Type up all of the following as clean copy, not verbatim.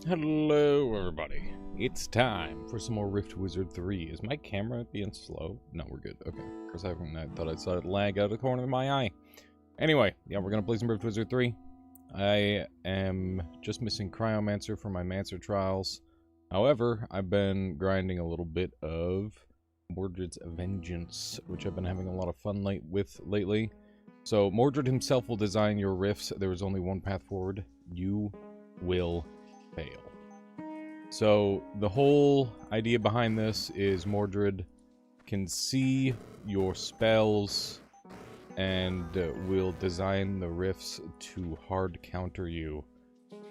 Hello, everybody. It's time for some more Rift Wizard 3. Is my camera being slow? No, we're good. Okay. For a second, I thought I saw it lag out of the corner of my eye. Anyway, yeah, we're going to play some Rift Wizard 3. I am just missing Cryomancer for my Mancer trials. However, I've been grinding a little bit of Mordred's Vengeance, which I've been having a lot of fun with lately. So, Mordred himself will design your rifts. There is only one path forward. You will fail. So the whole idea behind this is Mordred can see your spells and will design the rifts to hard counter you.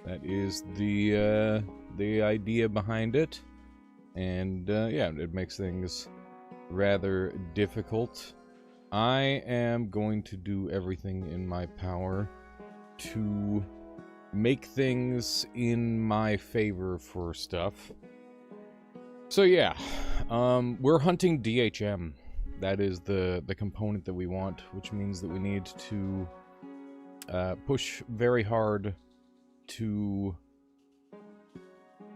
That is the idea behind it, and yeah, it makes things rather difficult. I am going to do everything in my power to make things in my favor for stuff. So yeah, we're hunting DHM. That is the component that we want, which means that we need to push very hard to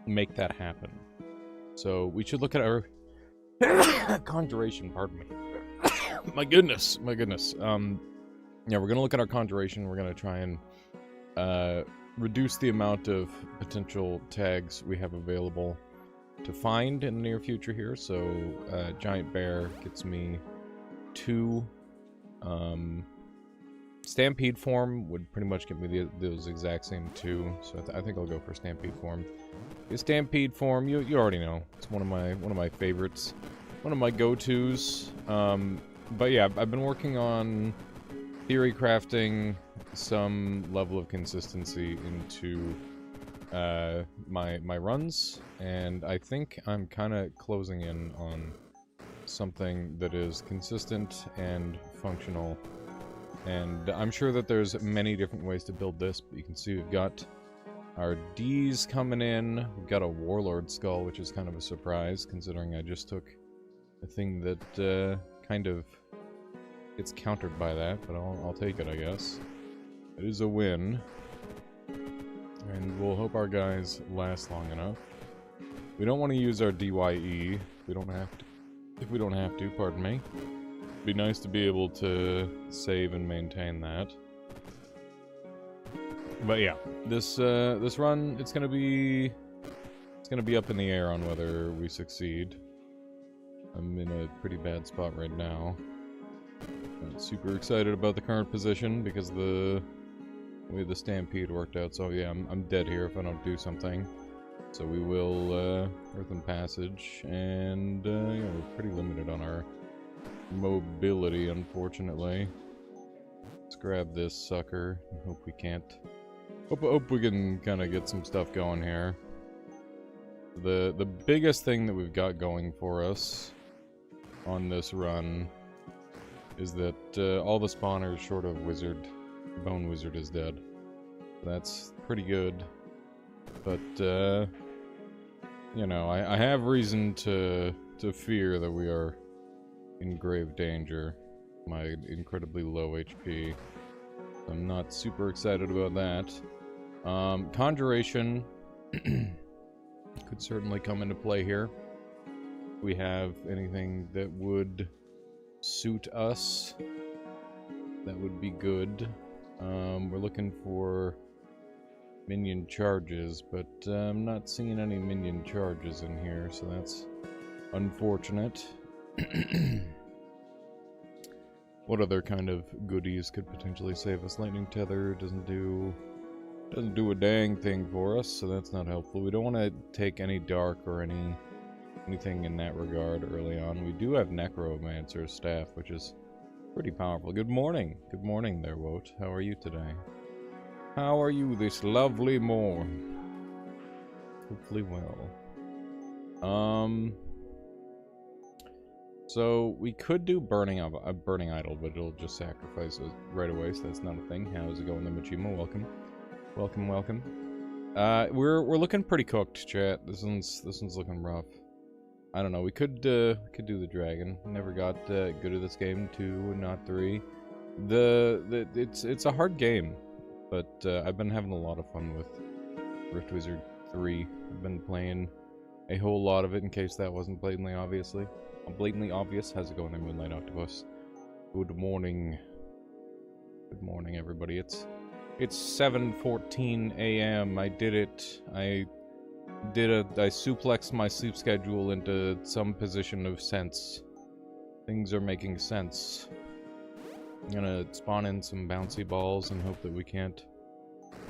make that happen. So we should look at our conjuration, pardon me. my goodness. Yeah, we're gonna look at our conjuration. We're gonna try and reduce the amount of potential tags we have available to find in the near future here. So Giant Bear gets me 2. Stampede form would pretty much get me those exact same 2. So I think I'll go for Stampede form. The Stampede form, you already know, it's one of my favorites, one of my go-tos. But yeah, I've been working on theory crafting some level of consistency into my runs, and I think I'm kind of closing in on something that is consistent and functional. And I'm sure that there's many different ways to build this, but you can see we've got our D's coming in. We've got a Warlord skull, which is kind of a surprise, considering I just took a thing that kind of gets countered by that, but I'll take it, I guess. It is a win, and we'll hope our guys last long enough. We don't want to use our DYE if we don't have to, pardon me. It'd be nice to be able to save and maintain that. But yeah, this run, it's gonna be up in the air on whether we succeed. I'm in a pretty bad spot right now. Not super excited about the current position because of the way the Stampede worked out. So yeah, I'm dead here if I don't do something. So we will Earthen Passage, and yeah, we're pretty limited on our mobility, unfortunately. Let's grab this sucker. Hope we can't. Hope we can kind of get some stuff going here. The biggest thing that we've got going for us on this run is that all the spawners short of Bone Wizard is dead. That's pretty good. But, you know, I have reason to fear that we are in grave danger. My incredibly low HP. I'm not super excited about that. Conjuration could certainly come into play here. If we have anything that would suit us, that would be good. We're looking for minion charges, but I'm not seeing any minion charges in here, so that's unfortunate. What other kind of goodies could potentially save us? Lightning Tether doesn't do a dang thing for us, so that's not helpful. We don't want to take any dark or anything in that regard early on. We do have Necromancer's Staff, which is pretty powerful. Good morning there, Woat. How are you today? How are you this lovely morn? Hopefully well. So we could do Burning Idol, but it'll just sacrifice us right away, so that's not a thing. How's it going, Machima? Welcome. We're looking pretty cooked, chat. This one's looking rough. I don't know. We could do the dragon. Never got good at this game. 2, not 3. It's a hard game, but I've been having a lot of fun with Rift Wizard 3. I've been playing a whole lot of it in case that wasn't blatantly obvious. How's it going there, Moonlight Octopus? Good morning. Good morning, everybody. It's 7:14 a.m. I did it. I suplexed my sleep schedule into some position of sense. Things are making sense. I'm gonna spawn in some bouncy balls and hope that we can't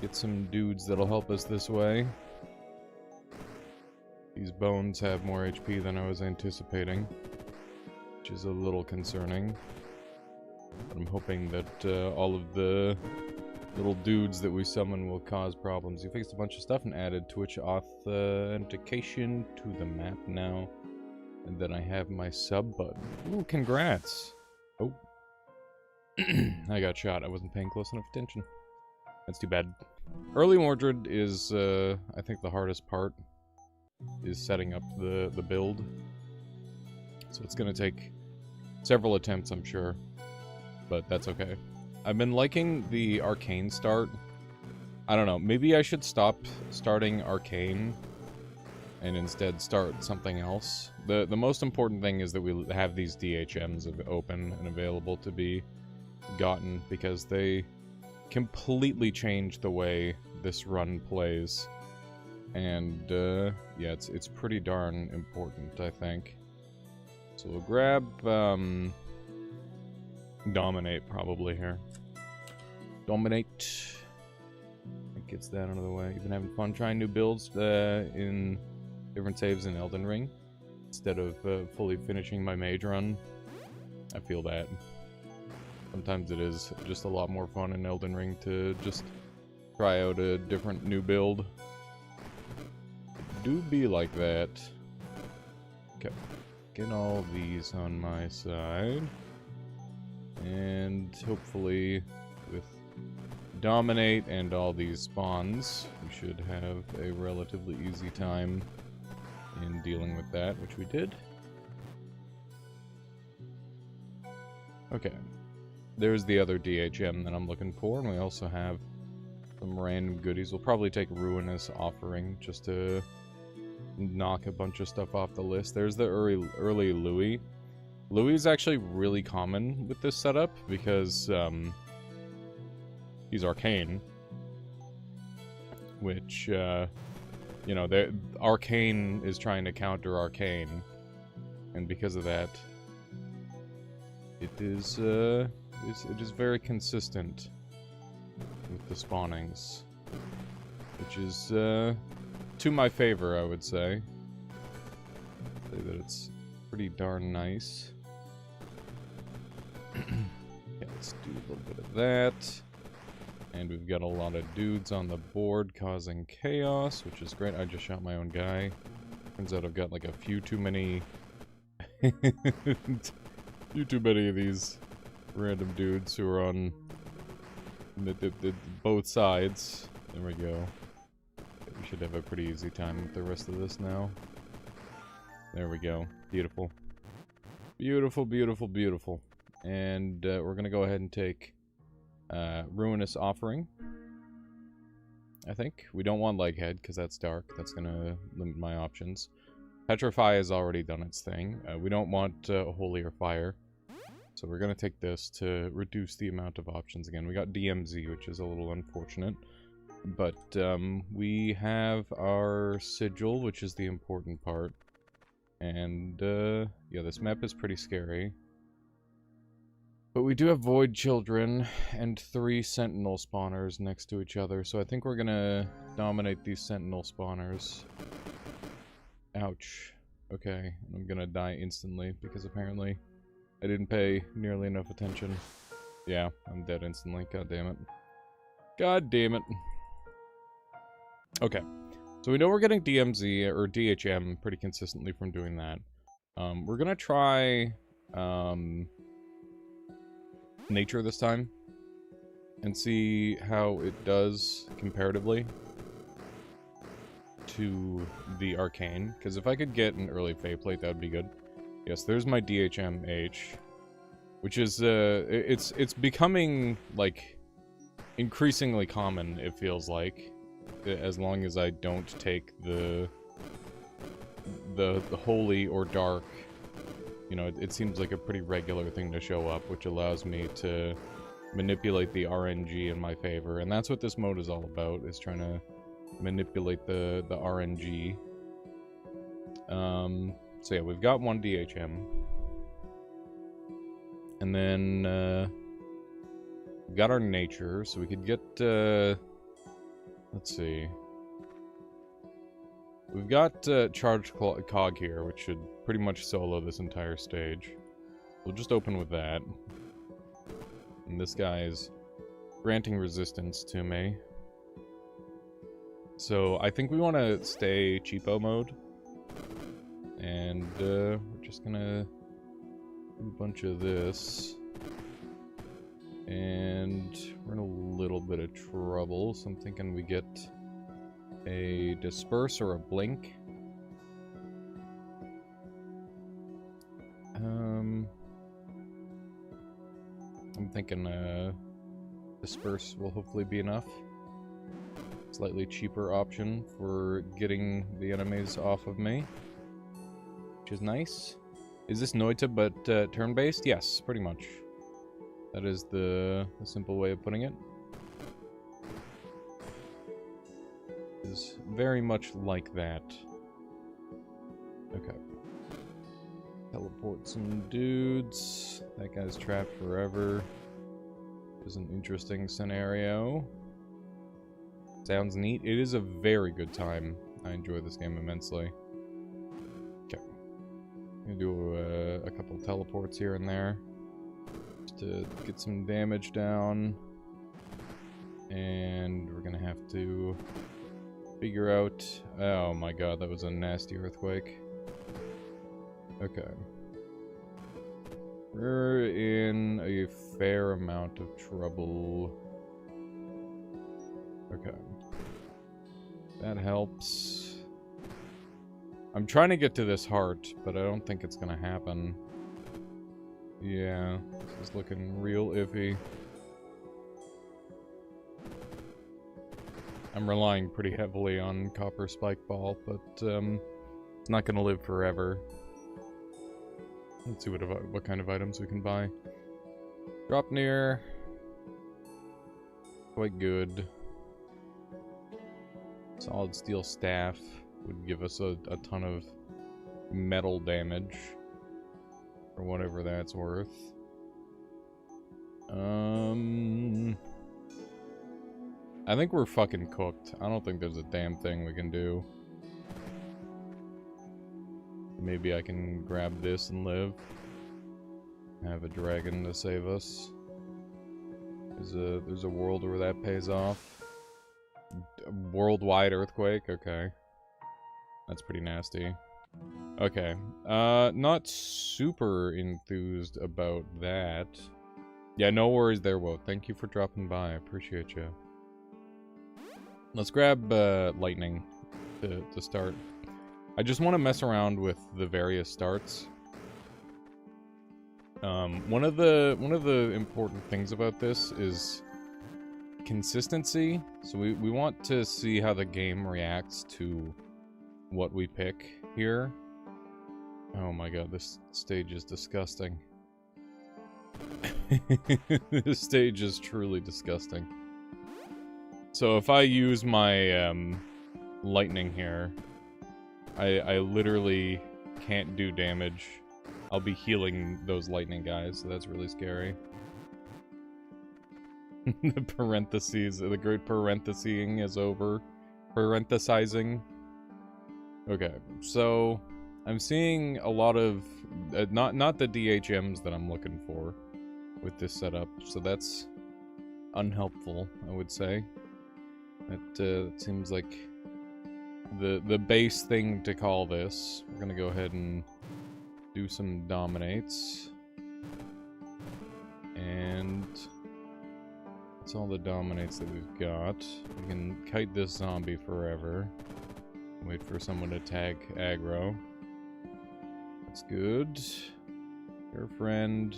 get some dudes that'll help us this way. These bones have more HP than I was anticipating, which is a little concerning. But I'm hoping that all of the little dudes that we summon will cause problems. You fixed a bunch of stuff and added Twitch authentication to the map now. And then I have my sub button. Ooh, congrats! Oh. I got shot. I wasn't paying close enough attention. That's too bad. Early Mordred is, I think the hardest part. Is setting up the build. So it's gonna take several attempts, I'm sure. But that's okay. I've been liking the Arcane start. I don't know, maybe I should stop starting Arcane and instead start something else. The most important thing is that we have these DHMs open and available to be gotten, because they completely change the way this run plays. And, yeah, it's pretty darn important, I think. So we'll grab, Dominate, probably, here. Dominate. It gets that out of the way. You've been having fun trying new builds, in different saves in Elden Ring, instead of, fully finishing my mage run. I feel that. Sometimes it is just a lot more fun in Elden Ring to just try out a different new build. Do be like that. Okay. Get all these on my side. And hopefully with Dominate and all these spawns, we should have a relatively easy time in dealing with that, which we did. Okay. There's the other DHM that I'm looking for, and we also have some random goodies. We'll probably take Ruinous Offering just to knock a bunch of stuff off the list. There's the early Louis. Louis is actually really common with this setup because he's arcane, which you know, arcane is trying to counter arcane, and because of that, it is very consistent with the spawnings, which is to my favor, I would say. Say that it's pretty darn nice. Okay, let's do a little bit of that. And we've got a lot of dudes on the board causing chaos, which is great. I just shot my own guy. Turns out I've got like a few too many of these random dudes who are on both sides. There we go. We should have a pretty easy time with the rest of this now. There we go. Beautiful. Beautiful, beautiful, beautiful. And we're gonna go ahead and take Ruinous Offering. I think. We don't want Leghead, because that's dark. That's gonna limit my options. Petrify has already done its thing. We don't want Holier Fire. So we're gonna take this to reduce the amount of options again. We got DMZ, which is a little unfortunate. But we have our Sigil, which is the important part. And yeah, this map is pretty scary. But we do have Void Children and 3 Sentinel spawners next to each other, so I think we're gonna dominate these Sentinel spawners. Ouch. Okay, I'm gonna die instantly, because apparently I didn't pay nearly enough attention. Yeah, I'm dead instantly, god damn it. God damn it. Okay, so we know we're getting DMZ, or DHM, pretty consistently from doing that. We're gonna try, Nature this time, and see how it does comparatively to the Arcane, because if I could get an early Faeplate, that would be good. Yes, there's my DHM-H, which is, it's becoming, like, increasingly common, it feels like. as long as I don't take the holy or dark. You know, it seems like a pretty regular thing to show up, which allows me to manipulate the RNG in my favor. And that's what this mode is all about, is trying to manipulate the RNG. So yeah, we've got one DHM. And then, we've got our nature, so we could get, let's see. We've got Charged Cog here, which should pretty much solo this entire stage. We'll just open with that. And this guy's granting resistance to me. So I think we want to stay cheapo mode. And we're just gonna do a bunch of this. And we're in a little bit of trouble, so I'm thinking we get a disperse or a blink. I'm thinking disperse will hopefully be enough. Slightly cheaper option for getting the enemies off of me, which is nice. Is this Noita but turn-based? Yes, pretty much. That is the simple way of putting it. Is very much like that. Okay. Teleport some dudes. That guy's trapped forever. Is an interesting scenario. Sounds neat. It is a very good time. I enjoy this game immensely. Okay. I'm gonna do a couple teleports here and there. Just to get some damage down. And we're gonna have to figure out... Oh my god, that was a nasty earthquake. Okay. We're in a fair amount of trouble. Okay. That helps. I'm trying to get to this heart, but I don't think it's gonna happen. Yeah, this is looking real iffy. I'm relying pretty heavily on Copper Spike Ball, but it's not gonna live forever. Let's see what kind of items we can buy. Drop near. Quite good. Solid steel staff would give us a ton of metal damage. Or whatever that's worth. I think we're fucking cooked. I don't think there's a damn thing we can do. Maybe I can grab this and live. Have a dragon to save us. There's a world where that pays off. A worldwide earthquake? Okay. That's pretty nasty. Okay. Not super enthused about that. Yeah, no worries there, Woe. Thank you for dropping by. I appreciate you. Let's grab lightning to start. I just want to mess around with the various starts. One of the important things about this is consistency. So we want to see how the game reacts to what we pick here. Oh my god, this stage is disgusting. This stage is truly disgusting. So if I use my lightning here, I literally can't do damage. I'll be healing those lightning guys, so that's really scary. The parentheses, the great parenthesing is over. Parenthesizing. Okay, so I'm seeing a lot of not the DHMs that I'm looking for with this setup, so that's unhelpful, I would say. That seems like the base thing to call this. We're gonna go ahead and do some dominates. And that's all the dominates that we've got. We can kite this zombie forever. Wait for someone to tag aggro. That's good. Your friend.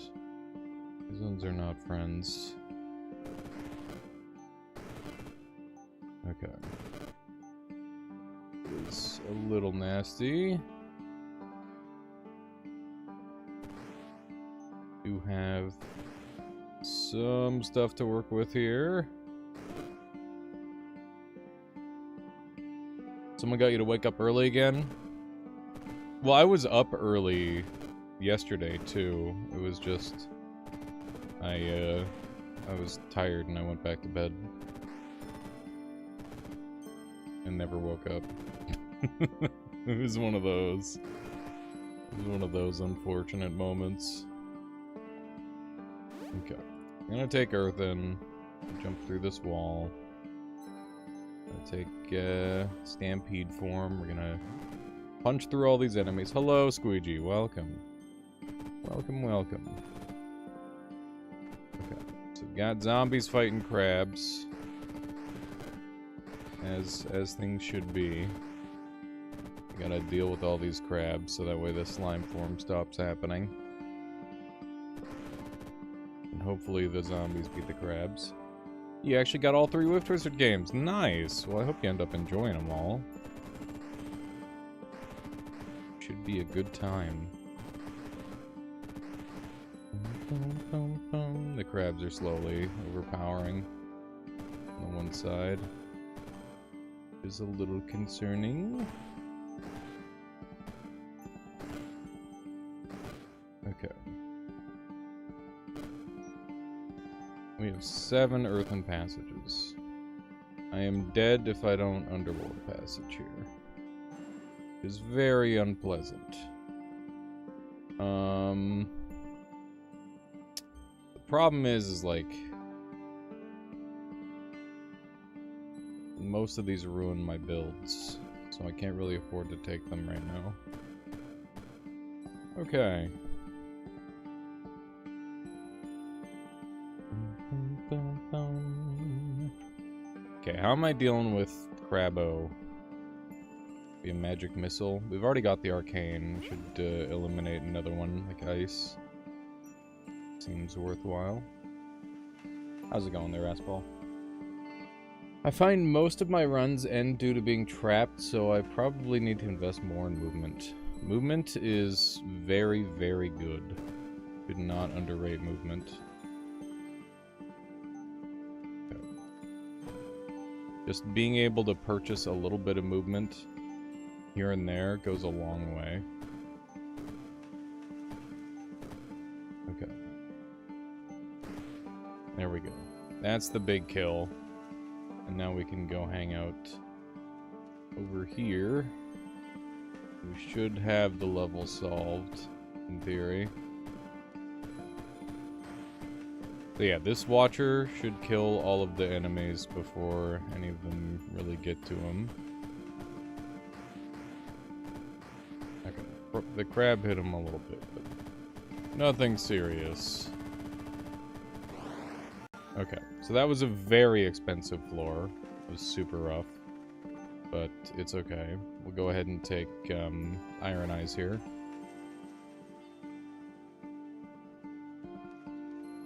These ones are not friends. Okay. That's a little nasty. Do have some stuff to work with here. Someone got you to wake up early again? Well, I was up early yesterday too. It was just I was tired and I went back to bed and never woke up. It was one of those. It was one of those unfortunate moments. Okay. I'm gonna take Earthen, jump through this wall. I'll take Stampede form. We're gonna punch through all these enemies. Hello, Squeegee. Welcome. Welcome, welcome. Okay. So we've got zombies fighting crabs. As things should be. We gotta deal with all these crabs so that way the slime form stops happening. And hopefully the zombies beat the crabs. You actually got all 3 Rift Wizard games. Nice! Well, I hope you end up enjoying them all. Should be a good time. The crabs are slowly overpowering on one side. Is a little concerning. Okay. We have 7 earthen passages. I am dead if I don't underworld passage here. It is very unpleasant. The problem is like most of these ruin my builds, so I can't really afford to take them right now. Okay. Okay, how am I dealing with Crabbo? Be a magic missile. We've already got the arcane. Should eliminate another one like ice. Seems worthwhile. How's it going there, Raspball? I find most of my runs end due to being trapped, so I probably need to invest more in movement. Movement is very, very good. Should not underrate movement. Okay. Just being able to purchase a little bit of movement here and there goes a long way. Okay. There we go. That's the big kill. And now we can go hang out over here. We should have the level solved, in theory. So yeah, this Watcher should kill all of the enemies before any of them really get to him. Okay, the crab hit him a little bit, but nothing serious. Okay, so that was a very expensive floor. It was super rough, but it's okay. We'll go ahead and take Iron Eyes here.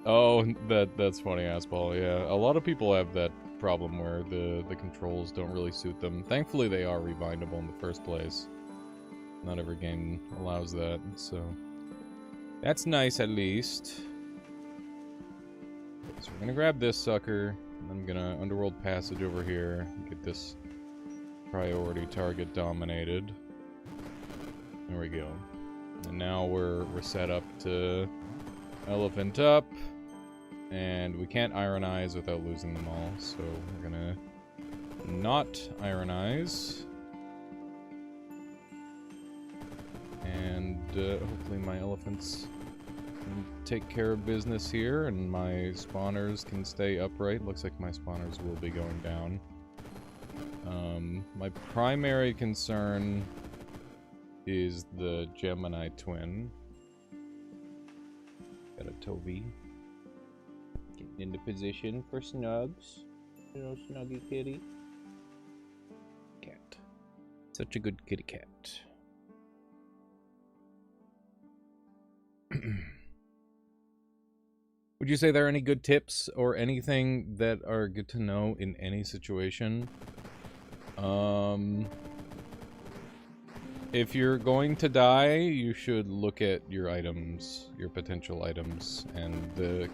Oh, that's funny, Aspal. Yeah, a lot of people have that problem where the controls don't really suit them. Thankfully, they are rewindable in the first place. Not every game allows that, so that's nice at least. So we're gonna grab this sucker, and I'm gonna Underworld Passage over here, get this priority target dominated. There we go. And now we're set up to Elephant up, and we can't Iron Eyes without losing them all, so we're gonna not Iron Eyes. And hopefully my elephants can take care of business here, and my spawners can stay upright. Looks like my spawners will be going down. My primary concern is the Gemini twin. Got a Toby. Getting into position for Snugs. Little Snuggy kitty. Cat. Such a good kitty cat. Would you say there are any good tips or anything that are good to know in any situation? If you're going to die, you should look at your items, your potential items, and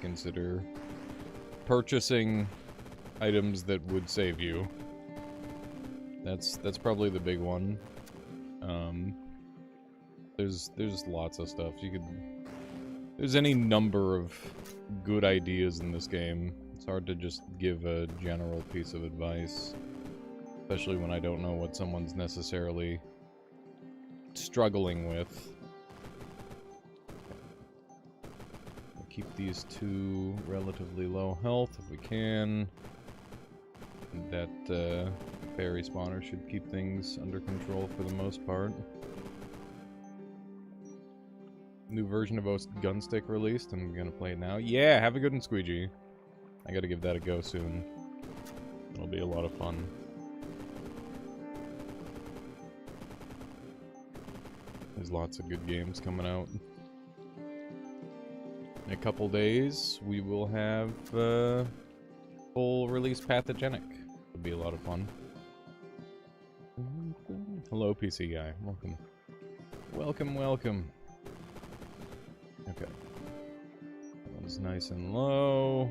consider purchasing items that would save you. That's probably the big one. There's lots of stuff you could. There's any number of good ideas in this game. It's hard to just give a general piece of advice, especially when I don't know what someone's necessarily struggling with. We'll keep these two relatively low health if we can. That fairy spawner should keep things under control for the most part. New version of Gunstick released. I'm gonna play it now. Yeah, have a good one, Squeegee. I gotta give that a go soon. It'll be a lot of fun. There's lots of good games coming out. In a couple days, we will have full release Pathogenic. It'll be a lot of fun. Hello, PC guy. Welcome. Welcome, welcome. Okay. That one's nice and low.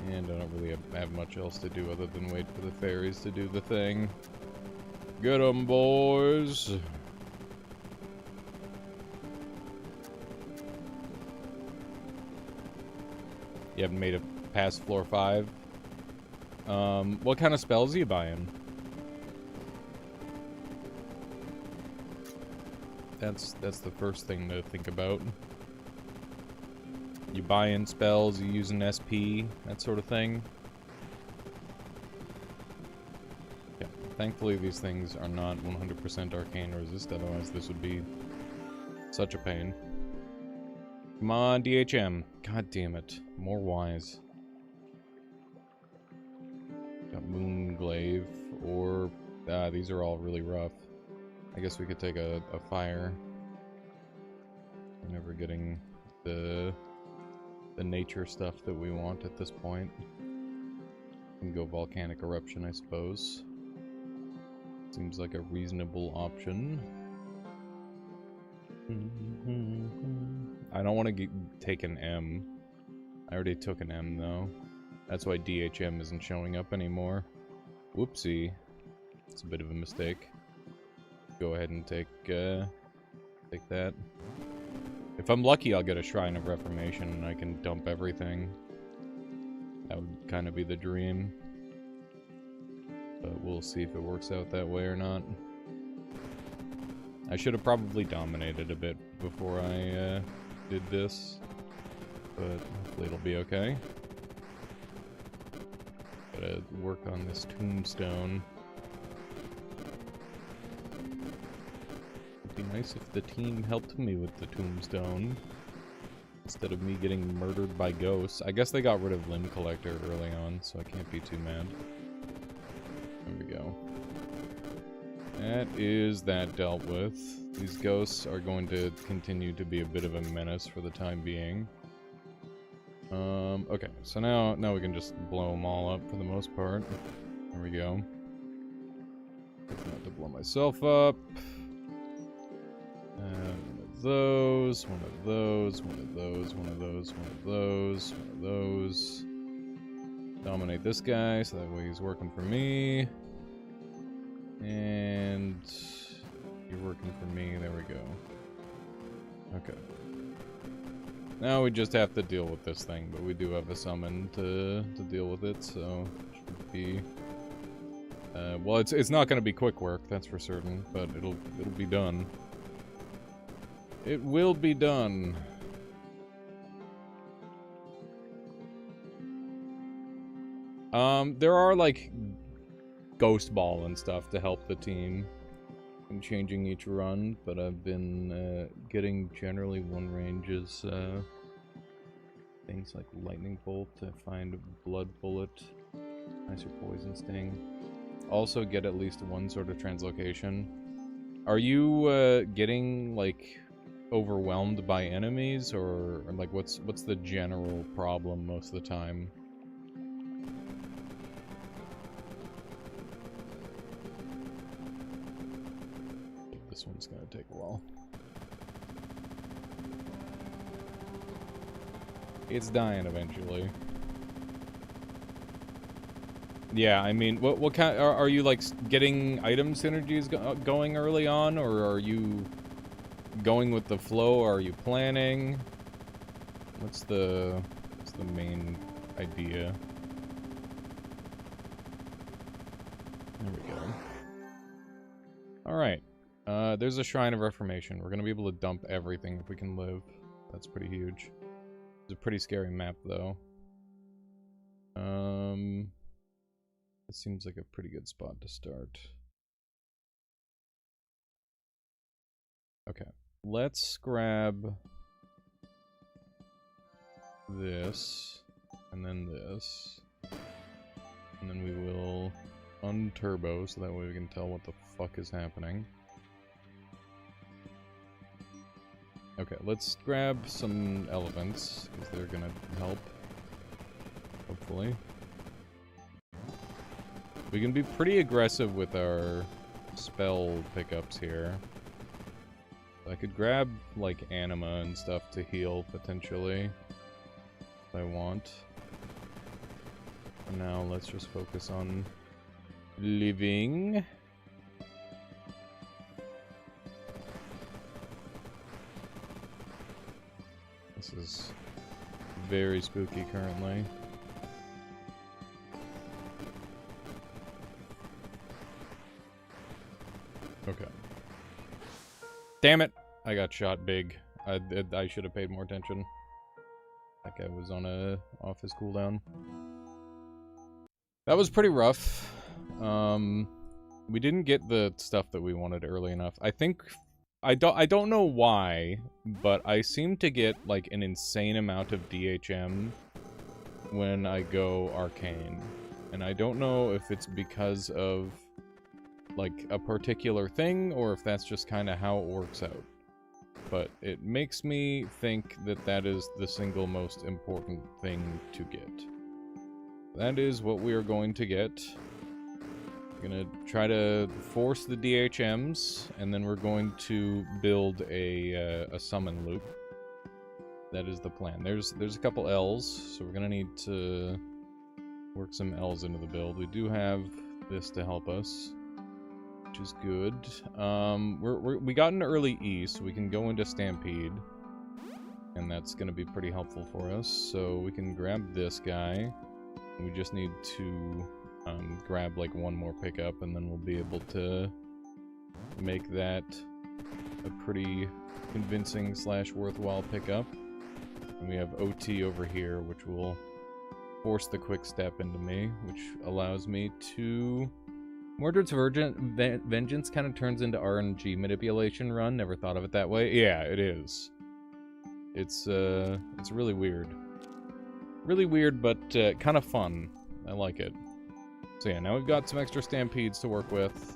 And I don't really have much else to do other than wait for the fairies to do the thing. Get 'em, boys! You haven't made it past floor 5? What kind of spells are you buying? That's the first thing to think about. You buy in spells, you use an SP, that sort of thing. Yeah, thankfully these things are not 100% arcane resist, otherwise this would be such a pain. Come on, DHM. God damn it. More wise. Got Moonglaive, or... these are all really rough. I guess we could take a fire. We're never getting the nature stuff that we want at this point. We can go volcanic eruption, I suppose. Seems like a reasonable option. I don't want to take an M. I already took an M, though. That's why DHM isn't showing up anymore. Whoopsie. It's a bit of a mistake. Go ahead and take that. If I'm lucky, I'll get a Shrine of Reformation and I can dump everything. That would kind of be the dream. But we'll see if it works out that way or not. I should have probably dominated a bit before I did this. But hopefully it'll be okay. Gotta work on this tombstone. It'd be nice if the team helped me with the tombstone instead of me getting murdered by ghosts. I guess they got rid of Limb Collector early on, so I can't be too mad. There we go. That is that dealt with. These ghosts are going to continue to be a bit of a menace for the time being. Okay, so now we can just blow them all up for the most part. There we go. I have to blow myself up. One of those, one of those, one of those, one of those, one of those, one of those. Dominate this guy, so that way he's working for me. And you're working for me, there we go. Okay. Now we just have to deal with this thing, but we do have a summon to deal with it, so it should be... well, it's not going to be quick work, that's for certain, but it'll be done. It will be done. There are, like, Ghost Ball and stuff to help the team in changing each run, but I've been getting generally one ranges, things like Lightning Bolt to find Blood Bullet, nicer Poison Sting. Also get at least one sort of translocation. Are you getting, like, overwhelmed by enemies, or like what's the general problem most of the time? this one's gonna take a while. It's dying eventually. Yeah, I mean, what kind are you like getting item synergies going early on, or are you going with the flow? Or are you planning? What's the main idea? There we go. All right. There's a Shrine of Reformation. We're gonna be able to dump everything if we can live. That's pretty huge. It's a pretty scary map, though. It seems like a pretty good spot to start. Okay, let's grab this, and then this, and then we will unturbo so that way we can tell what the fuck is happening. Okay, let's grab some elephants, because they're gonna help, hopefully. We can be pretty aggressive with our spell pickups here. I could grab, like, anima and stuff to heal, potentially, if I want. For now, let's just focus on living. This is very spooky currently. Okay. Damn it! I got shot big. I should have paid more attention. That guy was on off his cooldown. That was pretty rough. We didn't get the stuff that we wanted early enough. I think I don't know why, but I seem to get like an insane amount of DHM when I go arcane. And I don't know if it's because of like a particular thing, or if that's just kind of how it works out. But it makes me think that that is the single most important thing to get. That is what we are going to get. We're gonna try to force the DHMs, and then we're going to build a summon loop. That is the plan. There's a couple L's, so we're gonna need to work some L's into the build. We do have this to help us, which is good. We got an early E, so we can go into Stampede, and that's going to be pretty helpful for us. So we can grab this guy. We just need to grab like one more pickup, and then we'll be able to make that a pretty convincing / worthwhile pickup. And we have OT over here, which will force the quick step into me, which allows me to... Mordred's Vengeance kind of turns into RNG manipulation run. Never thought of it that way. Yeah, it is. It's really weird. Really weird, but kind of fun. I like it. So yeah, now we've got some extra stampedes to work with.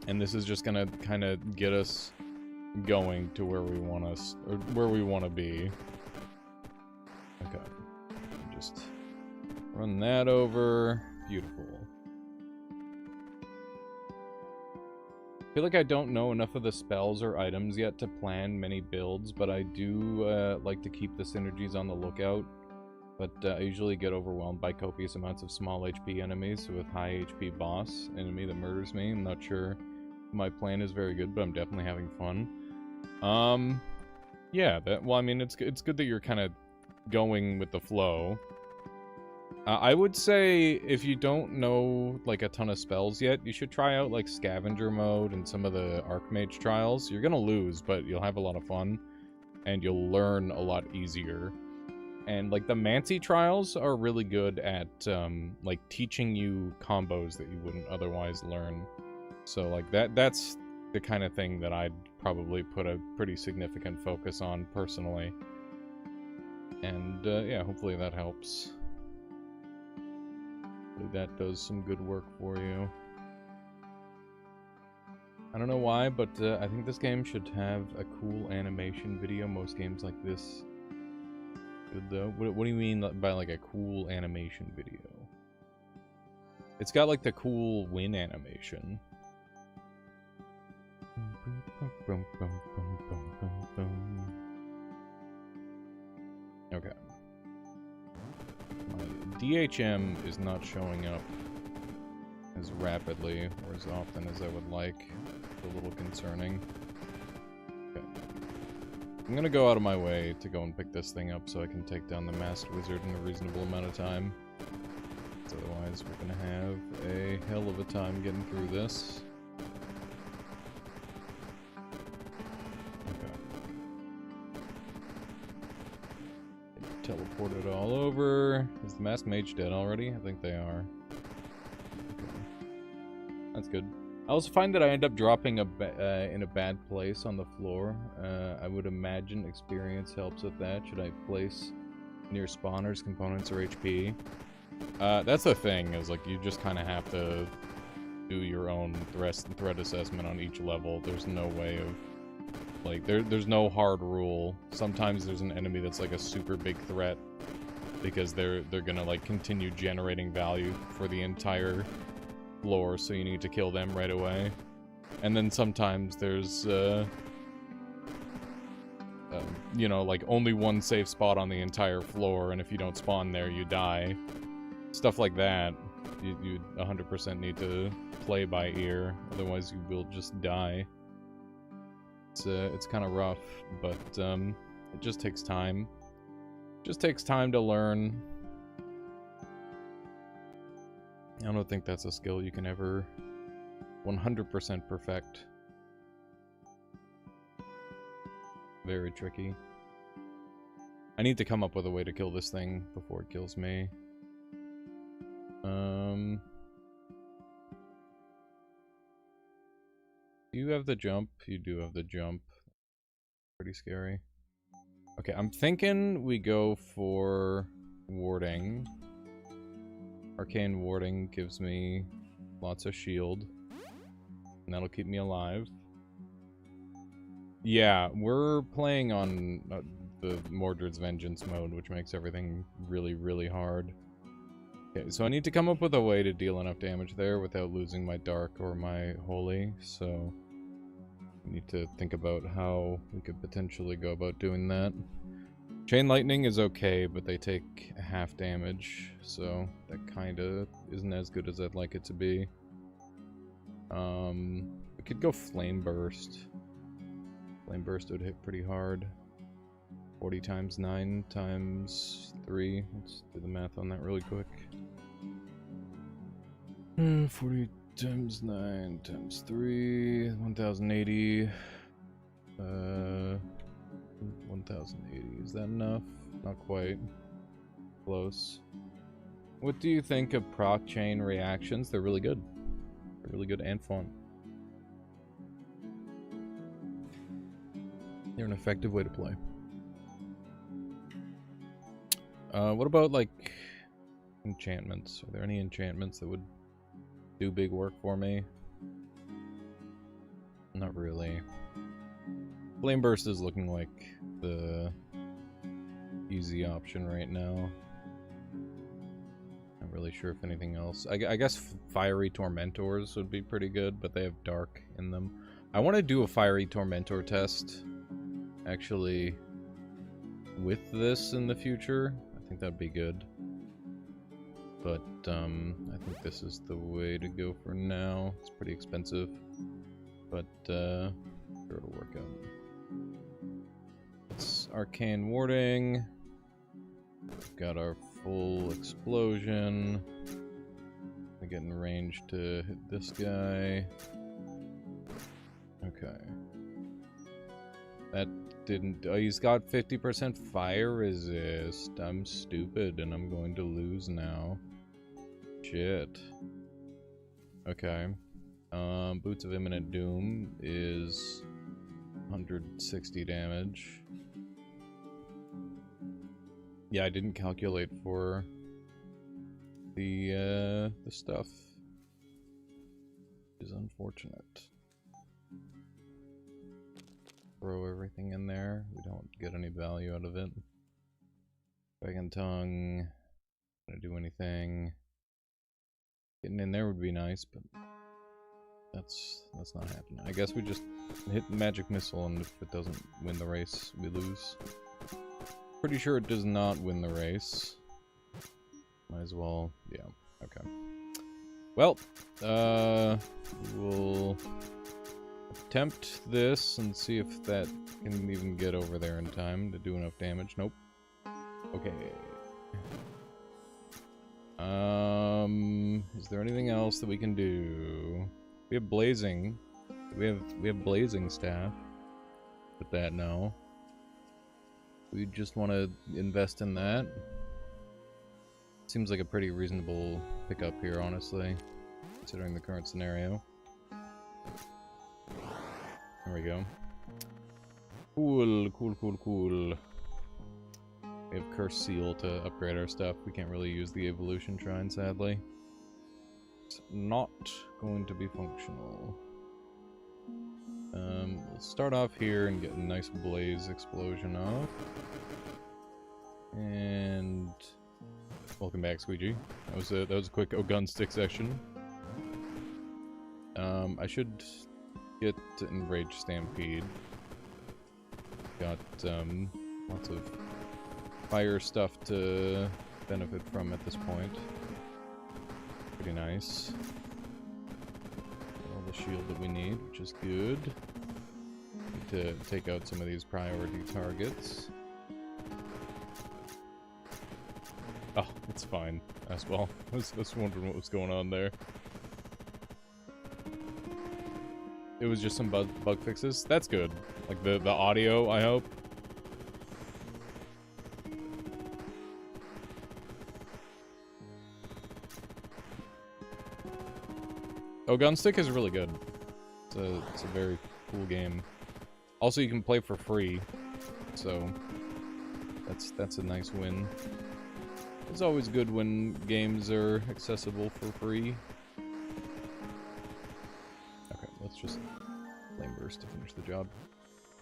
And this is just gonna kind of get us going to where we want us, or where we want to be. Okay. Just run that over. Beautiful. I feel like I don't know enough of the spells or items yet to plan many builds, but I do like to keep the synergies on the lookout. But I usually get overwhelmed by copious amounts of small HP enemies with high HP boss enemy that murders me. I'm not sure my plan is very good, but I'm definitely having fun. Yeah, well, I mean, it's good that you're kind of going with the flow. I would say if you don't know like a ton of spells yet, you should try out like Scavenger mode and some of the Archmage trials. You're gonna lose, but you'll have a lot of fun, and you'll learn a lot easier. And like the Mancy trials are really good at like teaching you combos that you wouldn't otherwise learn. So like that's the kind of thing that I'd probably put a pretty significant focus on personally. And yeah, hopefully that helps. That does some good work for you. I don't know why, but I think this game should have a cool animation video. Most games like this good though. What do you mean by like a cool animation video? It's got like the cool win animation. Boom, boom, boom, boom, boom, boom. Okay. My DHM is not showing up as rapidly or as often as I would like. It's a little concerning. Okay. I'm gonna go out of my way to go and pick this thing up so I can take down the Masked Wizard in a reasonable amount of time. Otherwise, we're gonna have a hell of a time getting through this. Teleported all over. Is the Masked Mage dead already? I think they are. Okay. That's good. I also find that I end up dropping in a bad place on the floor. I would imagine experience helps with that. Should I place near spawners, components, or HP? That's the thing, is like you just kind of have to do your own threat assessment on each level. There's no way of... Like, there's no hard rule. Sometimes there's an enemy that's like a super big threat because they're gonna like continue generating value for the entire floor, so you need to kill them right away. And then sometimes there's you know, like only one safe spot on the entire floor, and if you don't spawn there, you die. Stuff like that. You 100% need to play by ear, otherwise you will just die. It's kind of rough, but it just takes time. Just takes time to learn. I don't think that's a skill you can ever 100% perfect. Very tricky. I need to come up with a way to kill this thing before it kills me. Do you have the jump? You do have the jump. Pretty scary. Okay, I'm thinking we go for warding. Arcane warding gives me lots of shield. And that'll keep me alive. Yeah, we're playing on the Mordred's Vengeance mode, which makes everything really, really hard. Okay, so I need to come up with a way to deal enough damage there without losing my Dark or my Holy, so... I need to think about how we could potentially go about doing that. Chain Lightning is okay, but they take half damage, so that kinda isn't as good as I'd like it to be. We could go Flame Burst. Flame Burst would hit pretty hard. 40 times 9 times 3. Let's do the math on that really quick. 40 times 9 times 3. 1080. 1080. Is that enough? Not quite. Close. What do you think of proc chain reactions? They're really good. They're really good and fun. They're an effective way to play. What about, like, enchantments? Are there any enchantments that would do big work for me? Not really. Flame Burst is looking like the easy option right now. Not really sure if anything else. I guess Fiery Tormentors would be pretty good, but they have Dark in them. I want to do a Fiery Tormentor test, actually, with this in the future. I think that'd be good. But, I think this is the way to go for now. It's pretty expensive, but, sure it'll work out. It's Arcane Warding. We've got our full explosion. We get in range to hit this guy. Okay. That didn't... Oh, he's got 50% fire resist. I'm stupid and I'm going to lose now. Shit. Okay. Boots of Imminent Doom is 160 damage. Yeah, I didn't calculate for the stuff. Which is unfortunate. Throw everything in there. We don't get any value out of it. Dragon Tongue. Gonna do anything. Getting in there would be nice, but That's not happening. I guess we just hit magic missile, and if it doesn't win the race, we lose. Pretty sure it does not win the race. Might as well, yeah, okay. Well, we'll attempt this and see if that can even get over there in time to do enough damage. Nope. Okay. Is there anything else that we can do? We have blazing. We have blazing staff. Put that no. We just want to invest in that. Seems like a pretty reasonable pickup here, honestly, considering the current scenario. There we go. Cool, cool, cool, cool. We have Curse Seal to upgrade our stuff. We can't really use the Evolution Shrine, sadly. It's not going to be functional. We'll start off here and get a nice blaze explosion off. And welcome back, Squeegee. That was a quick gun stick section. I should get to Enrage Stampede. Got lots of fire stuff to benefit from at this point. Pretty nice. Got all the shield that we need, which is good. Need to take out some of these priority targets. Oh, it's fine as well. I was wondering what was going on there. It was just some bug fixes. That's good. Like the audio, I hope. Oh, Gunstick is really good. It's a very cool game. Also, you can play for free, so that's a nice win. It's always good when games are accessible for free. Okay, let's just Flame Burst to finish the job.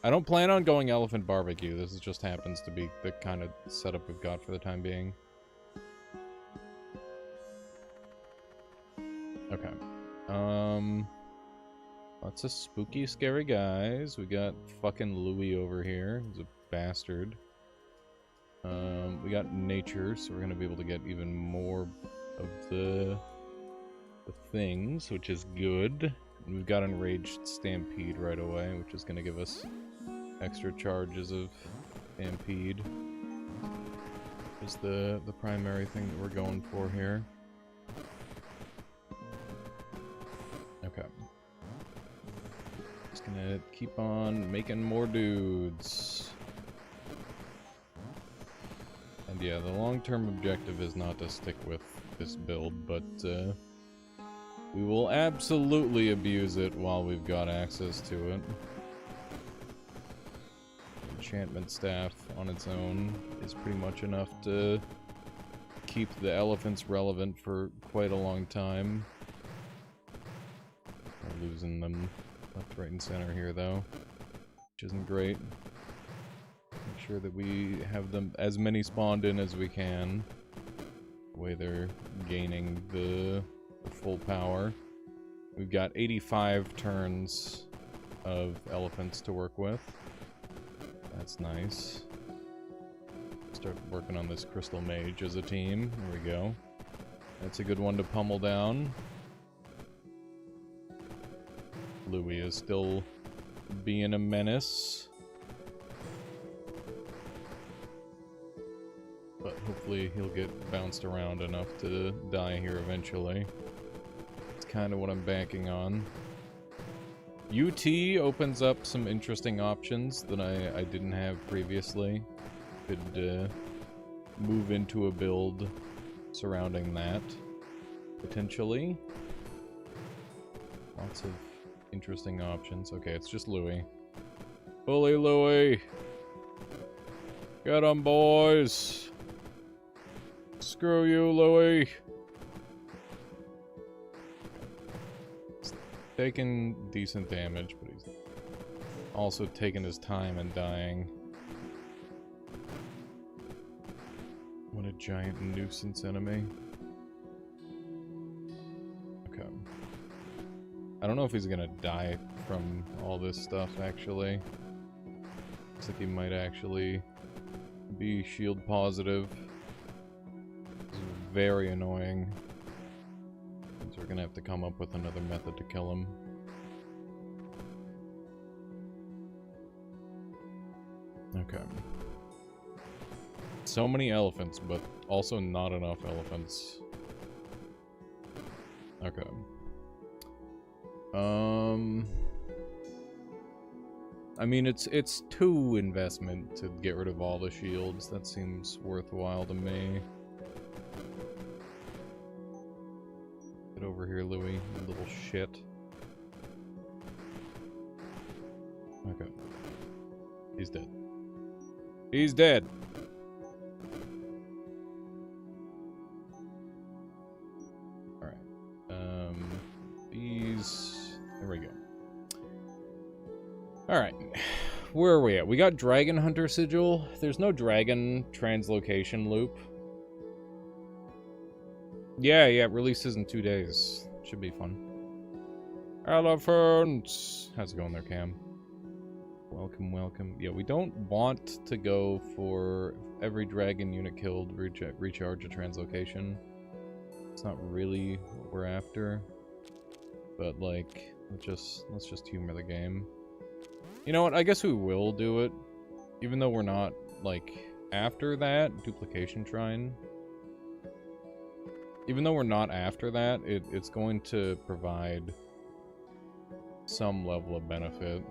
I don't plan on going Elephant Barbecue. This just happens to be the kind of setup we've got for the time being. Okay. Lots of spooky, scary guys. We got fucking Louis over here. He's a bastard. We got nature, so we're gonna be able to get even more of the things, which is good. And we've got Enraged Stampede right away, which is gonna give us extra charges of Stampede. Is the primary thing that we're going for here. Okay. Just gonna keep on making more dudes. And yeah, the long-term objective is not to stick with this build, but we will absolutely abuse it while we've got access to it. Enchantment staff on its own is pretty much enough to keep the elephants relevant for quite a long time. We're losing them left, right, and center here, though, which isn't great. Make sure that we have them as many spawned in as we can. The way they're gaining the full power. We've got 85 turns of elephants to work with. That's nice. Start working on this Crystal Mage as a team. There we go. That's a good one to pummel down. Louis is still being a menace. But hopefully he'll get bounced around enough to die here eventually. It's kind of what I'm banking on. UT opens up some interesting options that I didn't have previously. Could move into a build surrounding that, potentially. Lots of interesting options. Okay, it's just Louis. Bully Louis! Get 'em, boys! Screw you, Louis! He's taking decent damage, but he's also taking his time and dying. What a giant nuisance enemy. Okay. I don't know if he's gonna die from all this stuff, actually. Looks like he might actually be shield positive. This is very annoying. So we're gonna have to come up with another method to kill him. Okay. So many elephants, but also not enough elephants. Okay. I mean, it's 2 investment to get rid of all the shields. That seems worthwhile to me. Get over here, Louis, you little shit. Okay. He's dead. He's dead! Alright. There we go. Alright. Where are we at? We got Dragon Hunter Sigil. There's no Dragon Translocation Loop. Yeah, it releases in 2 days. Should be fun. Elephants! How's it going there, Cam? Welcome, welcome. Yeah, we don't want to go for every dragon unit killed, recharge a translocation. It's not really what we're after. But, like, let's just humor the game. You know what, I guess we will do it. Even though we're not, like, after that, Duplication Shrine. Even though we're not after that, it's going to provide some level of benefit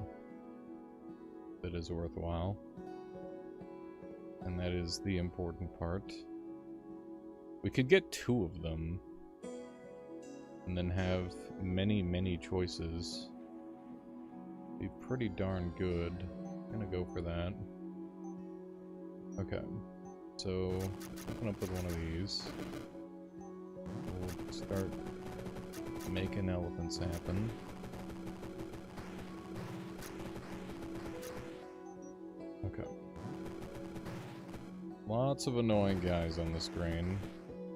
that is worthwhile. And that is the important part. We could get 2 of them. And then have many, many choices. Be pretty darn good. I'm gonna go for that. Okay. So, open up with one of these. We'll start making elephants happen. Okay. Lots of annoying guys on the screen.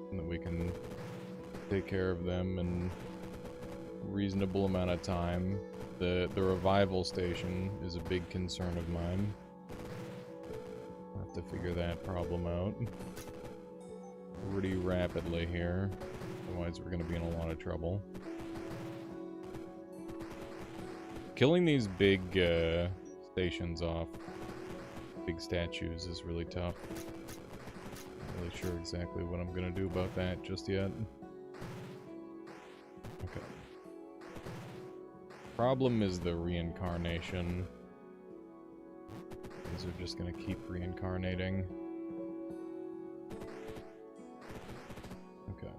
And that we can take care of them in a reasonable amount of time. The revival station is a big concern of mine. I'll have to figure that problem out pretty rapidly here. Otherwise we're going to be in a lot of trouble. Killing these big stations off, big statues, is really tough. Not really sure exactly what I'm going to do about that just yet. Okay. Problem is the reincarnation. These are just gonna keep reincarnating. Okay.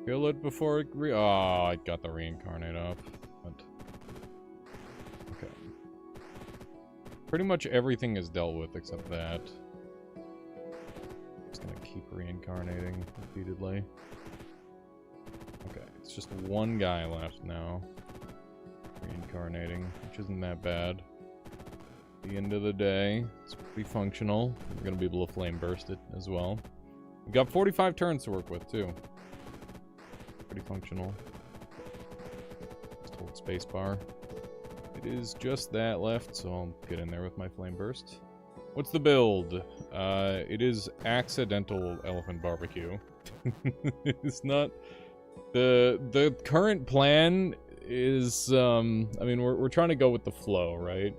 Kill it before it oh, I got the reincarnate off. But okay. Pretty much everything is dealt with except that. Just gonna keep reincarnating repeatedly. Okay, it's just 1 guy left now. Reincarnating, which isn't that bad. At the end of the day, it's pretty functional. We're gonna be able to flame burst it as well. We've got 45 turns to work with, too. Pretty functional. Just hold spacebar. It is just that left, so I'll get in there with my flame burst. What's the build? It is accidental elephant barbecue. It's not... The current plan is, I mean, we're trying to go with the flow, right?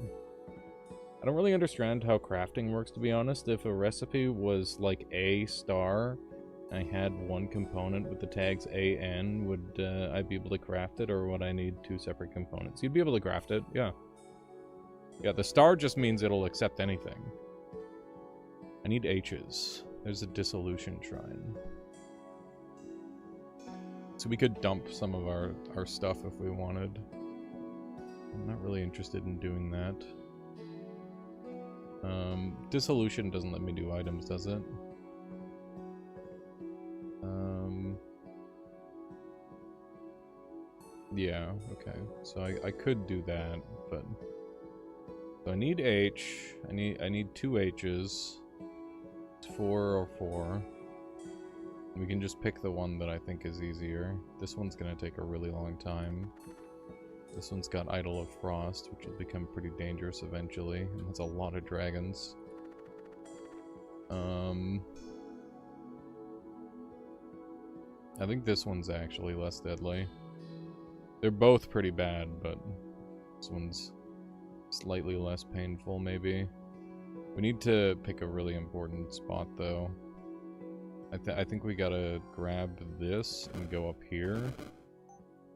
I don't really understand how crafting works, to be honest. If a recipe was like A star, I had 1 component with the tags AN, would I be able to craft it, or would I need 2 separate components? You'd be able to craft it, yeah. Yeah, the star just means it'll accept anything. I need H's. There's a dissolution shrine. So we could dump some of our stuff if we wanted. I'm not really interested in doing that. Dissolution doesn't let me do items, does it? Yeah, okay. So I could do that, but... So I need H. I need 2 H's. It's 4 or 4. We can just pick the one that I think is easier. This one's gonna take a really long time. This one's got Idol of Frost, which will become pretty dangerous eventually, and has a lot of dragons. I think this one's actually less deadly. They're both pretty bad, but this one's slightly less painful, maybe. We need to pick a really important spot, though. I think we gotta grab this and go up here.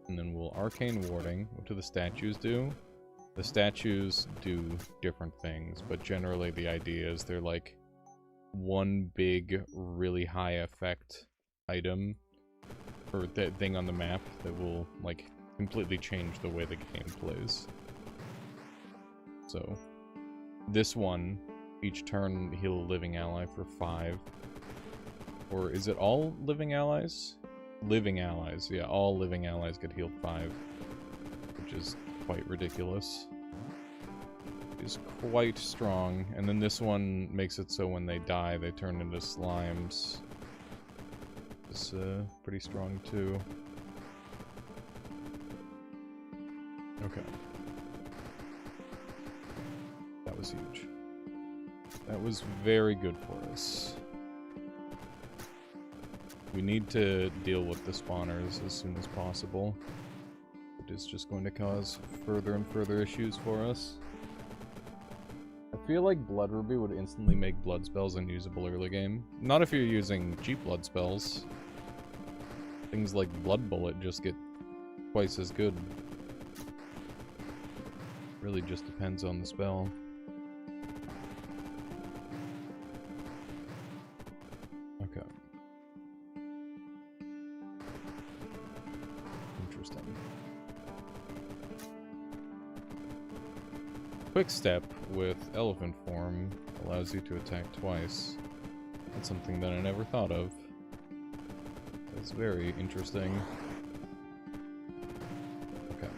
And then we'll Arcane Warding. What do the statues do? The statues do different things, but generally the idea is they're like one big, really high effect item or that thing on the map that will like completely change the way the game plays. So this one, each turn heal a living ally for 5. Or is it all living allies? Living allies, yeah, all living allies get healed 5. Which is quite ridiculous. It is quite strong. And then this one makes it so when they die, they turn into slimes. It's pretty strong too. Okay. That was huge. That was very good for us. We need to deal with the spawners as soon as possible. It is just going to cause further and further issues for us. I feel like Blood Ruby would instantly make blood spells unusable early game. Not if you're using cheap blood spells. Things like Blood Bullet just get twice as good. Really just depends on the spell. Okay. Interesting. Quick Step with Elephant Form allows you to attack twice. That's something that I never thought of. That's very interesting. Okay.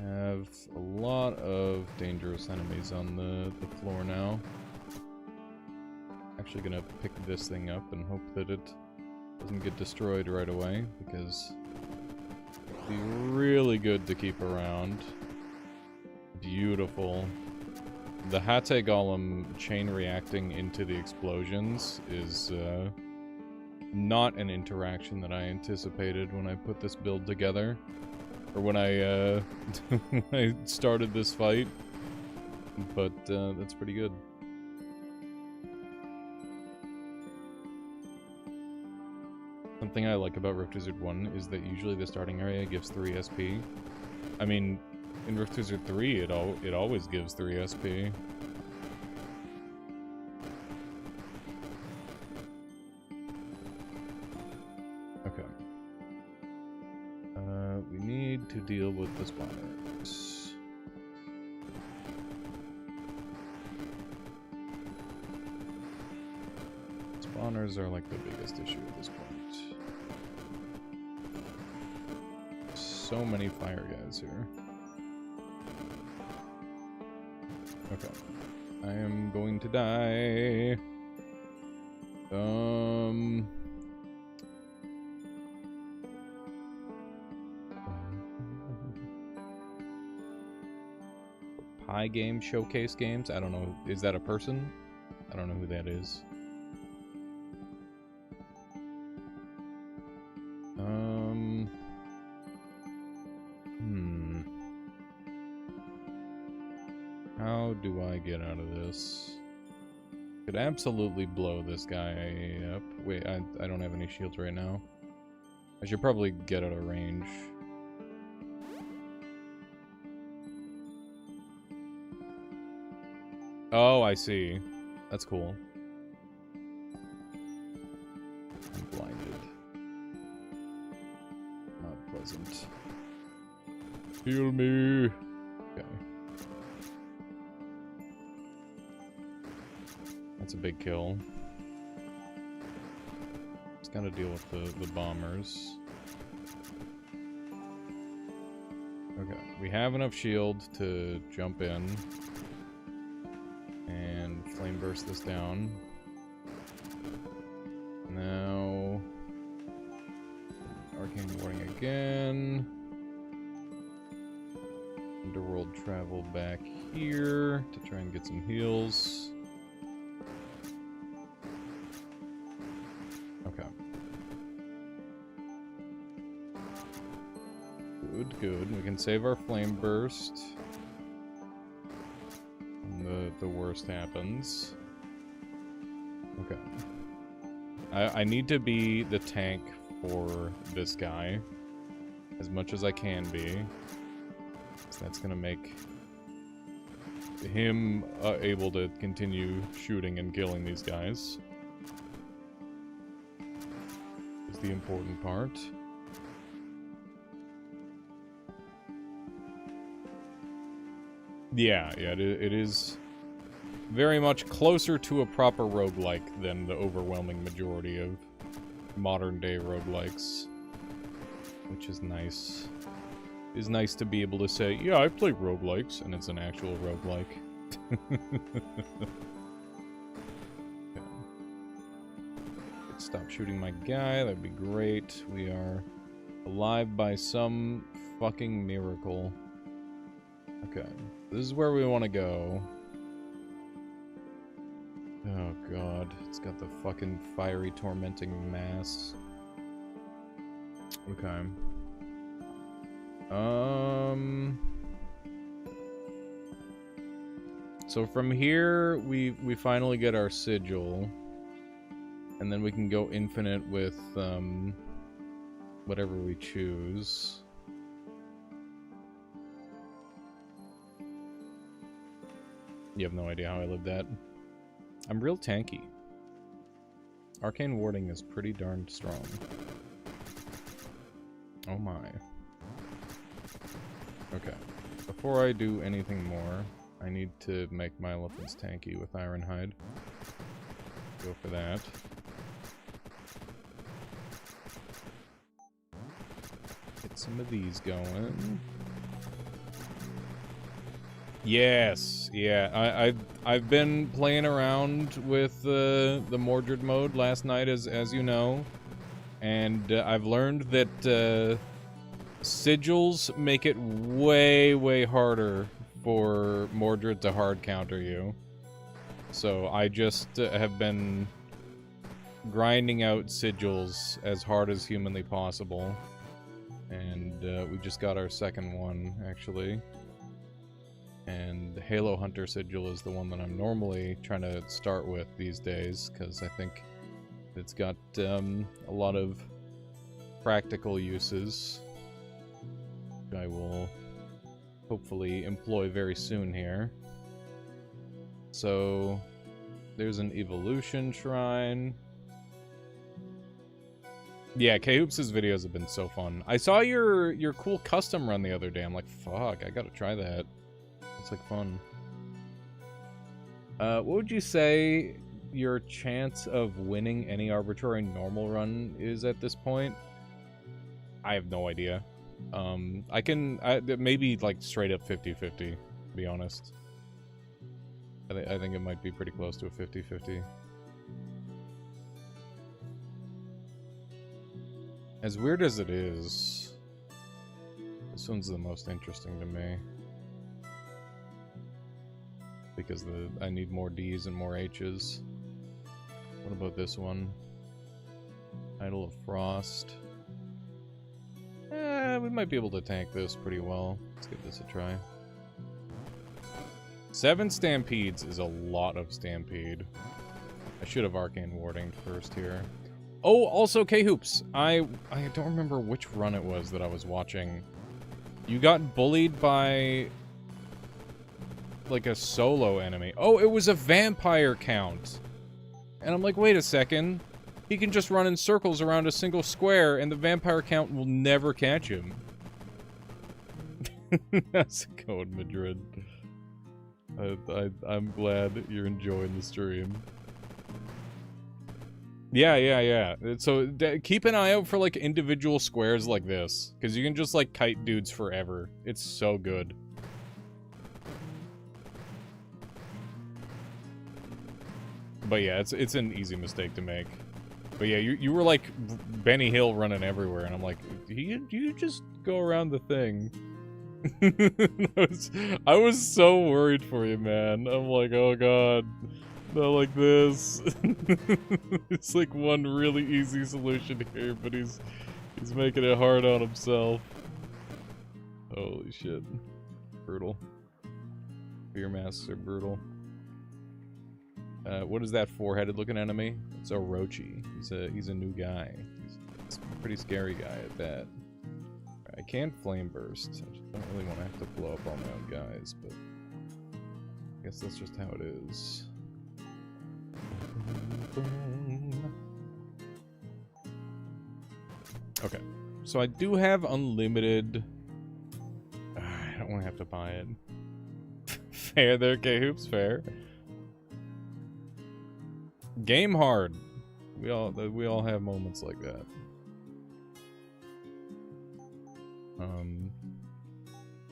Have a lot of dangerous enemies on the floor now. Actually gonna pick this thing up and hope that it doesn't get destroyed right away, because it'd be really good to keep around. Beautiful. The Hate Golem chain reacting into the explosions is not an interaction that I anticipated when I put this build together. Or when I, when I started this fight. But that's pretty good. Something I like about Rift Wizard 1 is that usually the starting area gives 3 SP. I mean, in Rift Wizard 3, it always gives 3 SP. Okay. We need to deal with the spawners. Spawners are like the biggest issue at this point. So many fire guys here. Okay. I am going to die. Pie game showcase games? I don't know. Is that a person? I don't know who that is. How do I get out of this? Could absolutely blow this guy up. Wait, I don't have any shields right now. I should probably get out of range. Oh, I see. That's cool. I'm blinded. Not pleasant. Heal me! Okay. That's a big kill. Just gotta deal with the bombers. Okay, we have enough shield to jump in and flame burst this down. Now, Arcane Warning again. Underworld travel back here to try and get some heals. Okay. Good, good. We can save our Flame Burst. When the worst happens. Okay. I need to be the tank for this guy. As much as I can be. So that's gonna make him able to continue shooting and killing these guys. Is the important part. Yeah, it is very much closer to a proper roguelike than the overwhelming majority of modern-day roguelikes. Which is nice. It's nice to be able to say, yeah, I play roguelikes, and it's an actual roguelike. Okay. Stop shooting my guy, that'd be great. We are alive by some fucking miracle. Okay, this is where we want to go. Oh god, it's got the fucking fiery tormenting mass. Okay. So from here, we finally get our sigil. And then we can go infinite with, whatever we choose. You have no idea how I lived that. I'm real tanky. Arcane Warding is pretty darn strong. Oh my. Okay. Before I do anything more, I need to make my elephants tanky with Ironhide. Go for that. Get some of these going. Yes, yeah. I've been playing around with the Mordred mode last night, as you know, and I've learned that sigils make it way harder for Mordred to hard counter you. So I just have been grinding out sigils as hard as humanly possible, and we just got our second one actually. And the Halo Hunter sigil is the one that I'm normally trying to start with these days, because I think it's got a lot of practical uses. I will hopefully employ very soon here. So there's an evolution shrine. Yeah, K-Hoops' videos have been so fun. I saw your cool custom run the other day. I'm like, fuck, I gotta try that. It's like fun. What would you say your chance of winning any arbitrary normal run is at this point? I have no idea. Maybe like straight up 50-50, to be honest. I think it might be pretty close to a 50-50. As weird as it is, this one's the most interesting to me. Because I need more D's and more H's. What about this one? Idol of Frost. We might be able to tank this pretty well. Let's give this a try. 7 Stampedes is a lot of Stampede. I should have Arcane Warding first here. Oh, also K-Hoops. I don't remember which run it was that I was watching. You got bullied by like a solo enemy. Oh, it was a vampire count. And I'm like, wait a second. He can just run in circles around a single square and the vampire count will never catch him. That's a code, Madrid. I'm glad you're enjoying the stream. Yeah. So keep an eye out for like individual squares like this, because you can just like kite dudes forever. It's so good. But yeah, it's an easy mistake to make. But yeah, you were like Benny Hill running everywhere, and I'm like, you just go around the thing. I was so worried for you, man. I'm like, oh god, not like this. It's like one really easy solution here, but he's making it hard on himself. Holy shit, brutal. Fear masks are brutal. What is that four-headed looking enemy? It's Orochi. He's a new guy. He's a pretty scary guy at that. I can't flame burst. I just don't really want to have to blow up all my own guys, but I guess that's just how it is. Okay, so I do have unlimited. I don't want to have to buy it. Fair there, K-Hoops, fair. Game hard. We all have moments like that.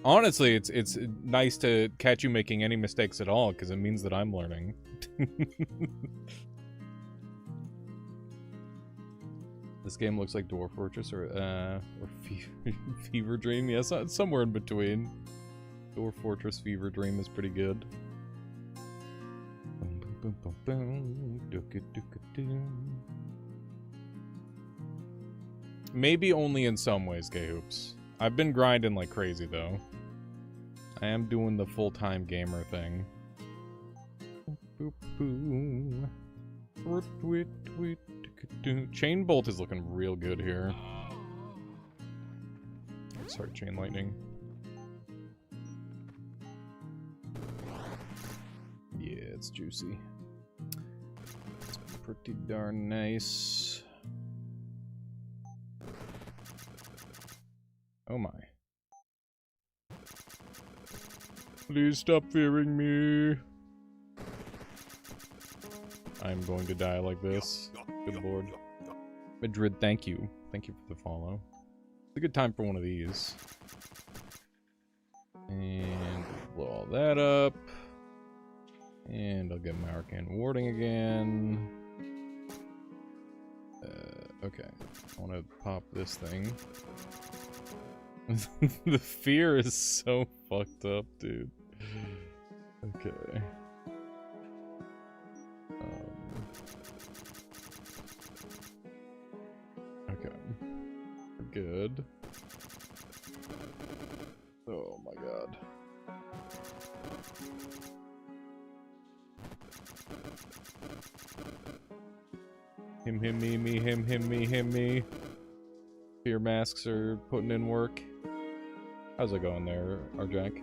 Honestly, it's nice to catch you making any mistakes at all, because it means that I'm learning. This game looks like Dwarf Fortress or Fever Dream. Yes, yeah, somewhere in between. Dwarf Fortress Fever Dream is pretty good. Maybe only in some ways, K-Hoops. I've been grinding like crazy, though. I am doing the full-time gamer thing. Chain Bolt is looking real good here. Sorry, Chain Lightning. Yeah, it's juicy. It's pretty darn nice. Oh my. Please stop fearing me. I'm going to die like this. Good lord. Madrid, thank you. Thank you for the follow. It's a good time for one of these. And blow all that up. And I'll get my Arcane Warding again. Okay. I want to pop this thing. The fear is so fucked up, dude. Okay. Okay. We're good. Oh my god. Him, me. Fear masks are putting in work. How's it going there, Arjack?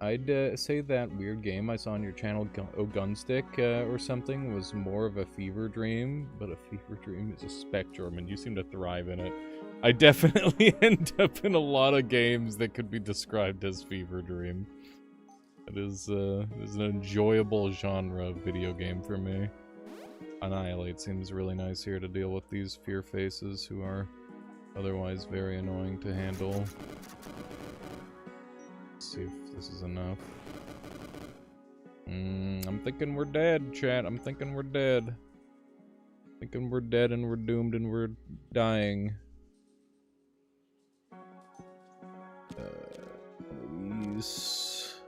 I'd say that weird game I saw on your channel, Gunstick or something, was more of a fever dream, but a fever dream is a spectrum, and you seem to thrive in it. I definitely end up in a lot of games that could be described as fever dream. It is an enjoyable genre of video game for me. Annihilate seems really nice here to deal with these fear faces who are otherwise very annoying to handle. Let's see if this is enough. I'm thinking we're dead, chat. I'm thinking we're dead. Thinking we're dead and we're doomed and we're dying. These...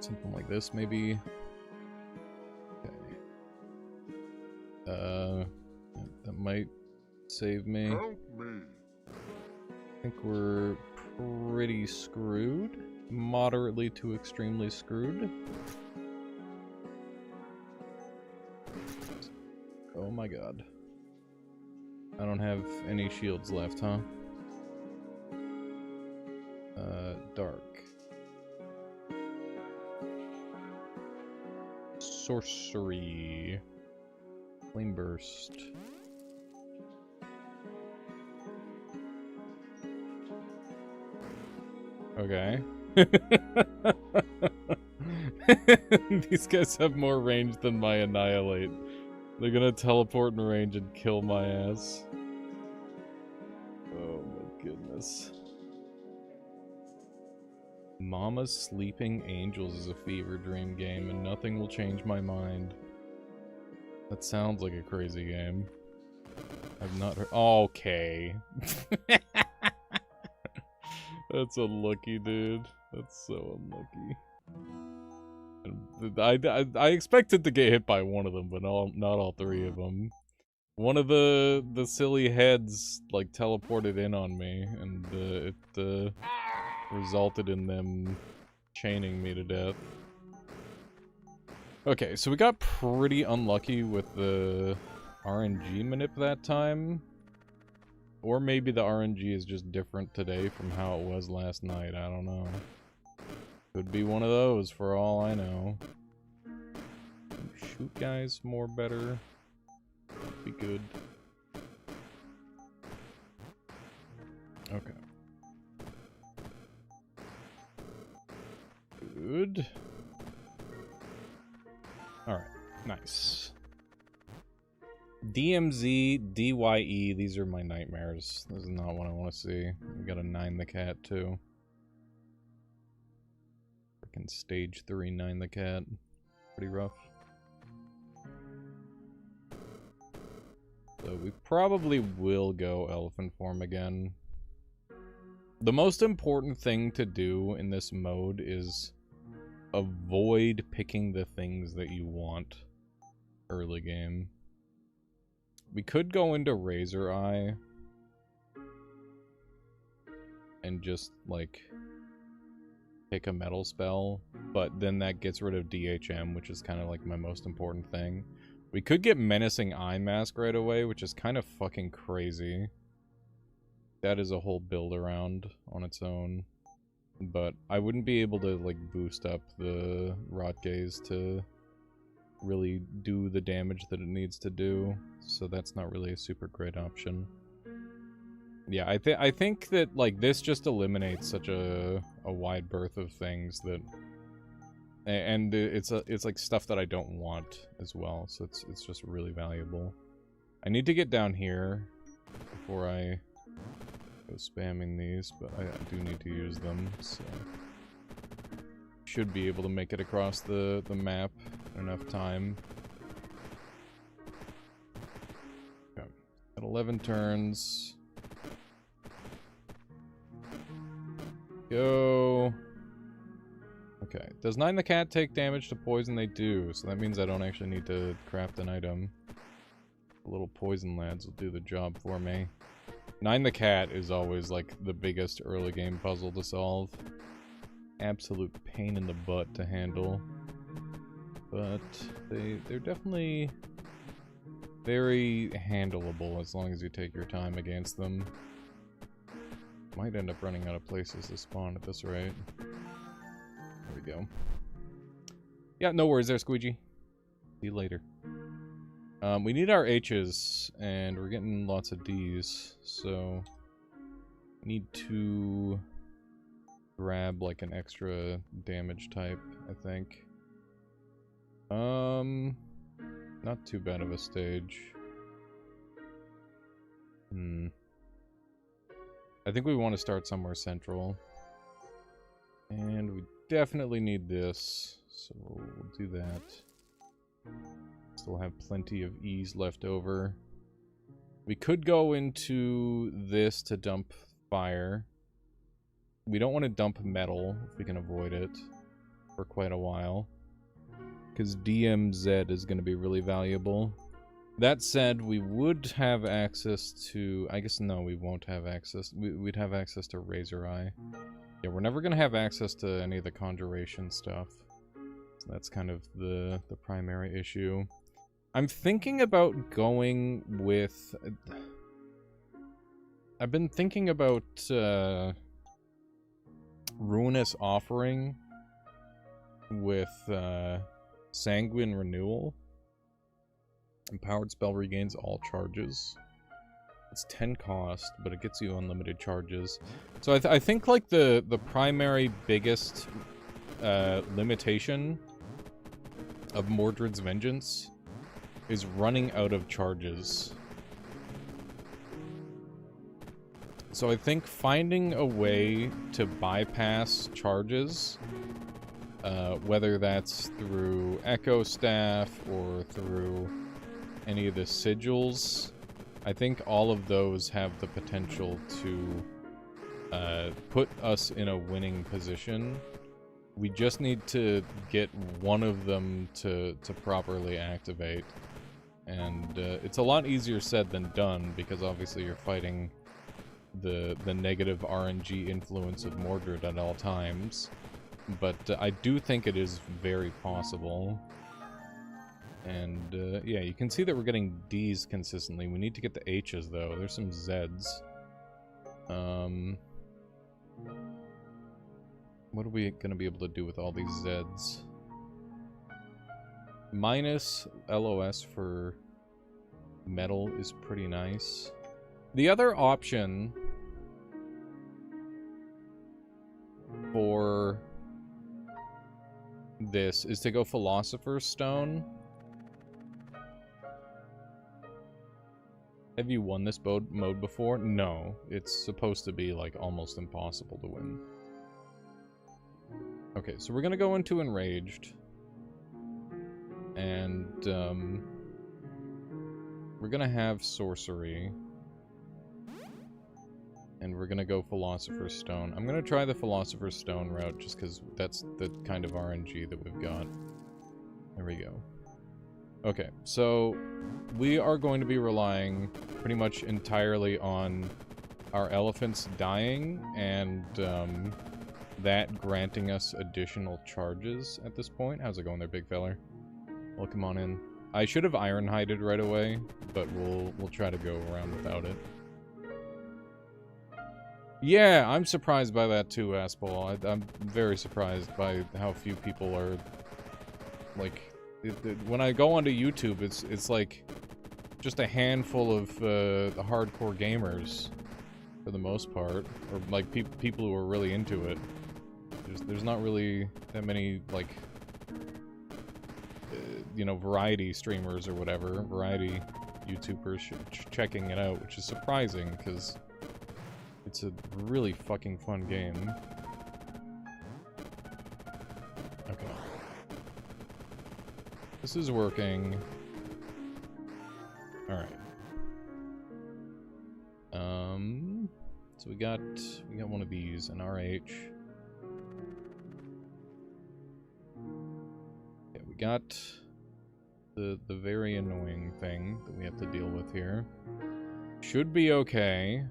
Something like this, maybe. Okay. That might save me. Help me. I think we're pretty screwed. Moderately to extremely screwed. Oh my god. I don't have any shields left, huh? Dark. Sorcery. Flame burst. Okay. These guys have more range than my Annihilate. They're gonna teleport in range and kill my ass. Oh my goodness. Mama's Sleeping Angels is a fever dream game, and nothing will change my mind. That sounds like a crazy game. I've not heard. Okay. That's unlucky, dude. That's so unlucky. I expected to get hit by one of them, but not all three of them. One of the silly heads like teleported in on me, and it resulted in them chaining me to death. Okay, so we got pretty unlucky with the RNG manip that time. Or maybe the RNG is just different today from how it was last night, I don't know. Could be one of those for all I know. Shoot guys more better. Would be good. Okay. Good. Alright, nice. DMZ, DYE, these are my nightmares. This is not what I want to see. We gotta 9 the cat, too. Freaking stage 3 9 the cat. Pretty rough. So we probably will go elephant form again. The most important thing to do in this mode is avoid picking the things that you want early game. We could go into Razor Eye and just, like, pick a metal spell, but then that gets rid of DHM, which is kind of, like, my most important thing. We could get Menacing Eye Mask right away, which is kind of fucking crazy. That is a whole build around on its own. But I wouldn't be able to, like, boost up the Rot Gaze to really do the damage that it needs to do, so that's not really a super great option. Yeah, I think that, like, this just eliminates such a wide berth of things that, and it's like stuff that I don't want as well, so it's just really valuable. I need to get down here before I go spamming these, but I do need to use them, so should be able to make it across the map in enough time. Okay. At 11 turns. Go. Okay. Does 9 the cat take damage to poison? They do, so that means I don't actually need to craft an item. The little poison lads will do the job for me. 9 the cat is always, like, the biggest early game puzzle to solve. Absolute pain in the butt to handle. But they're definitely very handleable as long as you take your time against them. Might end up running out of places to spawn at this rate. There we go. Yeah, no worries there, Squeegee. See you later. We need our H's, and we're getting lots of D's, so we need to grab, like, an extra damage type, I think. Not too bad of a stage. I think we want to start somewhere central. And we definitely need this, so we'll do that. Still have plenty of E's left over. We could go into this to dump fire. We don't want to dump metal if we can avoid it for quite a while, because DMZ is going to be really valuable. That said, we would have access to... I guess no, we won't have access. We'd have access to Razor Eye. Yeah, we're never going to have access to any of the conjuration stuff. So that's kind of the primary issue. I'm thinking about going with... I've been thinking about Ruinous Offering with Sanguine Renewal. Empowered spell regains all charges. It's 10 cost, but it gets you unlimited charges. So I think like the primary biggest limitation of Mordred's Vengeance is running out of charges. So I think finding a way to bypass charges, whether that's through Echo Staff or through any of the sigils. I think all of those have the potential to put us in a winning position. We just need to get one of them to properly activate. And it's a lot easier said than done, because obviously you're fighting the negative RNG influence of Mordred at all times. But I do think it is very possible. And yeah, you can see that we're getting D's consistently. We need to get the H's though. There's some Z's. What are we gonna be able to do with all these Z's? Minus LOS for metal is pretty nice. The other option for this is to go Philosopher's Stone. Have you won this mode before? No. It's supposed to be, like, almost impossible to win. Okay, so we're gonna go into Enraged. And, we're gonna have Sorcery. And we're gonna go Philosopher's Stone. I'm gonna try the Philosopher's Stone route, just because that's the kind of RNG that we've got. There we go. Okay, so we are going to be relying pretty much entirely on our elephants dying and that granting us additional charges at this point. How's it going there, big feller? Welcome on in. I should have Ironhided right away, but we'll try to go around without it. Yeah, I'm surprised by that too, Aspal. I'm very surprised by how few people are, like... when I go onto YouTube, it's like just a handful of hardcore gamers, for the most part, or like people who are really into it. There's not really that many like you know, variety streamers or whatever, variety YouTubers checking it out, which is surprising because it's a really fucking fun game. Okay. This is working. Alright. So we got one of these, an RH. Yeah, we got the very annoying thing that we have to deal with here. Should be okay.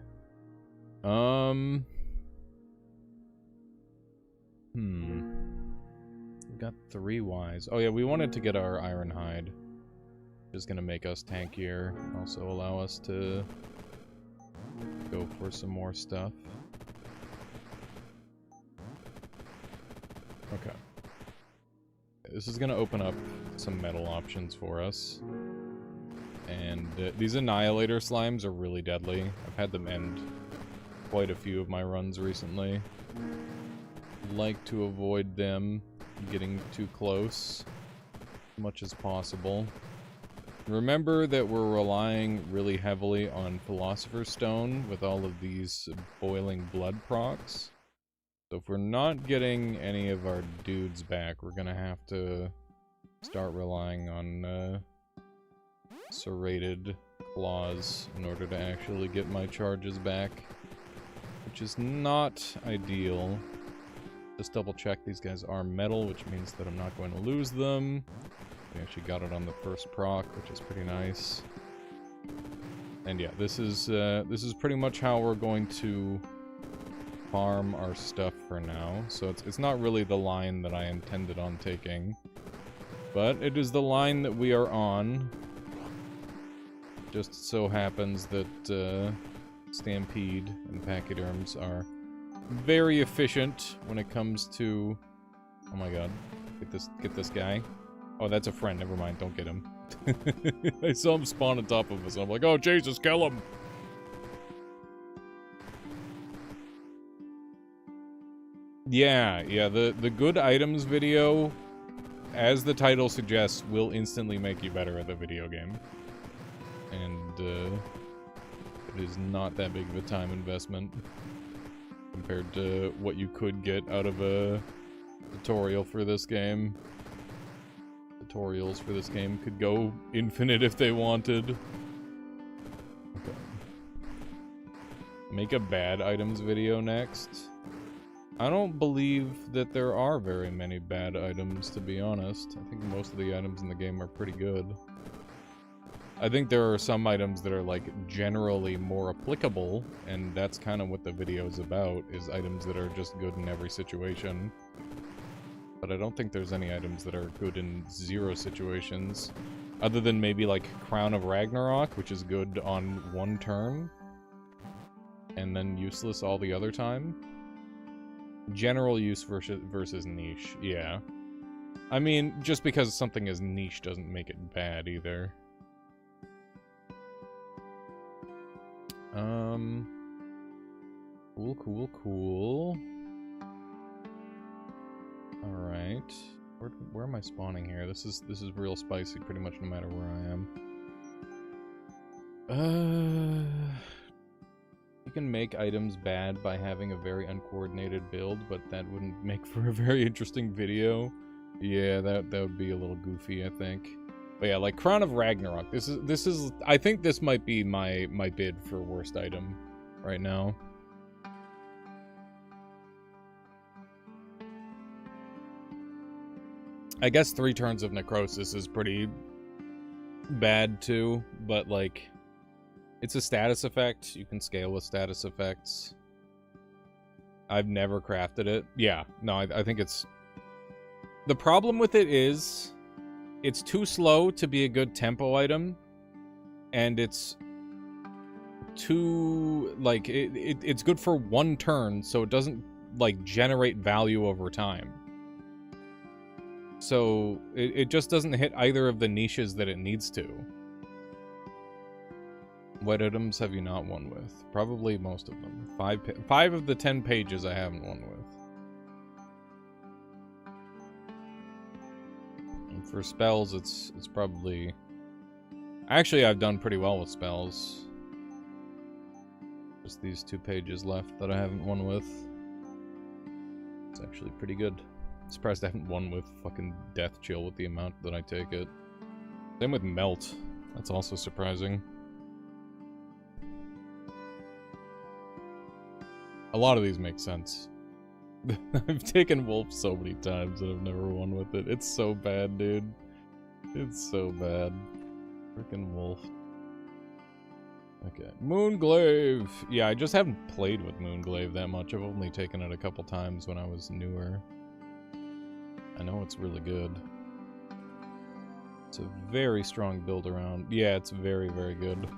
We've got 3 Ys. Oh yeah, we wanted to get our Ironhide. Which is gonna make us tankier. Also allow us to go for some more stuff. Okay. This is gonna open up some metal options for us. And these Annihilator Slimes are really deadly. I've had them end quite a few of my runs recently. Like to avoid them getting too close as much as possible. Remember that we're relying really heavily on Philosopher's Stone with all of these boiling blood procs. So if we're not getting any of our dudes back, we're gonna have to start relying on serrated claws in order to actually get my charges back, which is not ideal. Just double check these guys are metal, which means that I'm not going to lose them. We actually got it on the first proc, which is pretty nice. And yeah, this is pretty much how we're going to farm our stuff for now. So it's not really the line that I intended on taking, but it is the line that we are on. Just so happens that Stampede and Pachyderms are very efficient when it comes to... Oh my god. Get this guy. Oh, that's a friend. Never mind. Don't get him. I saw him spawn on top of us. I'm like, oh, Jesus, kill him! Yeah, the good items video, as the title suggests, will instantly make you better at the video game. And, it is not that big of a time investment compared to what you could get out of a tutorial for this game. tutorials for this game could go infinite if they wanted. Okay. Make a bad items video next. I don't believe that there are very many bad items, to be honest. I think most of the items in the game are pretty good. I think there are some items that are, like, generally more applicable, and that's kind of what the video is about, is items that are just good in every situation. But I don't think there's any items that are good in 0 situations, other than maybe, like, Crown of Ragnarok, which is good on 1 turn, and then useless all the other time. General use versus niche, yeah. I mean, just because something is niche doesn't make it bad either. Cool. Alright. Where am I spawning here? This is real spicy pretty much no matter where I am. You can make items bad by having a very uncoordinated build, but that wouldn't make for a very interesting video. Yeah, that would be a little goofy, I think. But yeah, like Crown of Ragnarok. This is I think this might be my bid for worst item right now. I guess 3 turns of Necrosis is pretty bad too, but like it's a status effect. You can scale with status effects. I've never crafted it. Yeah, no, I think it's... The problem with it is it's too slow to be a good tempo item, and it's too, like, it's good for 1 turn, so it doesn't, like, generate value over time. So, it just doesn't hit either of the niches that it needs to. What items have you not won with? Probably most of them. 5 of the 10 pages I haven't won with. And for spells, it's probably... Actually, I've done pretty well with spells. Just these 2 pages left that I haven't won with. It's actually pretty good. Surprised I haven't won with fucking Death Chill with the amount that I take it. Same with Melt. That's also surprising. A lot of these make sense. I've taken Wolf so many times and I've never won with it. It's so bad, dude. It's so bad. Freaking Wolf. Okay. Moonglaive! Yeah, I just haven't played with Moonglaive that much. I've only taken it a couple times when I was newer. I know it's really good. It's a very strong build around. Yeah, it's very, very good.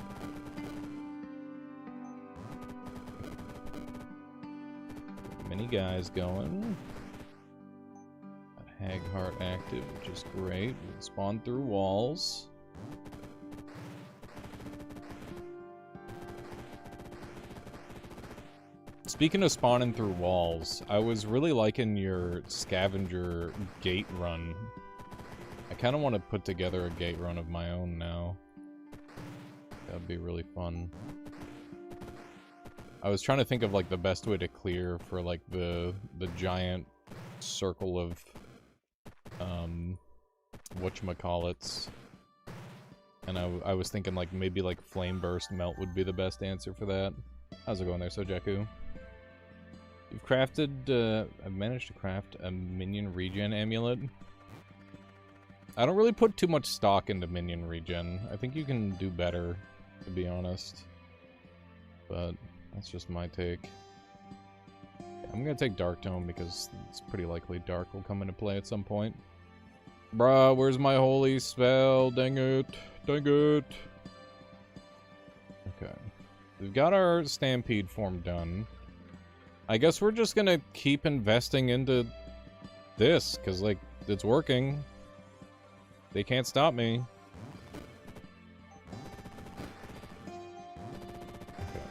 Many guys going. Got Hagheart active, which is great. We can spawn through walls. Speaking of spawning through walls, I was really liking your scavenger gate run. I kind of want to put together a gate run of my own now. That'd be really fun. I was trying to think of like the best way to clear for like the giant circle of whatchamacallits. And I was thinking like maybe like Flame Burst Melt would be the best answer for that. How's it going there, Sojaku? You've crafted, I've managed to craft a minion regen amulet. I don't really put too much stock into minion regen. I think you can do better, to be honest. But that's just my take. I'm gonna take Dark Tome because it's pretty likely Dark will come into play at some point. Bruh, where's my holy spell? Dang it. Dang it. Okay. We've got our Stampede form done. I guess we're just gonna keep investing into this, because, like, it's working. They can't stop me. Okay.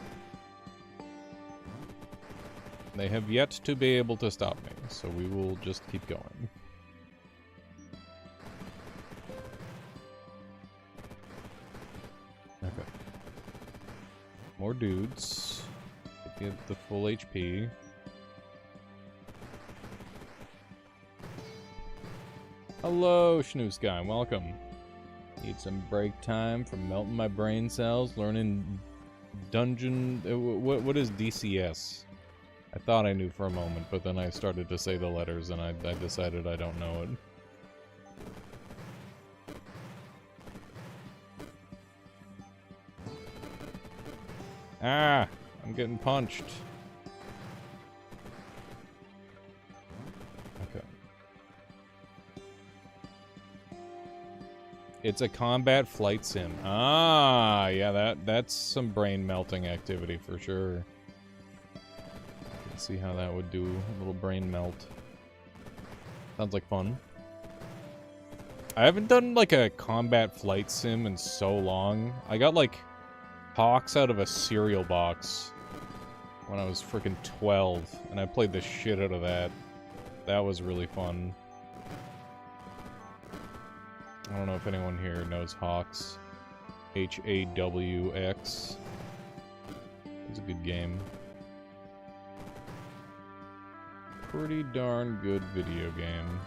They have yet to be able to stop me, so we will just keep going. Okay. More dudes. Get the full HP. Hello, Schnooze Guy. Welcome. Need some break time from melting my brain cells, learning dungeon... What is DCS? I thought I knew for a moment, but then I started to say the letters and I decided I don't know it. Ah! I'm getting punched. Okay. It's a combat flight sim. Ah, yeah, that's some brain melting activity for sure. Let's see how that would do. A little brain melt. Sounds like fun. I haven't done like a combat flight sim in so long. I got like Hawks out of a cereal box when I was freaking 12, and I played the shit out of that. That was really fun. I don't know if anyone here knows Hawks. H-A-W-X. It's a good game. Pretty darn good video game.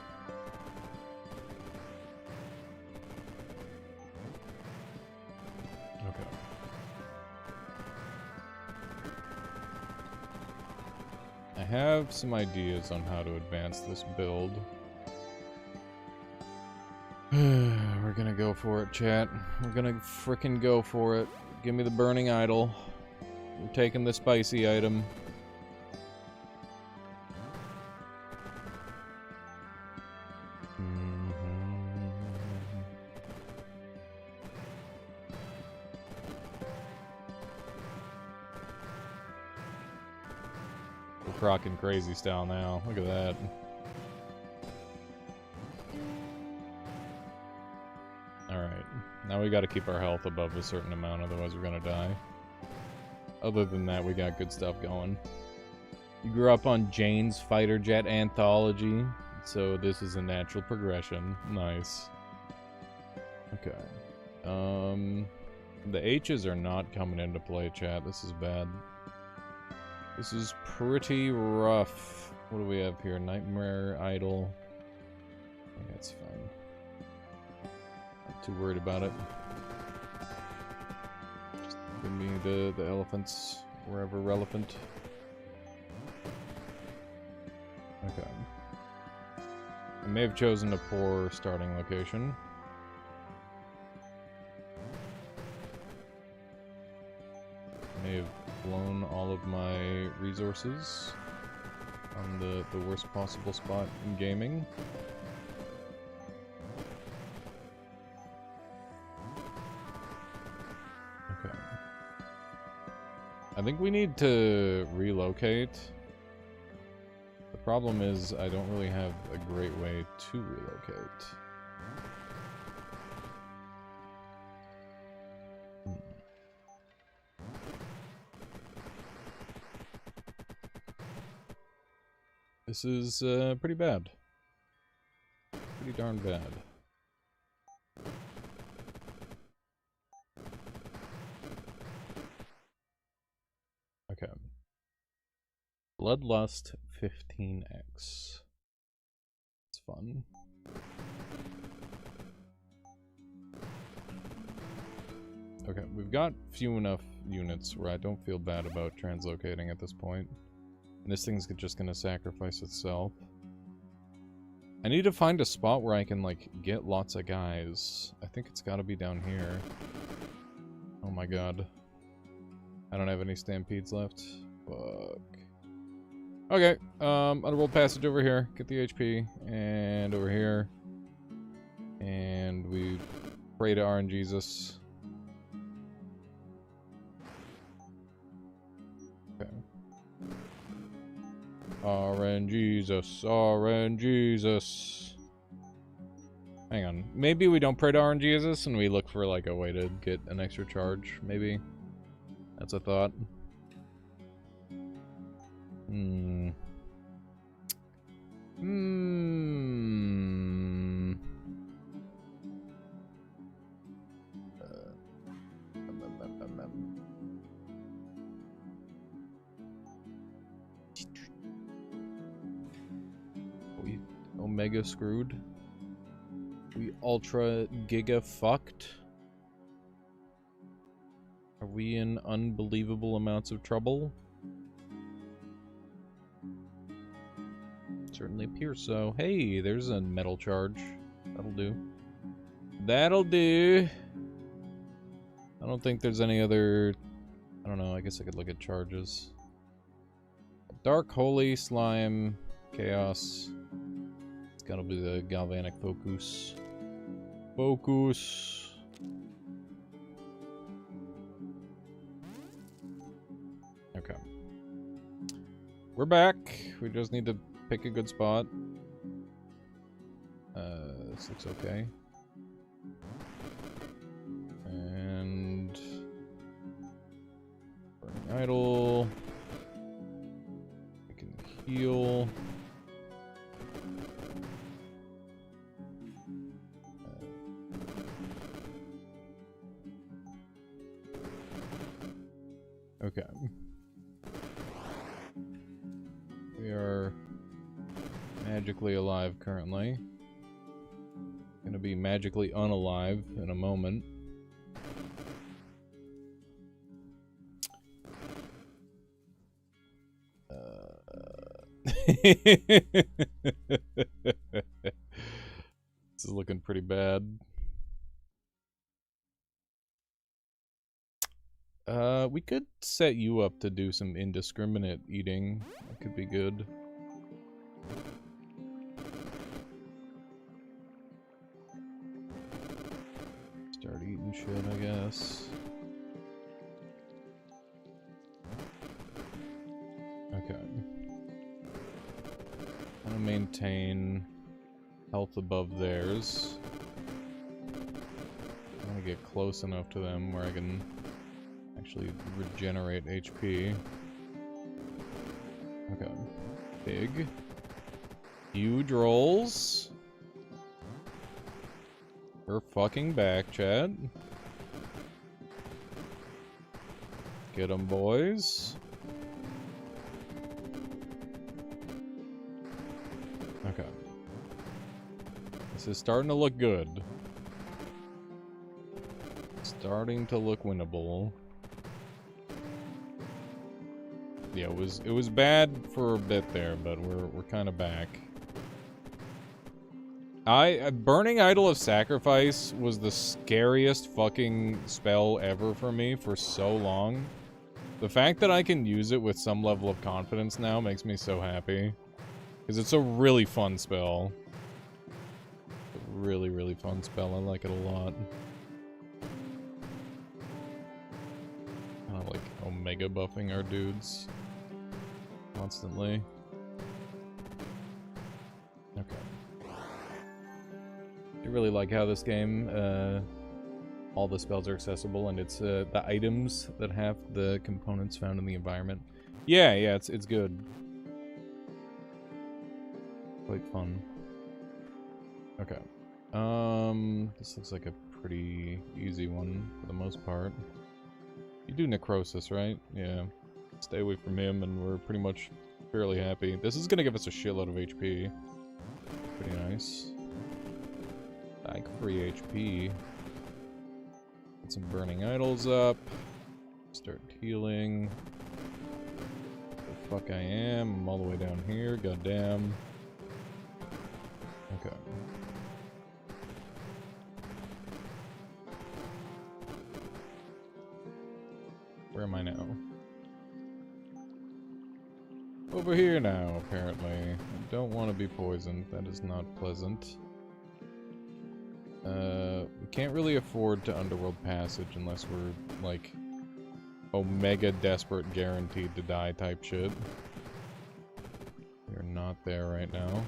Okay. I have some ideas on how to advance this build. We're gonna go for it, chat. We're gonna frickin' go for it. Give me the burning idol. We're taking the spicy item. We're rocking crazy style now. Look at that. Alright. Now we gotta keep our health above a certain amount, otherwise we're gonna die. Other than that, we got good stuff going. You grew up on Jane's Fighter Jet Anthology, so this is a natural progression. Nice. Okay. The H's are not coming into play, chat. This is bad. This is pretty rough. What do we have here? Nightmare Idol. I think that's fine. Not too worried about it. Just give me the elephants wherever relevant. Okay. I may have chosen a poor starting location. I may have blown all of my resources on the worst possible spot in gaming. Okay. I think we need to relocate. The problem is I don't really have a great way to relocate. This is pretty bad. Pretty darn bad. Okay. Bloodlust 15x. It's fun. Okay, we've got few enough units where I don't feel bad about translocating at this point. And this thing's just gonna sacrifice itself. I need to find a spot where I can, like, get lots of guys. I think it's gotta be down here. Oh my god. I don't have any stampedes left. Fuck. Okay, Underworld Passage over here. Get the HP. And over here. And we pray to RNGesus. Okay. RNGesus, RNGesus. Hang on. Maybe we don't pray to RNGesus and we look for like a way to get an extra charge, maybe. That's a thought. We Omega screwed. We ultra giga fucked. Are we in unbelievable amounts of trouble? Certainly appears so. Hey, there's a metal charge. That'll do. That'll do. I don't think there's any other... I don't know, I guess I could look at charges. Dark, Holy, Slime, Chaos. It's gotta be the Galvanic Focus. Focus. Okay. We're back. We just need to pick a good spot. This looks okay. And... Burning Idol. We can heal. Okay. We are magically alive currently. Gonna be magically unalive in a moment. This is looking pretty bad. We could set you up to do some indiscriminate eating. That could be good. Start eating shit, I guess. Okay. I'm gonna maintain health above theirs. I want to get close enough to them where I can actually regenerate HP. Okay. Big. Huge rolls. We're fucking back, Chad. Get 'em, boys. Okay. This is starting to look good. Starting to look winnable. Yeah, it was bad for a bit there, but we're kind of back. Burning Idol of Sacrifice was the scariest fucking spell ever for me for so long. The fact that I can use it with some level of confidence now makes me so happy. Because it's a really fun spell. A really, really fun spell. I like it a lot. Kind of like Omega buffing our dudes. Constantly. Okay. I really like how this game, all the spells are accessible, and it's the items that have the components found in the environment. Yeah, it's good. Quite fun. Okay. This looks like a pretty easy one for the most part. You do Necrosis, right? Yeah. Stay away from him, and we're pretty much fairly happy. This is gonna give us a shitload of HP. Pretty nice. Like free HP. Get some burning idols up. Start healing. The fuck I am. I'm all the way down here. Goddamn. Okay. Where am I now? Over here now, apparently. I don't want to be poisoned. That is not pleasant. We can't really afford to Underworld Passage unless we're, like, Omega desperate guaranteed to die type shit. We're not there right now.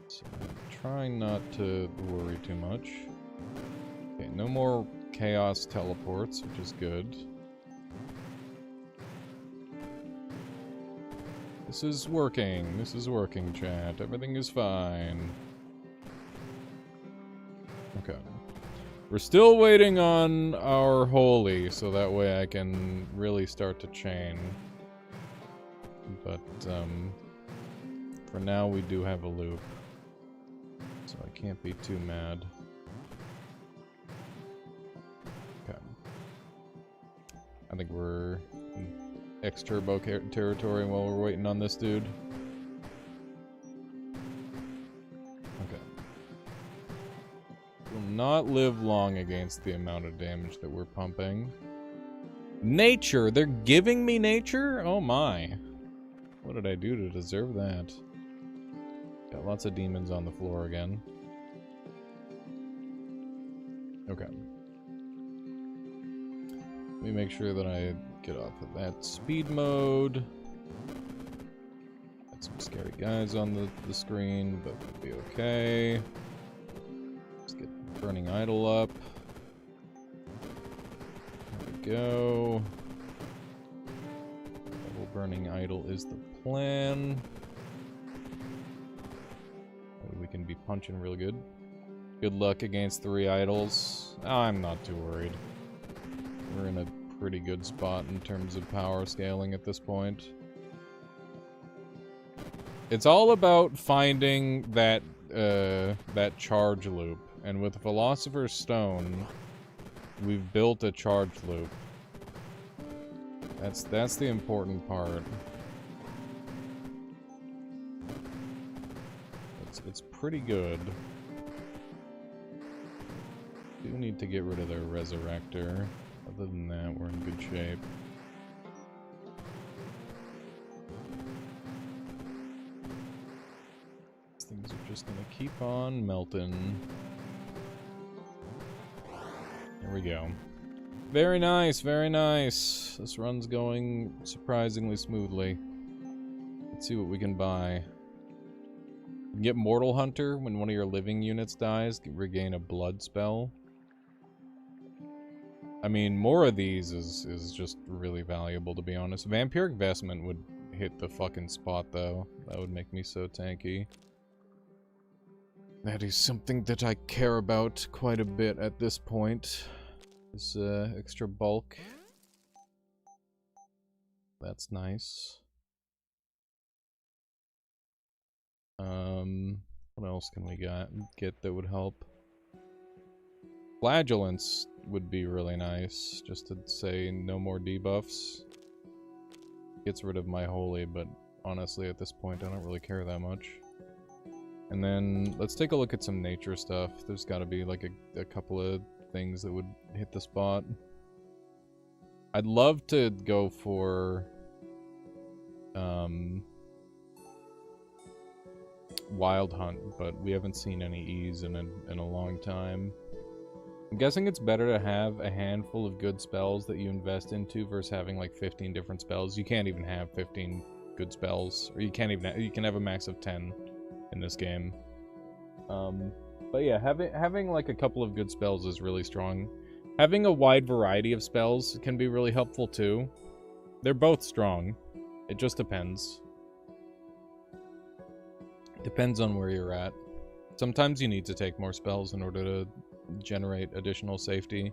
So I'm trying not to worry too much. Okay, no more Chaos teleports, which is good. This is working, chat. Everything is fine. Okay. We're still waiting on our holy, so that way I can really start to chain. But, for now we do have a loop. So I can't be too mad. Okay. I think we're in X-Turbo territory while we're waiting on this dude. Okay. Will not live long against the amount of damage that we're pumping. Nature! They're giving me nature? Oh my. What did I do to deserve that? Got lots of demons on the floor again. Okay. Let me make sure that I get off of that speed mode. Got some scary guys on the screen, but we'll be okay. Let's get Burning Idol up. There we go. Double Burning Idol is the plan. We can be punching real good. Good luck against 3 idols. I'm not too worried. We're in a pretty good spot in terms of power scaling at this point. It's all about finding that that charge loop, and with Philosopher's Stone, we've built a charge loop. That's the important part. It's pretty good. Do need to get rid of their Resurrector. Other than that, we're in good shape. These things are just gonna keep on melting. There we go. Very nice, very nice. This run's going surprisingly smoothly. Let's see what we can buy. You can get Mortal Hunter when one of your living units dies. Regain a blood spell. I mean, more of these is just really valuable, to be honest. Vampiric Vestment would hit the fucking spot, though. That would make me so tanky. That is something that I care about quite a bit at this point. This extra bulk. That's nice. What else can we get that would help? Flagellance would be really nice, just to say no more debuffs. Gets rid of my holy, but honestly at this point I don't really care that much. And then let's take a look at some nature stuff. There's got to be like a couple of things that would hit the spot. I'd love to go for Wild Hunt, but we haven't seen any ease in a long time. I'm guessing it's better to have a handful of good spells that you invest into versus having like 15 different spells. You can't even have 15 good spells, or you can have a max of 10 in this game. But yeah, having like a couple of good spells is really strong. Having a wide variety of spells can be really helpful too. They're both strong. It just depends. Depends on where you're at. Sometimes you need to take more spells in order to generate additional safety.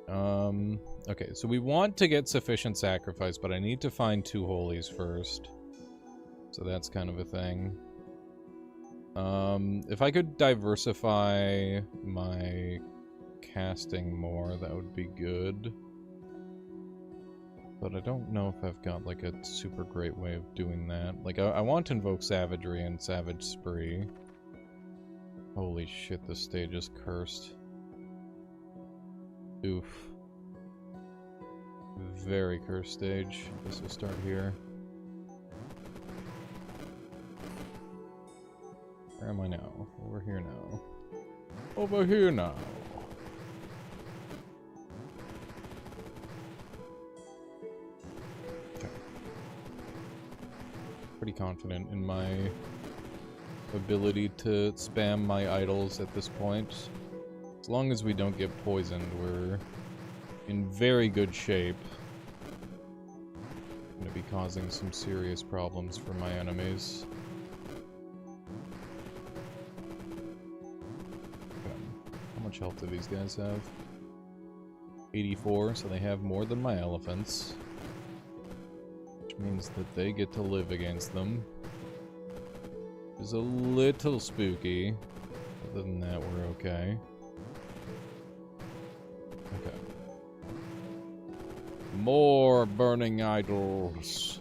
Okay, so we want to get sufficient sacrifice, but I need to find 2 holies first. So that's kind of a thing. If I could diversify my casting more, that would be good. But I don't know if I've got like a super great way of doing that. Like, I want to invoke Savagery and Savage Spree. Holy shit, this stage is cursed. Oof. Very cursed stage. Guess we'll start here. Where am I now? Over here now. Over here now. Okay. Pretty confident in my ability to spam my idols at this point. As long as we don't get poisoned, we're in very good shape. I'm gonna be causing some serious problems for my enemies. Okay. How much health do these guys have? 84, so they have more than my elephants. Which means that they get to live against them. It's a little spooky. Other than that, we're okay. Okay. More burning idols.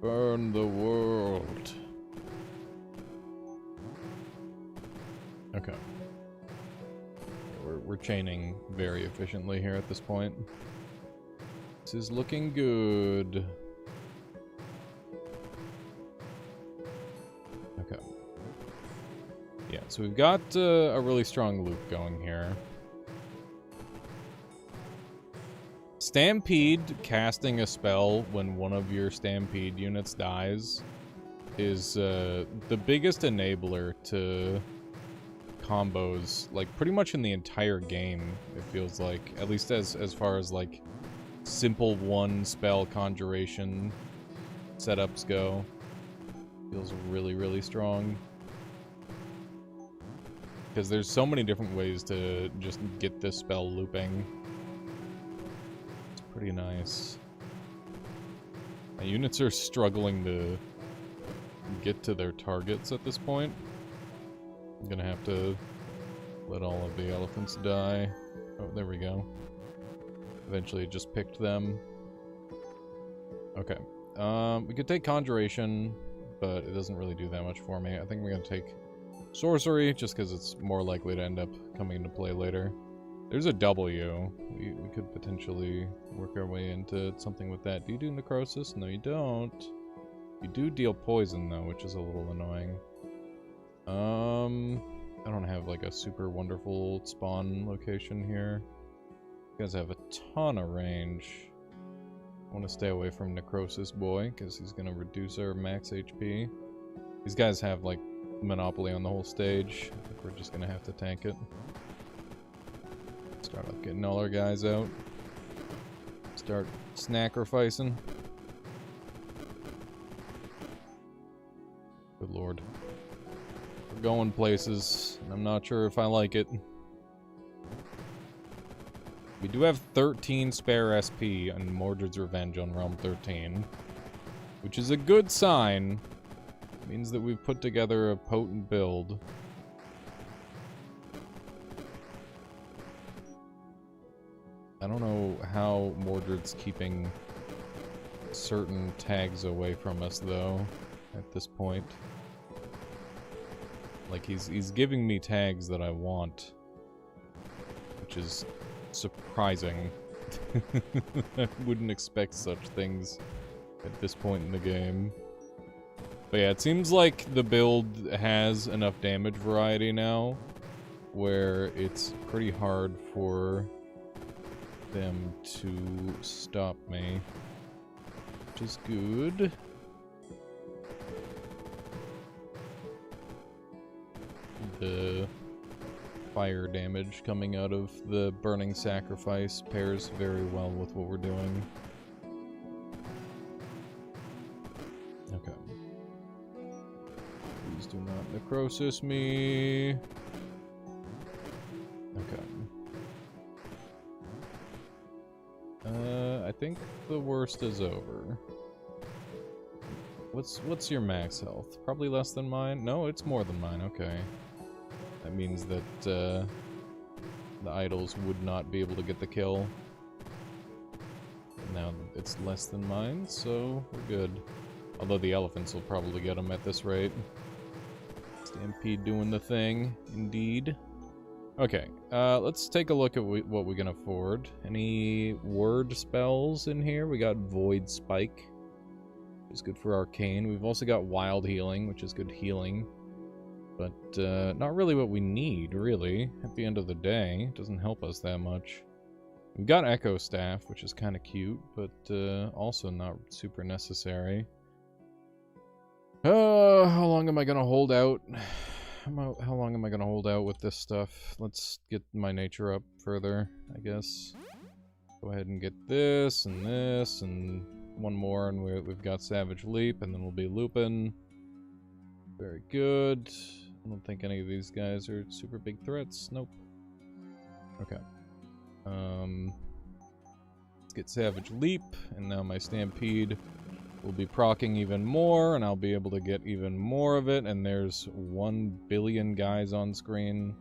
Burn the world. Okay. We're chaining very efficiently here at this point. This is looking good. Okay. Yeah, so we've got a really strong loop going here. Stampede casting a spell when one of your Stampede units dies is the biggest enabler to combos, like, pretty much in the entire game, it feels like. At least as far as, like, simple one-spell conjuration setups go. Feels really, really strong. Because there's so many different ways to just get this spell looping. It's pretty nice. My units are struggling to get to their targets at this point. I'm gonna have to let all of the elephants die. Oh, there we go. Eventually it just picked them. Okay. We could take Conjuration, but it doesn't really do that much for me. I think we're gonna take Sorcery, just because it's more likely to end up coming into play later. There's a W. We could potentially work our way into something with that. Do you do Necrosis? No, you don't. You do deal poison, though, which is a little annoying. I don't have, like, a super wonderful spawn location here. You guys have a ton of range. I want to stay away from Necrosis Boy, because he's going to reduce our max HP. These guys have, like, monopoly on the whole stage. I think we're just going to have to tank it. Start up getting all our guys out. Start sacrificing. Good lord. We're going places, and I'm not sure if I like it. We do have 13 spare SP on Mordred's Revenge on Realm 13, which is a good sign. It means that we've put together a potent build. I don't know how Mordred's keeping certain tags away from us, though, at this point. Like, he's giving me tags that I want, which is surprising. I wouldn't expect such things at this point in the game. But yeah, it seems like the build has enough damage variety now, where it's pretty hard for them to stop me, which is good. The fire damage coming out of the Burning Sacrifice pairs very well with what we're doing. Okay. Please do not necrosis me. Okay. I think the worst is over. What's your max health? Probably less than mine? No, it's more than mine, okay. That means that, the idols would not be able to get the kill. Now it's less than mine, so we're good. Although the elephants will probably get them at this rate. Stampede doing the thing, indeed. Okay, let's take a look at what we can afford. Any word spells in here? We got Void Spike, which is good for Arcane. We've also got Wild Healing, which is good healing. But, not really what we need, really, at the end of the day. It doesn't help us that much. We've got Echo Staff, which is kind of cute, but, also not super necessary. How long am I gonna hold out? How long am I gonna hold out with this stuff? Let's get my nature up further, I guess. Go ahead and get this, and one more, and we've got Savage Leap, and then we'll be looping. Very good. I don't think any of these guys are super big threats. Nope. Okay. Let's get Savage Leap, and now my Stampede We'll be proccing even more, and I'll be able to get even more of it, and there's 1 billion guys on screen.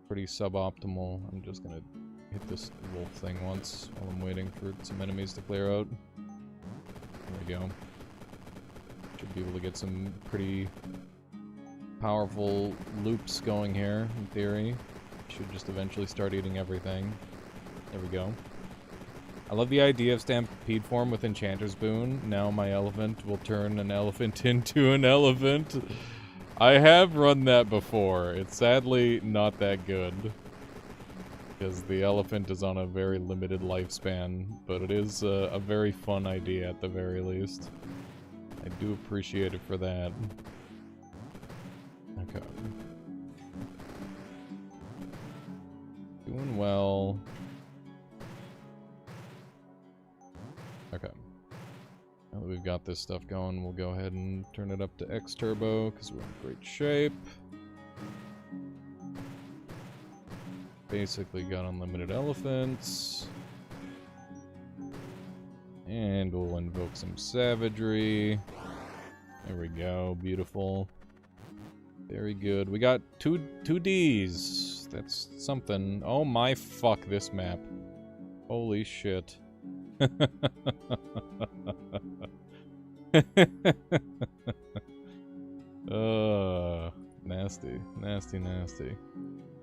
Pretty suboptimal. I'm just gonna hit this wolf thing once while I'm waiting for some enemies to clear out. There we go. Should be able to get some pretty powerful loops going here, in theory. Should just eventually start eating everything. There we go. I love the idea of Stampede form with Enchanter's Boon. Now my elephant will turn an elephant into an elephant. I have run that before. It's sadly not that good, because the elephant is on a very limited lifespan, but it is a very fun idea at the very least. I do appreciate it for that. Okay. Doing well. Okay. Now that we've got this stuff going, we'll go ahead and turn it up to X Turbo, because we're in great shape. Basically got unlimited elephants. And we'll invoke some savagery. There we go, beautiful. Very good. We got two Ds. That's something. Oh my fuck, this map. Holy shit. Nasty. Nasty, nasty.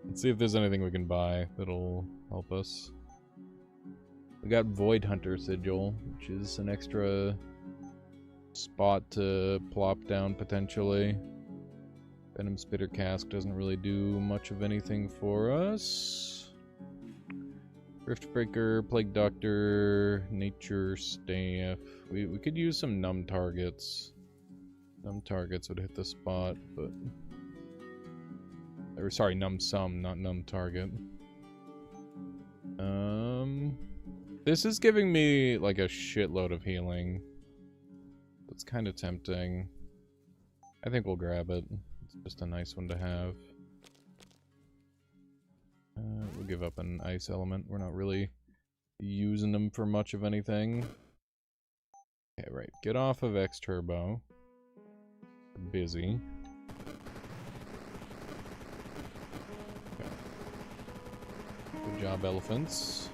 Let's see if there's anything we can buy that'll help us. We got Void Hunter Sigil, which is an extra spot to plop down potentially. Venom Spitter Cask doesn't really do much of anything for us. Riftbreaker, Plague Doctor, Nature Staff. We could use some numb targets. Numb targets would hit the spot, but... Or sorry, numb sum, not numb target. This is giving me like a shitload of healing. It's kind of tempting. I think we'll grab it. It's just a nice one to have. We'll give up an ice element. We're not really using them for much of anything. Okay, right. Get off of X Turbo. We're busy. Okay. Good job, elephants.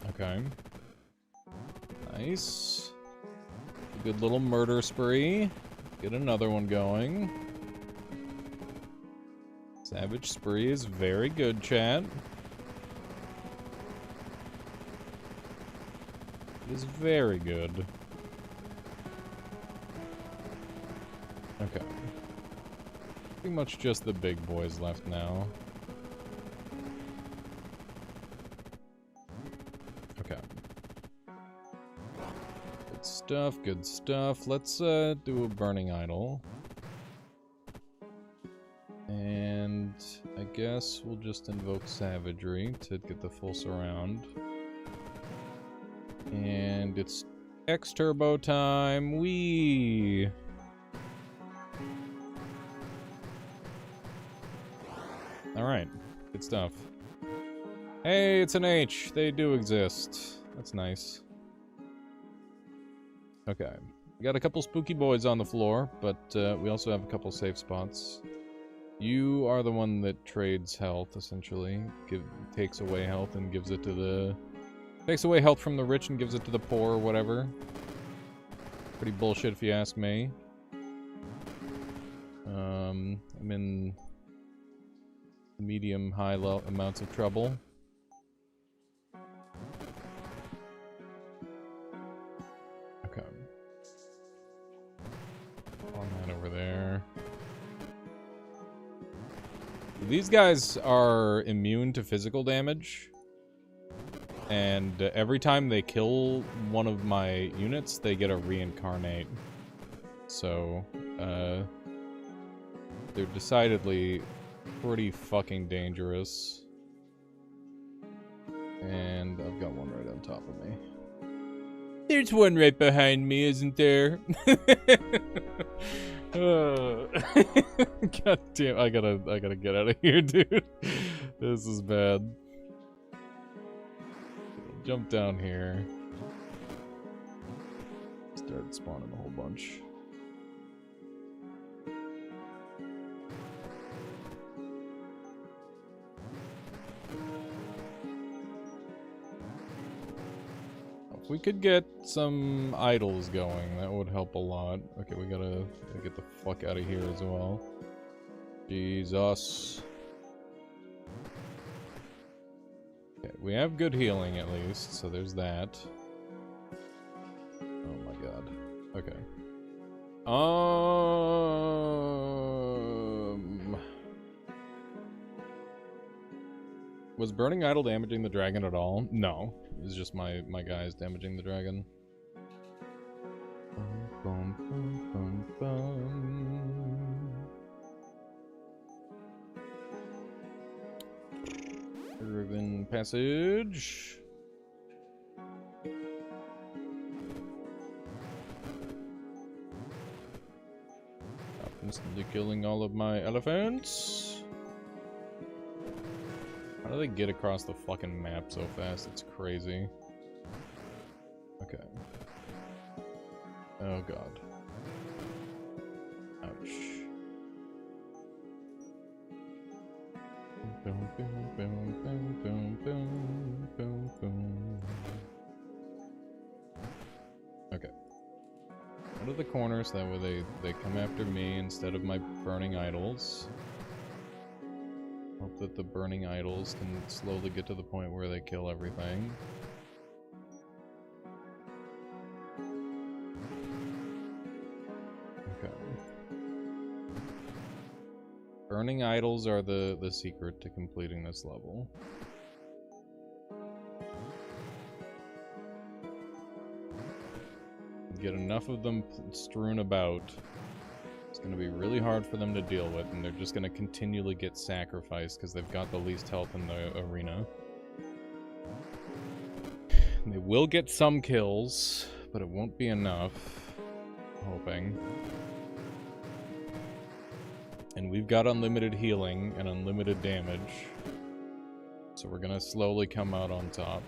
Okay. Nice. A good little murder spree. Get another one going. Savage spree is very good, chat. It is very good. Okay. Pretty much just the big boys left now. Okay. Good stuff, good stuff. Let's do a Burning Idol. And I guess we'll just invoke Savagery to get the full surround. And it's X Turbo time. Whee! Alright, good stuff. Hey, it's an H. They do exist. That's nice. Okay. We got a couple spooky boys on the floor, but we also have a couple safe spots. You are the one that trades health, essentially. Takes away health and gives it to the... Takes away health from the rich and gives it to the poor or whatever. Pretty bullshit if you ask me. I'm in medium-high amounts of trouble. Okay. On that over there. These guys are immune to physical damage. And every time they kill one of my units, they get a reincarnate. So, they're decidedly pretty fucking dangerous. And I've got one right on top of me. There's one right behind me, isn't there? God damn, I gotta get out of here, dude. This is bad. Jump down here. Start spawning a whole bunch. If we could get some idols going, that would help a lot. Okay, we gotta get the fuck out of here as well. Jesus. Okay, we have good healing at least, so there's that. Oh my god. Okay. Was Burning Idol damaging the dragon at all? No. It was just my guys damaging the dragon. Bum, bum, bum, bum. Urban passage. Stop instantly killing all of my elephants. How do they get across the fucking map so fast? It's crazy. Okay. Oh god. Ouch. Boom, boom, boom, boom, boom, boom, boom, boom. Okay. Out of the corner so that way they come after me instead of my burning idols. Hope that the burning idols can slowly get to the point where they kill everything. Okay. Burning idols are the secret to completing this level. Get enough of them strewn about. It's going to be really hard for them to deal with, and they're just going to continually get sacrificed because they've got the least health in the arena. And they will get some kills, but it won't be enough. I'm hoping. And we've got unlimited healing and unlimited damage. So we're going to slowly come out on top.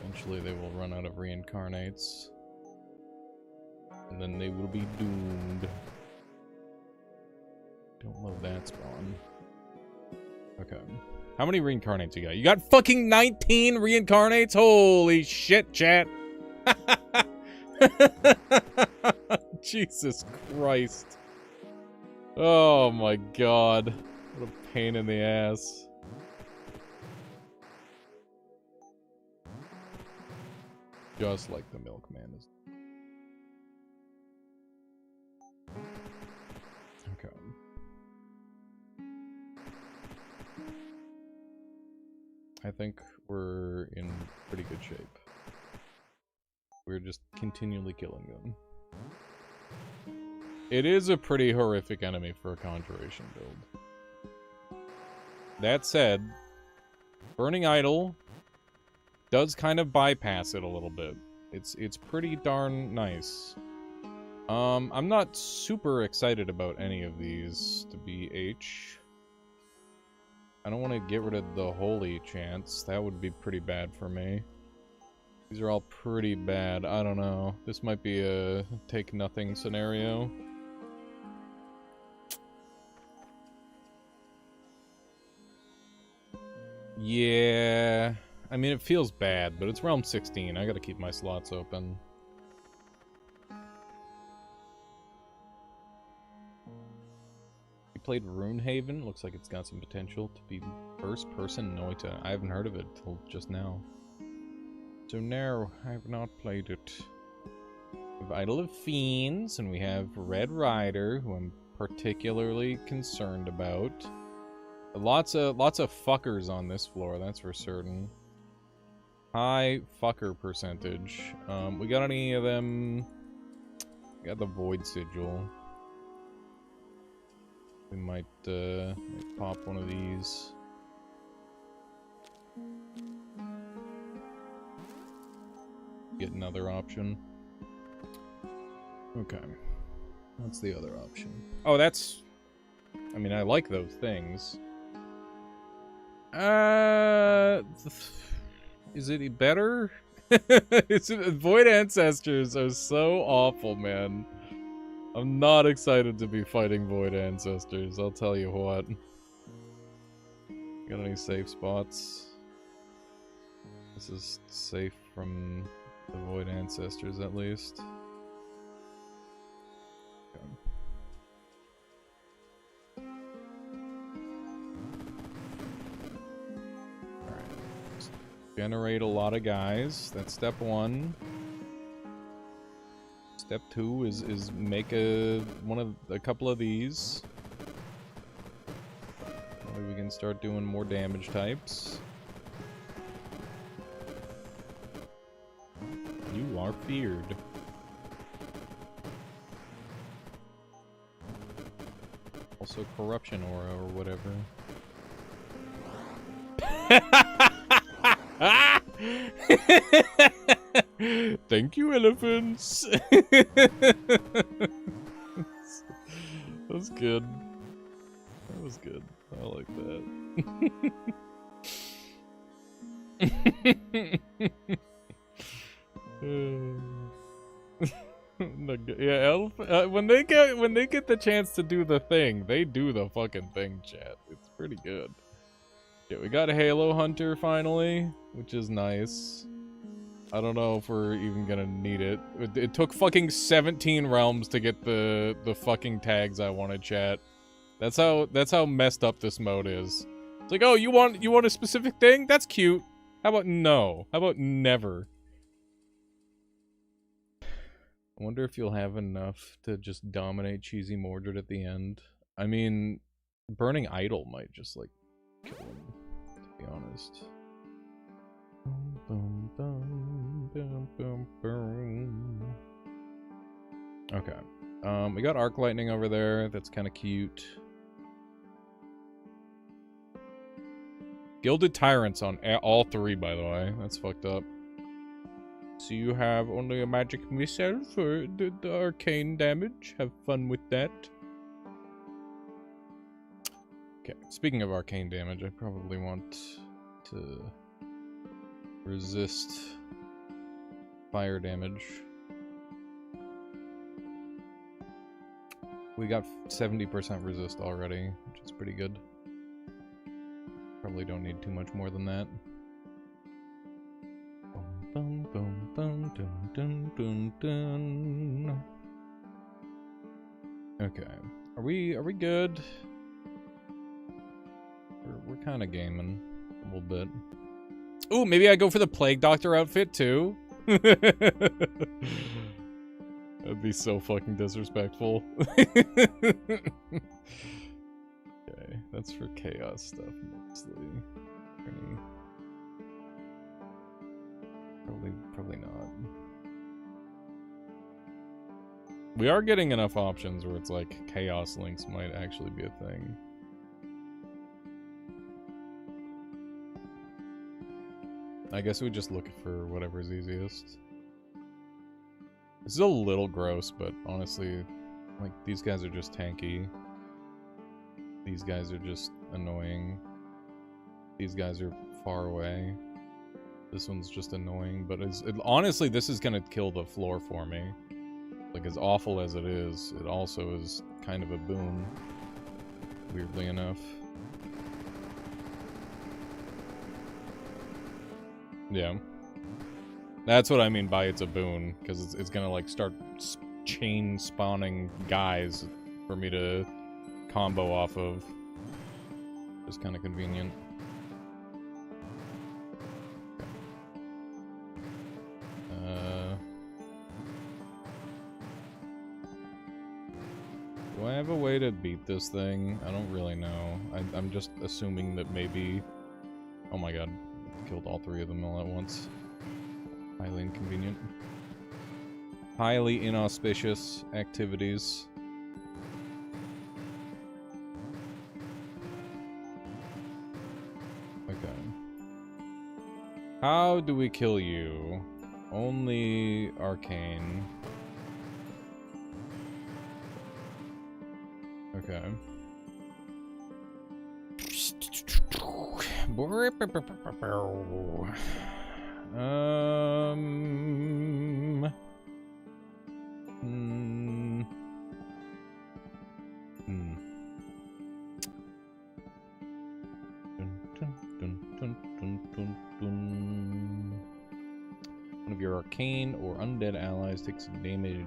Eventually they will run out of reincarnates. And then they will be doomed. Don't love that spawn. Okay. How many reincarnates you got? You got fucking 19 reincarnates? Holy shit, chat. Jesus Christ. Oh my god. What a pain in the ass. Just like the milkman is. Okay. I think we're in pretty good shape. We're just continually killing them. It is a pretty horrific enemy for a Conjuration build. That said, Burning Idol does kind of bypass it a little bit. It's pretty darn nice. I'm not super excited about any of these to be H. I don't want to get rid of the holy chance. That would be pretty bad for me. These are all pretty bad. I don't know. This might be a take nothing scenario. Yeah. I mean, it feels bad, but it's Realm 16. I gotta keep my slots open. Played Runehaven. Looks like it's got some potential to be first-person Noita. I haven't heard of it till just now. So no, I have not played it. We have Idol of Fiends, and we have Red Rider, who I'm particularly concerned about. Lots of fuckers on this floor, that's for certain. High fucker percentage. We got any of them? We got the Void Sigil. We might pop one of these. Get another option. Okay. What's the other option? Oh, that's... I mean, I like those things. Is it better? Void Ancestors are so awful, man. I'm not excited to be fighting Void Ancestors, I'll tell you what. Got any safe spots? This is safe from the Void Ancestors, at least. Generate a lot of guys. That's step 1. Step 2 is make a couple of these. That way we can start doing more damage types. You are feared. Also corruption aura or whatever. Thank you, elephants. That's good. That was good. I like that. Yeah, when they get the chance to do the thing, they do the fucking thing, chat. It's pretty good. Yeah, we got a Halo Hunter finally, which is nice. I don't know if we're even gonna need it. It took fucking 17 realms to get the fucking tags I wanted, chat. That's how messed up this mode is. It's like, oh, you want a specific thing? That's cute. How about no? How about never? I wonder if you'll have enough to just dominate Cheesy Mordred at the end. I mean, Burning Idol might just, like, kill him, to be honest. Okay. We got Arc Lightning over there. That's kind of cute. Gilded Tyrants on all 3, by the way. That's fucked up. So you have only a magic missile for the arcane damage. Have fun with that. Okay, speaking of arcane damage, I probably want to resist fire damage. We got 70% resist already, which is pretty good. Probably don't need too much more than that. Dun, dun, dun, dun, dun, dun, dun. Okay, are we good? We're kind of gaming a little bit. Ooh, maybe I go for the Plague Doctor outfit too. That'd be so fucking disrespectful. Okay, that's for chaos stuff mostly. Probably not. We are getting enough options where it's like chaos links might actually be a thing. I guess we just look for whatever's easiest. This is a little gross, but honestly, like, these guys are just tanky. These guys are just annoying. These guys are far away. This one's just annoying, but honestly, this is gonna kill the floor for me. Like, as awful as it is, it also is kind of a boon, weirdly enough. Yeah. That's what I mean by it's a boon, because it's gonna, like, start chain spawning guys for me to combo off of. Just kind of convenient. Do I have a way to beat this thing? I don't really know. I'm just assuming that maybe... Oh my god. Killed all 3 of them all at once. Highly inconvenient. Highly inauspicious activities. Okay. How do we kill you? Only arcane. Okay. One of your arcane or undead allies takes damage.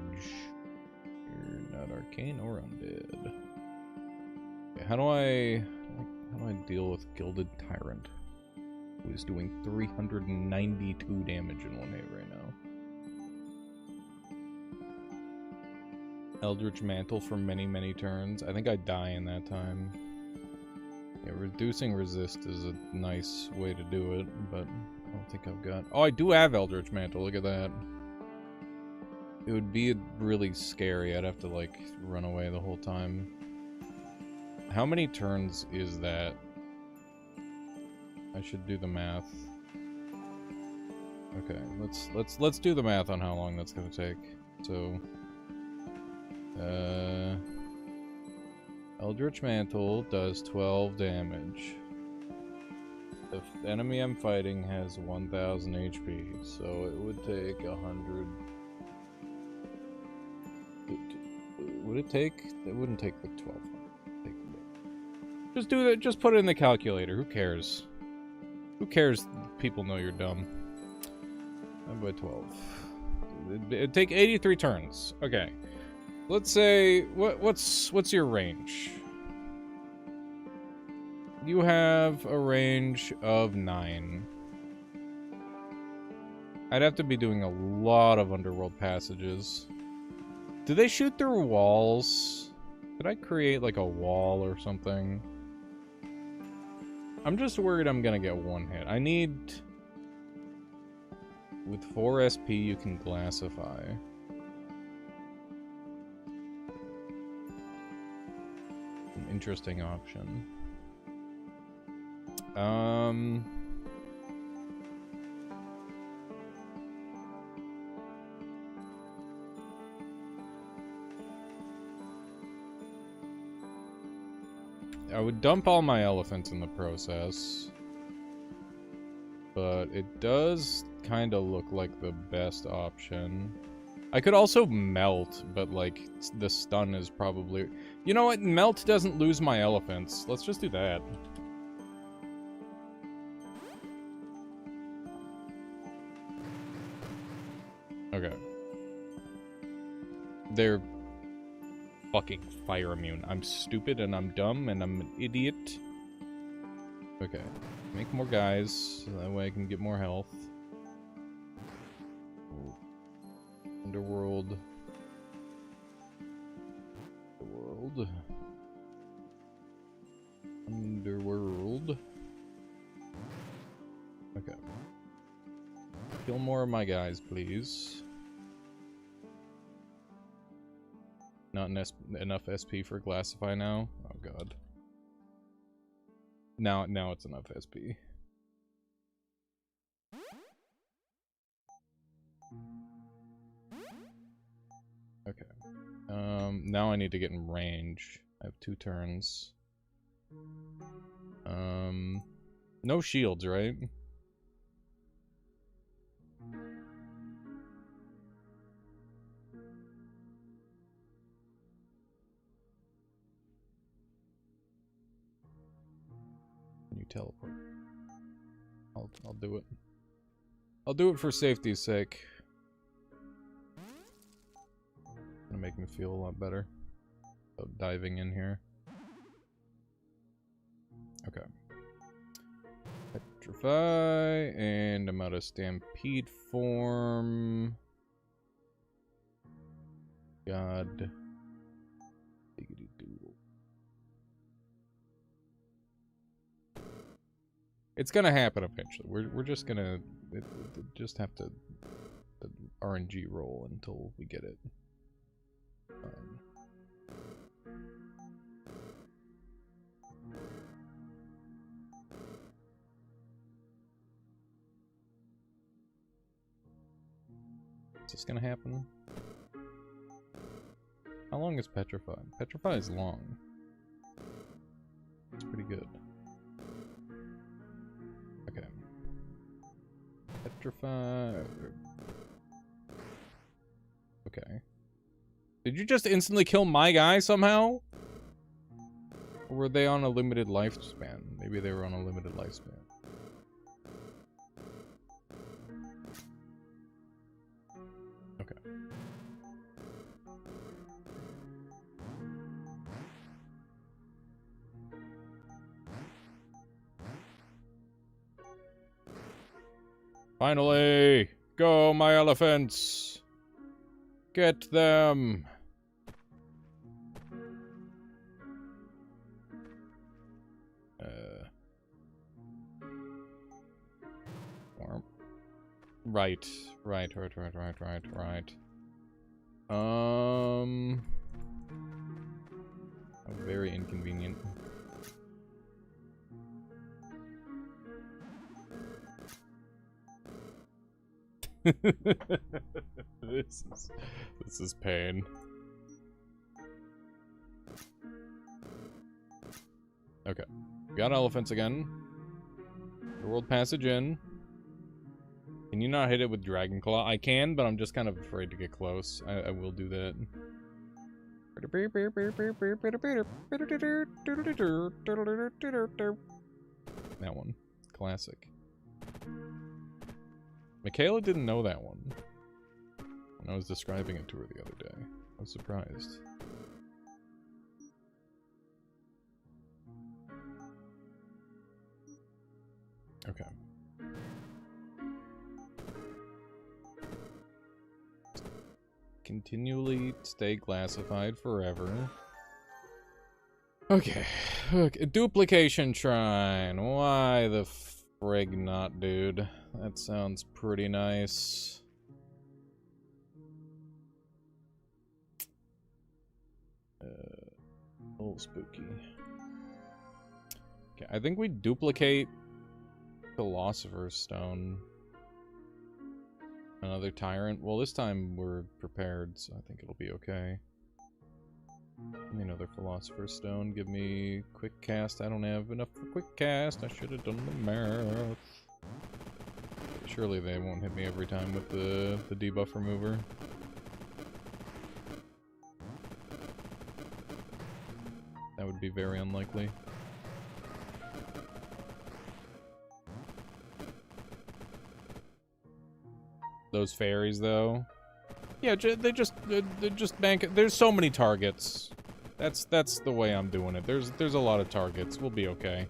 You're not arcane or undead. Okay, how do I deal with Gilded Tyrant, who is doing 392 damage in one hit right now? Eldritch Mantle for many turns. I think I die in that time. Yeah, reducing resist is a nice way to do it, but I don't think I've got... Oh, I do have Eldritch Mantle, look at that. It would be really scary. I'd have to, like, run away the whole time. How many turns is that? I should do the math. Okay, let's do the math on how long that's gonna take. So, Eldritch Mantle does 12 damage. The enemy I'm fighting has 1000 HP, so it would take 100. Would it take? It wouldn't take the 1200. Just do that. Just put it in the calculator. Who cares? Who cares? People know you're dumb. 9 by 12. It'd take 83 turns. Okay. Let's say what's your range? You have a range of 9. I'd have to be doing a lot of underworld passages. Do they shoot through walls? Did I create like a wall or something? I'm just worried I'm gonna get one hit. I need... With 4 SP you can glassify. An interesting option. I would dump all my elephants in the process, but it does kind of look like the best option. I could also melt, but like the stun is probably... You know what? Melt doesn't lose my elephants. Let's just do that. Okay. They're fucking fire immune. I'm stupid and I'm dumb and I'm an idiot. Okay. Make more guys, so that way I can get more health. Underworld. Underworld. Okay. Kill more of my guys, please. Not enough SP for Glassify now? Oh god. Now it's enough SP. Okay. Now I need to get in range. I have 2 turns. No shields, right? Can you teleport? I'll do it. I'll do it for safety's sake. Gonna make me feel a lot better about diving in here. Okay. Petrify, and I'm out of Stampede form. God. It's gonna happen eventually. We're just gonna just have to the RNG roll until we get it. Fine. Is this gonna happen? How long is Petrify? Petrify is long. It's pretty good. petrify. Okay. Did you just instantly kill my guy somehow? Or were they on a limited lifespan? Maybe they were on a limited lifespan. Okay. Finally! Go, my elephants! Get them! Right. Very inconvenient. This is pain. Okay. Got elephants again. The world passage in. Can you not hit it with Dragon Claw? I can, but I'm just kind of afraid to get close. I will do that. That one. Classic. Michaela didn't know that one. When I was describing it to her the other day. I was surprised. Okay. Continually stay classified forever. Okay. Okay. Duplication shrine. Why the frig not, dude? That sounds pretty nice. A little spooky. Okay, I think we duplicate Philosopher's Stone. Another Tyrant. Well, this time we're prepared, so I think it'll be okay. Give me another Philosopher's Stone. Give me Quick Cast. I don't have enough for Quick Cast. I should have done the math. Surely they won't hit me every time with the debuff remover. That would be very unlikely. Those fairies, though. Yeah, they just bank it. There's so many targets. That's the way I'm doing it. There's a lot of targets. We'll be okay.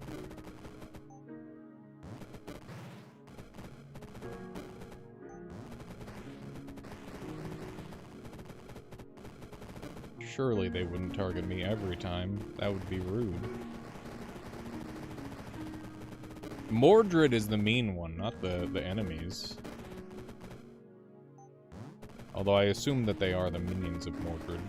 Surely they wouldn't target me every time. That would be rude. Mordred is the mean one, not the enemies. Although I assume that they are the minions of Mordred.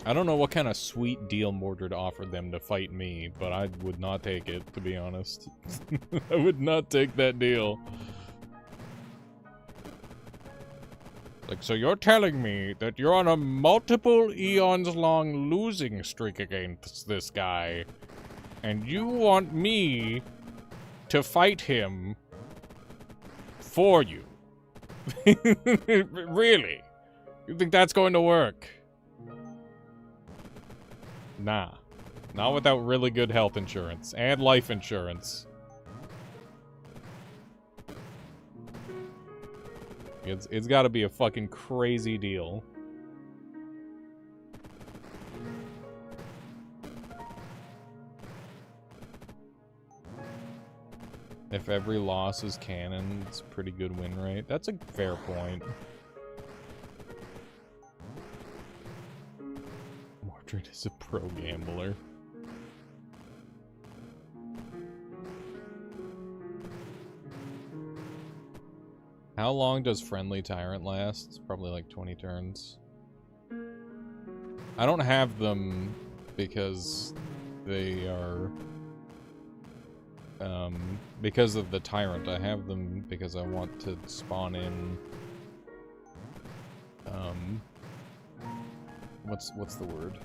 I don't know what kind of sweet deal Mordred offered them to fight me, but I would not take it, to be honest. I would not take that deal. Like, so you're telling me that you're on a multiple eons long losing streak against this guy, and you want me to fight him for you? Really? You think that's going to work? Nah. Not without really good health insurance and life insurance. It's got to be a fucking crazy deal. If every loss is canon, it's a pretty good win rate. That's a fair point. Mordred is a pro gambler. How long does Friendly Tyrant last? It's probably like 20 turns. I don't have them because they are... because of the Tyrant. I have them because I want to spawn in... What's the word?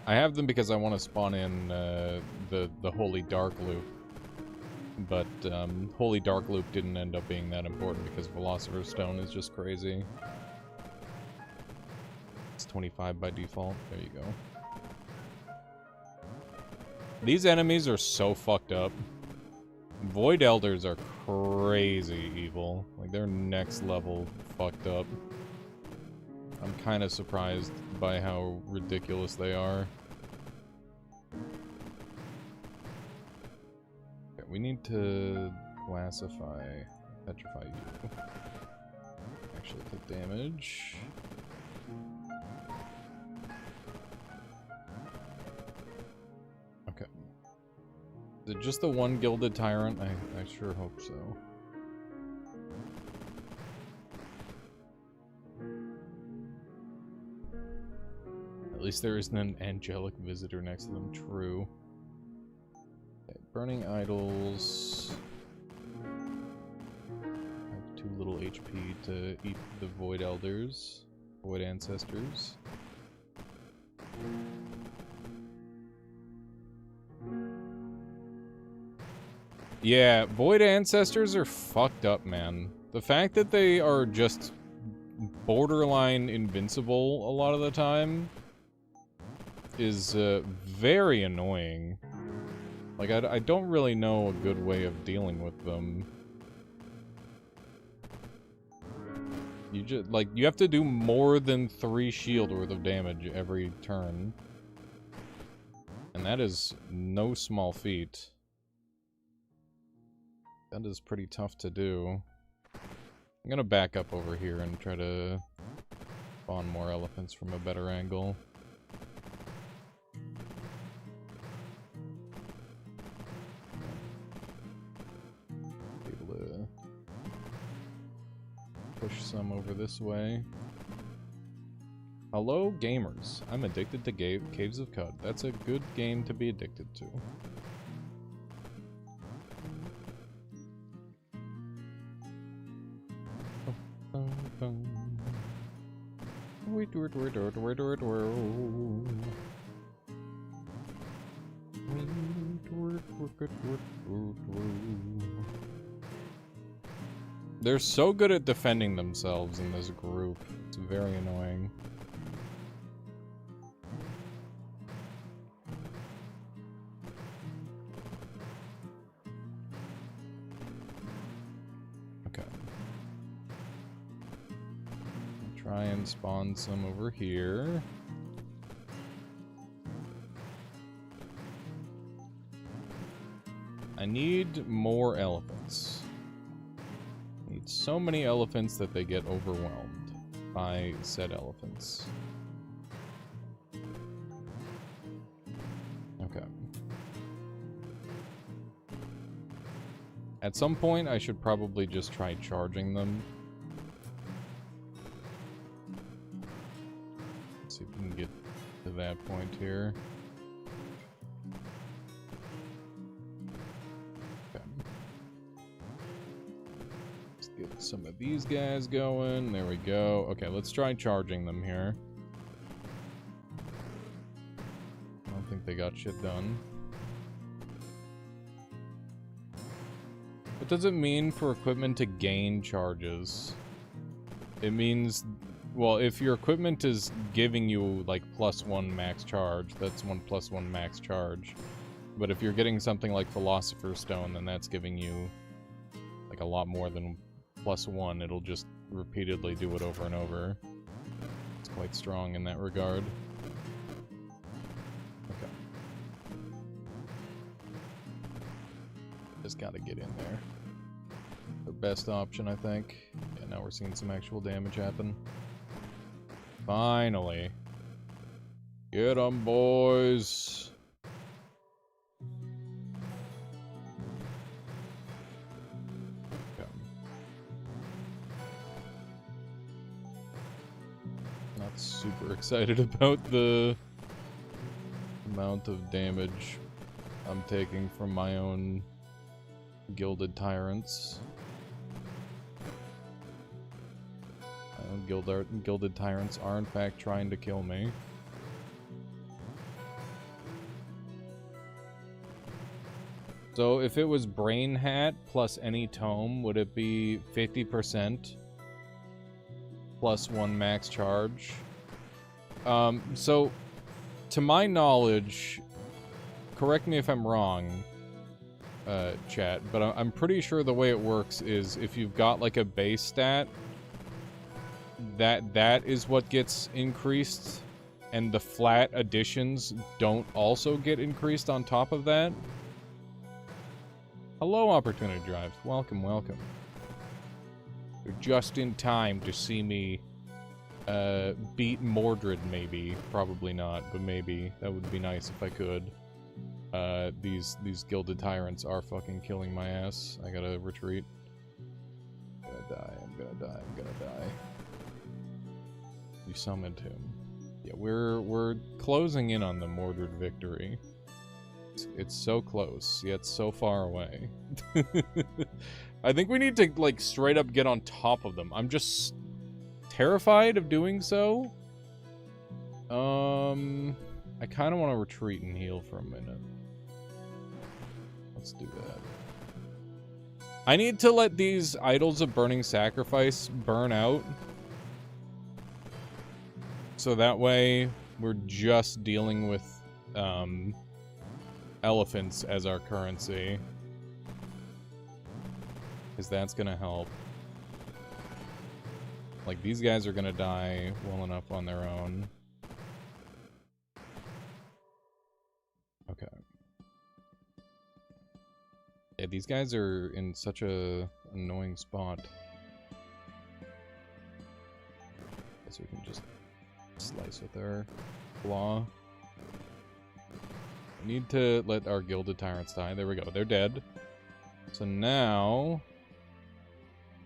I have them because I want to spawn in the Holy Dark loop. But Holy Dark Loop didn't end up being that important because Philosopher's Stone is just crazy. It's 25 by default. There you go. These enemies are so fucked up. Void Elders are crazy evil. Like, they're next level fucked up. I'm kind of surprised by how ridiculous they are. Okay, we need to classify, petrify you. Actually take damage. Okay. Is it just the one Gilded Tyrant? I sure hope so. At least there isn't an angelic visitor next to them. True. Okay, burning idols. I have too little HP to eat the Void Elders. Void Ancestors. Yeah, Void Ancestors are fucked up, man. The fact that they are just borderline invincible a lot of the time is very annoying. Like, I don't really know a good way of dealing with them. You just, like, you have to do more than 3 shield worth of damage every turn. And that is no small feat. That is pretty tough to do. I'm gonna back up over here and try to spawn more elephants from a better angle. Be able to push some over this way. Hello, gamers. I'm addicted to Caves of Qud. That's a good game to be addicted to. They're so good at defending themselves in this group. It's very annoying. Okay. Try and spawn some over here. I need more elephants. I need so many elephants that they get overwhelmed by said elephants. Okay. At some point, I should probably just try charging them. Let's see if we can get to that point here. Get some of these guys going. There we go. Okay, let's try charging them here. I don't think they got shit done. What does it mean for equipment to gain charges? It means, well, if your equipment is giving you like +1 max charge, that's 1 +1 max charge. But if you're getting something like Philosopher's Stone, then that's giving you like a lot more than +1, it'll just repeatedly do it over and over. It's quite strong in that regard. Okay. Just gotta get in there. The best option, I think. Yeah, now we're seeing some actual damage happen. Finally. Get 'em, boys! Super excited about the amount of damage I'm taking from my own Gilded Tyrants. My own Gilded Tyrants are in fact trying to kill me. So if it was Brain Hat plus any tome, would it be 50% plus 1 max charge? So to my knowledge, correct me if I'm wrong, chat, but I'm pretty sure the way it works is if you've got like a base stat, that is what gets increased, and the flat additions don't also get increased on top of that. Hello, Opportunity Drives. Welcome, welcome. You're just in time to see me beat Mordred, maybe. Probably not, but maybe. That would be nice if I could. These Gilded Tyrants are fucking killing my ass. I gotta retreat. I'm gonna die, I'm gonna die, I'm gonna die. You summoned him. Yeah, we're closing in on the Mordred victory. It's so close, yet so far away. I think we need to, like, straight up get on top of them. I'm just terrified of doing so. I kind of want to retreat and heal for a minute. Let's do that. I need to let these Idols of Burning Sacrifice burn out. So that way, we're just dealing with, elephants as our currency. Because that's gonna help. Like, these guys are gonna die well enough on their own. Okay. Yeah, these guys are in such a annoying spot. Guess we can just slice with our claw. We need to let our Gilded Tyrants die. There we go. They're dead. So now,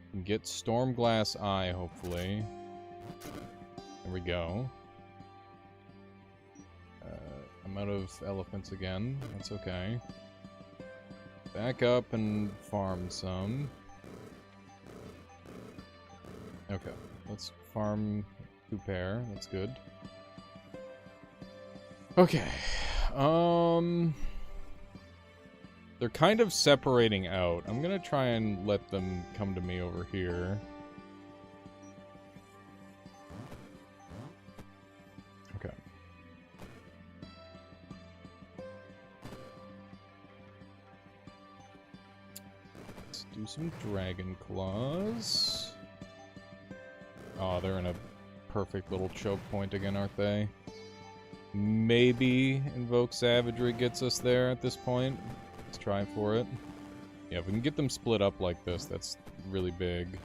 we can get Stormglass Eye, hopefully. There we go. I'm out of elephants again. That's okay. Back up and farm some. Okay, let's farm 2 pair. That's good. Okay. They're kind of separating out. I'm gonna try and let them come to me over here. Okay. Let's do some Dragon Claws. Oh, they're in a perfect little choke point again, aren't they? Maybe Invoke Savagery gets us there at this point. Let's try for it. Yeah, if we can get them split up like this, that's really big.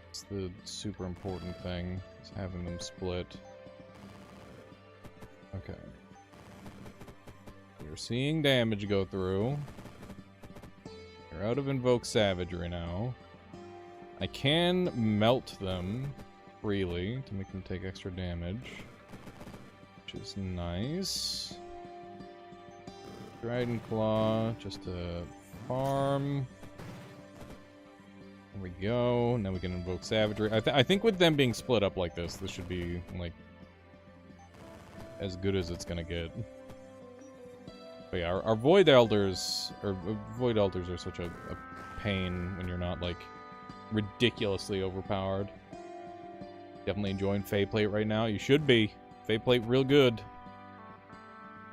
It's the super important thing, is having them split. Okay. You're seeing damage go through. You're out of Invoke Savagery now. I can melt them freely to make them take extra damage, which is nice. Dragon Claw, just to farm. There we go. Now we can invoke Savagery. I think with them being split up like this should be, like, as good as it's gonna get. But yeah, our Void Elders, are such a pain when you're not, like, ridiculously overpowered. Definitely enjoying Faeplate right now. You should be. Faeplate real good.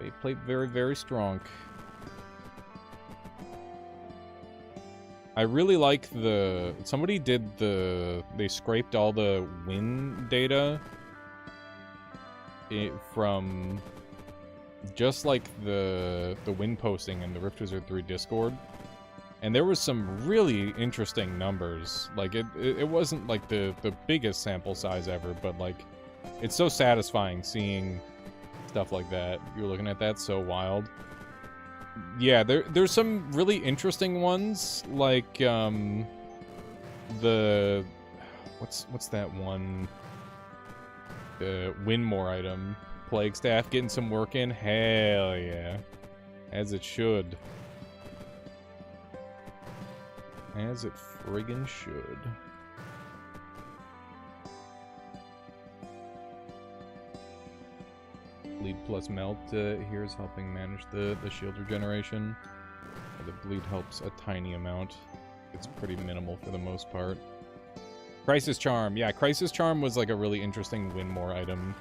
Faeplate very, very strong. I really like the... Somebody did the... They scraped all the win data from just like the win posting in the Rift Wizard 3 Discord. And there was some really interesting numbers. Like, it wasn't like the biggest sample size ever, but like, it's so satisfying seeing stuff like that. You're looking at that, so wild. Yeah, there's some really interesting ones, like, the... What's that one? The Winmore item. Plague Staff getting some work in? Hell yeah. As it should. As it friggin' should. Bleed plus Melt here is helping manage the shield regeneration. The bleed helps a tiny amount. It's pretty minimal for the most part. Crisis Charm. Yeah, Crisis Charm was like a really interesting win more item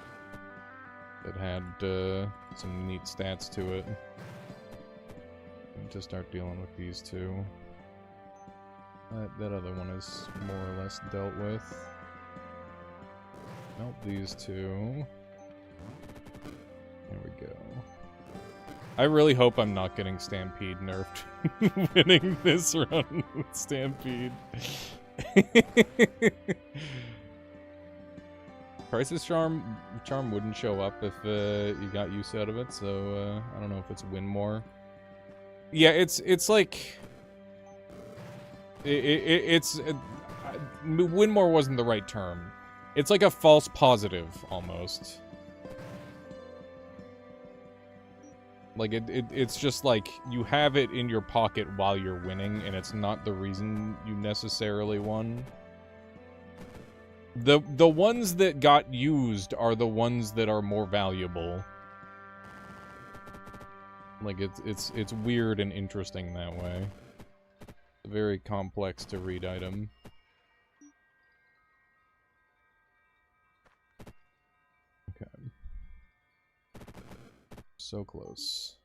that had some neat stats to it. To start dealing with these two. That other one is more or less dealt with. Nope, these two. There we go. I really hope I'm not getting Stampede nerfed winning this run with Stampede. Crisis Charm wouldn't show up if you got use out of it, so I don't know if it's win more. Yeah, it's like it's win more wasn't the right term. It's like a false positive almost. Like it's just like you have it in your pocket while you're winning, and it's not the reason you necessarily won. The ones that got used are the ones that are more valuable. Like it's weird and interesting that way. It's a very complex to read item. Okay. So close.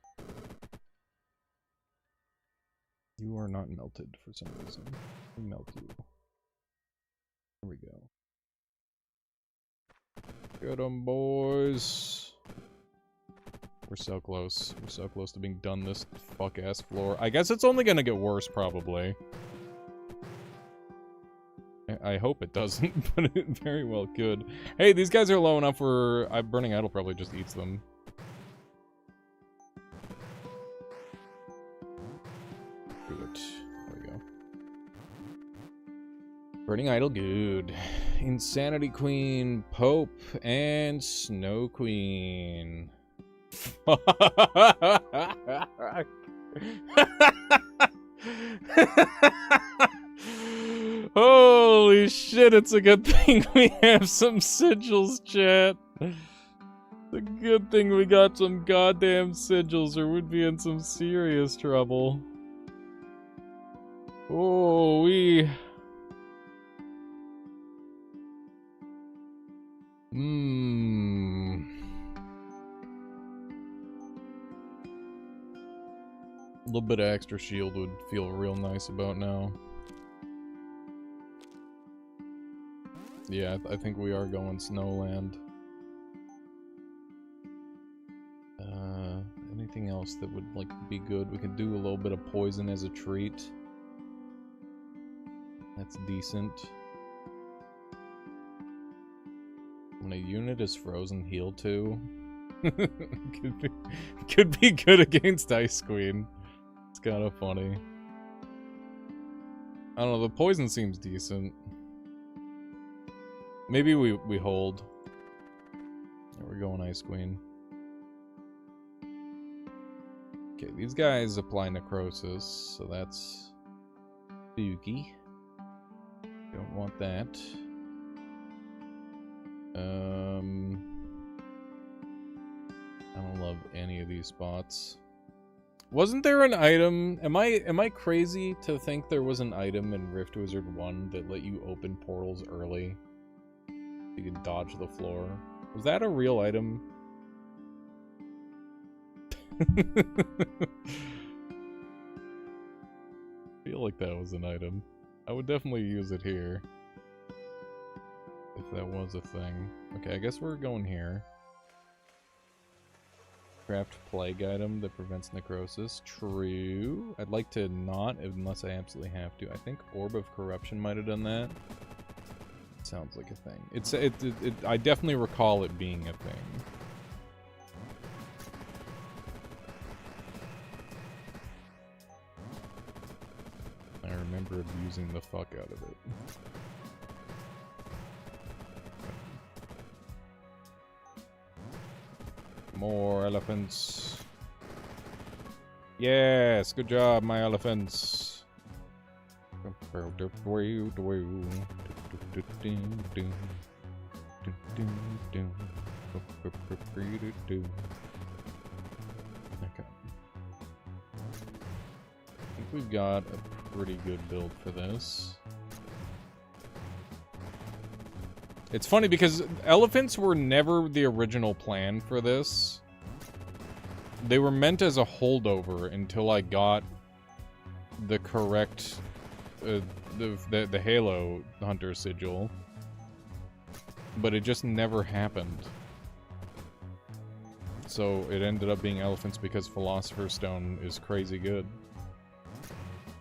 You are not melted for some reason. We melt you. Here we go. Get 'em, boys. We're so close. We're so close to being done this fuck-ass floor. I guess it's only gonna get worse, probably. I hope it doesn't, but it very well could. Hey, these guys are low enough where Burning Idol probably just eats them. Good. There we go. Burning Idol, good. Insanity Queen, Pope, and Snow Queen. Holy shit, it's a good thing we have some sigils, chat. It's a good thing we got some goddamn sigils, or we'd be in some serious trouble. Oh, A little bit of extra shield would feel real nice about now. Yeah, I think we are going Snowland. Anything else that would, like, be good? We could do a little bit of poison as a treat. That's decent. When a unit is frozen, heal too. could be good against Ice Queen. It's kind of funny. I don't know, the poison seems decent. Maybe we hold. There we go, Ice Queen. Okay, these guys apply Necrosis, so that's spooky. Don't want that. I don't love any of these spots. Wasn't there an item? Am I crazy to think there was an item in Rift Wizard 1 that let you open portals early? You could dodge the floor. Was that a real item? I feel like that was an item. I would definitely use it here. If that was a thing. Okay, I guess we're going here. Craft plague item that prevents necrosis. True. I'd like to not, unless I absolutely have to. I think Orb of Corruption might have done that. Sounds like a thing. I definitely recall it being a thing. I remember abusing the fuck out of it. More elephants. Yes, good job, my elephants. Okay. we've got a pretty good build for this. It's funny because elephants were never the original plan for this. They were meant as a holdover until I got the correct, the Halo Hunter sigil. But it just never happened. So it ended up being elephants because Philosopher's Stone is crazy good.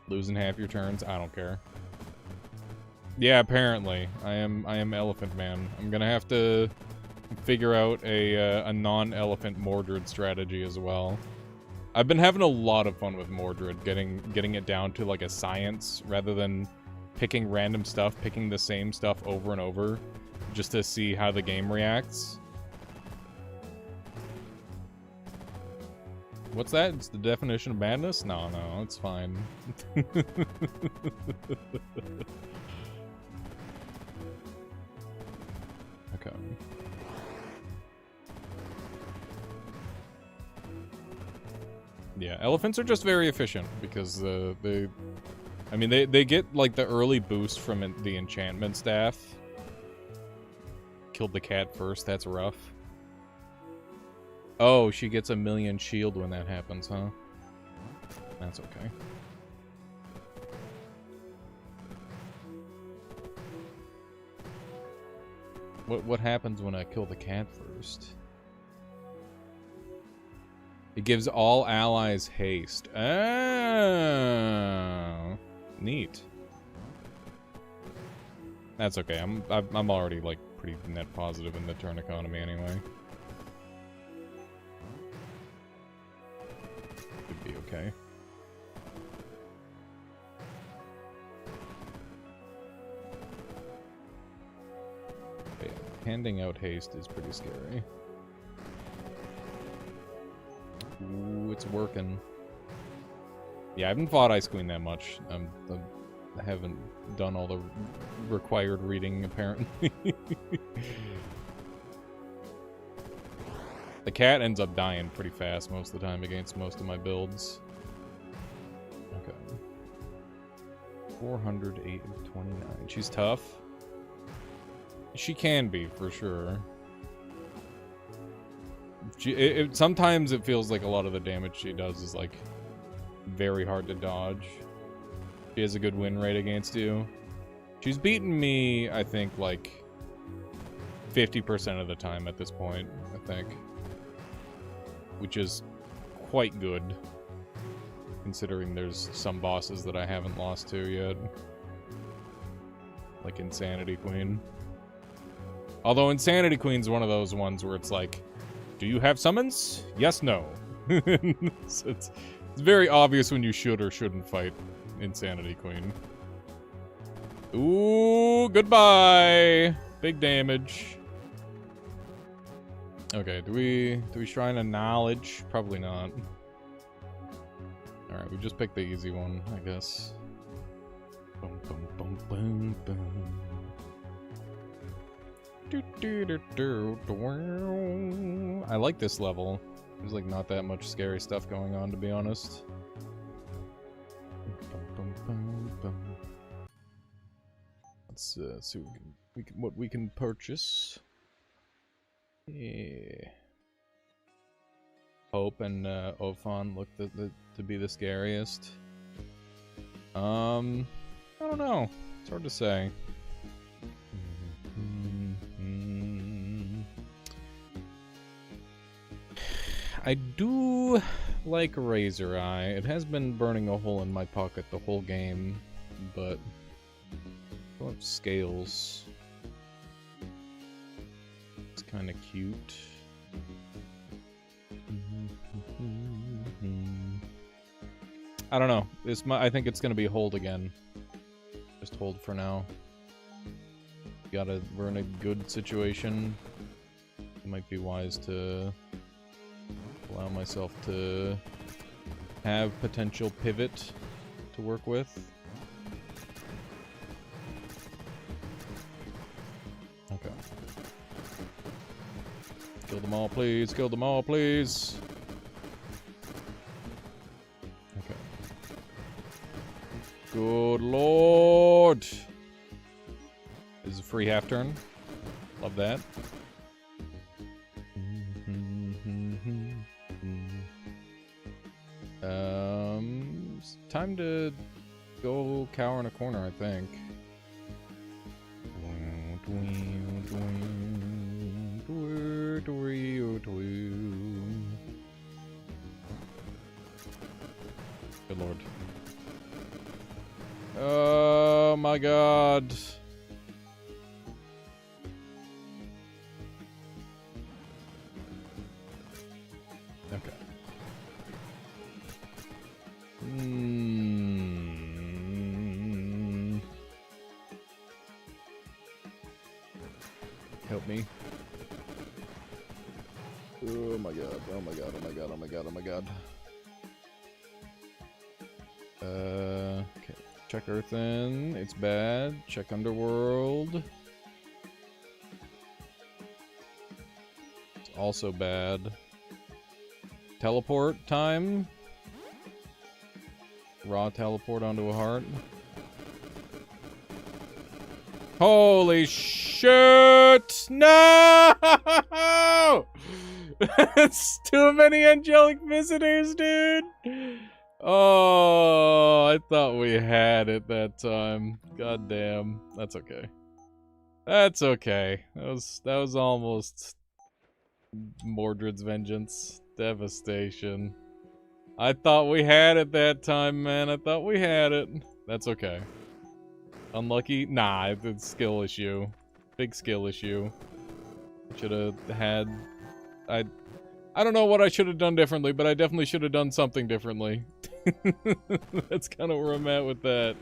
Losing half your turns, I don't care. Yeah, apparently. I am Elephant Man. I'm gonna have to figure out a non-elephant Mordred strategy as well. I've been having a lot of fun with Mordred, getting it down to like a science rather than picking random stuff, picking the same stuff over and over, just to see how the game reacts. What's that? It's the definition of madness? No, it's fine. Okay. Yeah, elephants are just very efficient because they get like the early boost from the enchantment staff. Killed the cat first, that's rough. Oh, she gets a million shield when that happens, huh? That's okay. What happens when I kill the cat first? It gives all allies haste. Oh, neat. That's okay. I'm already like pretty net positive in the turn economy anyway. Could be okay. Yeah, handing out haste is pretty scary. Ooh, it's working. Yeah, I haven't fought Ice Queen that much. I haven't done all the required reading, apparently. The cat ends up dying pretty fast most of the time against most of my builds. Okay. 408 and 29. She's tough. She can be, for sure. Sometimes it feels like a lot of the damage she does is, like, very hard to dodge. She has a good win rate against you. She's beaten me, I think, like, 50% of the time at this point, I think. Which is quite good, considering there's some bosses that I haven't lost to yet. Like Insanity Queen. Although Insanity Queen's one of those ones where it's like, do you have summons? Yes, no. So it's very obvious when you should or shouldn't fight Insanity Queen. Ooh, goodbye! Big damage. Okay, do we Shrine of Knowledge? Probably not. Alright, we just picked the easy one, I guess. Boom, boom, boom, boom, boom. I like this level. There's like not that much scary stuff going on, to be honest. Let's see what we can purchase. Yeah. Hope and Ophon look to be the scariest. I don't know. It's hard to say. I do like Razor Eye. It has been burning a hole in my pocket the whole game, but I love Scales. It's kind of cute. I don't know. I think it's gonna be hold again. Just hold for now. We're in a good situation. It might be wise to allow myself to have potential pivot to work with. Okay. Kill them all, please. Kill them all, please. Okay. Good lord. This is a free half turn. Love that. It's time to go cower in a corner, I think. Good lord. Oh my god. Okay. Help me. Oh my god, oh my god, oh my god, oh my god, oh my god. Okay. Check Earthen, it's bad. Check Underworld. It's also bad. Teleport time. Raw teleport onto a heart. Holy shit! No! It's too many angelic visitors, dude! Oh, I thought we had it that time. God damn. That's okay. That's okay. That was almost Mordred's Vengeance. Devastation. I thought we had it that time, man. I thought we had it. That's okay. Unlucky? Nah, it's a skill issue. Big skill issue. Should have had... I don't know what I should have done differently, but I definitely should have done something differently. That's kind of where I'm at with that.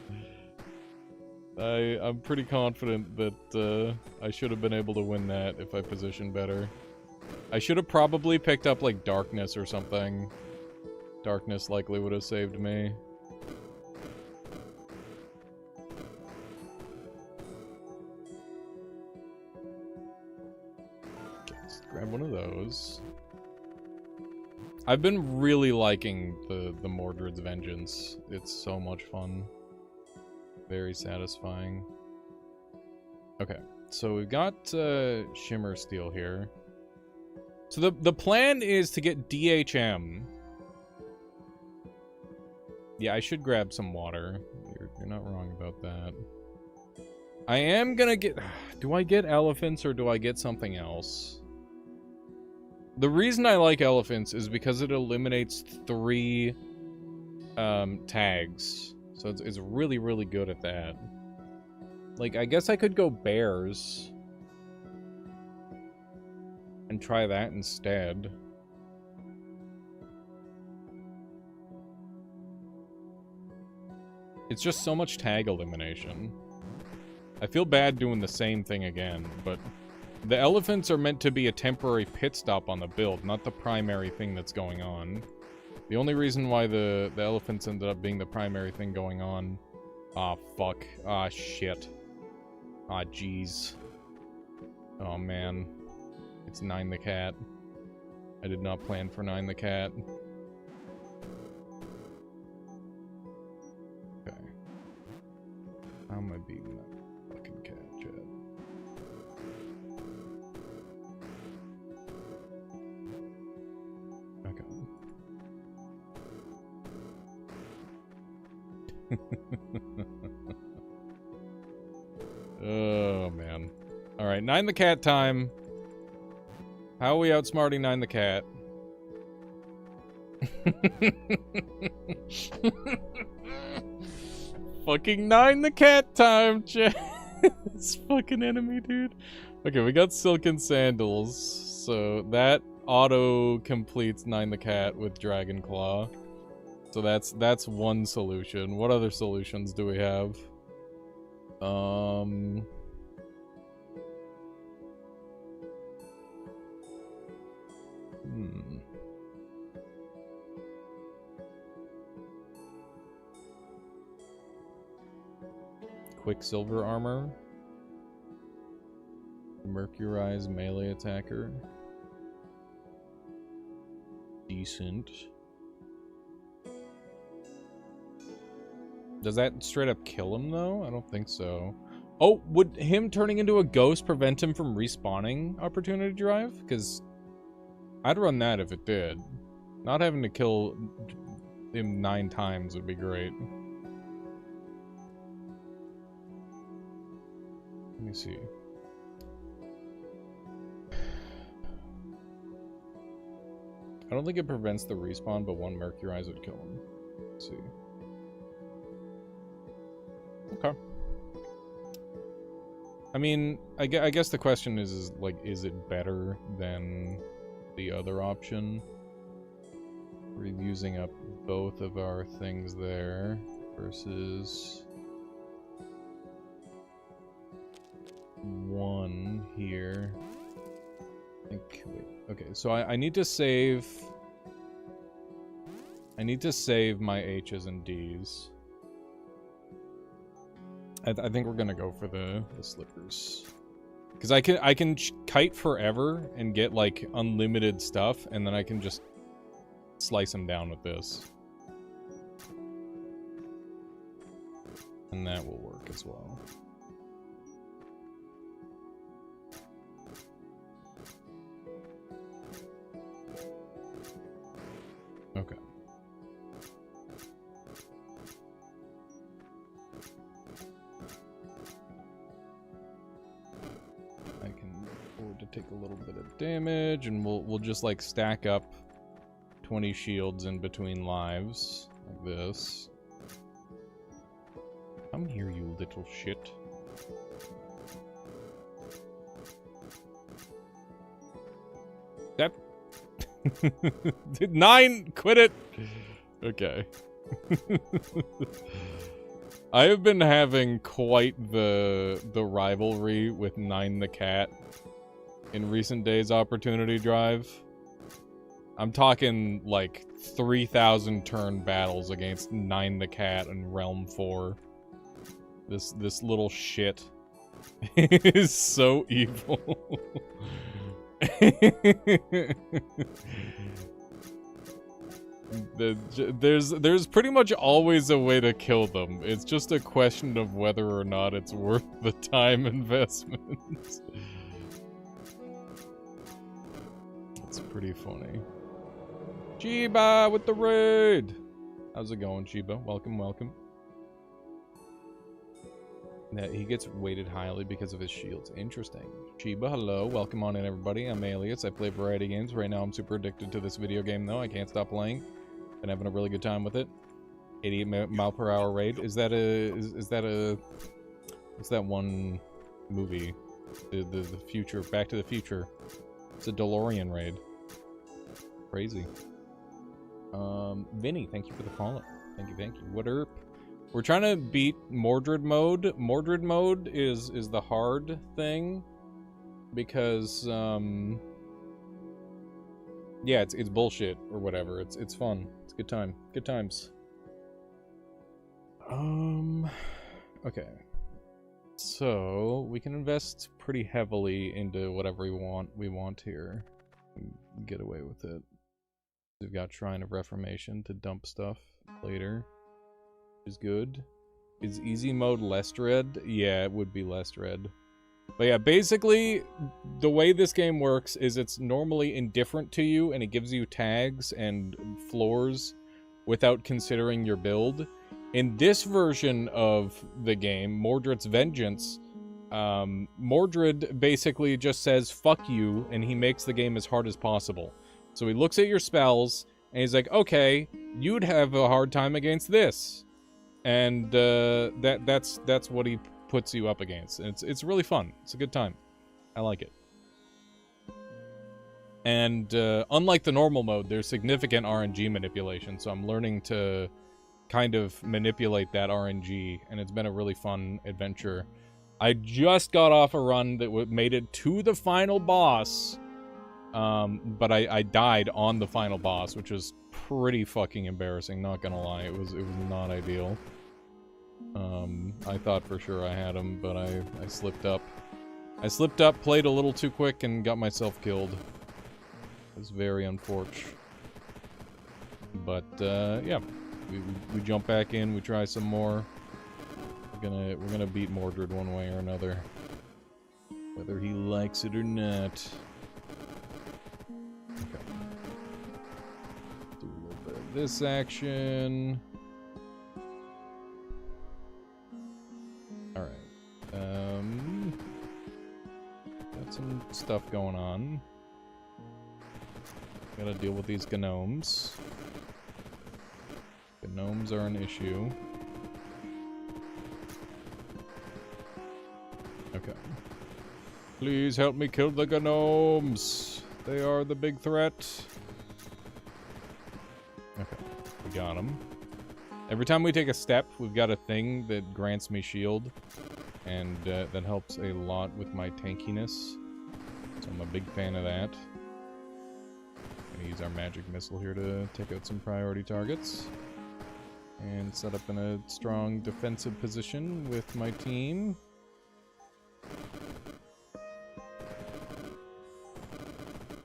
I'm pretty confident that I should have been able to win that if I positioned better. I should have probably picked up, like, Darkness or something. Darkness likely would have saved me. Okay, let's grab one of those. I've been really liking the Mordred's Vengeance. It's so much fun. Very satisfying. Okay, so we've got Shimmer Steel here. So the plan is to get DHM. Yeah, I should grab some water. You're not wrong about that. I am gonna get... Do I get elephants or do I get something else? The reason I like elephants is because it eliminates 3 tags. So it's really, really good at that. Like, I guess I could go bears. And try that instead. It's just so much tag elimination. I feel bad doing the same thing again, but... The elephants are meant to be a temporary pit stop on the build, not the primary thing that's going on. The only reason why the elephants ended up being the primary thing going on... Ah, fuck. Ah, shit. Ah, jeez. Oh, man. It's Nine the Cat. I did not plan for Nine the Cat. Okay. How am I beating that fucking cat, Chad? Oh, man. Alright, Nine the Cat time. How are we outsmarting Nine the Cat? Fucking Nine the Cat time, chat. It's fucking enemy, dude. Okay, we got Silken Sandals. So that auto completes Nine the Cat with Dragon Claw. So that's one solution. What other solutions do we have? Quicksilver armor. Mercurize melee attacker. Decent. Does that straight up kill him, though? I don't think so. Oh, would him turning into a ghost prevent him from respawning Opportunity Drive? Because I'd run that if it did. Not having to kill him 9 times would be great. Let me see. I don't think it prevents the respawn, but 1 Mercurize would kill him. Let's see. Okay. I mean, I guess the question is like, is it better than the other option? We're using up both of our things there versus 1 here. I think, wait, okay, so I need to save... I need to save my H's and D's. I think we're gonna go for the slippers. Because I can kite forever and get, like, unlimited stuff, and then I can just slice them down with this. And that will work as well. Okay. I can afford to take a little bit of damage, and we'll just like stack up 20 shields in between lives like this. Come here, you little shit. That 9, quit it. Okay. I have been having quite the rivalry with 9 the Cat in recent days. Opportunity Drive. I'm talking like 3,000 turn battles against 9 the Cat in Realm 4. This little shit is so evil. There's pretty much always a way to kill them. It's just a question of whether or not it's worth the time investment. It's pretty funny. Chiba with the raid! How's it going, Chiba? Welcome, welcome. Yeah, he gets weighted highly because of his shields. Interesting. Chiba, hello. Welcome on in, everybody. I'm Alias. I play variety games. Right now, I'm super addicted to this video game, though. I can't stop playing. Been having a really good time with it. 88 mile per hour raid. Is that a... What's that one movie? The future. Back to the Future. It's a DeLorean raid. Crazy. Vinny, thank you for the follow. Thank you, thank you. What up? We're trying to beat Mordred mode. Mordred mode is the hard thing because yeah, it's bullshit or whatever. It's fun. It's a good time. Good times. Okay. So we can invest pretty heavily into whatever we want here. Get away with it. We've got Shrine of Reformation to dump stuff later. Is good. Is easy mode less dread? Yeah, it would be less dread. But yeah, basically, the way this game works is it's normally indifferent to you, and it gives you tags and floors without considering your build. In this version of the game, Mordred's Vengeance, Mordred basically just says, fuck you, and he makes the game as hard as possible. So he looks at your spells, and he's like, okay, you'd have a hard time against this. And that's what he puts you up against. And it's really fun. It's a good time. I like it. And unlike the normal mode, there's significant RNG manipulation, so I'm learning to kind of manipulate that RNG, and it's been a really fun adventure. I just got off a run that made it to the final boss, but I died on the final boss, which was pretty fucking embarrassing, not gonna lie. It was not ideal. I thought for sure I had him, but I slipped up. I slipped up, played a little too quick, and got myself killed. It was very unfortunate. But, yeah. We jump back in, we try some more. We're gonna beat Mordred one way or another. Whether he likes it or not. Okay. Do a little bit of this action. Alright. Got some stuff going on. Gotta deal with these gnomes. Gnomes are an issue. Okay. Please help me kill the gnomes. They are the big threat. Okay, we got them. Every time we take a step, we've got a thing that grants me shield. And that helps a lot with my tankiness. So I'm a big fan of that. Gonna use our magic missile here to take out some priority targets. And set up in a strong defensive position with my team.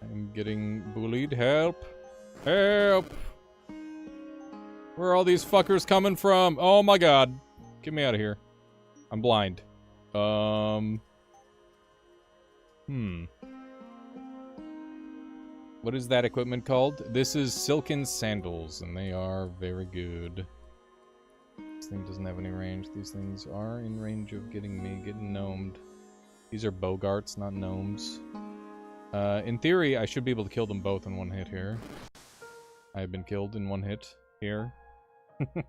I'm getting bullied. Help! Help! Where are all these fuckers coming from? Oh my god. Get me out of here. I'm blind. What is that equipment called? This is Silken Sandals, and they are very good. This thing doesn't have any range. These things are in range of getting gnomed. These are bogarts, not gnomes. In theory, I should be able to kill them both in one hit here. I have been killed in one hit here. Okay,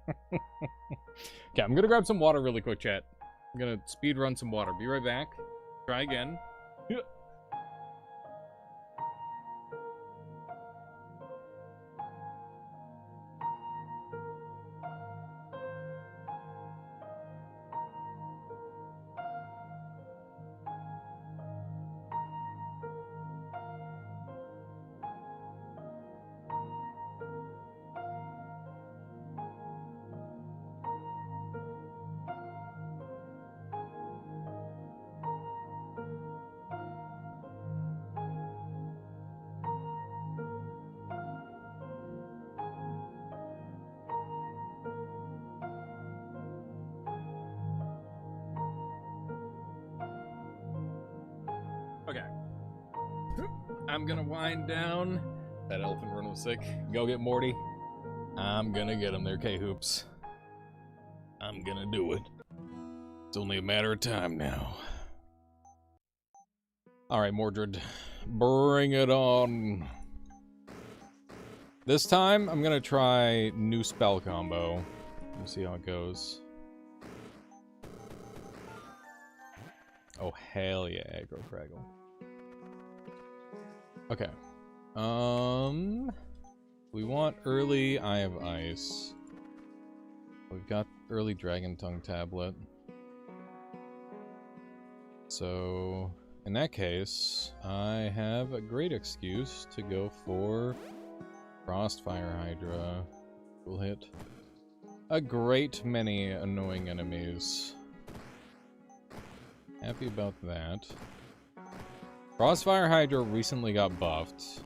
I'm gonna grab some water really quick, chat. I'm gonna speed run some water. Be right back. Try again. Okay. I'm gonna wind down. That elephant run was sick. Go get Morty. I'm gonna get him there, K-Hoops. I'm gonna do it. It's only a matter of time now. Alright, Mordred. Bring it on. This time, I'm gonna try new spell combo. We'll see how it goes. Oh, hell yeah, Aggro Craggle. Okay. We want early Eye of Ice. We've got early Dragon Tongue Tablet. So, in that case, I have a great excuse to go for Frostfire Hydra. Will hit a great many annoying enemies. Happy about that. Frostfire Hydra recently got buffed,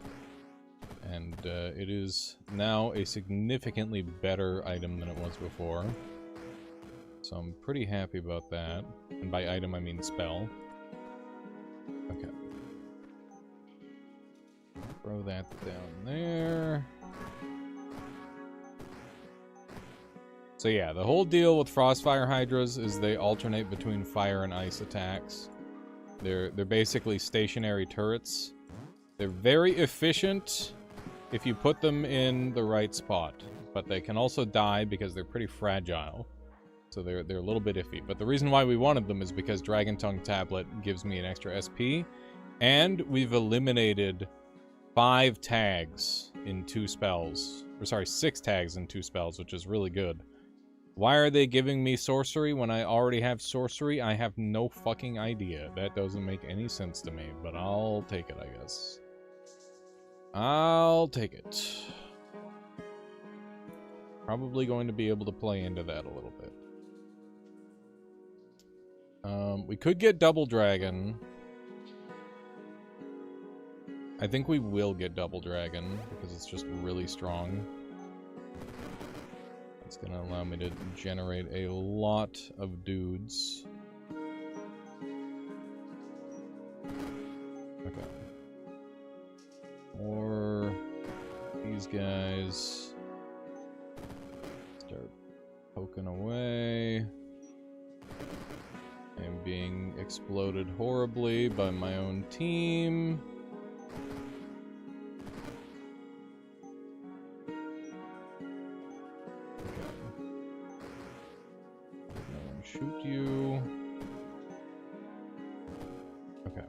and it is now a significantly better item than it was before. So I'm pretty happy about that. And by item, I mean spell. Okay. Throw that down there. So yeah, the whole deal with Frostfire Hydras is they alternate between fire and ice attacks. They're basically stationary turrets. They're very efficient if you put them in the right spot, but they can also die because they're pretty fragile. So they're a little bit iffy. But the reason why we wanted them is because Dragon Tongue Tablet gives me an extra SP, and we've eliminated 5 tags in 2 spells. Or sorry, 6 tags in 2 spells, which is really good. Why are they giving me sorcery when I already have sorcery? I have no fucking idea. That doesn't make any sense to me, but I'll take it, I guess. I'll take it. Probably going to be able to play into that a little bit. We could get Double Dragon. I think we will get Double Dragon, because it's just really strong. It's gonna allow me to generate a lot of dudes. Okay. Or these guys start poking away. I'm being exploded horribly by my own team. Shoot you. Okay.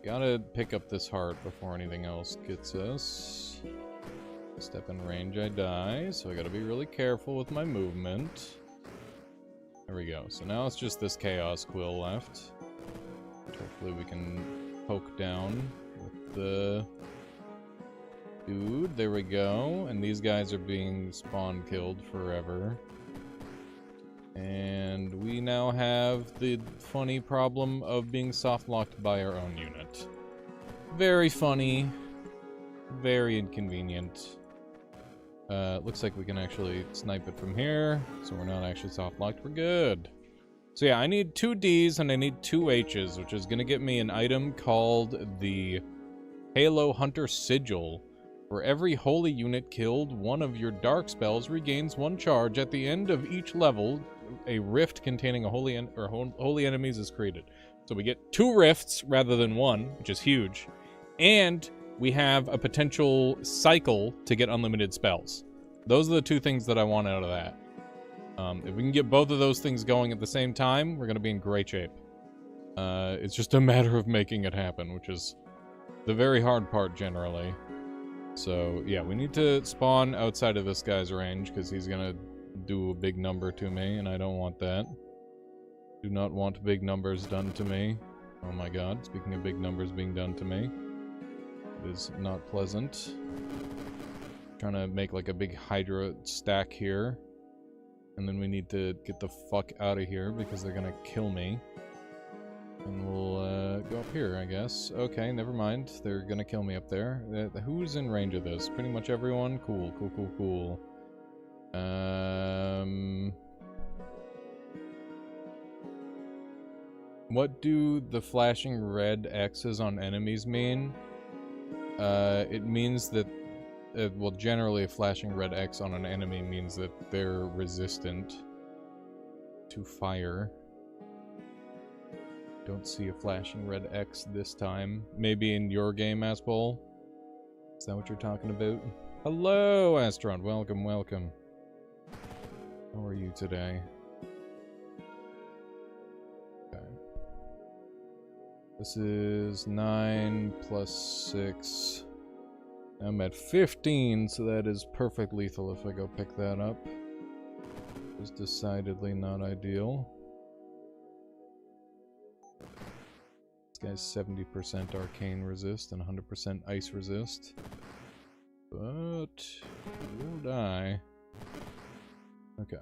Gotta pick up this heart before anything else gets us. Step in range, I die, so I gotta be really careful with my movement. There we go. So now it's just this Chaos Quill left. Hopefully we can poke down with the dude. There we go. And these guys are being spawn killed forever. And we now have the funny problem of being soft-locked by our own unit. Very funny. Very inconvenient. Looks like we can actually snipe it from here, so we're not actually soft-locked. We're good. So yeah, I need 2 Ds and I need 2 Hs, which is going to get me an item called the Halo Hunter Sigil. For every holy unit killed, one of your dark spells regains 1 charge. At the end of each level, a rift containing a holy enemies is created. So we get 2 rifts rather than 1, which is huge. And we have a potential cycle to get unlimited spells. Those are the 2 things that I want out of that. If we can get both of those things going at the same time, we're going to be in great shape. It's just a matter of making it happen, which is the very hard part generally. So, yeah, we need to spawn outside of this guy's range, because he's gonna do a big number to me, and I don't want that. Do not want big numbers done to me. Oh my god, speaking of big numbers being done to me. It is not pleasant. Trying to make like a big Hydra stack here. And then we need to get the fuck out of here, because they're gonna kill me. And we'll go up here, I guess. Okay, never mind. They're gonna kill me up there. Who's in range of this? Pretty much everyone? Cool, cool, cool, cool. What do the flashing red X's on enemies mean? It means that... well, generally a flashing red X on an enemy means that they're resistant to fire. Don't see a flashing red X this time. Maybe in your game, Aspol? Is that what you're talking about? Hello, Astron. Welcome, welcome. How are you today? Okay. This is 9 plus 6. I'm at 15, so that is perfect lethal if I go pick that up. It's decidedly not ideal. Guy's 70% arcane resist and 100% ice resist. But we'll die. Okay.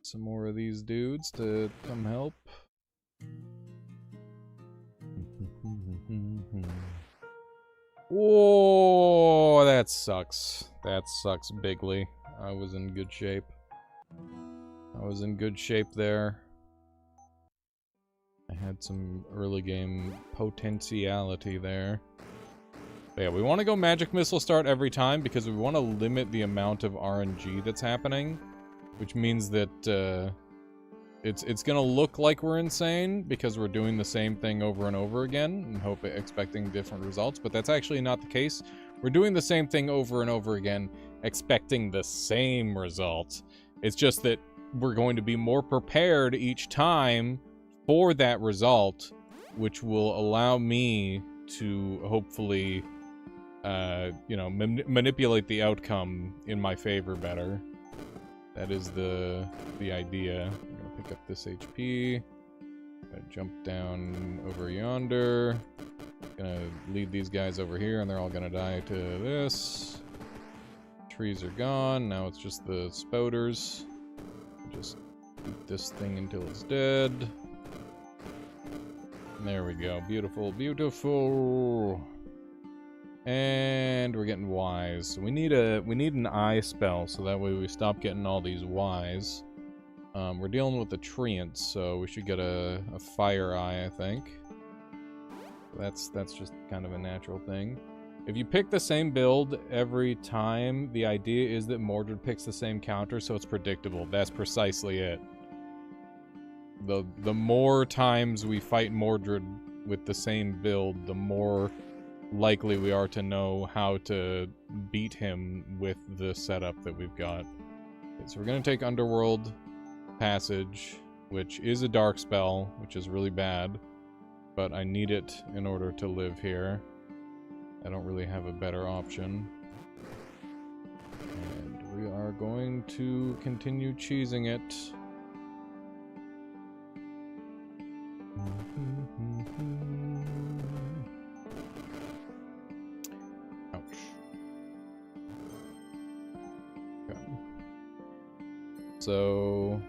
Some more of these dudes to come help. Whoa, that sucks. That sucks bigly. I was in good shape. I was in good shape there. I had some early game potentiality there. But yeah, we want to go Magic Missile start every time because we want to limit the amount of RNG that's happening. Which means that it's going to look like we're insane because we're doing the same thing over and over again and expecting different results. But that's actually not the case. We're doing the same thing over and over again, expecting the same results. It's just that we're going to be more prepared each time for that result, which will allow me to hopefully, you know, manipulate the outcome in my favor better. That is the idea. I'm gonna pick up this HP. Gonna jump down over yonder. Gonna lead these guys over here, and they're all gonna die to this. Trees are gone. Now it's just the spouters. Just eat this thing until it's dead. There we go. Beautiful, beautiful. And we're getting Ys. So we need an eye spell, so that way we stop getting all these Ys. We're dealing with the treants, so we should get a fire eye, I think. That's just kind of a natural thing. If you pick the same build every time, the idea is that Mordred picks the same counter, so it's predictable. That's precisely it. The more times we fight Mordred with the same build, the more likely we are to know how to beat him with the setup that we've got. Okay, so we're gonna take Underworld Passage, which is a dark spell, which is really bad, but I need it in order to live here. I don't really have a better option. And we are going to continue cheesing it. Ouch. Okay. So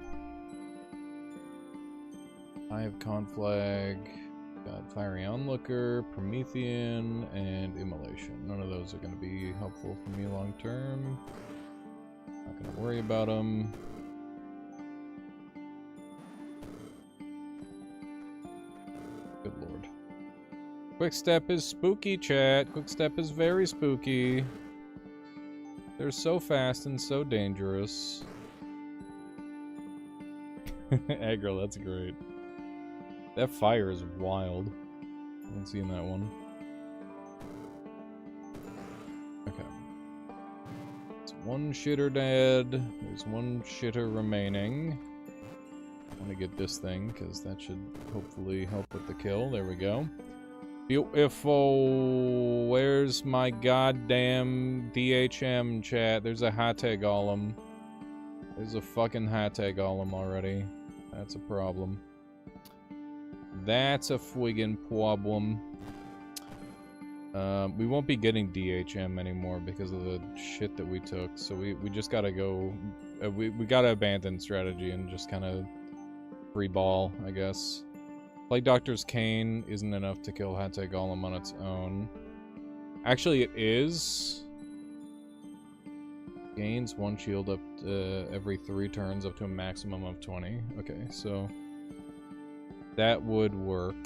I have Conflag, got Fiery Onlooker, Promethean, and Immolation. None of those are going to be helpful for me long term. Not going to worry about them. Good lord. Quickstep is spooky, chat. Quickstep is very spooky. They're so fast and so dangerous. Aggro, that's great. That fire is wild. I haven't seen that one. Okay. It's one shitter dead. There's one shitter remaining. I want to get this thing, because that should hopefully help with the kill. There we go. Beautiful. Where's my goddamn DHM, chat? There's a Hate Golem. There's a fucking Hate Golem already. That's a problem. That's a friggin' problem. We won't be getting DHM anymore because of the shit that we took, so we just gotta go... we gotta abandon strategy and just kind of free ball, I guess. Plague Doctor's Cane isn't enough to kill Hate Golem on its own. Actually, it is. Gains one shield up every 3 turns up to a maximum of 20. Okay, so that would work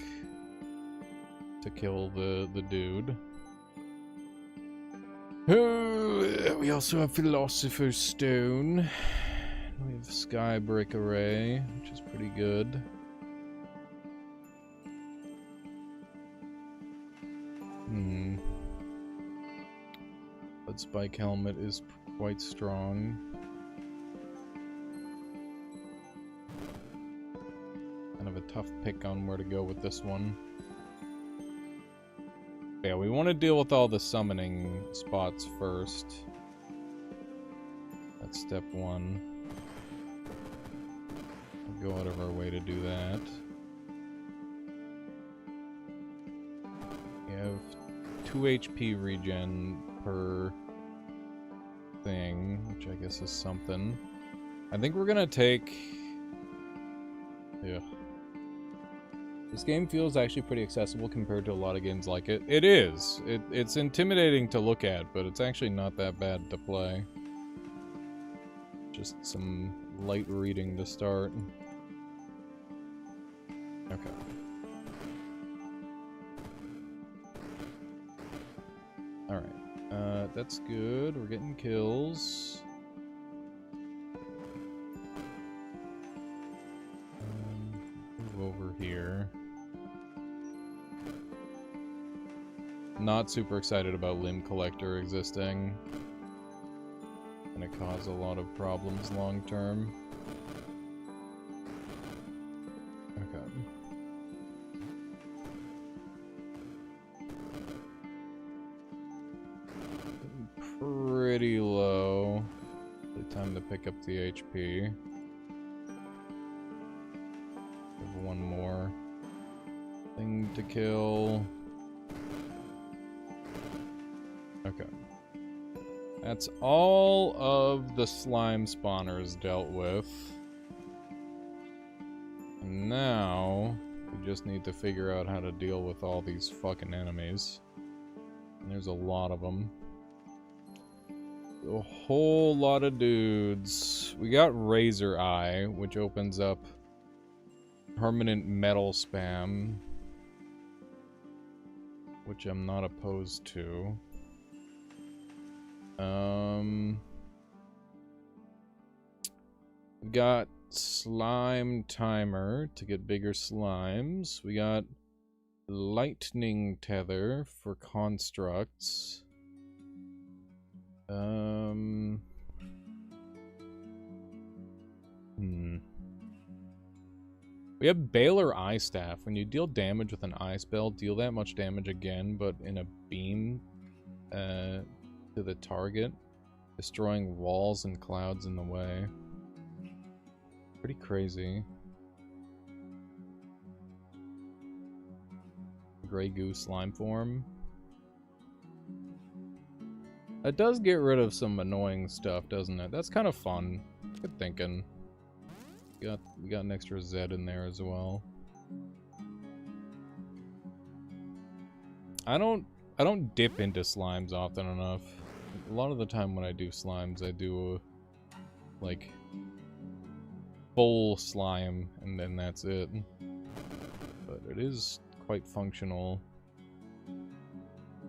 to kill the dude. We also have Philosopher's Stone. We have Skybreak Array, which is pretty good. Blood Spike Helmet is quite strong. Kind of a tough pick on where to go with this one. Yeah, we want to deal with all the summoning spots first. That's step 1. We'll go out of our way to do that. We have 2 HP regen per thing, which I guess is something. I think we're gonna take... Yeah. This game feels actually pretty accessible compared to a lot of games like it. It is. It's intimidating to look at, but it's actually not that bad to play. Just some light reading to start. Okay. Alright. That's good. We're getting kills. Move over here. Not super excited about Limb Collector existing. Gonna cause a lot of problems long term. Okay. Pretty low. Time to pick up the HP. Have one more thing to kill. Okay. That's all of the slime spawners dealt with. And now we just need to figure out how to deal with all these fucking enemies. There's a lot of them. A whole lot of dudes. We got Razor Eye, which opens up permanent metal spam, which I'm not opposed to. We got Slime Timer to get bigger slimes. We got Lightning Tether for constructs. We have Baylor Eye Staff. When you deal damage with an eye spell, deal that much damage again, but in a beam to the target, destroying walls and clouds in the way. Pretty crazy. Grey Goo Slime Form. It does get rid of some annoying stuff, doesn't it? That's kind of fun. Good thinking. We got an extra Z in there as well. I don't dip into slimes often enough. A lot of the time when I do slimes, I do like full slime and then that's it. But it is quite functional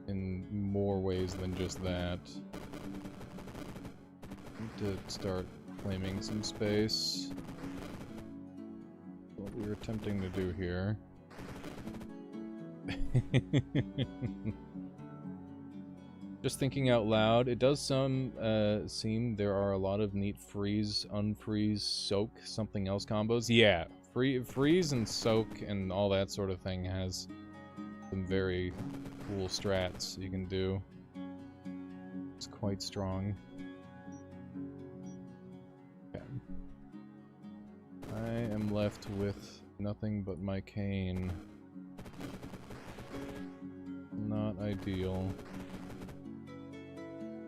in more ways than just that. Need to start claiming some space. What we were attempting to do here. Just thinking out loud, it does seem there are a lot of neat freeze, unfreeze, soak, something else combos. Yeah, freeze and soak and all that sort of thing has some very cool strats you can do. It's quite strong. Okay. I am left with nothing but my cane. Not ideal.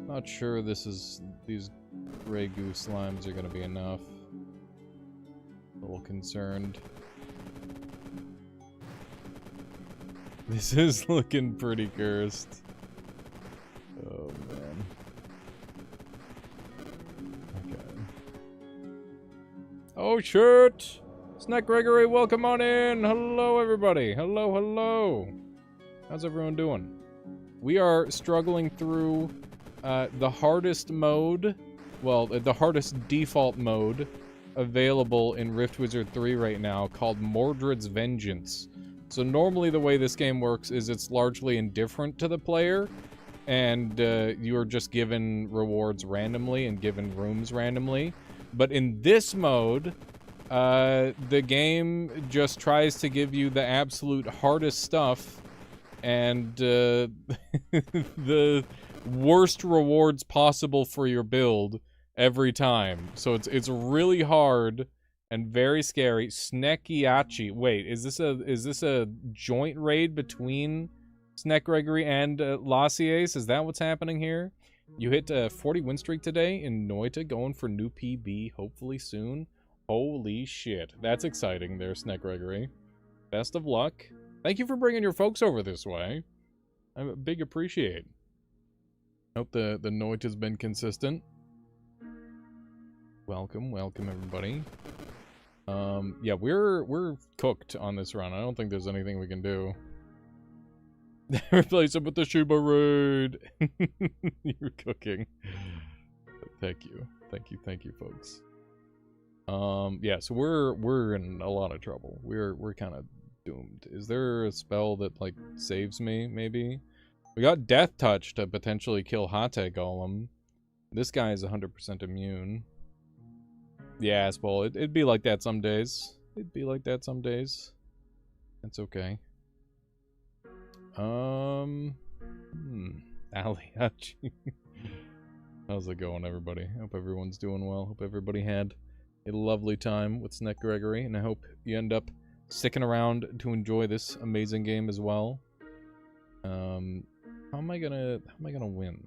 Not sure these Grey Goo slimes are gonna be enough. A little concerned. This is looking pretty cursed. Oh man. Okay. Oh shit! Snack Gregory, welcome on in! Hello everybody! Hello, hello! How's everyone doing? We are struggling through the hardest mode, well, the hardest default mode available in Rift Wizard 3 right now, called Mordred's Vengeance. So normally the way this game works is it's largely indifferent to the player, and you are just given rewards randomly and given rooms randomly. But in this mode, the game just tries to give you the absolute hardest stuff, and the worst rewards possible for your build every time. So it's really hard and very scary. Snekiachi. Wait, is this a joint raid between Snack Gregory and Lassiace? Is that what's happening here? You hit a 40 win streak today in Noita, going for new PB hopefully soon. Holy shit. That's exciting there, Snack Gregory. Best of luck. Thank you for bringing your folks over this way. I big appreciate. Hope the Noit has been consistent. Welcome everybody. Yeah, we're cooked on this run. I don't think there's anything we can do. Replace it with the Shuba raid. You're cooking. Thank you, folks. Yeah, so we're in a lot of trouble. We're kind of doomed. Is there a spell that like saves me? Maybe. We got Death Touch to potentially kill Hate Golem. This guy is 100% immune. Yeah, well, it'd be like that some days. It'd be like that some days. It's okay. Aliachi. How's it going, everybody? Hope everyone's doing well. Hope everybody had a lovely time with Snack Gregory, and I hope you end up sticking around to enjoy this amazing game as well. How am I gonna win?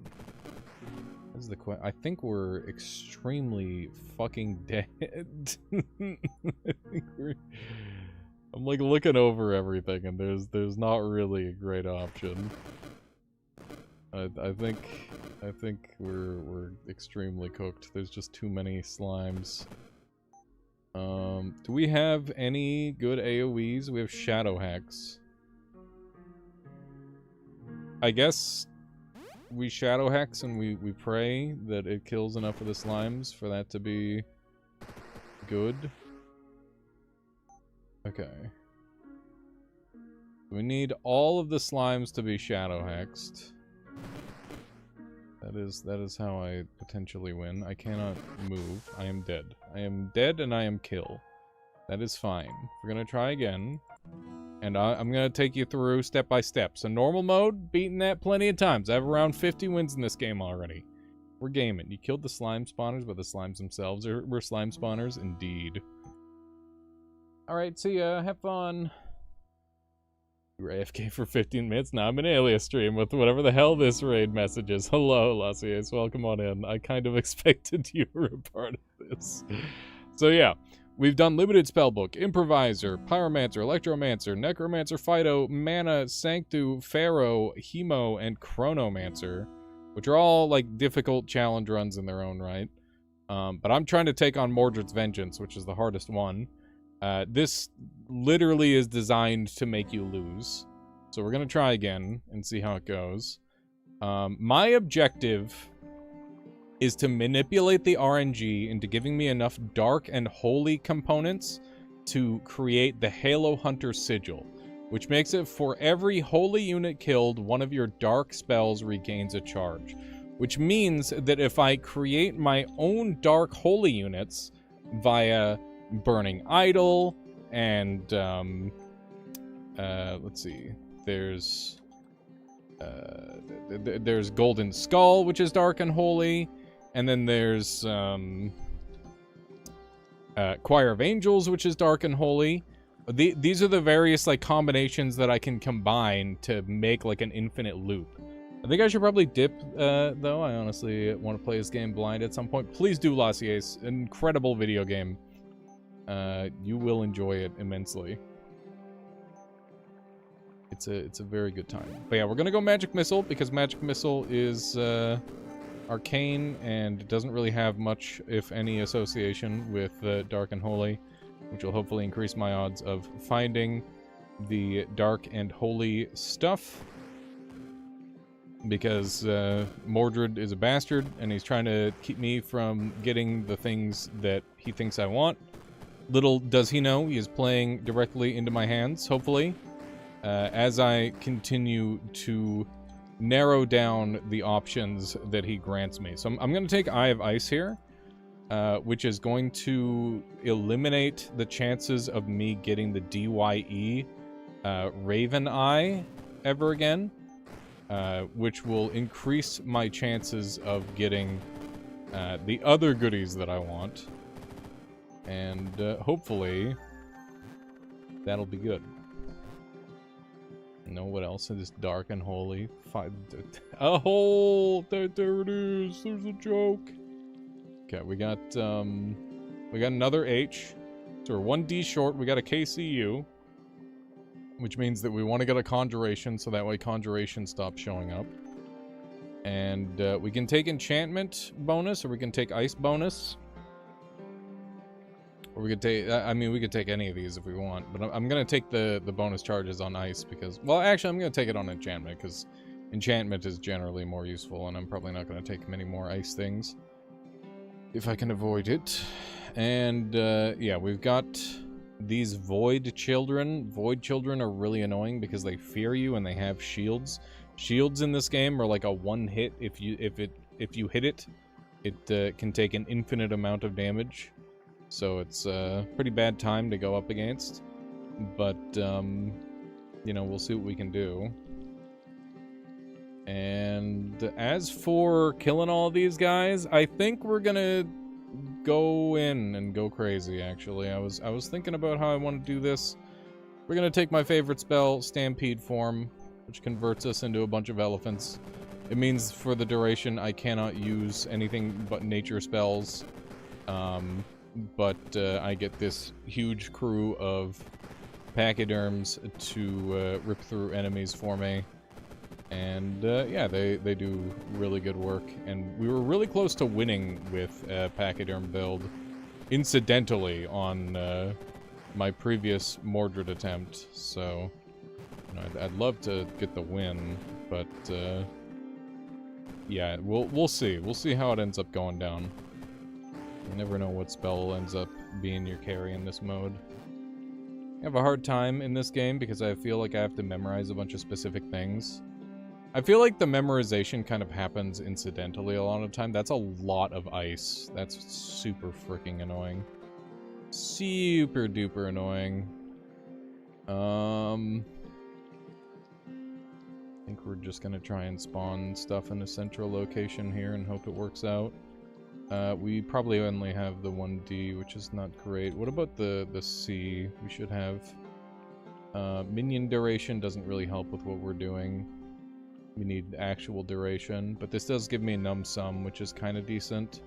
This is the question. I think we're extremely fucking dead. I'm like looking over everything, and there's not really a great option. I think we're extremely cooked. There's just too many slimes. Do we have any good AoEs? We have Shadow Hex. I guess we Shadow Hex and we pray that it kills enough of the slimes for that to be good. Okay. We need all of the slimes to be Shadow Hexed. That is how I potentially win. I cannot move. I am dead. I am dead and I am kill. That is fine. We're gonna try again. And I'm gonna take you through step by step. So normal mode, beaten that plenty of times. I have around 50 wins in this game already. We're gaming. You killed the slime spawners, but the slimes themselves were slime spawners? Indeed. Alright, see ya. Have fun. You were AFK for 15 minutes. Now I'm in Alias stream with whatever the hell this raid message is. Hello, Lassiers. Welcome on in. I kind of expected you were a part of this. So yeah, we've done Limited Spellbook, Improviser, Pyromancer, Electromancer, Necromancer, Phyto, Mana, Sanctu, Pharaoh, Hemo, and Chronomancer, which are all like difficult challenge runs in their own right. But I'm trying to take on Mordred's Vengeance, which is the hardest one. This literally is designed to make you lose. So we're going to try again and see how it goes. My objective is to manipulate the RNG into giving me enough dark and holy components to create the Halo Hunter Sigil, which makes it for every holy unit killed, one of your dark spells regains a charge. Which means that if I create my own dark holy units via Burning Idol, and, let's see, there's Golden Skull, which is dark and holy, and then there's, Choir of Angels, which is dark and holy. These are the various, like, combinations that I can combine to make, like, an infinite loop. I think I should probably dip, though. I honestly want to play this game blind at some point. Please do, Lassiers. Incredible video game. You will enjoy it immensely. It's a very good time. But yeah, we're gonna go Magic Missile because Magic Missile is arcane and doesn't really have much, if any, association with Dark and Holy, which will hopefully increase my odds of finding the Dark and Holy stuff. Because Mordred is a bastard and he's trying to keep me from getting the things that he thinks I want. Little does he know, he is playing directly into my hands, hopefully, as I continue to narrow down the options that he grants me. So I'm going to take Eye of Ice here, which is going to eliminate the chances of me getting the DYE Raven Eye ever again, which will increase my chances of getting the other goodies that I want. And hopefully that'll be good. You know what else is Dark and Holy? A hole! There it is! There's a joke! Okay, we got another H. So we're 1 D short, we got a KCU. Which means that we want to get a Conjuration, so that way Conjuration stops showing up. And we can take Enchantment bonus, or we can take Ice bonus. Or we could take, I mean, we could take any of these if we want, but I'm going to take the bonus charges on Ice because, well, actually, I'm going to take it on Enchantment because Enchantment is generally more useful, and I'm probably not going to take many more Ice things if I can avoid it. And, yeah, we've got these Void Children. Void Children are really annoying because they fear you and they have shields. Shields in this game are like a one hit. If you hit it, it can take an infinite amount of damage. So it's a pretty bad time to go up against. But, you know, we'll see what we can do. And as for killing all these guys, I think we're gonna go in and go crazy, actually. I was thinking about how I want to do this. We're gonna take my favorite spell, Stampede Form, which converts us into a bunch of elephants. It means for the duration I cannot use anything but nature spells. But I get this huge crew of pachyderms to rip through enemies for me. And yeah, they do really good work. And we were really close to winning with Pachyderm build, incidentally, on my previous Mordred attempt. So, you know, I'd love to get the win, but yeah, we'll see. We'll see how it ends up going down. You never know what spell ends up being your carry in this mode. I have a hard time in this game because I feel like I have to memorize a bunch of specific things. I feel like the memorization kind of happens incidentally a lot of the time. That's a lot of ice. That's super freaking annoying. Super duper annoying. I think we're just gonna try and spawn stuff in a central location here and hope it works out. We probably only have the 1D, which is not great. What about the C? We should have... minion duration doesn't really help with what we're doing. We need actual duration, but this does give me num sum, which is kind of decent.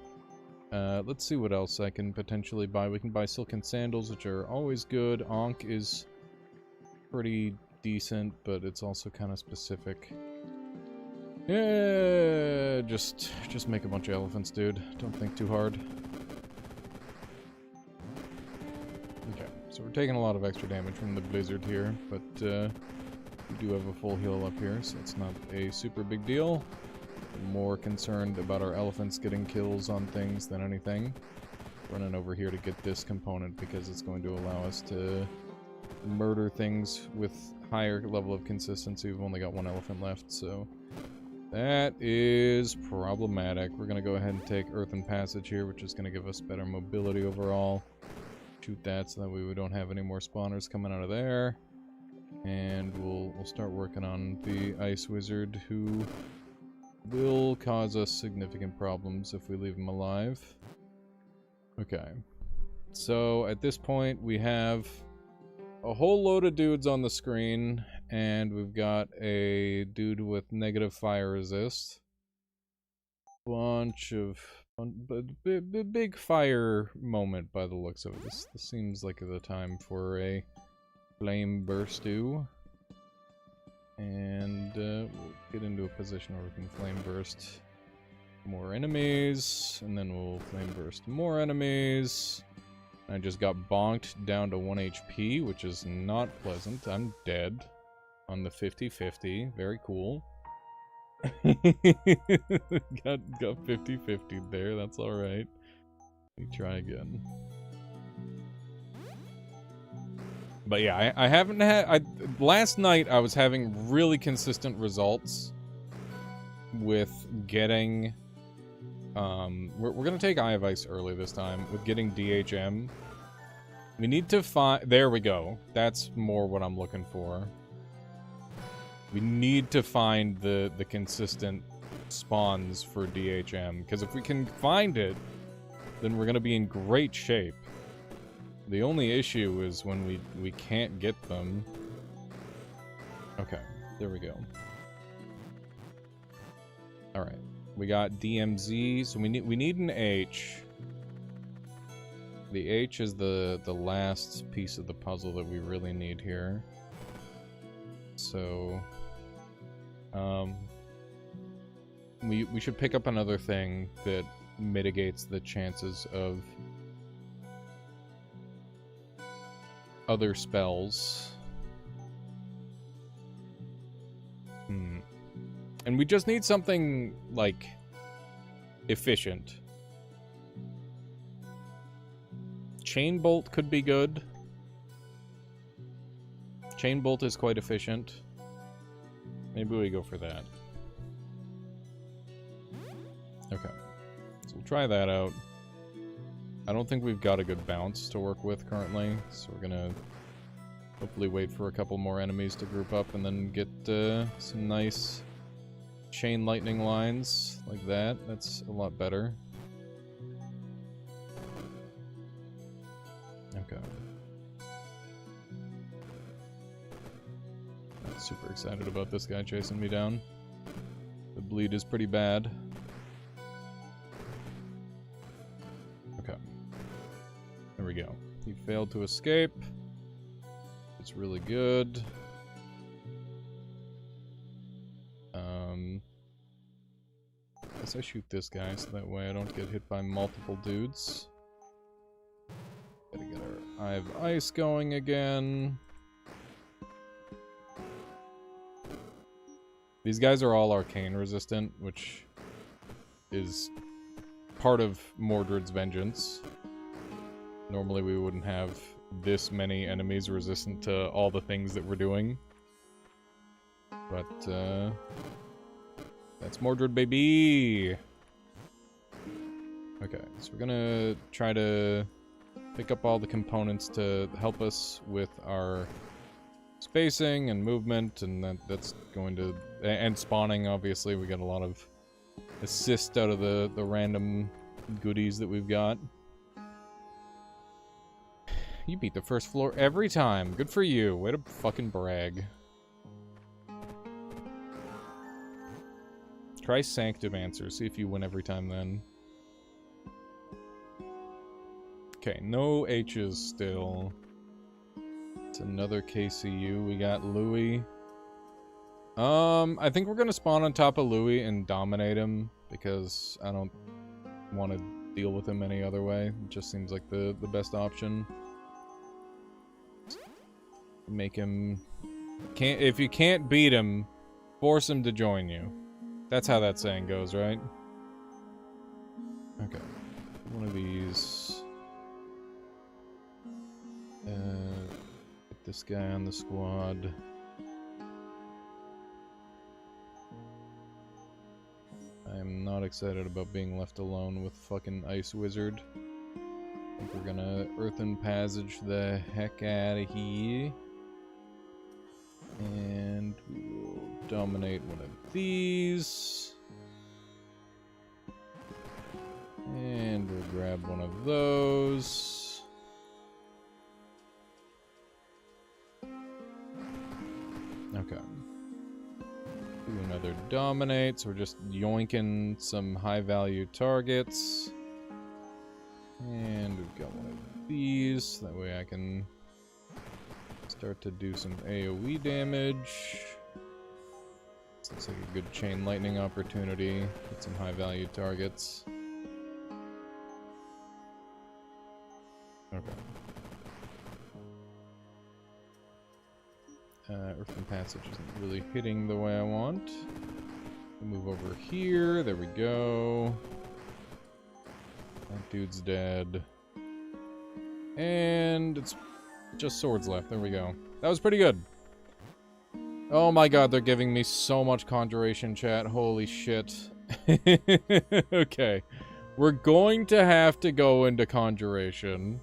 Let's see what else I can potentially buy. We can buy silken sandals, which are always good. Ankh is pretty decent, but it's also kind of specific. Yeah, just make a bunch of elephants, dude. Don't think too hard. Okay, so we're taking a lot of extra damage from the blizzard here, but we do have a full heal up here, so it's not a super big deal. I'm more concerned about our elephants getting kills on things than anything. Running over here to get this component because it's going to allow us to murder things with higher level of consistency. We've only got one elephant left, so that is problematic. We're going to go ahead and take Earthen Passage here, which is going to give us better mobility overall. Shoot that so that way we don't have any more spawners coming out of there. And we'll start working on the Ice Wizard, who will cause us significant problems if we leave him alive. Okay. So at this point we have a whole load of dudes on the screen, and we've got a dude with negative fire resist. Bunch of big fire moment by the looks of it. This seems like the time for a flame burst do. And we'll get into a position where we can flame burst more enemies, and then we'll flame burst more enemies. I just got bonked down to 1 HP, which is not pleasant. I'm dead on the 50-50. Very cool. got 50-50 there. That's alright. Let me try again. But yeah, I haven't had... last night I was having really consistent results with getting... we're gonna take Eye of Ice early this time, with getting DHM. We need to find... There we go. That's more what I'm looking for. We need to find the consistent spawns for DHM, because if we can find it, then we're gonna be in great shape. The only issue is when we can't get them. Okay, there we go. Alright. We got DMZ, so we need an H. The H is the last piece of the puzzle that we really need here. So we should pick up another thing that mitigates the chances of other spells. And we just need something, like, efficient. Chain Bolt could be good. Chain Bolt is quite efficient. Maybe we go for that. Okay. So we'll try that out. I don't think we've got a good bounce to work with currently, so we're gonna hopefully wait for a couple more enemies to group up and then get some nice chain lightning lines like that. That's a lot better. Okay. Not super excited about this guy chasing me down. The bleed is pretty bad. Okay. There we go. He failed to escape. It's really good. guess I shoot this guy so that way I don't get hit by multiple dudes. Gotta get our Eye of Ice going again. These guys are all arcane resistant, which is part of Mordred's vengeance. Normally we wouldn't have this many enemies resistant to all the things that we're doing. But, that's Mordred, baby! Okay, so we're gonna try to pick up all the components to help us with our spacing and movement, and that's going to... And spawning, obviously. We got a lot of assist out of the random goodies that we've got. You beat the first floor every time. Good for you. Way to fucking brag. Try Sanctum Answer. See if you win every time then. Okay, no H's still. It's another KCU. We got Louis. I think we're gonna spawn on top of Louis and dominate him, because I don't want to deal with him any other way. It just seems like the best option. Make him... If you can't beat him, force him to join you. That's how that saying goes, right? Okay. One of these... Put this guy on the squad. I am not excited about being left alone with fucking Ice Wizard. I think we're gonna Earthen Passage the heck out of here. And we will dominate one of these. And we'll grab one of those. Okay. Do another dominate, so we're just yoinking some high value targets. And we've got one of these, that way I can start to do some AoE damage. This looks like a good chain lightning opportunity. Get some high value targets. Okay. Earthen Passage isn't really hitting the way I want. Move over here. There we go. That dude's dead. And it's just swords left. There we go. That was pretty good. Oh my god, they're giving me so much conjuration, chat. Holy shit. Okay. We're going to have to go into conjuration.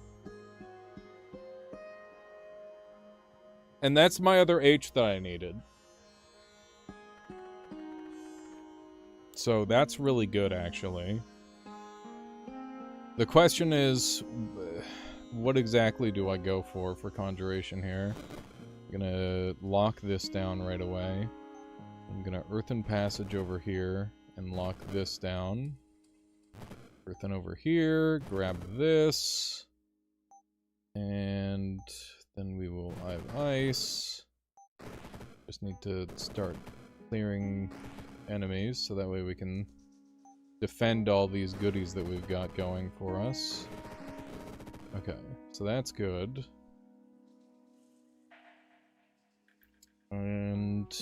And that's my other H that I needed. So that's really good, actually. The question is, what exactly do I go for conjuration here? I'm gonna lock this down right away. I'm gonna Earthen Passage over here and lock this down. Earthen over here, grab this. And then we will Eye of Ice. Just need to start clearing enemies so that way we can defend all these goodies that we've got going for us. Okay, so that's good. And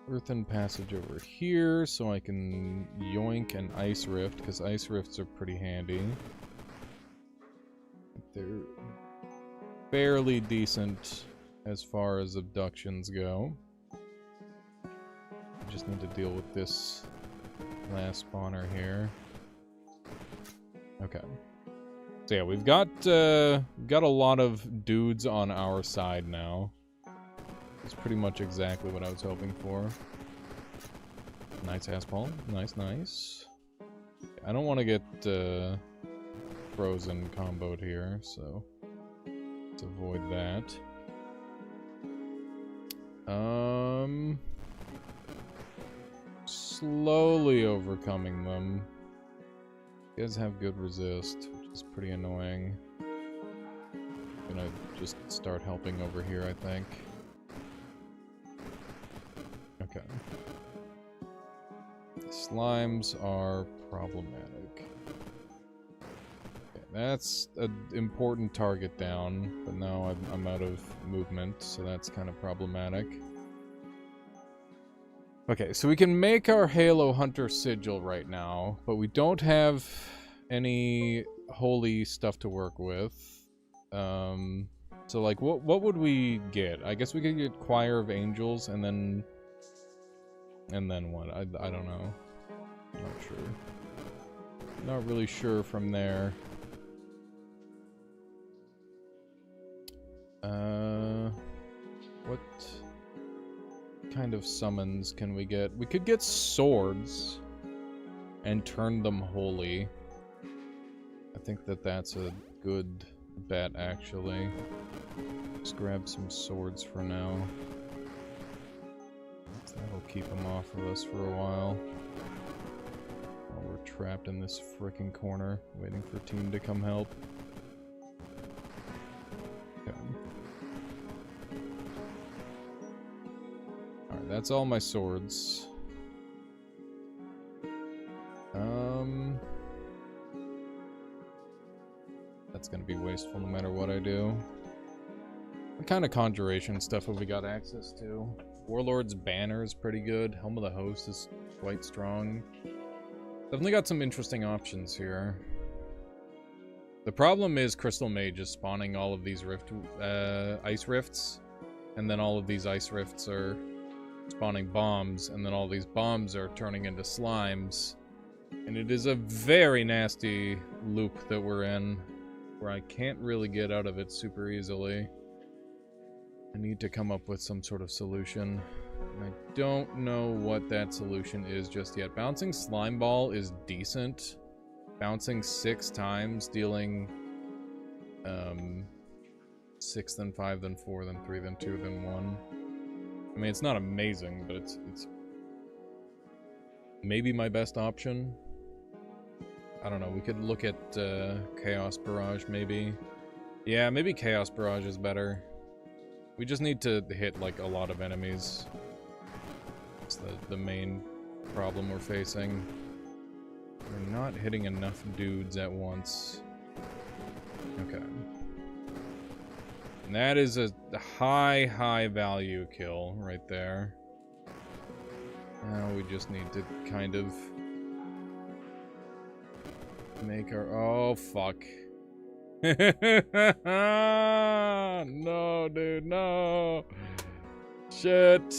Earthen Passage over here so I can yoink an Ice Rift, because Ice Rifts are pretty handy. They're fairly decent as far as abductions go. I just need to deal with this last spawner here. Okay. So yeah, we've got a lot of dudes on our side now. It's pretty much exactly what I was hoping for. Nice ass ball. Nice, nice. I don't want to get frozen comboed here, so let's avoid that. Slowly overcoming them. You guys have good resist, which is pretty annoying. I'm gonna just start helping over here, I think. Okay. slimes are problematic. Okay, that's an important target down, but now I'm out of movement, so that's kind of problematic. Okay, so we can make our Halo Hunter sigil right now, but we don't have any holy stuff to work with. So like, what would we get? I guess we could get Choir of Angels, and then what? I don't know. Not sure. Not really sure from there. What kind of summons can we get? We could get swords and turn them holy. I think that's a good bet, actually. Let's grab some swords for now. That'll keep them off of us for a while. While we're trapped in this frickin' corner, waiting for team to come help. Okay. Alright, that's all my swords. That's gonna be wasteful no matter what I do. What kind of conjuration stuff have we got access to? Warlord's Banner is pretty good. Helm of the Host is quite strong. Definitely got some interesting options here. The problem is Crystal Mage is spawning all of these ice rifts, and then all of these ice rifts are spawning bombs, and then all these bombs are turning into slimes. And it is a very nasty loop that we're in, where I can't really get out of it super easily. I need to come up with some sort of solution. I don't know what that solution is just yet. Bouncing Slime Ball is decent. Bouncing 6 times, dealing 6, then 5, then 4, then 3, then 2, then 1. I mean, it's not amazing, but it's maybe my best option. I don't know, we could look at Chaos Barrage, maybe. Yeah, maybe Chaos Barrage is better. We just need to hit, like, a lot of enemies. That's the main problem we're facing. We're not hitting enough dudes at once. Okay. And that is a high value kill right there. Now we just need to kind of make our... Oh, fuck. No, dude, no. Shit.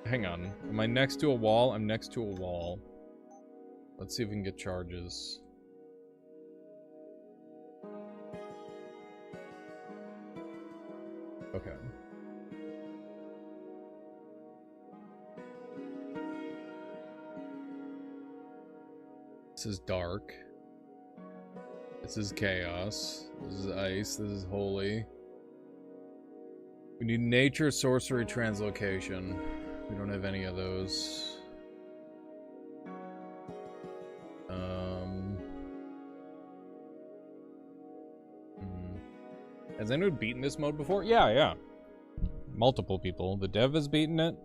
Hang on. Am I next to a wall? I'm next to a wall. Let's see if we can get charges. Okay. This is dark. This is chaos. This is ice. This is holy. We need nature, sorcery, translocation. We don't have any of those. Has anyone beaten this mode before? Yeah. Multiple people. The dev has beaten it.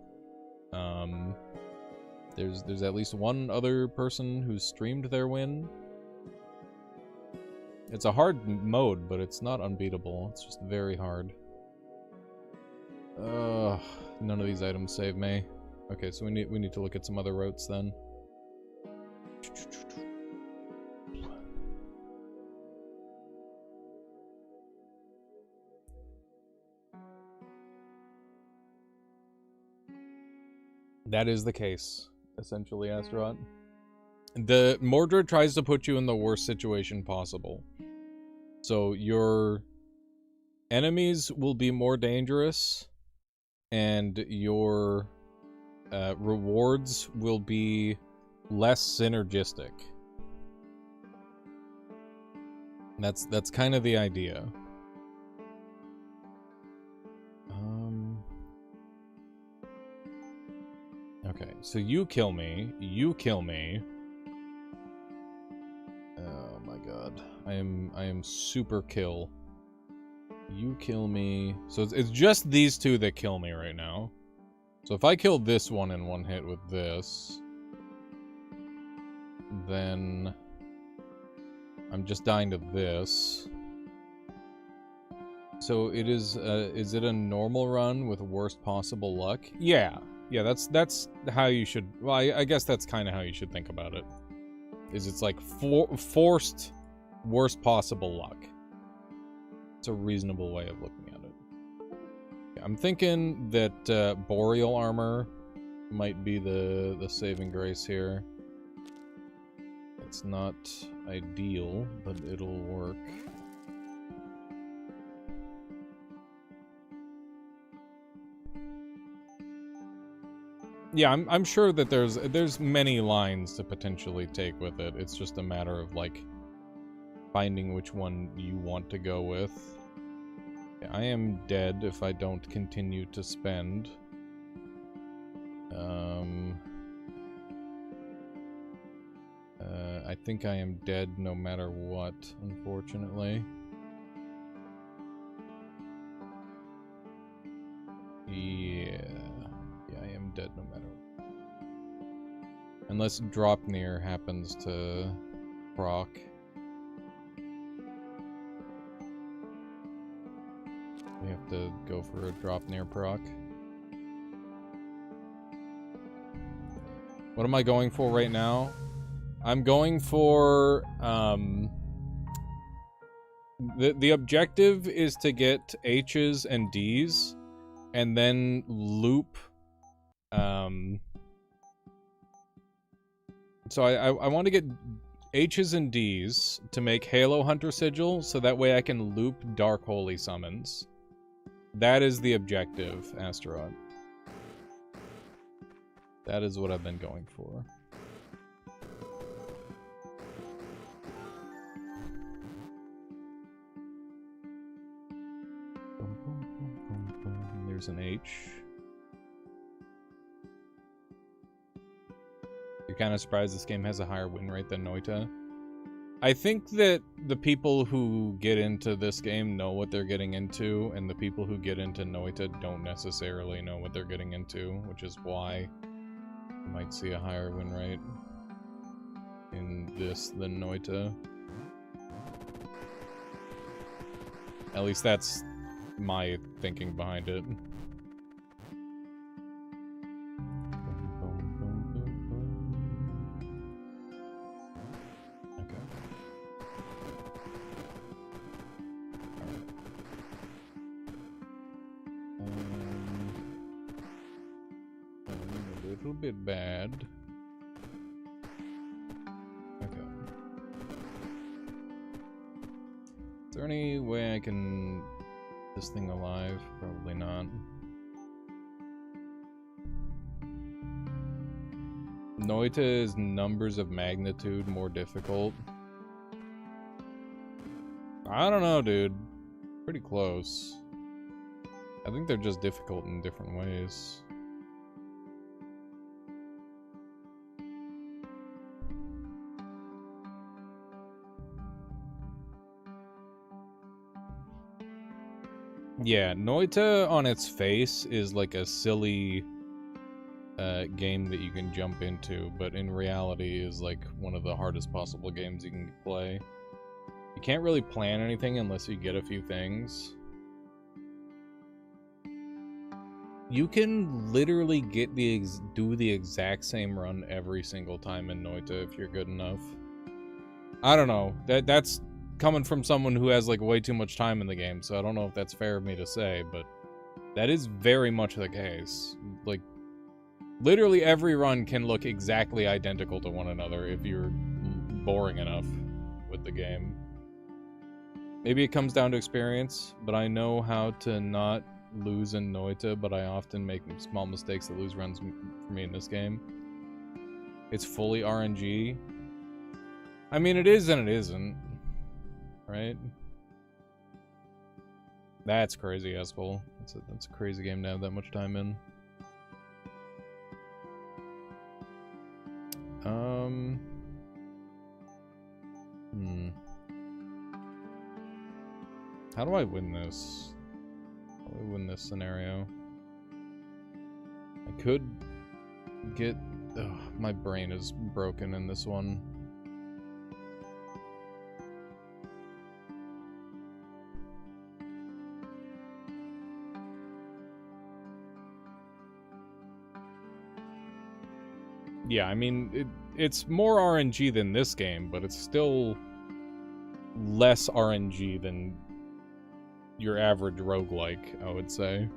There's at least one other person who's streamed their win. It's a hard mode, but it's not unbeatable. It's just very hard. None of these items save me. Okay, so we need to look at some other routes then. That is the case, essentially, Astaroth. The Mordred tries to put you in the worst situation possible. So your enemies will be more dangerous, and your rewards will be less synergistic. That's kind of the idea. Okay, so you kill me. Oh my god. I am super kill. You kill me. So it's just these two that kill me right now. So if I kill this one in one hit with this, then I'm just dying to this. So it is it a normal run with worst possible luck? Yeah. Yeah, that's how you should, well, I guess that's kind of how you should think about it. Is it's like forced worst possible luck. It's a reasonable way of looking at it. Yeah, I'm thinking that Boreal Armor might be the saving grace here. It's not ideal, but it'll work. Yeah, I'm sure that there's many lines to potentially take with it. It's just a matter of like finding which one you want to go with. I am dead if I don't continue to spend. I think I am dead no matter what, unfortunately. Yeah, I am dead no matter what. Unless Dropnir happens to proc. We have to go for a Dropnir proc. What am I going for right now? I'm going for, the objective is to get H's and D's, and then loop, so I want to get H's and D's to make Halo Hunter Sigil, so that way I can loop Dark Holy Summons. That is the objective, Astaroth. That is what I've been going for. There's an H. You're kind of surprised this game has a higher win rate than Noita. I think that the people who get into this game know what they're getting into, and the people who get into Noita don't necessarily know what they're getting into, which is why you might see a higher win rate in this than Noita. At least that's my thinking behind it. Okay. A little bit bad. Okay. Is there any way I can keep this thing alive? Probably not. Noita is numbers of magnitude more difficult. I don't know, dude. Pretty close. I think they're just difficult in different ways. Yeah, Noita on its face is like a silly game that you can jump into, but in reality is like one of the hardest possible games you can play. You can't really plan anything unless you get a few things. You can literally get do the exact same run every single time in Noita if you're good enough. I don't know. That's coming from someone who has like way too much time in the game, so I don't know if that's fair of me to say, but that is very much the case. Like, literally every run can look exactly identical to one another if you're boring enough with the game. Maybe it comes down to experience, but I know how to not lose in Noita, but I often make small mistakes that lose runs for me in this game. It's fully RNG. I mean, it is and it isn't. Right? That's crazy, asshole. That's a crazy game to have that much time in. How do I win this? How do I win this scenario? I could get... Ugh, my brain is broken in this one. Yeah, I mean, it's more RNG than this game, but it's still less RNG than your average roguelike, I would say.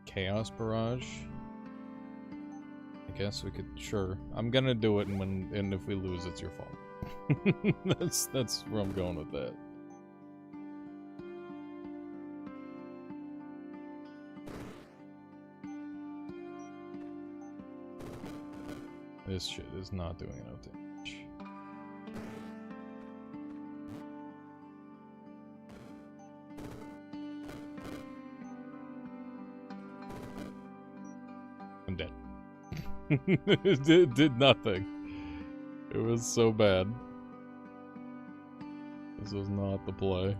Chaos Barrage. I guess we could, sure. I'm gonna do it, and if we lose, it's your fault. that's where I'm going with that. This shit is not doing enough damage. I'm dead. It did nothing. It was so bad. This was not the play.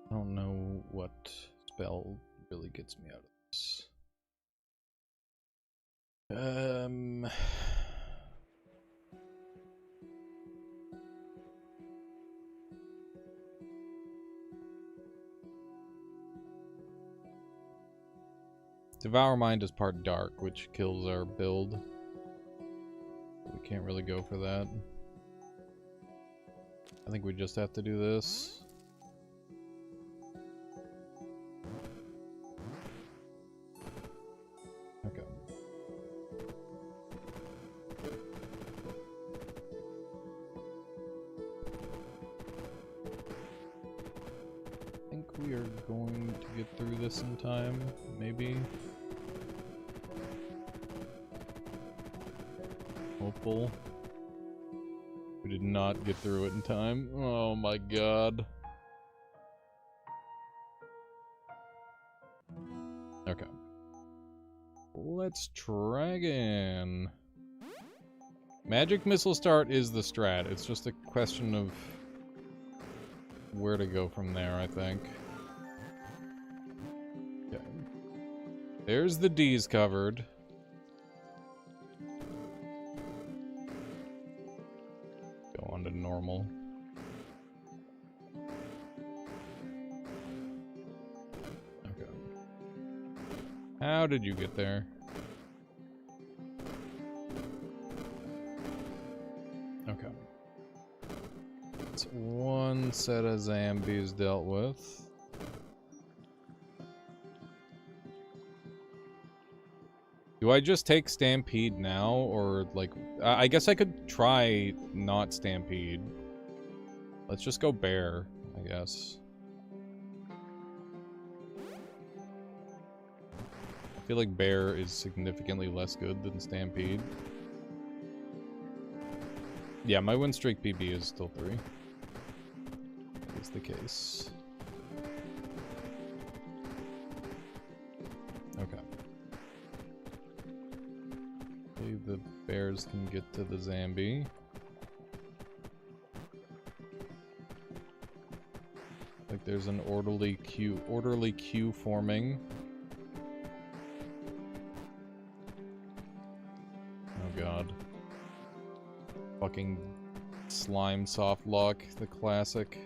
I don't know what spell really gets me out of this. Devour Mind is part dark, which kills our build. We can't really go for that. I think we just have to do this. Okay. I think we are going to get through this in time, maybe. Hopeful. We did not get through it in time. Oh my god. Okay. Let's try again. Magic Missile Start is the strat. It's just a question of where to go from there, I think. Okay. There's the D's covered. Go on to normal. Okay. How did you get there? Okay. It's one set of zombies dealt with. Do I just take Stampede now, or, like... I guess I could try not Stampede. Let's just go Bear, I guess. I feel like Bear is significantly less good than Stampede. Yeah, my win streak PB is still 3. That is the case. Okay. Maybe the bears can get to the zombie. Like there's an orderly queue forming. Oh god. Fucking slime soft lock, the classic.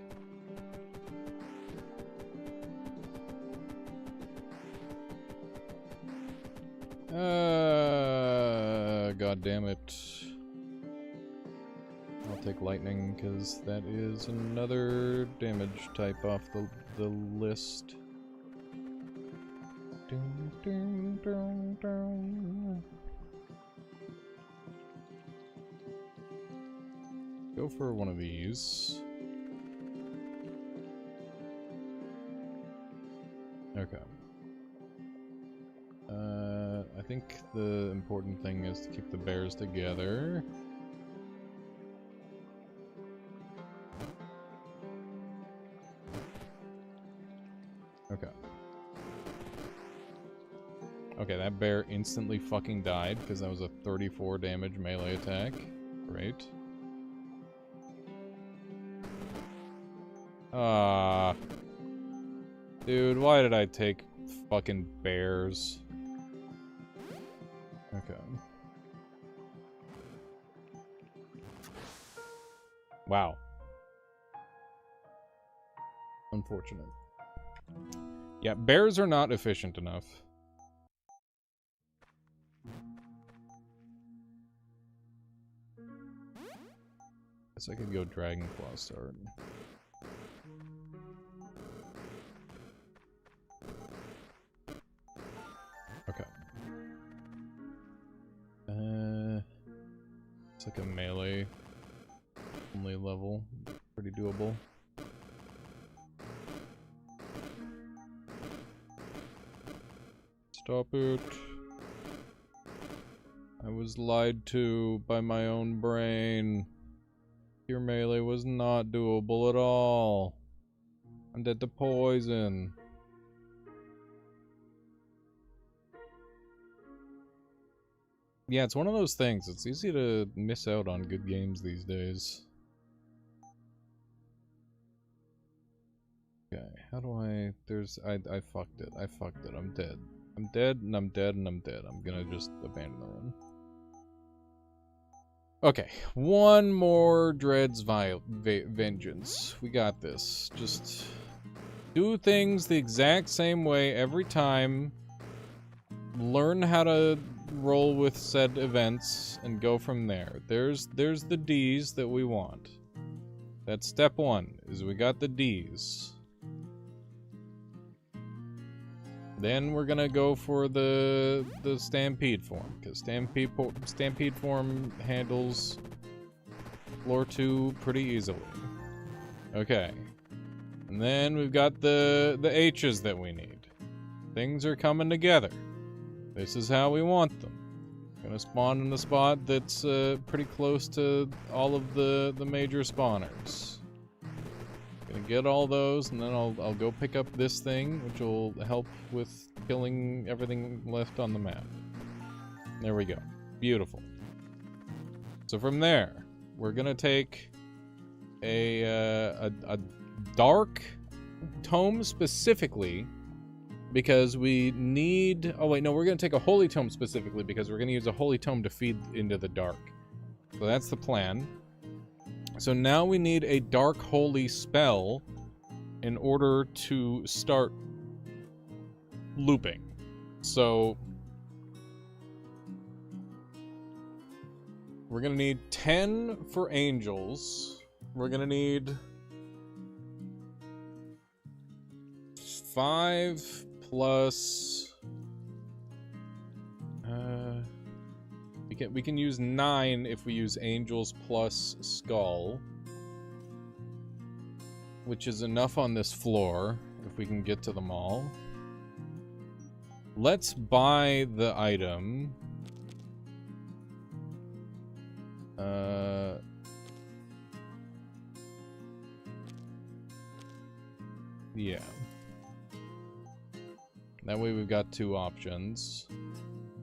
God damn it. I'll take lightning because that is another damage type off the list. Dun, dun, dun, dun. Go for one of these. Okay. back. The important thing is to keep the bears together. Okay. Okay, that bear instantly fucking died because that was a 34 damage melee attack. Great. Dude, why did I take fucking bears? Okay. Wow. Unfortunate. Yeah, bears are not efficient enough. Guess I could go Dragonclaw start. Okay. It's like a melee only level. Pretty doable. Stop it. I was lied to by my own brain. Your melee was not doable at all. I'm dead to poison. Yeah, it's one of those things. It's easy to miss out on good games these days. Okay, how do I... I fucked it. I fucked it. I'm dead. I'm dead, and I'm dead, and I'm dead. I'm gonna just abandon the run. Okay, one more Dread's Vengeance. We got this. Just do things the exact same way every time. Learn how to roll with said events and go from there. There's the D's that we want. That's step one, is we got the D's. Then we're gonna go for the Stampede form, because Stampede form handles floor 2 pretty easily. Okay. And then we've got the H's that we need. Things are coming together. This is how we want them. Gonna spawn in the spot that's pretty close to all of the major spawners. Gonna get all those, and then I'll go pick up this thing, which will help with killing everything left on the map. There we go. Beautiful. So from there, we're gonna take a dark tome specifically, because we need... Oh wait, no, we're gonna take a holy tome specifically, because we're gonna use a holy tome to feed into the dark. So that's the plan. So now we need a dark holy spell in order to start looping. So we're gonna need 10 for angels. We're gonna need 5 plus we can use 9 if we use angels plus skull, which is enough on this floor if we can get to them all. Let's buy the item. Yeah. That way we've got 2 options.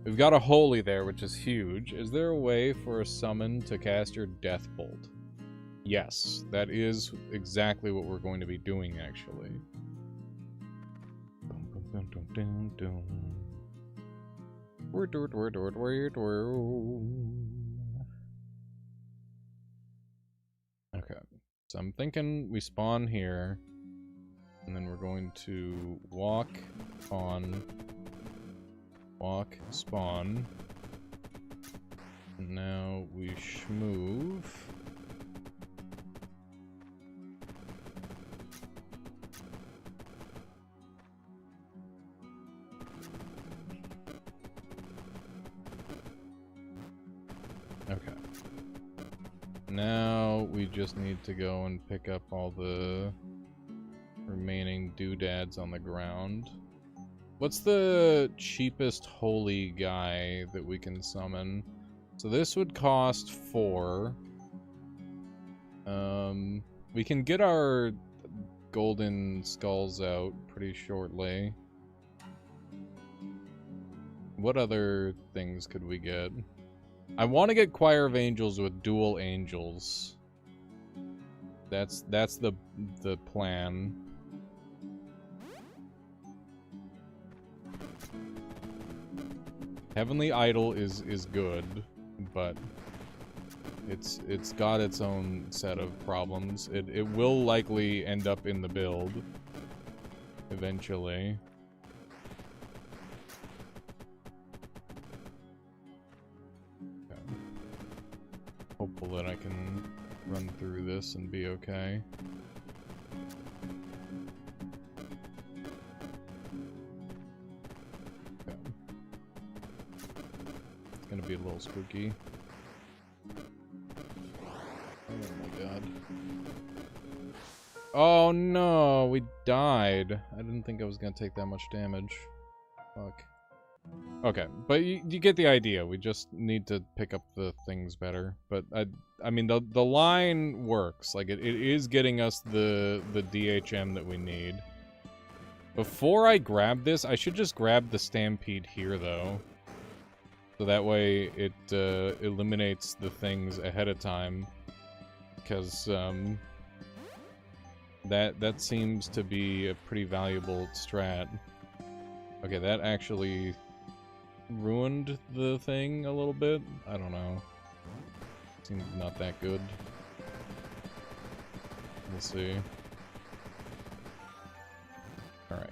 We've got a holy there, which is huge. Is there a way for a summon to cast your Death Bolt? Yes, that is exactly what we're going to be doing, actually. Okay, so I'm thinking we spawn here, and then we're going to walk on... Walk, spawn. And now we shmove. Okay. Now we just need to go and pick up all the remaining doodads on the ground. What's the cheapest holy guy that we can summon? So this would cost 4. We can get our golden skulls out pretty shortly. What other things could we get? I want to get Choir of Angels with dual angels. That's the plan. Heavenly Idol is good, but it's got its own set of problems. It will likely end up in the build eventually. Okay. Hopeful that I can run through this and be okay. Gonna be a little spooky. Oh my god. Oh no, we died. I didn't think I was gonna take that much damage. Fuck. Okay, but you get the idea. We just need to pick up the things better. But I mean the line works. Like it is getting us the DHM that we need. Before I grab this, I should just grab the Stampede here though. So that way it eliminates the things ahead of time, because that seems to be a pretty valuable strat. Okay, that actually ruined the thing a little bit. I don't know. Seems not that good. We'll see. All right.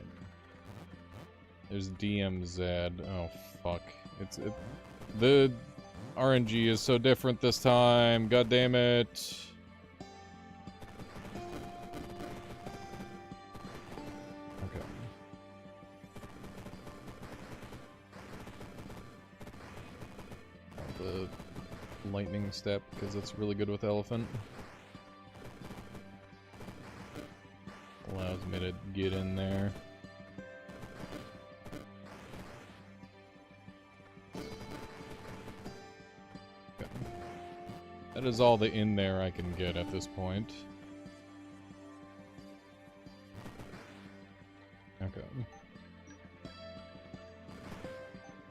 There's DMZ. Oh fuck. The RNG is so different this time. God damn it. Okay. The lightning step, because it's really good with elephant. Allows me to get in there. That is all the in there I can get at this point. Okay.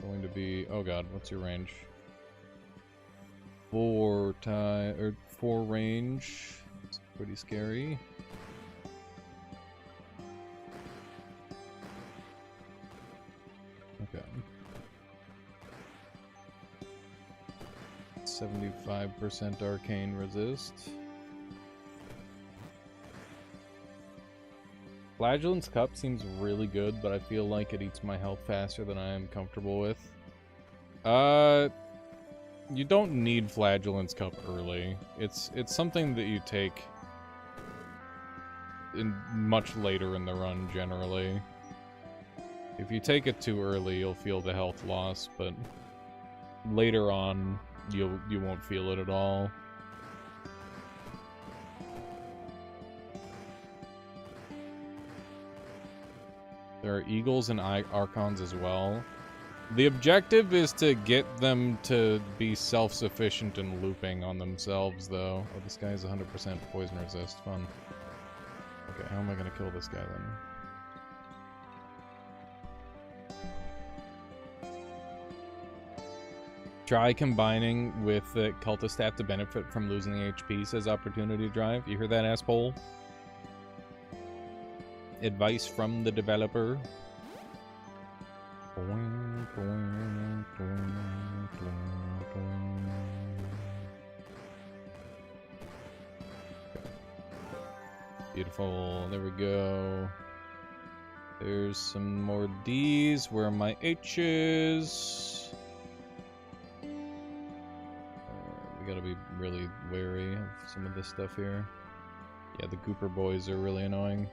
Going to be... Oh god, what's your range? 4 range. It's pretty scary. Okay. 75% arcane resist. Flagellant's Cup seems really good, but I feel like it eats my health faster than I am comfortable with. You don't need Flagellant's Cup early. It's something that you take in much later in the run generally. If you take it too early, you'll feel the health loss, but later on you won't feel it at all. There are Eagles and Archons as well. The objective is to get them to be self-sufficient and looping on themselves, though. Oh, this guy is 100% poison resist. Fun. Okay, how am I gonna kill this guy then? Try combining with the cultist staff to benefit from losing HP, says Opportunity Drive. You hear that, asshole? Advice from the developer. Beautiful. There we go. There's some more D's. Where are my H's? We gotta be really wary of some of this stuff here. Yeah, the Gooper boys are really annoying.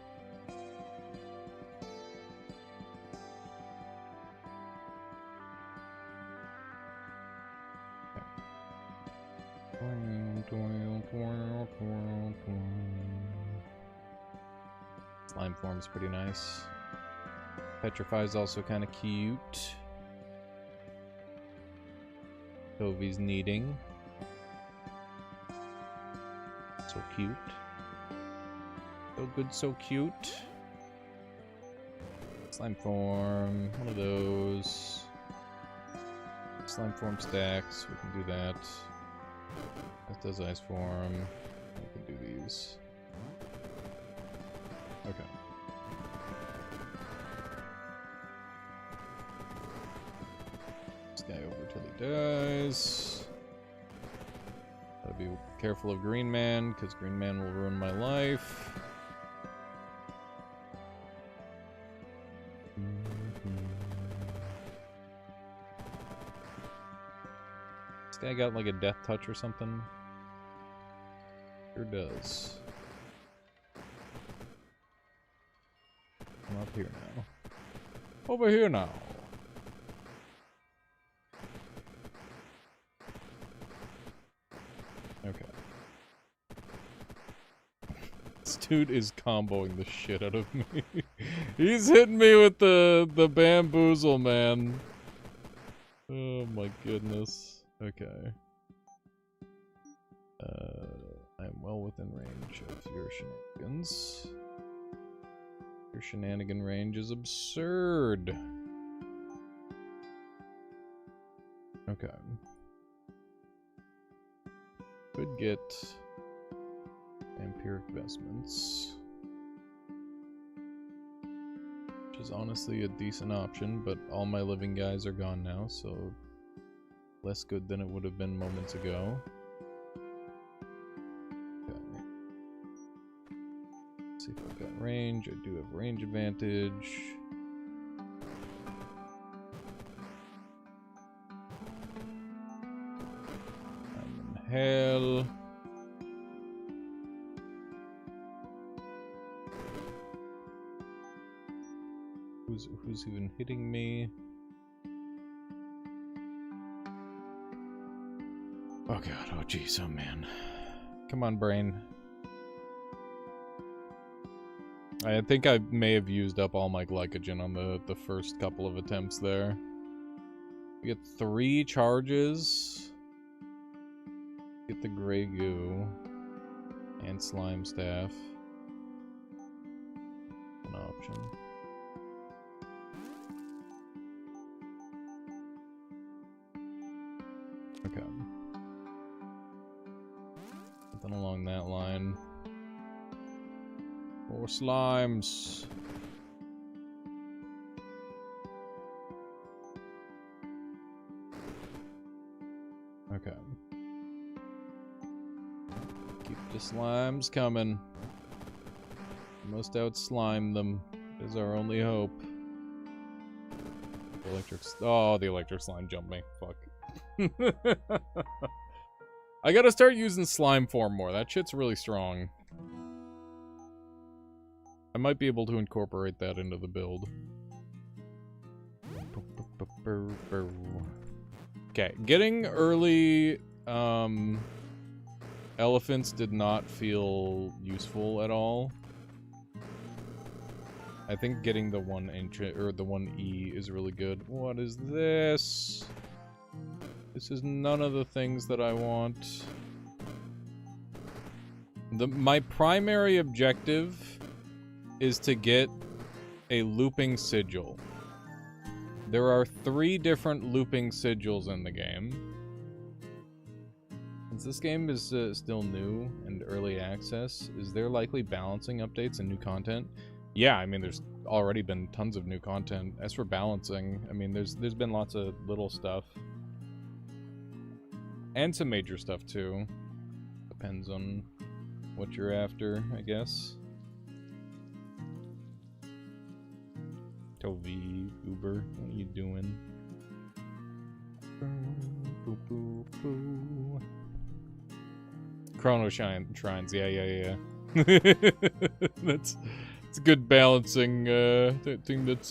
Slime form's pretty nice. Petrify is also kind of cute. Tovy's kneading. So cute. So good, so cute. Slime form, one of those. Slime form stacks, we can do that. That does ice form. We can do these. Okay. This guy over till he dies. Gotta be careful of Green Man, because Green Man will ruin my life. This guy got like a death touch or something? Sure does. Come up here now. Over here now. Okay. This dude is comboing the shit out of me. He's hitting me with the bamboozle, man. Oh my goodness. Okay. I'm well within range of your shenanigans. Your shenanigan range is absurd. Okay. Could get vampiric vestments, which is honestly a decent option, but all my living guys are gone now, so less good than it would have been moments ago. Okay. Let's see if I've got range. I do have range advantage. Hell. Who's even hitting me? Oh god, oh jeez, oh man. Come on, brain. I think I may have used up all my glycogen on the first couple of attempts there. We get 3 charges. Get the gray goo and slime staff. An option. Okay. Something along that line. More slimes. Okay. Keep the slimes coming. We must out-slime them. Is our only hope. The electric slime jumped me. Fuck. I gotta start using slime form more. That shit's really strong. I might be able to incorporate that into the build. Okay, getting early elephants did not feel useful at all. I think getting the 1 inch or the 1E is really good. What is this? This is none of the things that I want. My primary objective is to get a looping sigil. There are 3 different looping sigils in the game. Since this game is still new and early access, is there likely balancing updates and new content? Yeah, I mean, there's already been tons of new content. As for balancing, I mean, there's been lots of little stuff. And some major stuff, too. Depends on what you're after, I guess. Tovy, Uber, what are you doing? Boo, boo, boo. Chrono Shrines, yeah. That's a good balancing thing that's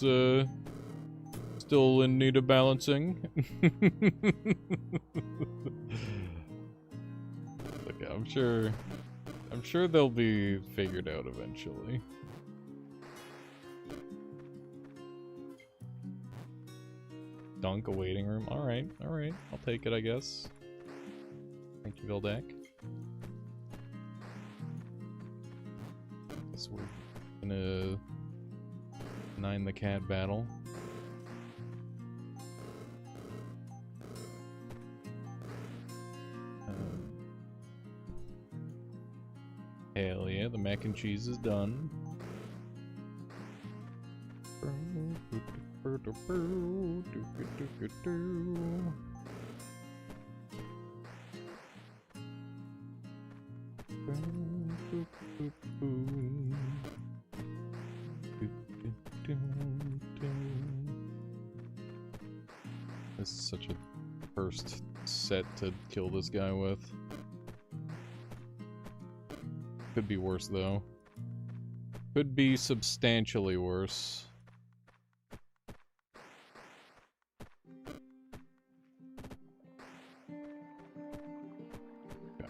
still in need of balancing. But yeah, I'm sure they'll be figured out eventually. Dunk a waiting room. Alright, alright. I'll take it, I guess. Thank you, Vildak. Guess we're gonna 9 the cat battle. Hell yeah, the mac and cheese is done. This is such a first set to kill this guy with. Could be worse, though. Could be substantially worse. Okay.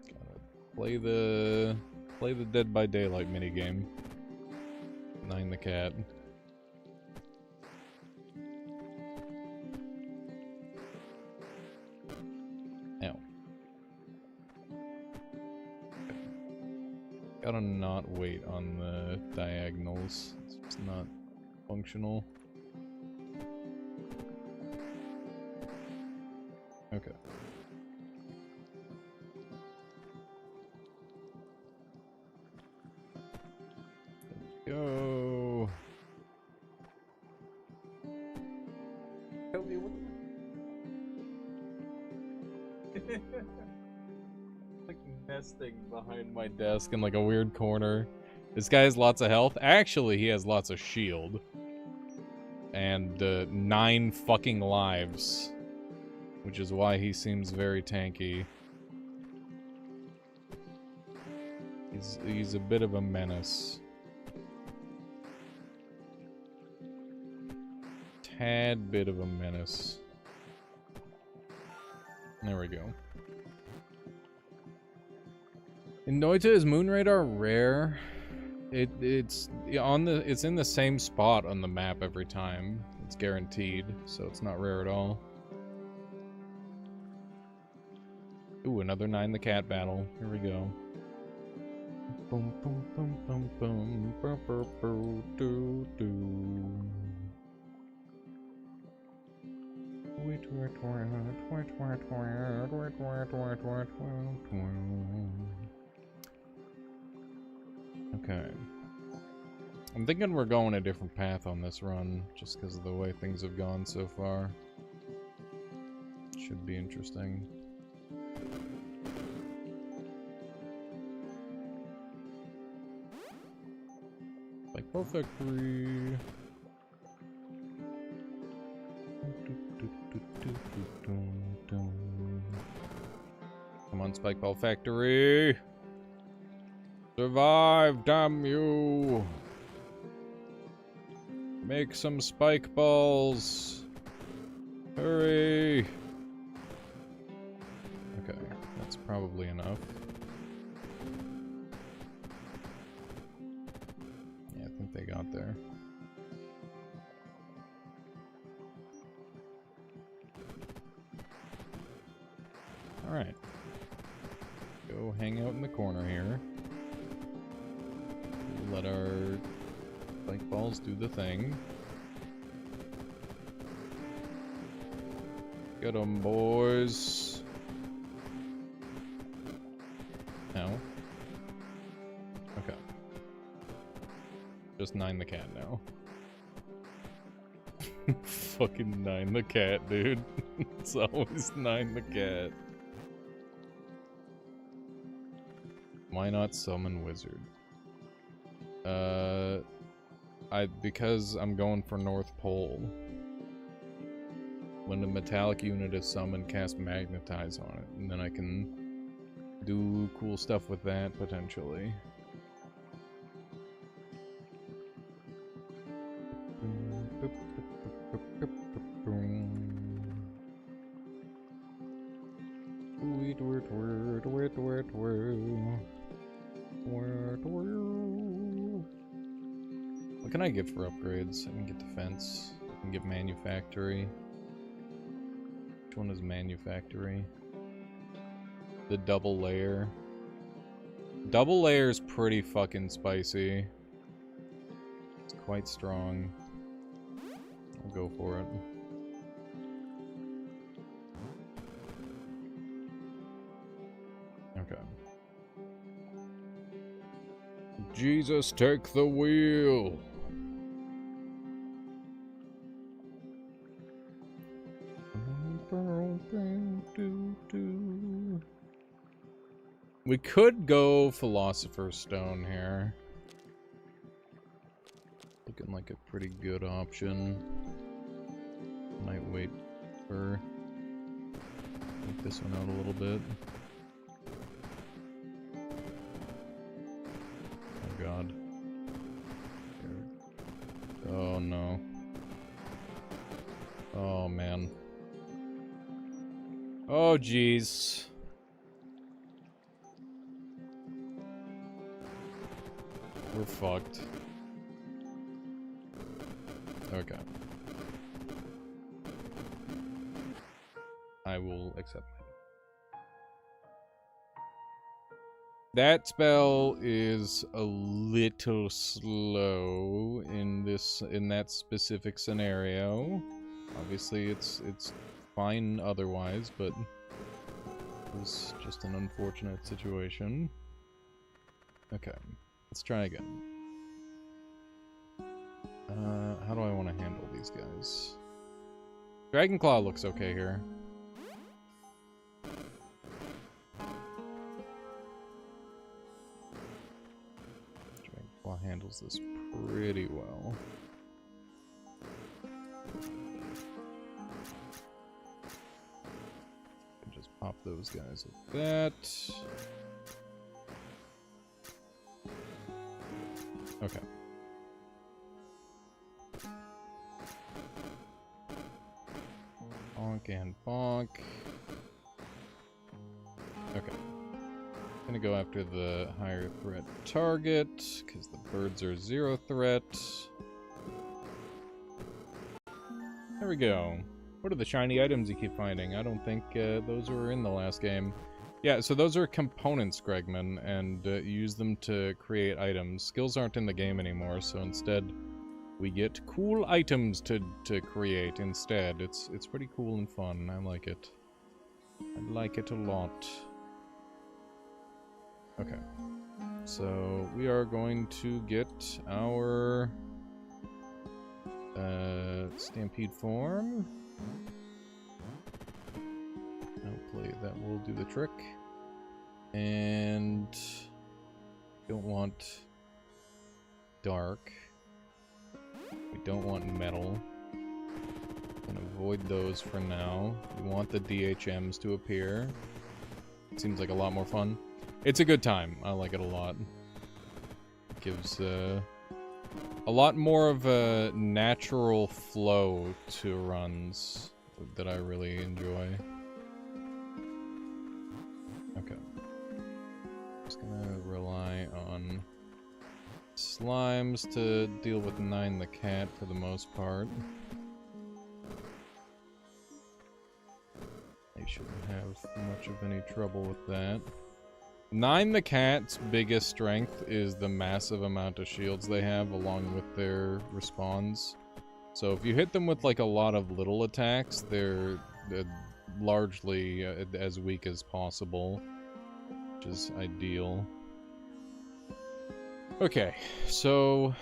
Gotta play the Dead by Daylight minigame. 9 the cat. Gotta not wait on the diagonals. It's just not functional. Okay. Go. Help me with Nesting behind my desk in like a weird corner. This guy has lots of health. Actually, he has lots of shield. And 9 fucking lives. Which is why he seems very tanky. He's a bit of a menace. Tad bit of a menace. There we go. In Noita, is Moonradar rare? It's in the same spot on the map every time. It's guaranteed, so it's not rare at all. Ooh, another 9 the cat battle. Here we go. Boom boom boom boom boom boom boom boom doo doo. Okay. I'm thinking we're going a different path on this run, just because of the way things have gone so far. Should be interesting. Spikeball Factory. Come on, Spikeball Factory. Survive, damn you! Make some spike balls! Hurry! Okay, that's probably enough. Yeah, I think they got there. Alright. Go hang out in the corner here. Let our spike balls do the thing. Get 'em, boys. No. Okay. Just 9 the cat now. Fucking 9 the cat, dude. It's always 9 the cat. Why not summon wizard? Because I'm going for North Pole. When a metallic unit is summoned, cast Magnetize on it, and then I can do cool stuff with that, potentially. What can I get for upgrades? I can get defense. I can get manufactory. Which one is manufactory? The double layer. Double layer is pretty fucking spicy. It's quite strong. I'll go for it. Okay. Jesus, take the wheel! We could go Philosopher's Stone here. Looking like a pretty good option. Might wait for... Make this one out a little bit. Oh god. Oh no. Oh man. Oh jeez. We're fucked. Okay. I will accept that. That spell is a little slow in that specific scenario. Obviously it's fine otherwise, but it was just an unfortunate situation. Okay. Let's try again. How do I want to handle these guys? Dragonclaw looks okay here. Dragonclaw handles this pretty well. Just pop those guys like that. Okay. Bonk and bonk. Okay. Gonna go after the higher threat target, because the birds are 0 threat. There we go. What are the shiny items you keep finding? I don't think those were in the last game. Yeah, so those are components, Gregman, and you use them to create items. Skills aren't in the game anymore, so instead we get cool items to create instead. It's pretty cool and fun. I like it. I like it a lot. Okay. So we are going to get our Stampede form. Hopefully that will do the trick. And don't want dark. We don't want metal. Gonna avoid those for now. We want the DHMs to appear. It seems like a lot more fun. It's a good time. I like it a lot. It gives a lot more of a natural flow to runs that I really enjoy. Okay. Just gonna rely on slimes to deal with Nine the cat for the most part. They shouldn't have much of any trouble with that. Nine the cat's biggest strength is the massive amount of shields they have along with their respawns. So if you hit them with like a lot of little attacks, they're largely as weak as possible, which is ideal. Okay, so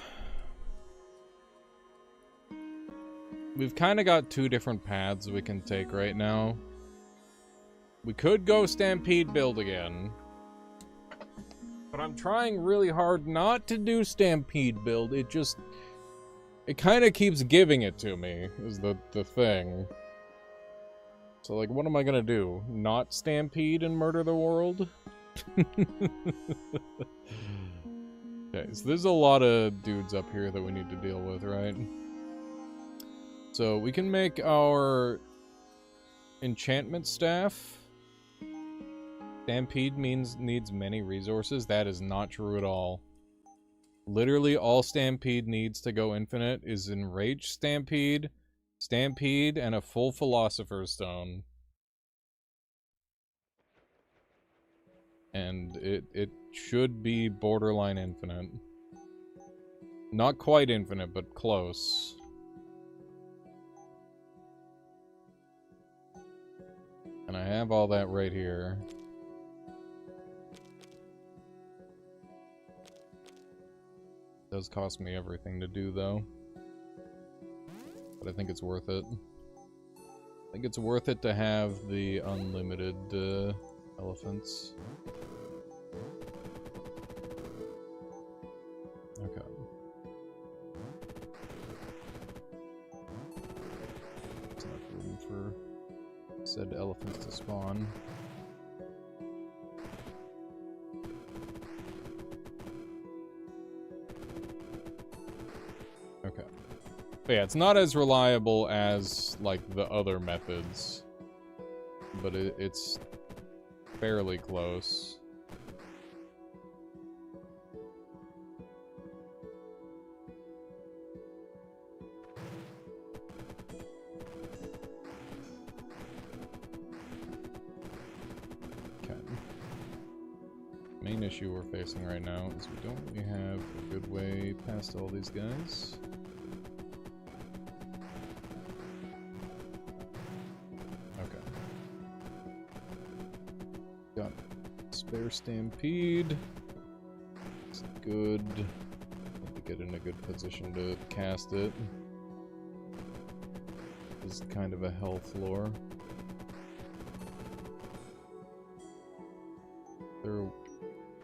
we've kind of got two different paths we can take right now. We could go Stampede build again, but I'm trying really hard not to do Stampede build. It kind of keeps giving it to me, is the thing. So, like, what am I gonna do? Not Stampede and murder the world? Okay, so there's a lot of dudes up here that we need to deal with, right? So, we can make our enchantment staff. Stampede needs many resources. That is not true at all. Literally all Stampede needs to go infinite is Enraged Stampede, Stampede, and a full Philosopher's Stone. And it should be borderline infinite. Not quite infinite, but close. And I have all that right here. Does cost me everything to do, though. But I think it's worth it. I think it's worth it to have the unlimited elephants. Okay. There's enough room for said elephants to spawn. Okay. But yeah, it's not as reliable as, like, the other methods. But it's fairly close. Okay. Main issue we're facing right now is we don't really have a good way past all these guys. Got spare Stampede. It's good. Need to get in a good position to cast it. This is kind of a hell floor. Is there a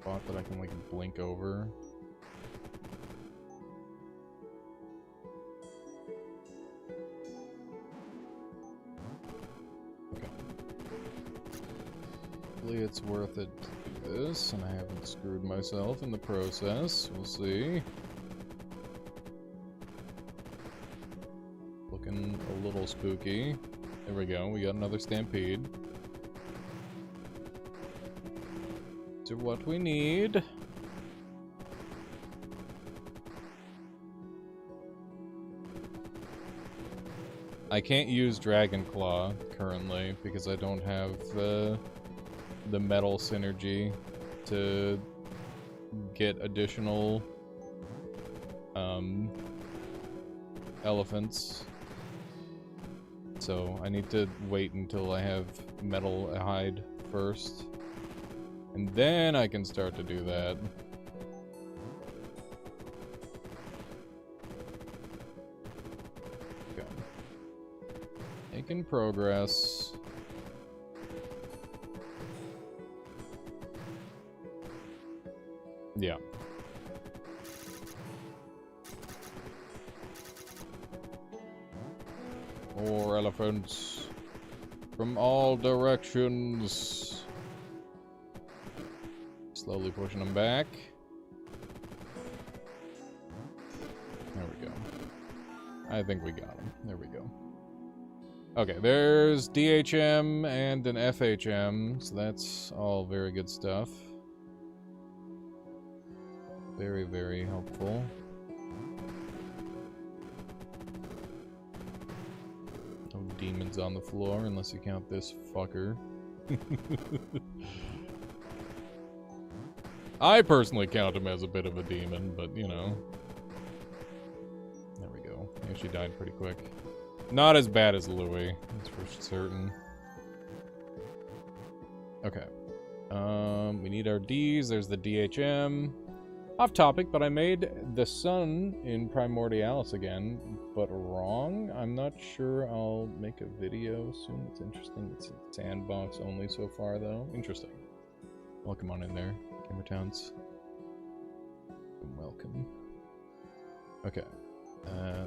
spot that I can, like, blink over? It's worth it to do this, and I haven't screwed myself in the process. We'll see. Looking a little spooky. There we go, we got another Stampede. To what we need. I can't use Dragon Claw currently because I don't have the metal synergy to get additional elephants. So I need to wait until I have metal hide first. And then I can start to do that. Okay. Making progress. Yeah. More elephants from all directions. Slowly pushing them back. There we go. I think we got him. There we go. Okay, there's DHM and an FHM, so that's all very good stuff. Very, very helpful. No demons on the floor, unless you count this fucker. I personally count him as a bit of a demon, but, you know. There we go. He actually died pretty quick. Not as bad as Louis, that's for certain. Okay. We need our Ds. There's the DHM. Off topic, but I made the sun in Primordialis again, but wrong. I'm not sure I'll make a video soon. It's interesting. It's a sandbox only so far, though. Interesting. Welcome on in there, Gamer Towns. Welcome. Okay.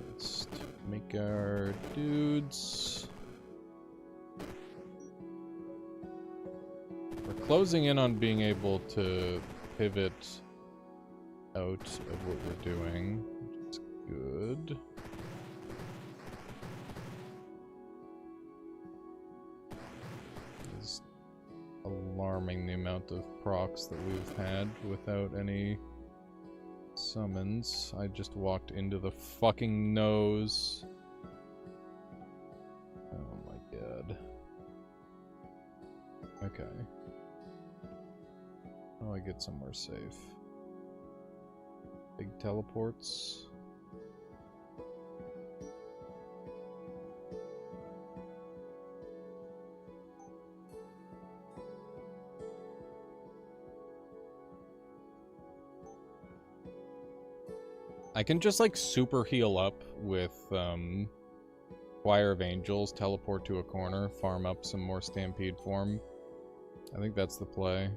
Let's make our dudes. We're closing in on being able to pivot out of what we're doing, which is good. It's alarming the amount of procs that we've had without any summons. I just walked into the fucking nose. Oh my god. Okay. Oh, I get somewhere safe. Big teleports. I can just like super heal up with Choir of Angels, teleport to a corner, farm up some more Stampede form. I think that's the play.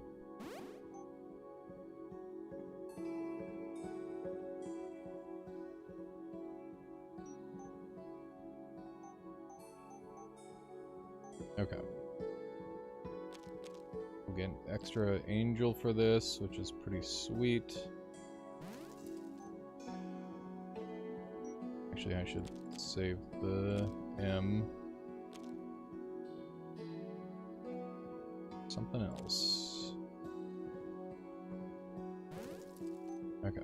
Okay. We'll get an extra angel for this, which is pretty sweet. Actually, I should save the M. Something else. Okay.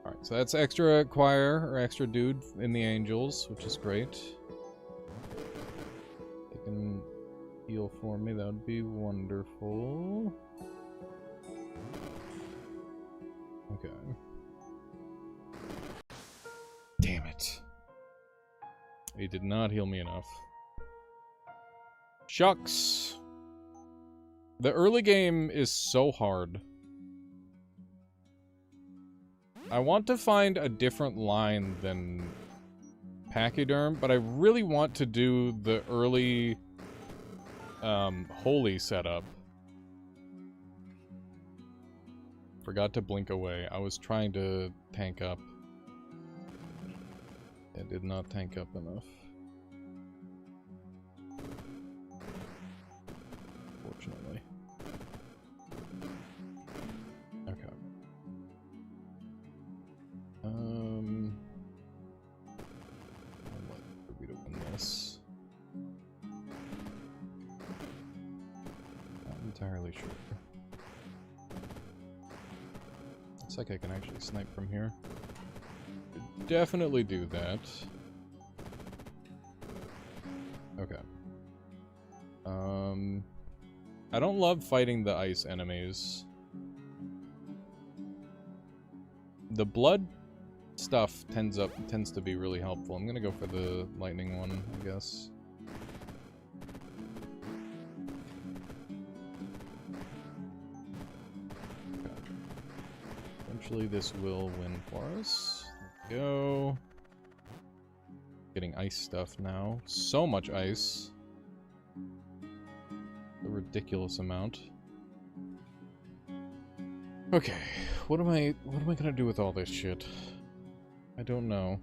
Alright, so that's extra choir, or extra dude in the angels, which is great. They can heal for me, that would be wonderful. Okay. Damn it. He did not heal me enough. Shucks. The early game is so hard. I want to find a different line than Pachyderm, but I really want to do the early holy setup. Forgot to blink away. I was trying to tank up. It did not tank up enough. Fortunately. Okay. I'd like Ruby to win this. Not entirely sure. Looks like I can actually snipe from here. Definitely do that. Okay. I don't love fighting the ice enemies. The blood stuff tends to be really helpful. I'm gonna go for the lightning one, I guess. Okay. Eventually this will win for us. Go. Getting ice stuff now. So much ice. A ridiculous amount. Okay, what am I gonna do with all this shit? I don't know.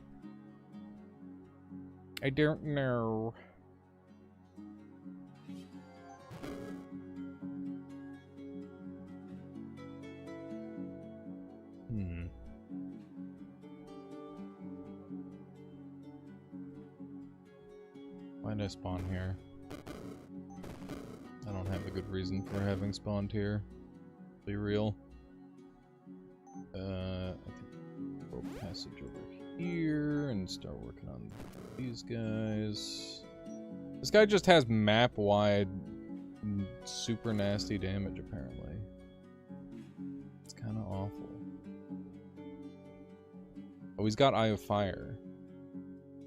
I don't know. Why did I spawn here? I don't have a good reason for having spawned here. Be real. I think we'll passage over here and start working on these guys. This guy just has map-wide super nasty damage, apparently. It's kind of awful. Oh, he's got Eye of Fire.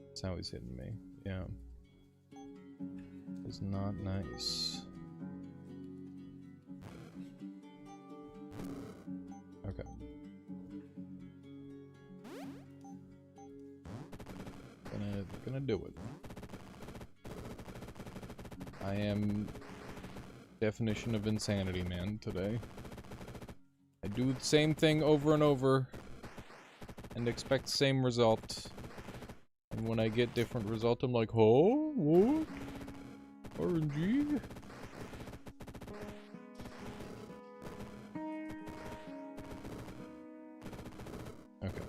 That's how he's hitting me. Yeah. It's not nice. Okay. Gonna do it. I am definition of insanity, man, today. I do the same thing over and over and expect the same result. And when I get different result, I'm like, oh, what? RNG? Okay.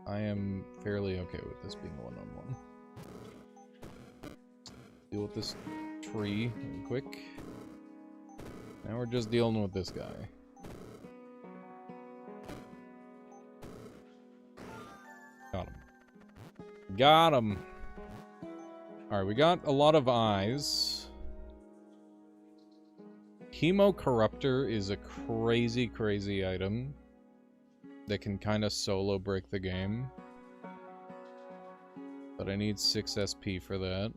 I am fairly okay with this being one-on-one. Deal with this tree real quick. Now we're just dealing with this guy. Got him. Got him! Alright, we got a lot of eyes. Chemo Corruptor is a crazy, crazy item that can kind of solo break the game. But I need 6 SP for that.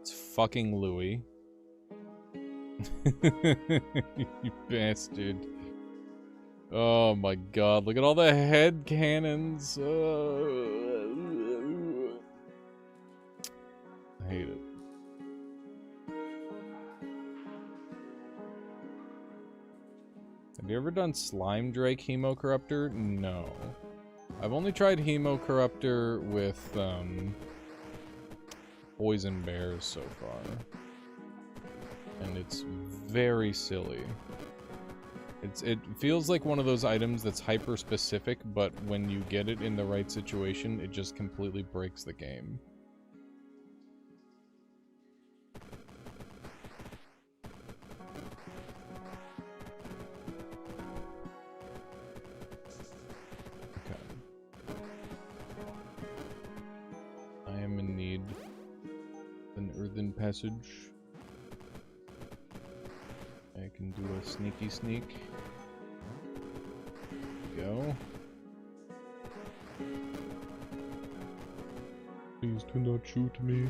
It's fucking Louis. You bastard. Oh my god, look at all the head cannons. I hate it. Have you ever done Slime Drake Hemo Corruptor? No. I've only tried Hemo Corruptor with, Poison Bears so far. And it's very silly. It feels like one of those items that's hyper-specific, but when you get it in the right situation, it just completely breaks the game. Passage. I can do a sneaky sneak. Go. Please do not shoot me.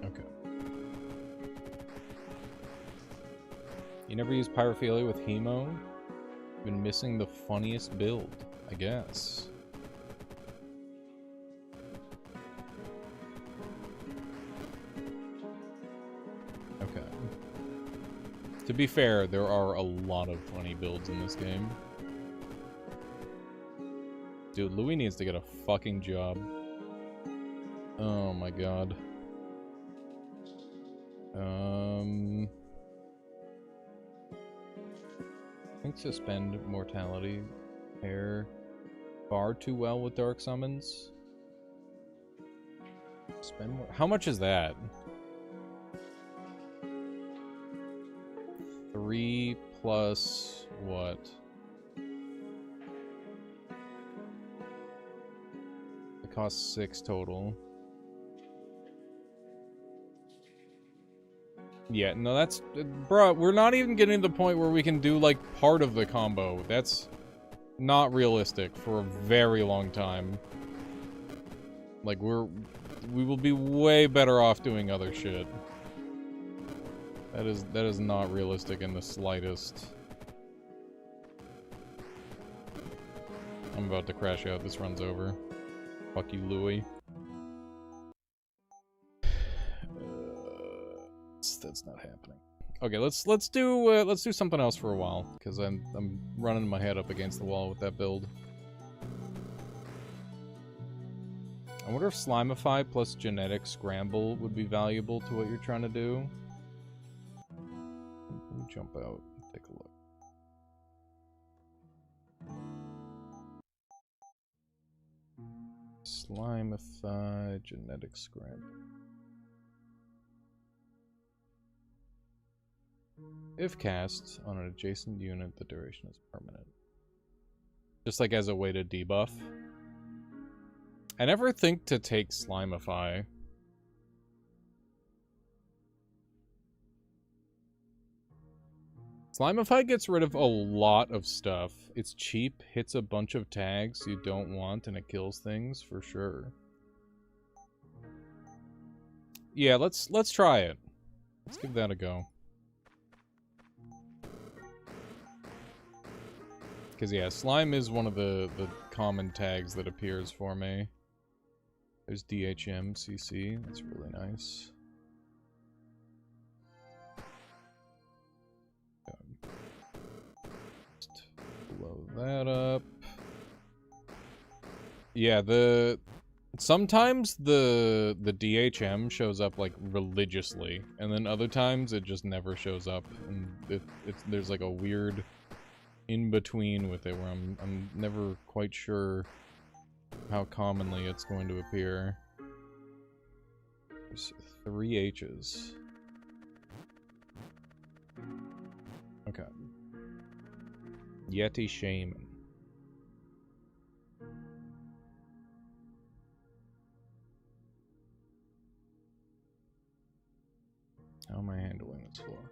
Okay. You never use Pyrophilia with Hemo? You've been missing the funniest build, I guess. To be fair, there are a lot of funny builds in this game. Dude, Louis needs to get a fucking job. Oh my god. I think suspend mortality pair far too well with dark summons. Spend more. How much is that? 3 plus what? It costs 6 total. Yeah, no, that's... Bruh, we're not even getting to the point where we can do, like, part of the combo. That's not realistic for a very long time. Like, we will be way better off doing other shit. That is not realistic in the slightest. I'm about to crash out. This runs over. Fuck you, Louis. That's not happening. Okay, let's do something else for a while, because I'm running my head up against the wall with that build. I wonder if Slimify plus Genetic Scramble would be valuable to what you're trying to do. Let me jump out and take a look. Slimify, Genetic Scramble. If cast on an adjacent unit, the duration is permanent. Just like as a way to debuff. I never think to take Slimify. Slimify gets rid of a lot of stuff. It's cheap, hits a bunch of tags you don't want, and it kills things for sure. Yeah, let's try it. Let's give that a go. Because, yeah, slime is one of the common tags that appears for me. There's DHM CC. That's really nice. Just blow that up. Yeah, sometimes the DHM shows up like religiously, and then other times it just never shows up, and there's like a weird in between with it where I'm never quite sure how commonly it's going to appear. There's 3 H's. Okay. Yeti Shaman. How am I handling this floor?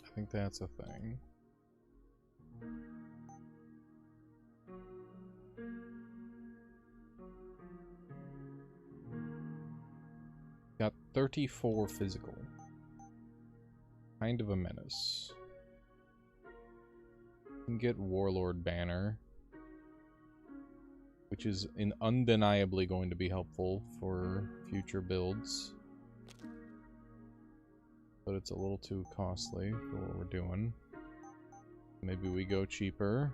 I think that's a thing. Got 34 physical. Kind of a menace. Can get Warlord Banner, which is undeniably going to be helpful for future builds. But it's a little too costly for what we're doing. Maybe we go cheaper.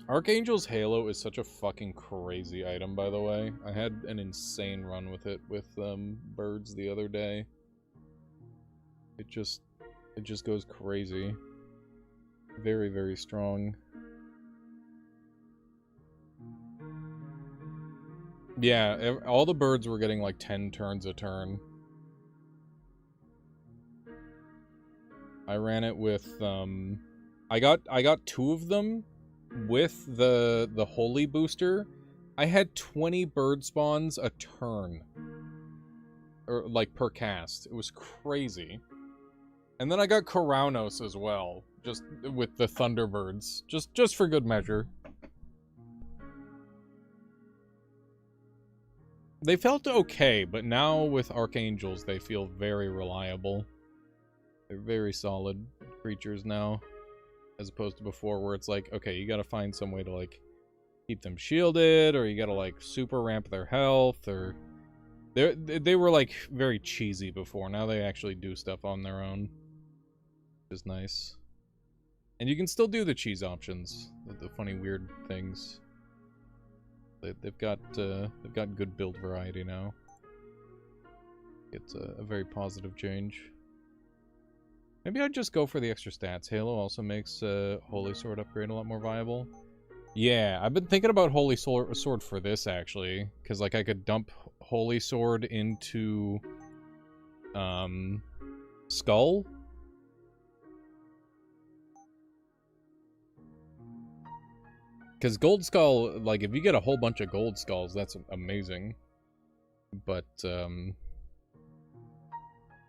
Archangel's Halo is such a fucking crazy item, by the way. I had an insane run with it with birds the other day. It just goes crazy. Very, very strong. Yeah, all the birds were getting like 10 turns a turn. I ran it with I got 2 of them with the holy booster. I had 20 bird spawns a turn. Or like per cast. It was crazy. And then I got Coraunos as well, just with the Thunderbirds, just for good measure. They felt okay, but now with Archangels, they feel very reliable. They're very solid creatures now, as opposed to before, where it's like, okay, you gotta find some way to, like, keep them shielded, or you gotta, like, super ramp their health, or... They were, like, very cheesy before. Now they actually do stuff on their own, which is nice. And you can still do the cheese options, the funny, weird things. They've got good build variety now. It's a very positive change. Maybe I'd just go for the extra stats. Halo also makes Holy Sword upgrade a lot more viable. Yeah, I've been thinking about Holy Sword for this, actually. Because, like, I could dump Holy Sword into... Skull? Because Gold Skull, like, if you get a whole bunch of Gold Skulls, that's amazing. But,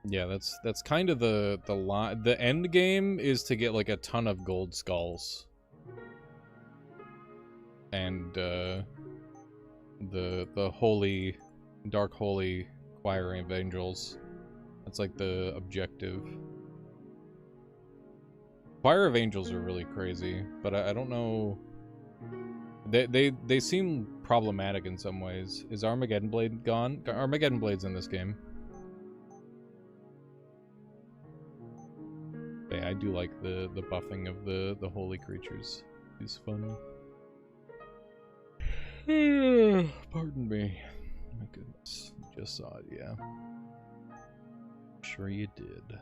yeah, that's kind of the end game is to get, like, a ton of Gold Skulls. And, the holy, Dark Holy Choir of Angels. That's, like, the objective. Choir of Angels are really crazy, but I don't know... They seem problematic in some ways. Is Armageddon Blade gone? Armageddon Blade's in this game. Yeah, I do like the buffing of the holy creatures. It's fun. Pardon me. My goodness. Just saw it, yeah. Sure you did.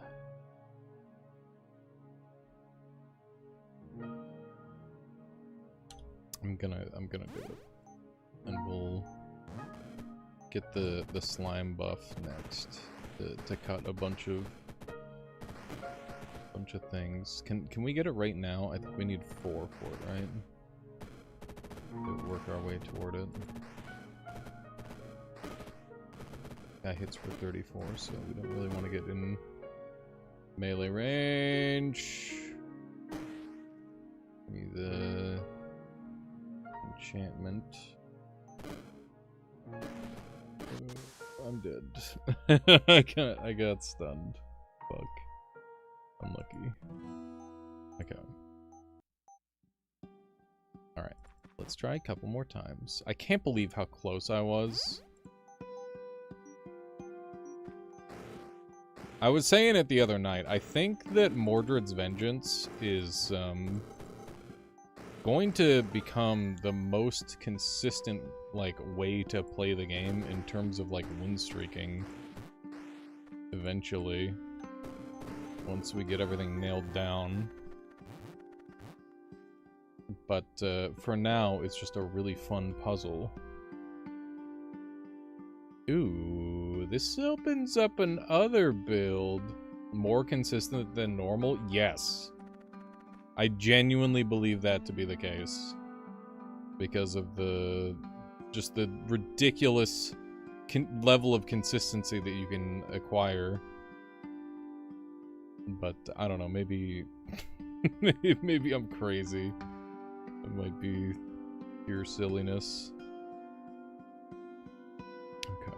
I'm gonna do it. And we'll get the slime buff next to cut a bunch of things. Can we get it right now? I think we need 4 for it, right? To work our way toward it. That hits for 34, so we don't really want to get in melee range. Give me the enchantment. I'm dead. I got stunned. Fuck. Unlucky. Okay. Alright. Let's try a couple more times. I can't believe how close I was. I was saying it the other night. I think that Mordred's Vengeance is going to become the most consistent, like, way to play the game in terms of, like, win streaking. eventually, once we get everything nailed down. But for now, it's just a really fun puzzle. Ooh, this opens up another build. More consistent than normal? Yes. I genuinely believe that to be the case. Because of just the ridiculous level of consistency that you can acquire. But, I don't know, maybe... maybe I'm crazy. It might be pure silliness. Okay.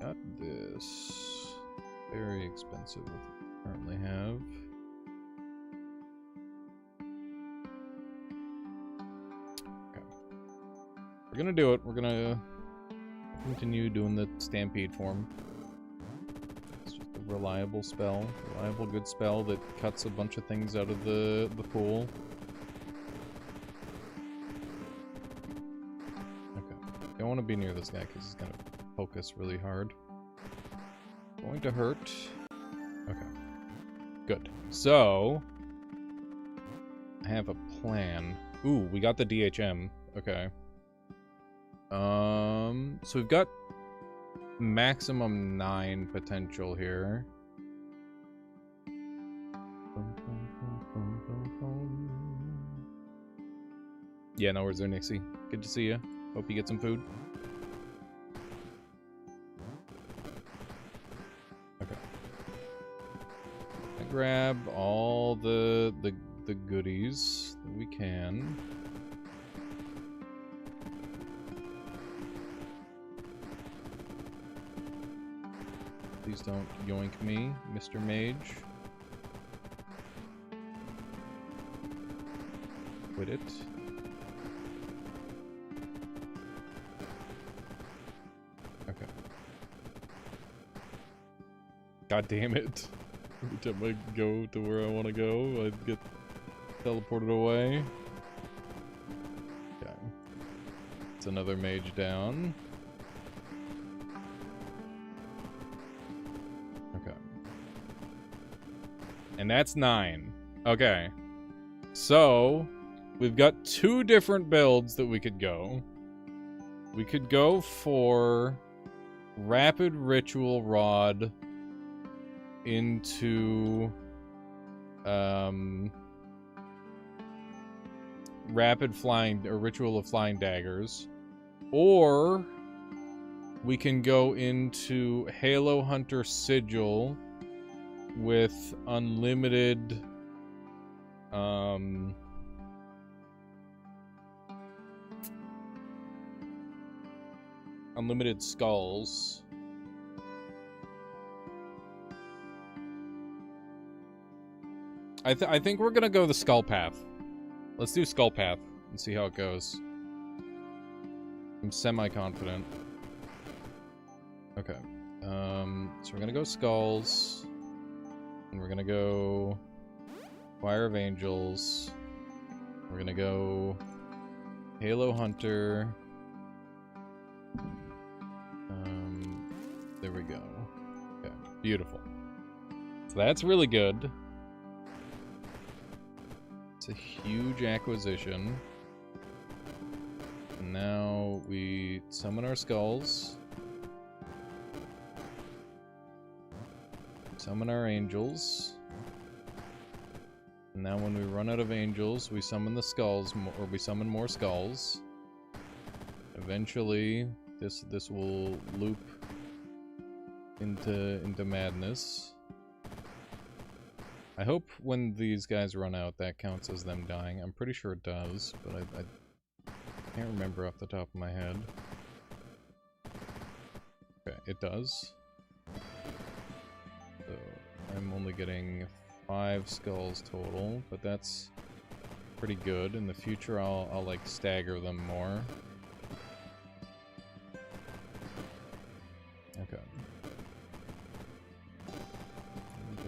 Got this. Very expensive with what we currently have. Okay. We're gonna do it. We're gonna continue doing the Stampede form. It's just a reliable spell. Reliable good spell that cuts a bunch of things out of the pool. Okay. Don't want to be near this guy because he's gonna poke us really hard. Going to hurt. Okay. Good. So, I have a plan. Ooh, we got the DHM. Okay. So we've got maximum 9 potential here. Yeah, no worries there, Nixie. Good to see you. Hope you get some food. Okay. I grab all the goodies that we can. Please don't yoink me, Mr. Mage. Quit it. Okay. God damn it. Every time I go to where I want to go, I get teleported away. Okay. It's another mage down. Okay. And that's 9. Okay. So, we've got 2 different builds that we could go. We could go for Rapid Ritual Rod into Rapid Flying or Ritual of Flying Daggers, or we can go into Halo Hunter Sigil with unlimited unlimited skulls. I think we're gonna go the skull path. Let's do skull path and see how it goes. I'm semi-confident. Okay. So we're gonna go skulls. And we're gonna go Choir of Angels. We're gonna go Halo Hunter. There we go. Okay, beautiful. So that's really good. It's a huge acquisition. And now we summon our skulls. Summon our angels. And now when we run out of angels, we summon the skulls, or we summon more skulls. Eventually, this will loop into madness. I hope when these guys run out, that counts as them dying. I'm pretty sure it does, but I can't remember off the top of my head. Okay, it does. So, I'm only getting 5 skulls total, but that's pretty good. In the future, I'll like stagger them more. Okay.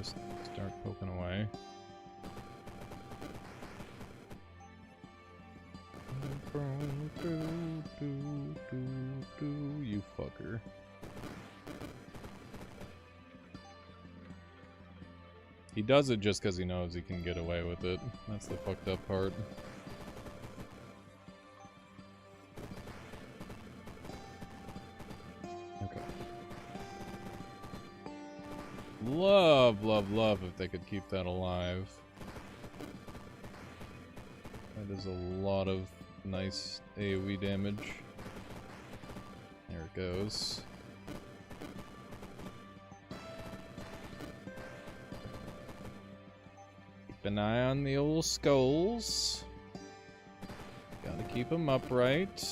just start poking away. You fucker. He does it just because he knows he can get away with it. That's the fucked up part. Okay. Love, love, love if they could keep that alive. That is a lot of nice AoE damage. There it goes. Keep an eye on the old skulls. Gotta keep them upright.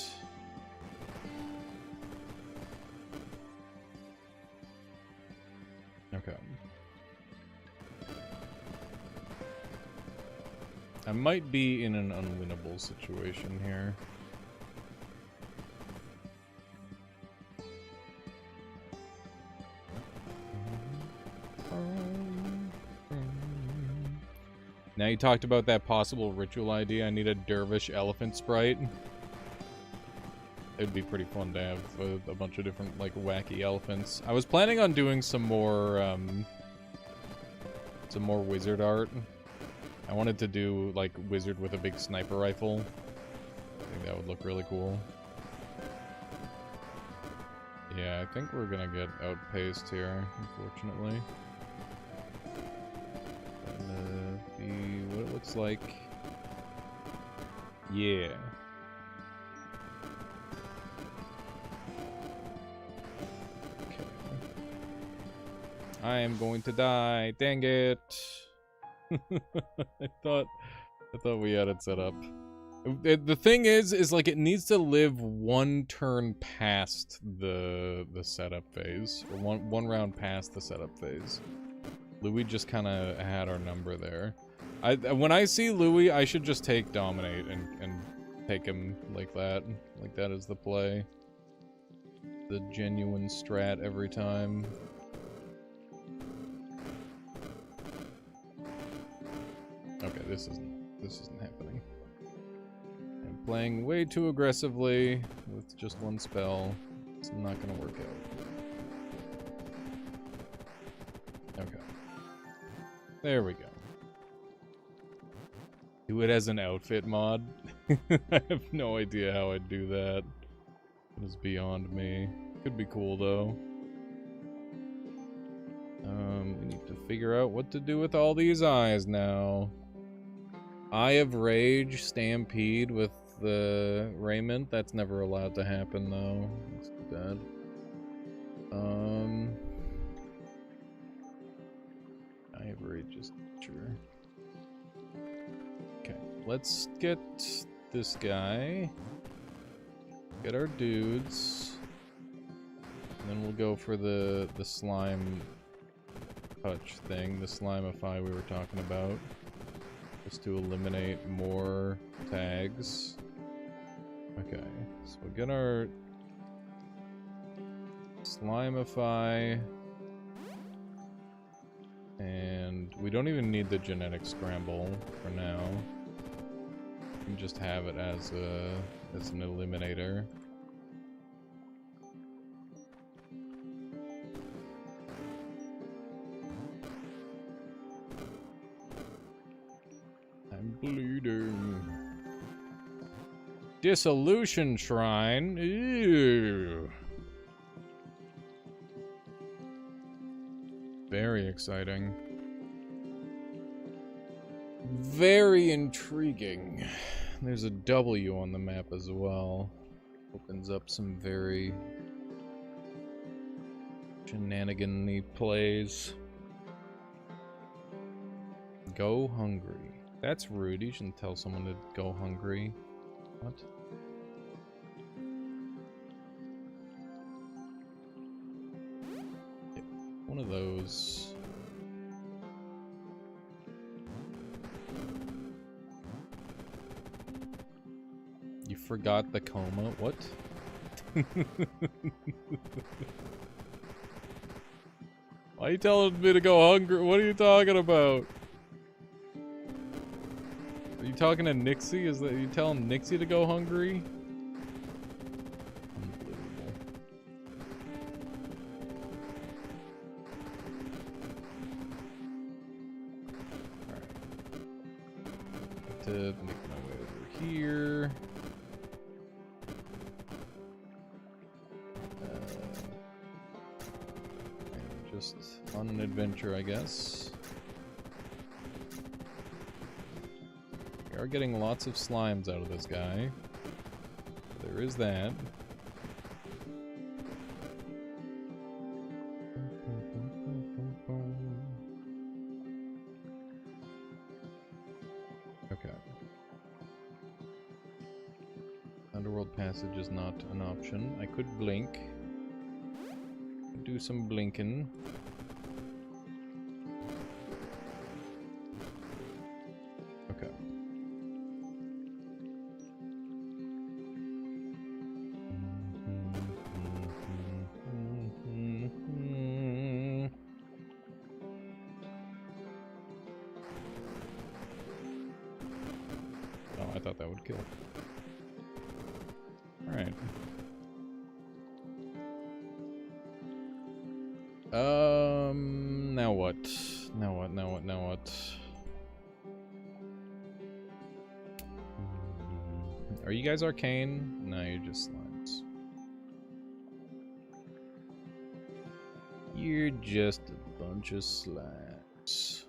Okay. I might be in an unwinnable situation here. Now you talked about that possible ritual idea. I need a dervish elephant sprite. It'd be pretty fun to have a bunch of different, like, wacky elephants. I was planning on doing some more wizard art. I wanted to do, like, wizard with a big sniper rifle. I think that would look really cool. Yeah, I think we're gonna get outpaced here, unfortunately. Be what it looks like. Yeah. Okay. I am going to die. Dang it. I thought we had it set up. The thing is like it needs to live one turn past the setup phase, or one round past the setup phase. Louis just kind of had our number there. When I see Louis, I should just take Dominate and take him like that. Like that is the play. The genuine strat every time. Okay, this isn't happening. I'm playing way too aggressively with just one spell. It's not gonna work out. Okay. There we go. Do it as an outfit mod? I have no idea how I'd do that. It is beyond me. Could be cool though. We need to figure out what to do with all these eyes now. Eye of Rage, Stampede with the raiment. That's never allowed to happen though. That's too bad. Eye of Rage is sure. Okay, let's get this guy. Get our dudes. And then we'll go for the slime touch thing, the Slimify we were talking about. Just to eliminate more tags. Okay, so we'll get our Slimify. And we don't even need the genetic scramble for now. We can just have it as an eliminator. I'm bleeding. Dissolution Shrine. Ew. Very exciting. Very intriguing. There's a W on the map as well. Opens up some very shenanigan-y plays. Go hungry. That's rude. You shouldn't tell someone to go hungry. What? Yeah, one of those. You forgot the coma? What? Why are you telling me to go hungry? What are you talking about? Are you talking to Nixie? Are you telling Nixie to go hungry? Unbelievable. Alright. To make my way over here. Just on an adventure, I guess. We are getting lots of slimes out of this guy. There is that. Okay. Underworld passage is not an option. I could blink. Do some blinking. Okay. Oh, I thought that would kill. All right. Now what? Now what? Are you guys arcane? No, you're just slimes. You're just a bunch of slimes.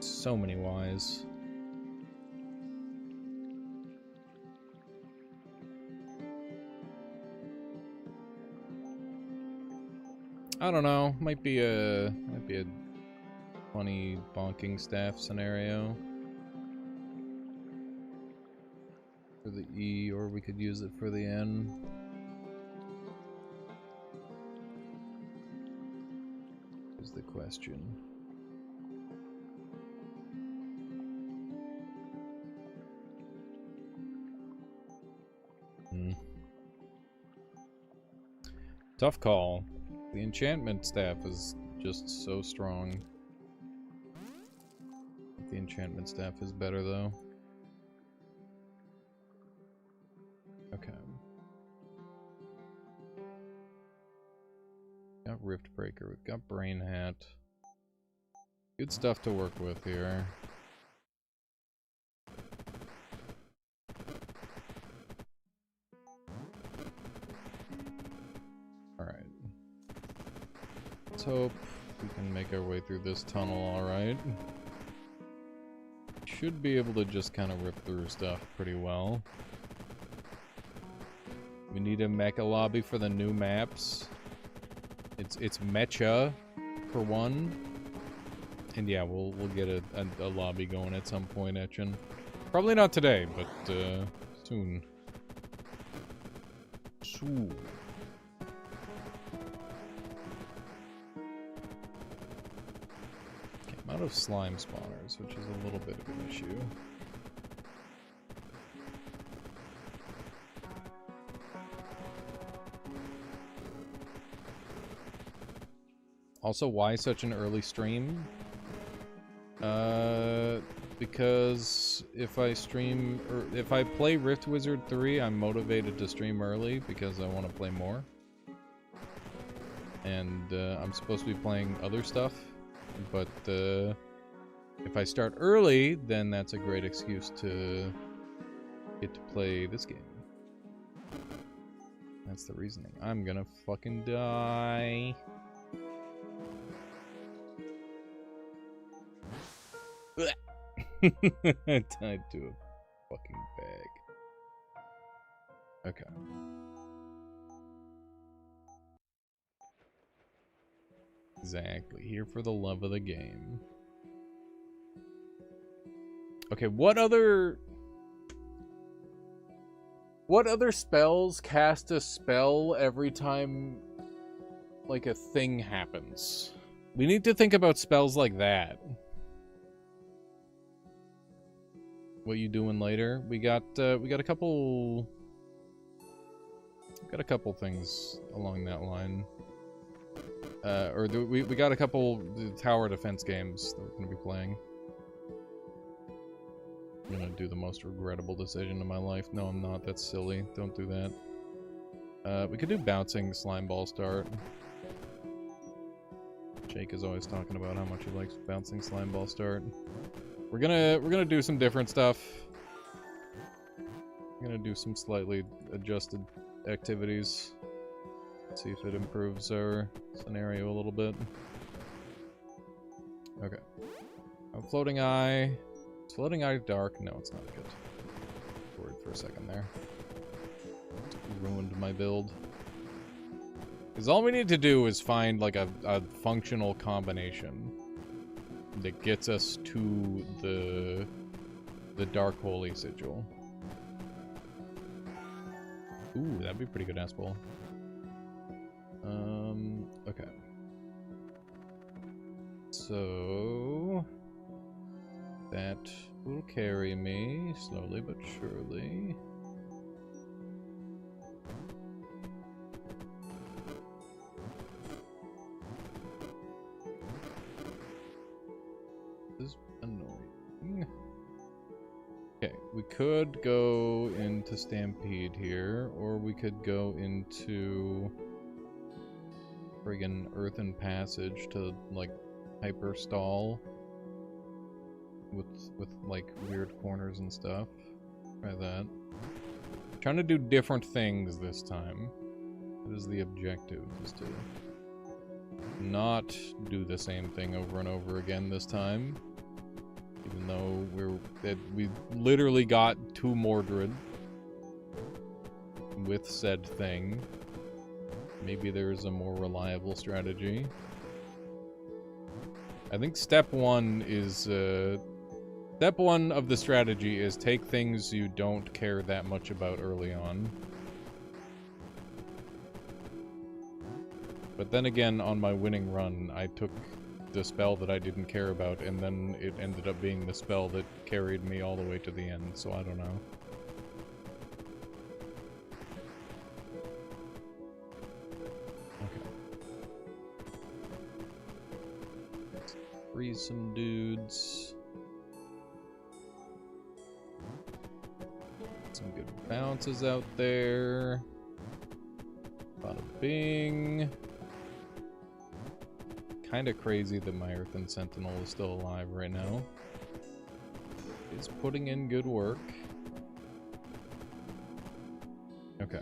So many Ys. I don't know. Might be a funny bonking staff scenario for the E, or we could use it for the N. Is the question. Tough call. The enchantment staff is just so strong. The enchantment staff is better though. Okay. Got Rift Breaker, we've got Brain Hat. Good stuff to work with here. Alright. Let's hope we can make our way through this tunnel alright. Should be able to just kind of rip through stuff pretty well. We need a mecha lobby for the new maps. It's mecha for one. And yeah, we'll get a lobby going at some point, Etchin. Probably not today, but soon. Soon. Okay, I'm out of slime spawners, which is a little bit of an issue. Also, why such an early stream? Because if I stream, or if I play Rift Wizard 3, I'm motivated to stream early because I want to play more. And I'm supposed to be playing other stuff, but if I start early, then that's a great excuse to get to play this game. That's the reasoning. I'm gonna fucking die. Tied to a fucking bag. Okay. Exactly. Here for the love of the game. Okay, what other spells cast a spell every time like a thing happens? We need to think about spells like that. what you doing later? We got a couple things along that line. We got a couple tower defense games that we're gonna be playing. I'm gonna do the most regrettable decision of my life. No, I'm not. That's silly. Don't do that. We could do bouncing slime ball start. Jake is always talking about how much he likes bouncing slime ball start. We're gonna do some different stuff. We're gonna do some slightly adjusted activities. See if it improves our scenario a little bit. Okay. Floating eye. Is floating eye dark? No, it's not good. Worried for a second there. Ruined my build. Because all we need to do is find like a functional combination that gets us to the Dark Holy Sigil. Ooh, that'd be pretty good ass bowl. Okay. So that will carry me slowly but surely. This is annoying. Okay, we could go into Stampede here, or we could go into friggin' Earthen Passage to like hyper stall with like weird corners and stuff. Try that. Trying to do different things this time. That is the objective, is to not do the same thing over and over again this time. Even though we literally got to Mordred with said thing. Maybe there's a more reliable strategy. I think step one of the strategy is take things you don't care that much about early on. But then again, on my winning run, I took the spell that I didn't care about, and then it ended up being the spell that carried me all the way to the end, so I don't know. Freeze some dudes. Some good bounces out there. Bada bing. Kinda crazy that my Earthen Sentinel is still alive right now. It's putting in good work. Okay.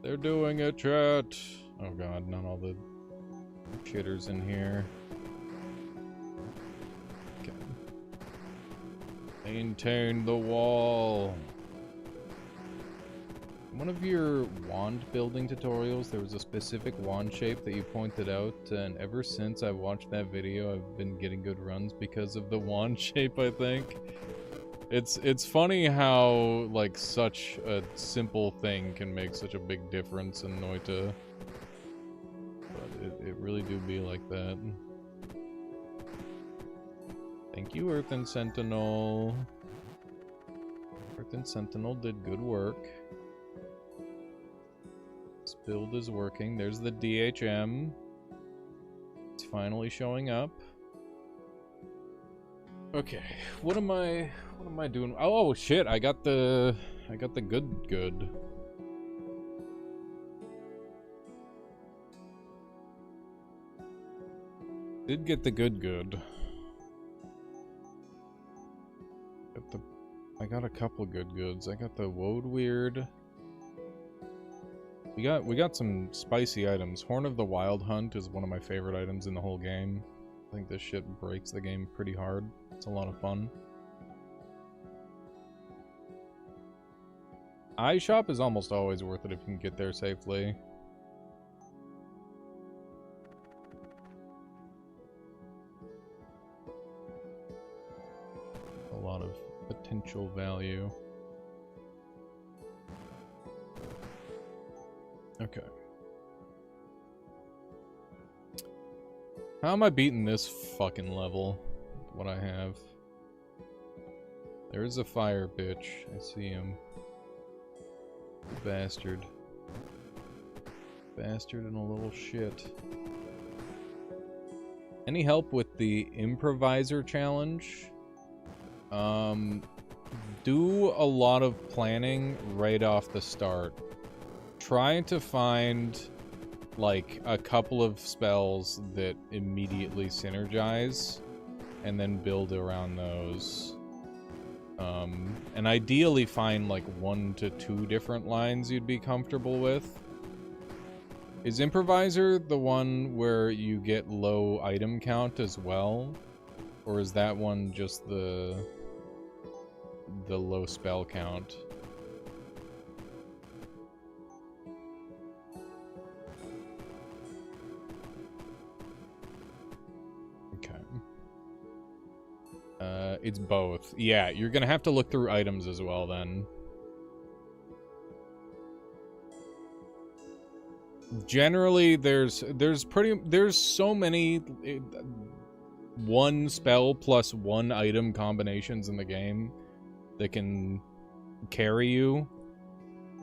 They're doing it, chat! Oh god, not all the shitters in here. Okay. Maintain the wall. One of your wand building tutorials, there was a specific wand shape that you pointed out, and ever since I watched that video, I've been getting good runs because of the wand shape, I think. It's funny how, like, such a simple thing can make such a big difference in Noita. It really do be like that. Thank you, Earthen Sentinel. Earthen Sentinel did good work. This build is working. There's the DHM. It's finally showing up. Okay, what am I doing? Oh shit, I got the good. Did get the good. I got a couple good goods. I got the Woad Weird. We got some spicy items. Horn of the Wild Hunt is one of my favorite items in the whole game. I think this shit breaks the game pretty hard. It's a lot of fun. iShop is almost always worth it if you can get there safely. A lot of potential value. Okay. How am I beating this fucking level? What I have. There's a fire bitch. I see him. Bastard. Bastard and a little shit. Any help with the improviser challenge? Do a lot of planning right off the start. Try to find like a couple of spells that immediately synergize and then build around those. And ideally find like 1 to 2 different lines you'd be comfortable with. Is Improviser the one where you get low item count as well? Or is that one just the low spell count? Okay. It's both. Yeah, you're gonna have to look through items as well then. Generally, there's so many one spell plus one item combinations in the game that can carry you,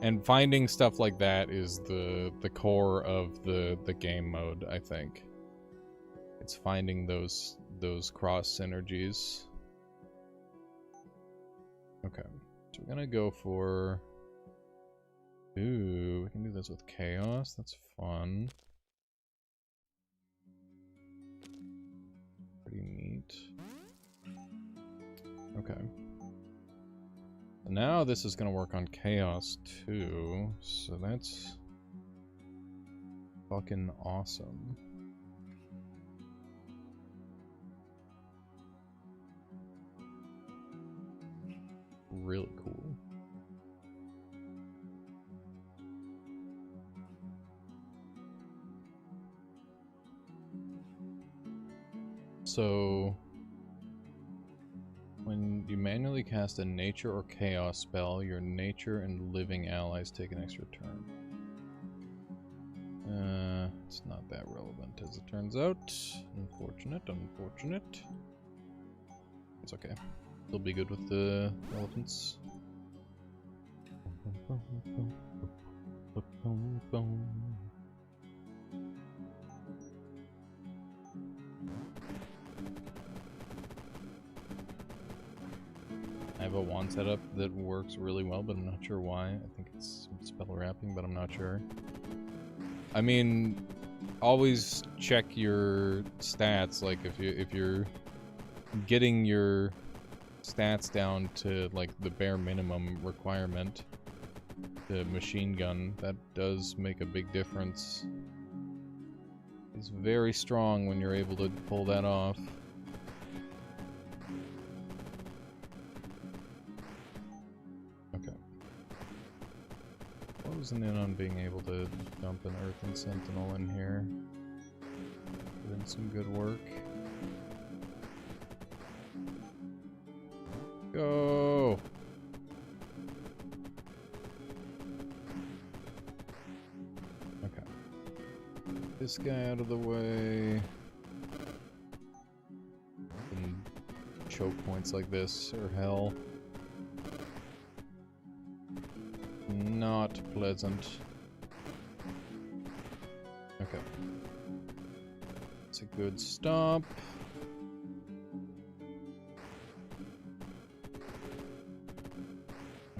and finding stuff like that is the core of the game mode, I think. It's finding those cross synergies. Okay, so we're gonna go for... Ooh, we can do this with Chaos. That's fun. Pretty neat. Okay. Now this is gonna work on Chaos too, so that's fucking awesome. Really cool. So, when you manually cast a nature or chaos spell, your nature and living allies take an extra turn. It's not that relevant as it turns out. Unfortunate, unfortunate. It's okay. They'll be good with the elephants. I have a wand setup that works really well, but I'm not sure why. I think it's spell wrapping, but I'm not sure. I mean, always check your stats. Like if you're getting your stats down to like the bare minimum requirement, the machine gun, that does make a big difference. It's very strong when you're able to pull that off. Okay. Closing in on being able to dump an Earthen Sentinel in here. Doing some good work. Go! Okay. This guy out of the way. And choke points like this are hell. Not pleasant. Okay. It's a good stop.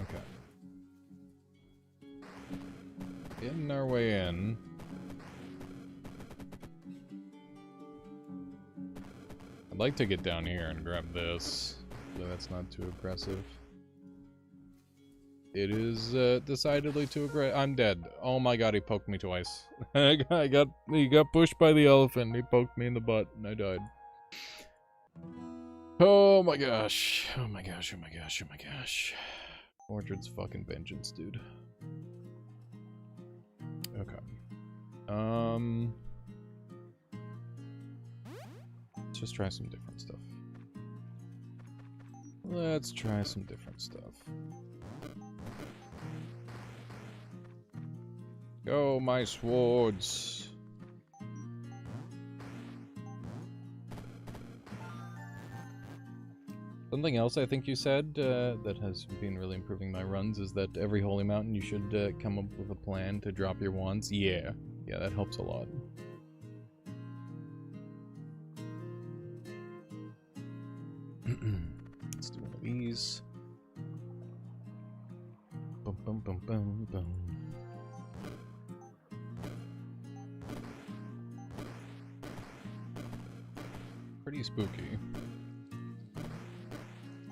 Okay. Getting our way in. I'd like to get down here and grab this, but that's not too aggressive. It is decidedly too aggressive. I'm dead. Oh my god, he poked me twice. He got pushed by the elephant. He poked me in the butt, and I died. Oh my gosh. Oh my gosh. Oh my gosh. Oh my gosh. Mordred's fucking vengeance, dude. Okay. Let's just try some different stuff. Let's try some different stuff. Go, my swords. Something else I think you said that has been really improving my runs is that every holy mountain you should come up with a plan to drop your wands. Yeah, that helps a lot. Let's do one of these. Bum, bum, bum, bum, bum. Pretty spooky.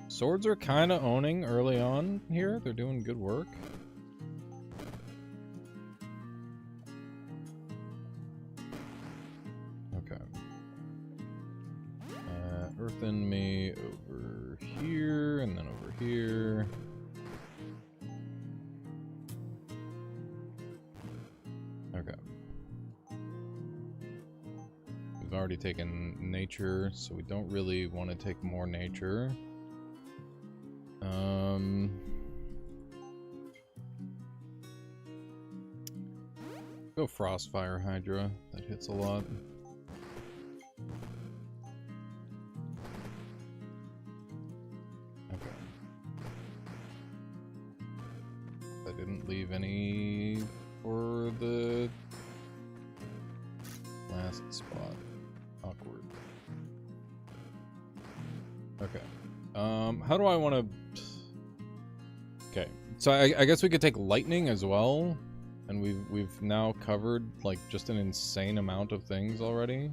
Swords are kind of owning early on here. They're doing good work. Okay. Earthen me over here, and then over here. Okay. We've already taken nature, so we don't really want to take more nature. Go Frostfire Hydra. That hits a lot. Okay. I didn't leave any for the last spot. Awkward. Okay. How do I want to... Okay, so I guess we could take lightning as well, and we've now covered like just an insane amount of things already.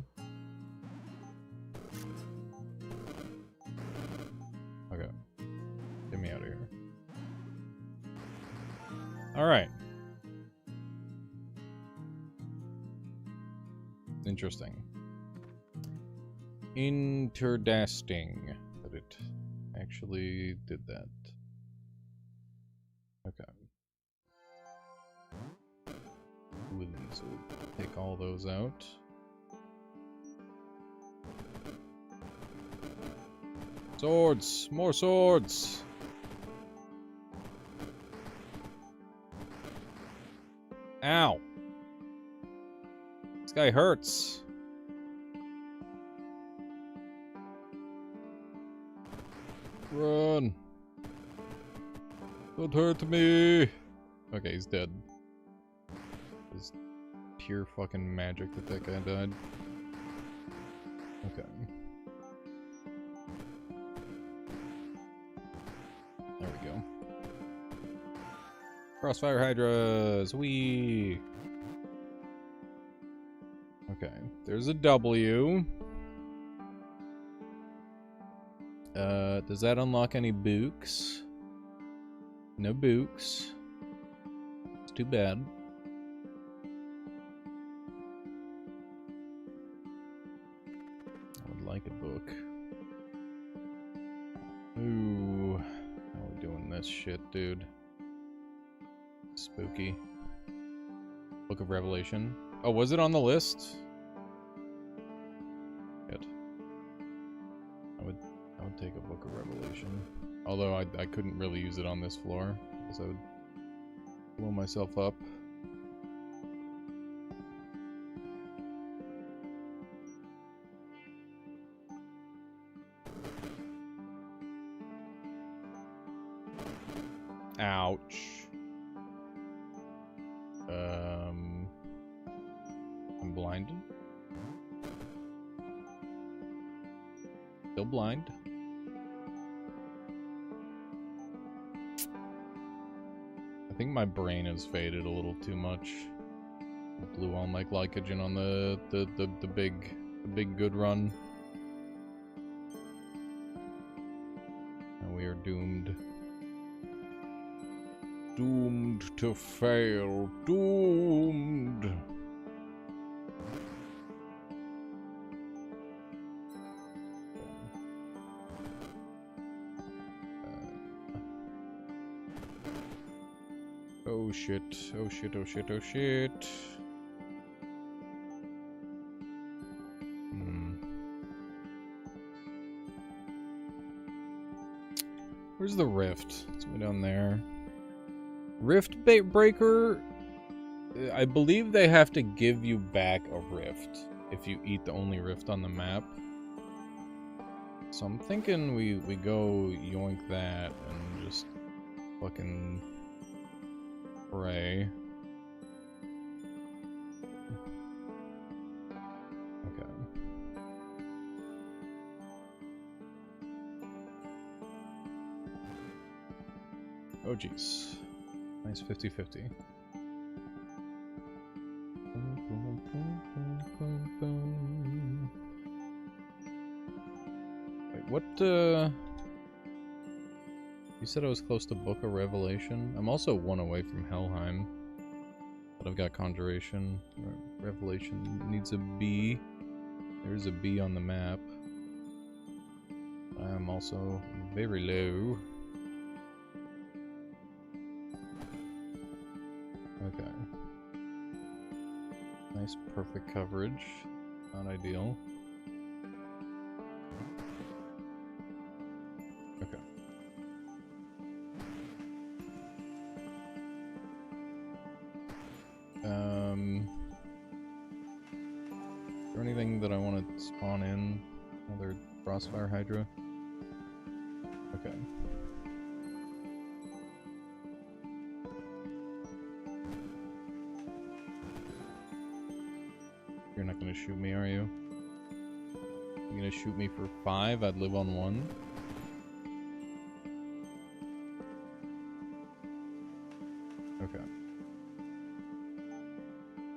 Okay, get me out of here. All right. Interesting. Interdasting that it actually did that. Okay. So we'll take all those out. Swords! More swords! Ow! This guy hurts. Run! Don't hurt me! Okay, he's dead. It's pure fucking magic that guy died. Okay. There we go. Crossfire Hydras! Whee! Okay, there's a W. Does that unlock any books? No books. It's too bad. I would like a book. Ooh. How are we doing this shit, dude? Spooky. Book of Revelation. Oh, was it on the list? Good. I would take a Book of Revelation. Although I couldn't really use it on this floor, because I would blow myself up. Ouch. I'm blinded. Still blind. I think my brain has faded a little too much. I blew all my glycogen on the big good run. And we are doomed. Doomed to fail. Doomed. Oh shit, oh shit, oh shit, oh shit. Where's the rift? It's way down there. Rift breaker, I believe they have to give you back a rift if you eat the only rift on the map. So I'm thinking we go yoink that and just fucking pray. Okay. Oh jeez. Nice 50-50. Wait, what, you said I was close to Book of Revelation? I'm also one away from Helheim. But I've got Conjuration. Revelation needs a B. There's a B on the map. I am also very low. Okay. Nice perfect coverage. Not ideal. Okay. Is there anything that I want to spawn in? Another Crossfire Hydra? Okay. You're not gonna shoot me, are you? You're gonna shoot me for 5? I'd live on 1. Okay.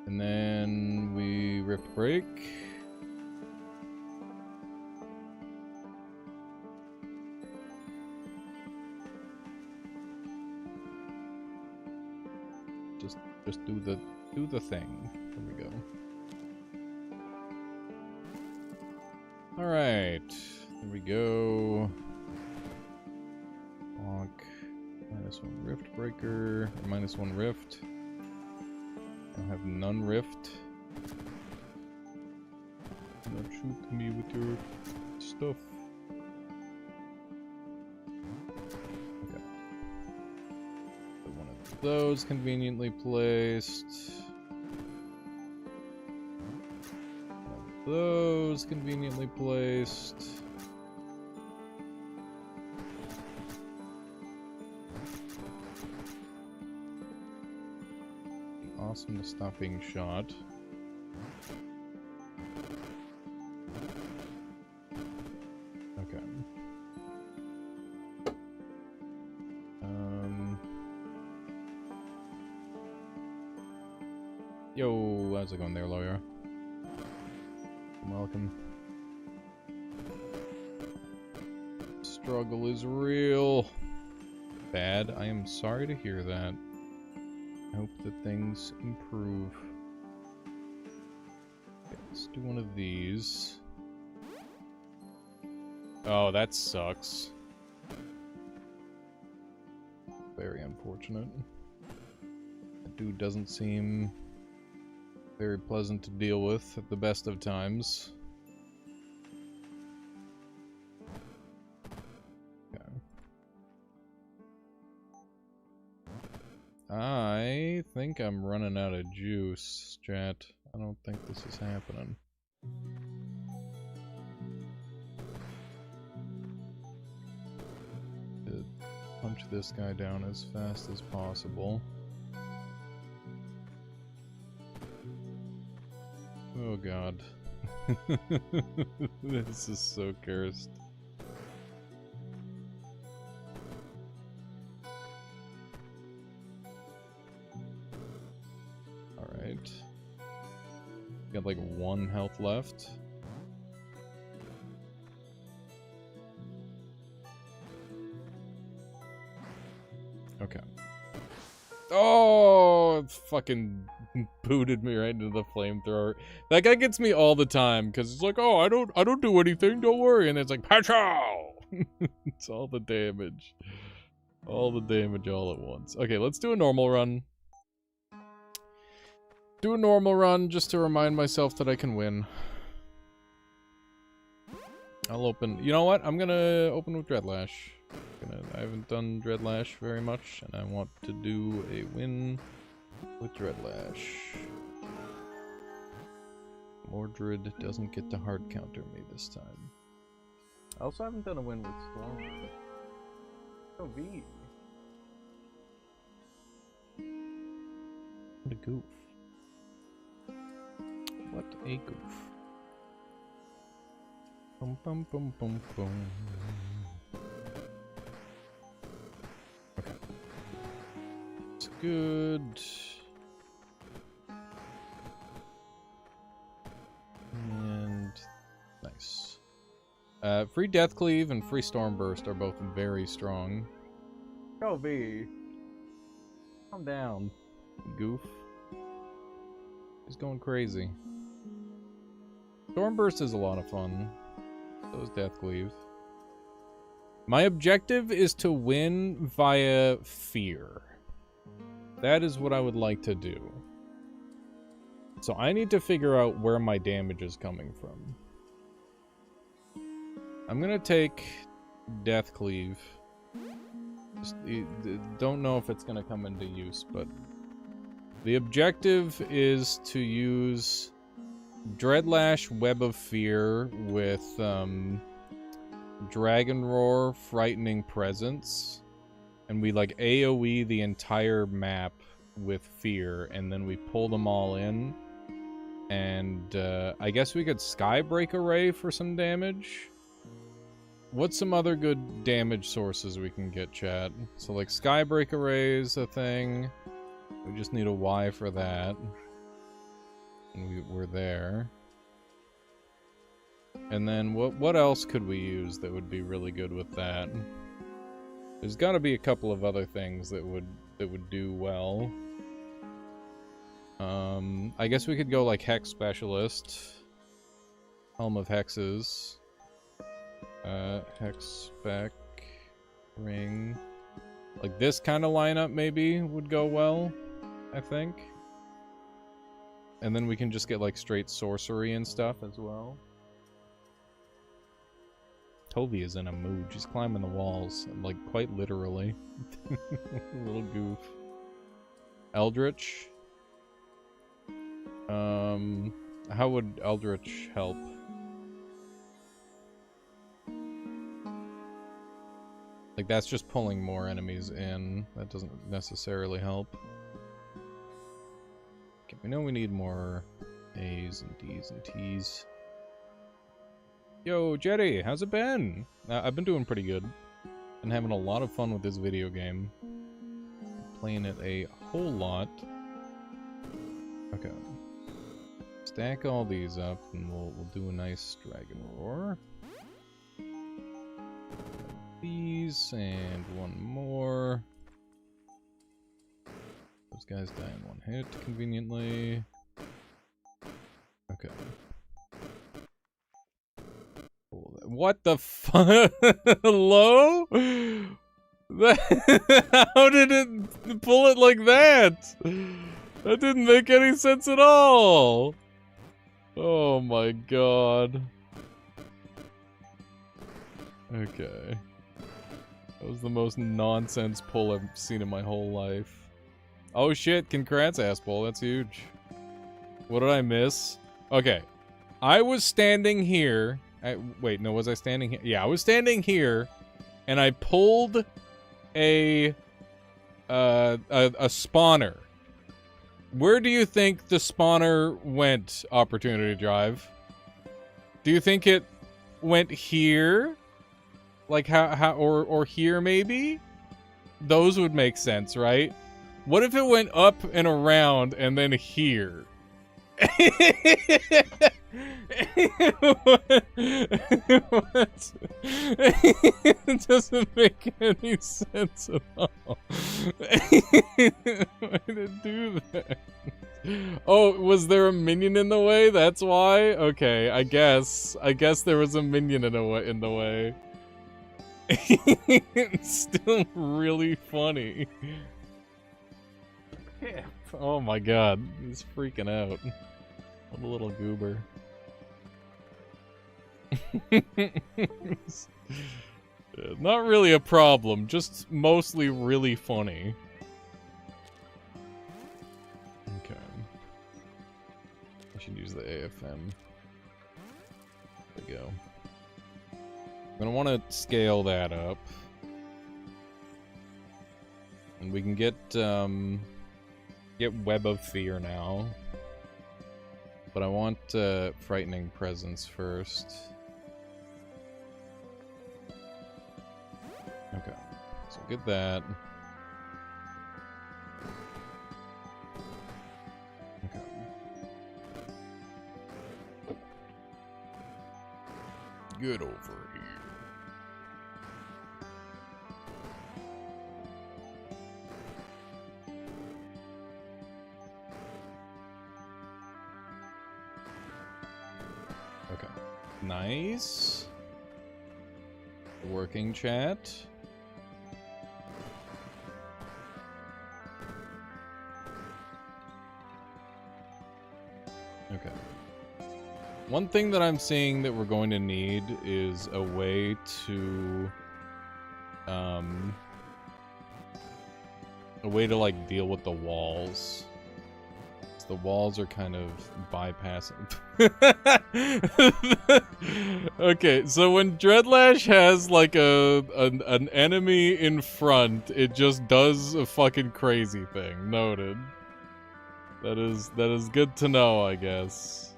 And then we Rift Break. Just do the thing. There we go. Alright. There we go. Bonk. -1 Rift Breaker. Or -1 Rift. I have none Rift. Do not shoot me with your stuff. Okay. So one of those conveniently placed. One of those conveniently placed. Awesome to stop being shot. Okay. Yo, how's it going there, lawyer? Welcome. Struggle is real. Bad. I am sorry to hear that. I hope that things improve. Okay, let's do one of these. Oh, that sucks. Very unfortunate. That dude doesn't seem very pleasant to deal with at the best of times. I think I'm running out of juice, chat. I don't think this is happening. Punch this guy down as fast as possible. Oh god. This is so cursed. Alright. Got like 1 health left. Okay. Oh, it fucking booted me right into the flamethrower. That guy gets me all the time because it's like, oh, I don't do anything, don't worry, and it's like, Pachow! It's all the damage. All the damage all at once. Okay, let's do a normal run. Do a normal run just to remind myself that I can win. I'll open... You know what? I'm gonna open with Dreadlash. I haven't done Dreadlash very much, and I want to do a win with Dreadlash. Mordred doesn't get to hard counter me this time. I also haven't done a win with Storm. Oh, V. What a goof. What a goof. Bum bum bum bum bum. Okay. It's good. And nice. Free Death Cleave and Free Storm Burst are both very strong. Go V. Calm down. Goof. He's going crazy. Stormburst is a lot of fun. So is Death Cleave. My objective is to win via fear. That is what I would like to do. So I need to figure out where my damage is coming from. I'm gonna take Death Cleave. Just, don't know if it's gonna come into use, but the objective is to use Dreadlash Web of Fear with Dragon Roar Frightening Presence, and we like AoE the entire map with fear, and then we pull them all in, and I guess we could Skybreak Array for some damage. What's some other good damage sources we can get, chat? So like Skybreak Array is a thing. We just need a Y for that. And we're there. And then what else could we use that would be really good with that? There's got to be a couple of other things that would do well. I guess we could go like Hex Specialist. Helm of Hexes. Hex Spec. Ring. Like this kind of lineup maybe would go well, I think. And then we can just get like straight sorcery and stuff as well. Tovi is in a mood. She's climbing the walls, like quite literally. Little goof. Eldritch. How would Eldritch help? Like that's just pulling more enemies in. That doesn't necessarily help. Okay, we know we need more A's and D's and T's. Yo, Jetty, how's it been? I've been doing pretty good. Been having a lot of fun with this video game. Playing it a whole lot. Okay. Stack all these up and we'll do a nice Dragon Roar. These and one more. Those guys die in one hit conveniently. Okay. What the fuck? Hello? How did it pull it like that? That didn't make any sense at all. Oh my god. Okay. That was the most nonsense pull I've seen in my whole life. Oh shit, congrats, Asshole. That's huge. What did I miss? Okay. I was standing here. Wait, no, was I standing here? Yeah, I was standing here, and I pulled a spawner. Where do you think the spawner went, Opportunity Drive? Do you think it went here? Like how or here maybe? Those would make sense, right? What if it went up and around and then here? What? It doesn't make any sense at all. Why did it do that? Oh, was there a minion in the way? That's why? Okay, I guess there was a minion in the way. It's still really funny. Yeah. Oh my god, he's freaking out. What a little goober. Not really a problem, just mostly really funny. Okay. I should use the AFM. There we go. gonna want to scale that up. And we can get Web of Fear now. But I want Frightening Presence first. Okay, so get that. Okay. Get over here. Okay. Nice. Working chat. Okay. One thing that I'm seeing that we're going to need is a way to like deal with the walls. The walls are kind of bypassing. Okay, so when Dreadlash has like an enemy in front, it just does a fucking crazy thing. Noted. That is good to know, I guess.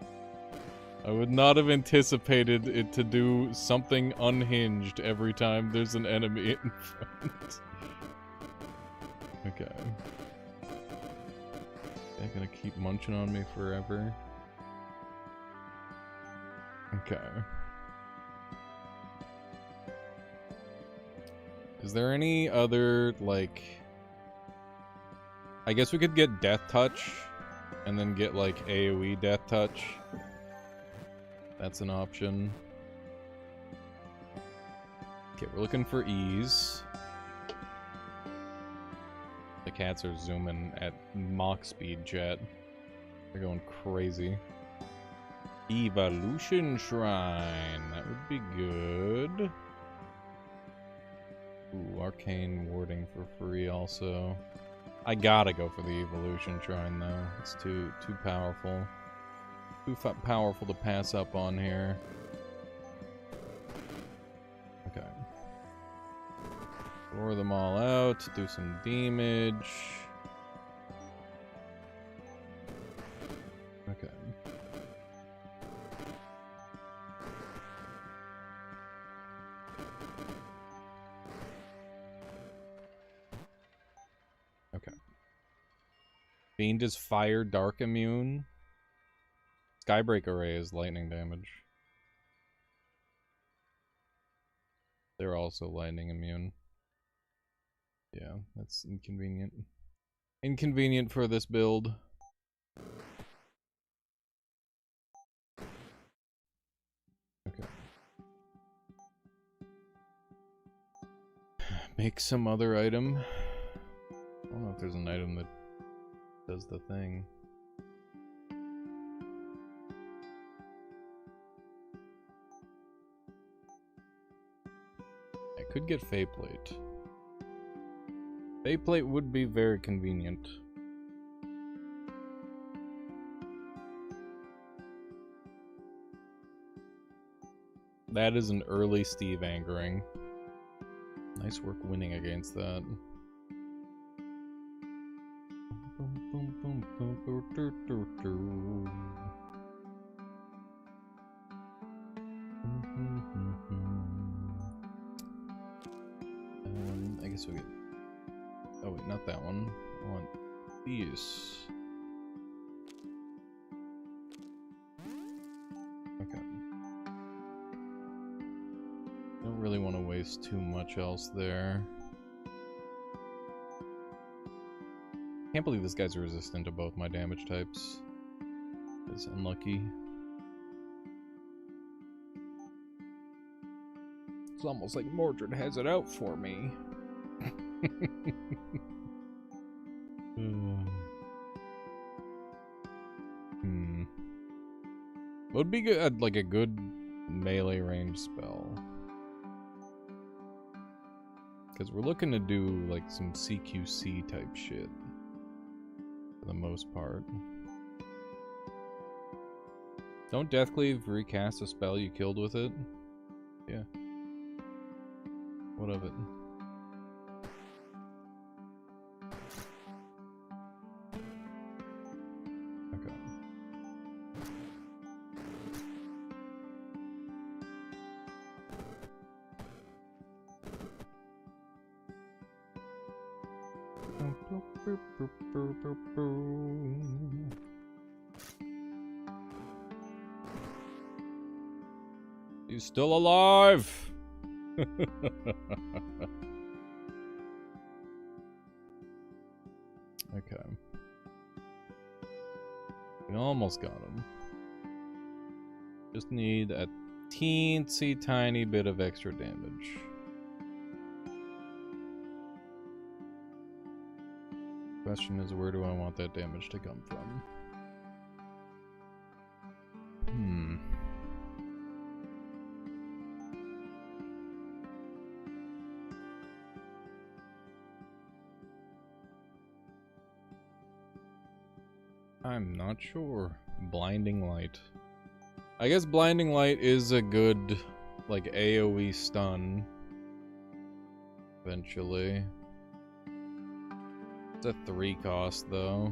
I would not have anticipated it to do something unhinged every time there's an enemy in front. Okay. They're gonna keep munching on me forever. Okay. Is there any other, like... I guess we could get Death Touch, and then get, like, AoE Death Touch. That's an option. Okay, we're looking for ease. The cats are zooming at Mach speed, chat. They're going crazy. Evolution Shrine. That would be good. Ooh, Arcane Warding for free also. I gotta go for the Evolution Shrine though. It's too powerful. Too powerful to pass up on here. Okay. Roar them all out, do some damage. Okay. Okay. Fiend is fire dark immune. Skybreak Array is lightning damage. They're also lightning immune. Yeah, that's inconvenient. Inconvenient for this build. Okay. Make some other item. I don't know if there's an item that does the thing. I could get Faeplate. Faeplate would be very convenient. That is an early Steve angering. Nice work winning against that. I guess we get... Oh wait, not that one. I want these. Okay. Don't really want to waste too much else there. Can't believe this guy's resistant to both my damage types. It's unlucky. It's almost like Mordred has it out for me. Would be good, like a good melee range spell. Because we're looking to do like some CQC type shit. For the most part. Don't Deathcleave recast a spell you killed with it? Yeah. What of it? Okay. He's still alive. Okay. We almost got him. Just need a teensy tiny bit of extra damage. Question is, where do I want that damage to come from? I'm not sure. Blinding Light. I guess Blinding Light is a good, like, AoE stun. Eventually. It's a 3 cost, though.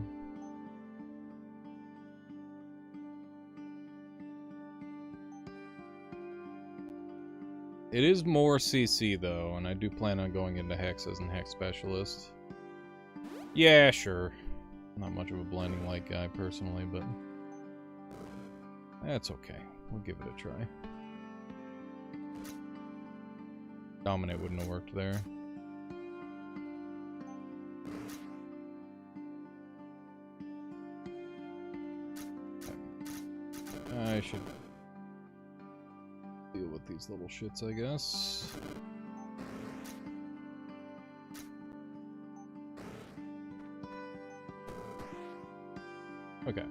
It is more CC, though, and I do plan on going into Hex as an Hex Specialist. Yeah, sure. Not much of a Blinding Light guy, personally, but that's okay. We'll give it a try. Dominate wouldn't have worked there. I should deal with these little shits, I guess. Okay.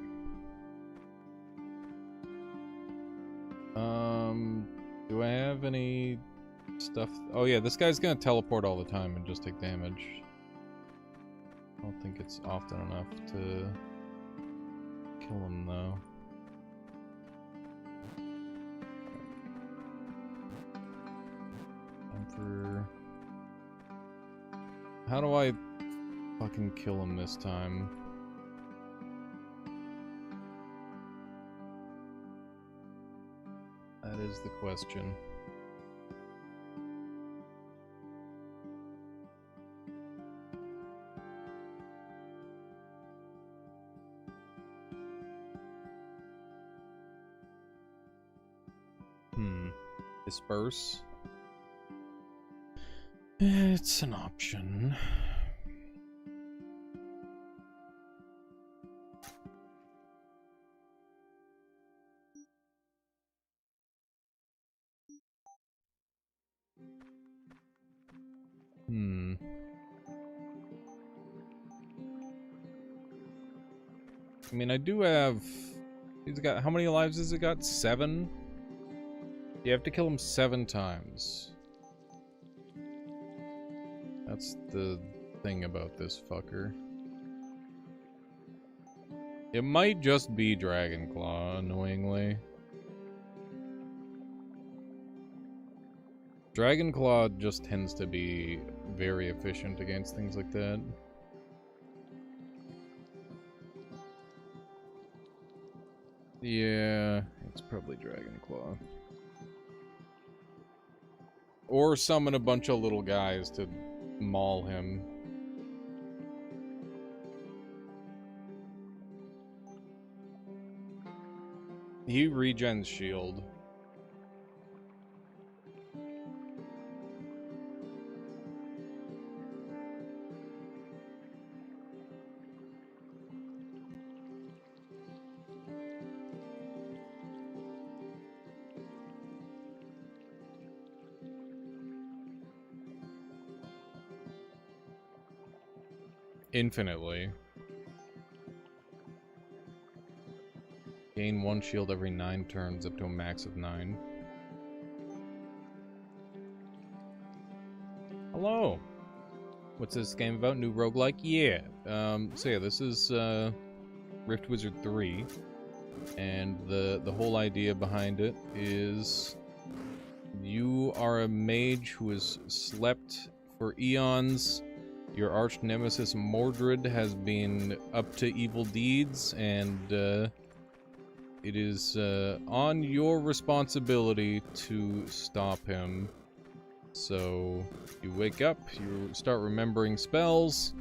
Do I have any stuff? Oh yeah, this guy's gonna teleport all the time and just take damage. I don't think it's often enough to kill him, though. How do I fucking kill him this time? That is the question. Disperse. It's an option. I mean, I do have... He's got... How many lives has it got? 7? You have to kill him 7 times. That's the thing about this fucker. It might just be Dragonclaw, annoyingly. Dragonclaw just tends to be very efficient against things like that. Yeah, it's probably Dragonclaw. Or summon a bunch of little guys to maul him. He regens shield. Infinitely. Gain 1 shield every 9 turns up to a max of 9. Hello! What's this game about? New roguelike? Yeah. So yeah, this is Rift Wizard 3. And the whole idea behind it is You are a mage who has slept for eons. Your arch nemesis Mordred has been up to evil deeds, and it is on your responsibility to stop him. So you wake up, you start remembering spells,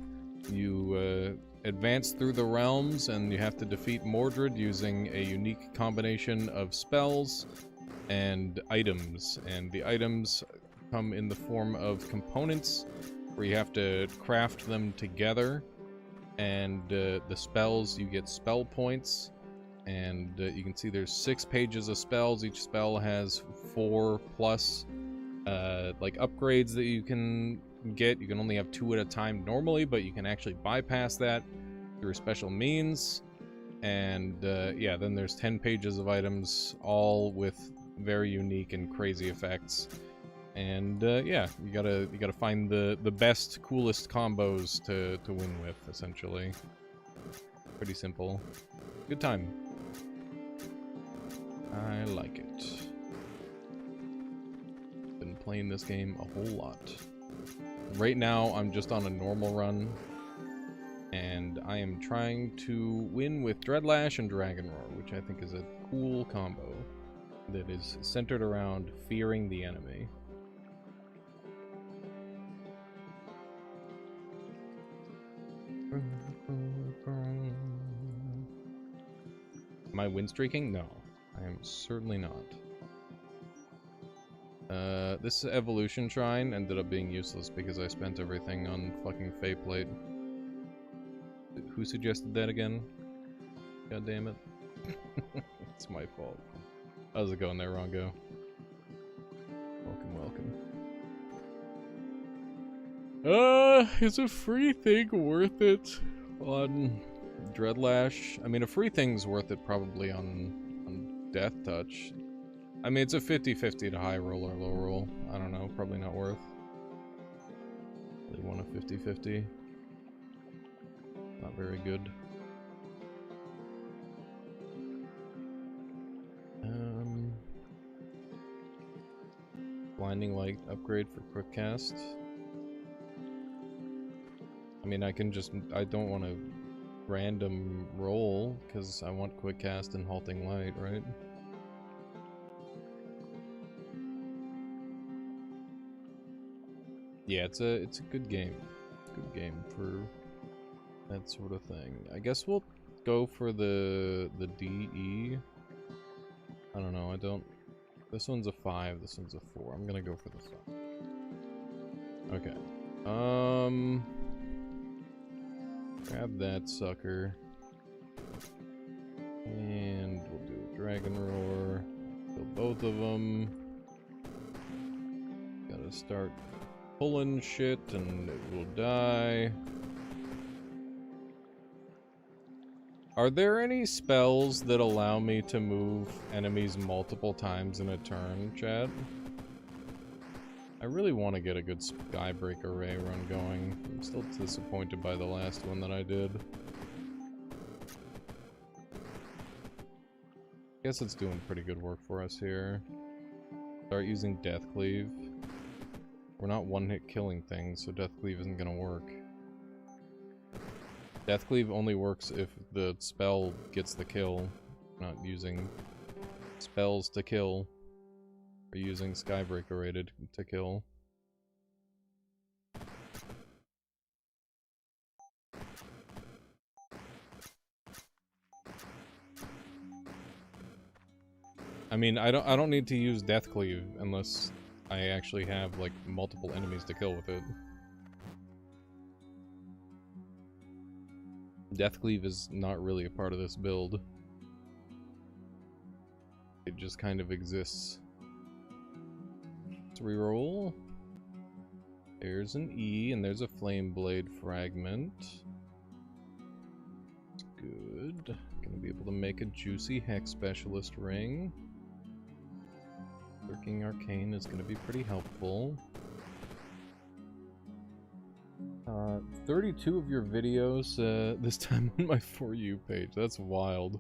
you advance through the realms, and you have to defeat Mordred using a unique combination of spells and items. And the items come in the form of components where you have to craft them together. And the spells, you get spell points. And you can see there's 6 pages of spells. Each spell has 4 plus like upgrades that you can get. You can only have 2 at a time normally, but you can actually bypass that through special means. And yeah, then there's 10 pages of items, all with very unique and crazy effects. And yeah, you gotta find the best, coolest combos to win with, essentially. Pretty simple. Good time. I like it. Been playing this game a whole lot. Right now, I'm just on a normal run, and I am trying to win with Dreadlash and Dragonroar, which I think is a cool combo that is centered around fearing the enemy. Am I win streaking? No, I am certainly not. This evolution shrine ended up being useless because I spent everything on fucking Faeplate. Who suggested that again? God damn it. It's my fault. How's it going there, Rongo? Welcome, welcome. Is a free thing worth it on Dreadlash? I mean, a free thing's worth it probably on Death Touch. I mean, it's a 50-50 to high roll or low roll. I don't know, probably not worth. They want a 50-50. Not very good. Blinding Light upgrade for quick cast. I mean, I don't want to random roll, because I want quick cast and halting light, right? Yeah, it's a good game. Good game for that sort of thing. I guess we'll go for the DE. I don't know, this one's a 5, this one's a 4. I'm gonna go for the 5. Okay. Grab that sucker. And we'll do a Dragonroar. Kill both of them. Gotta start pulling shit and it will die. Are there any spells that allow me to move enemies multiple times in a turn, chat? I really want to get a good Skybreaker Ray run going. I'm still disappointed by the last one that I did. Guess it's doing pretty good work for us here. Start using Death Cleave. We're not one-hit killing things, so Death Cleave isn't gonna work. Death Cleave only works if the spell gets the kill. Not using spells to kill. Or using Skybreaker rated to kill. I mean, I don't need to use Death Cleave unless I actually have like multiple enemies to kill with it. Death Cleave is not really a part of this build. It just kind of exists. Let's reroll. There's an E, and there's a Flame Blade fragment. Good. Gonna be able to make a juicy Hex Specialist ring. Lurking Arcane is gonna be pretty helpful. 32 of your videos this time on my For You page. That's wild.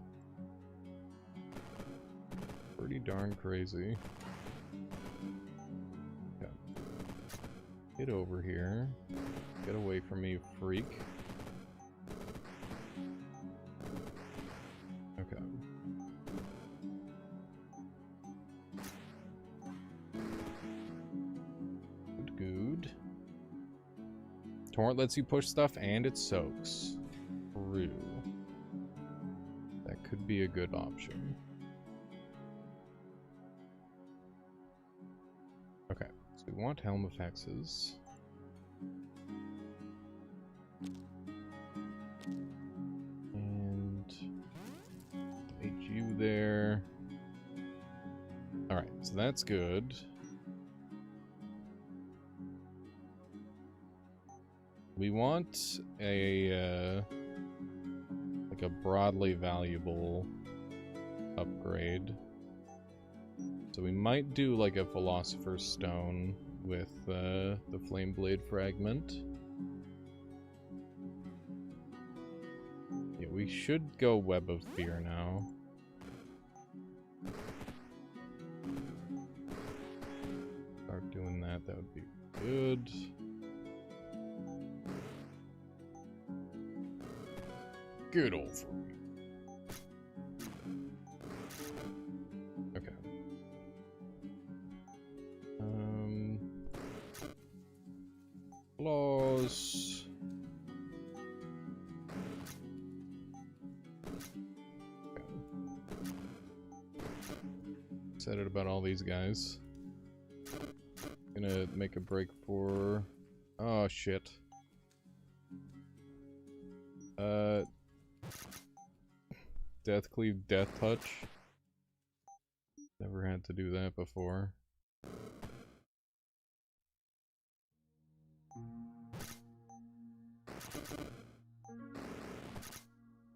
Pretty darn crazy. Get over here. Get away from me, freak. Okay. Good. Torrent lets you push stuff and it soaks. True. That could be a good option. Okay, so we want Helm of Hexes. And HU there. Alright, so that's good. We want a like a broadly valuable upgrade. So we might do like a Philosopher's Stone with the Flame Blade Fragment. Yeah, we should go Web of Fear now. Start doing that, that would be good. Good old Free. Okay. Claws. Okay. Excited about all these guys. Gonna make a break for... Oh, shit. Death Cleave, Death Touch. Never had to do that before.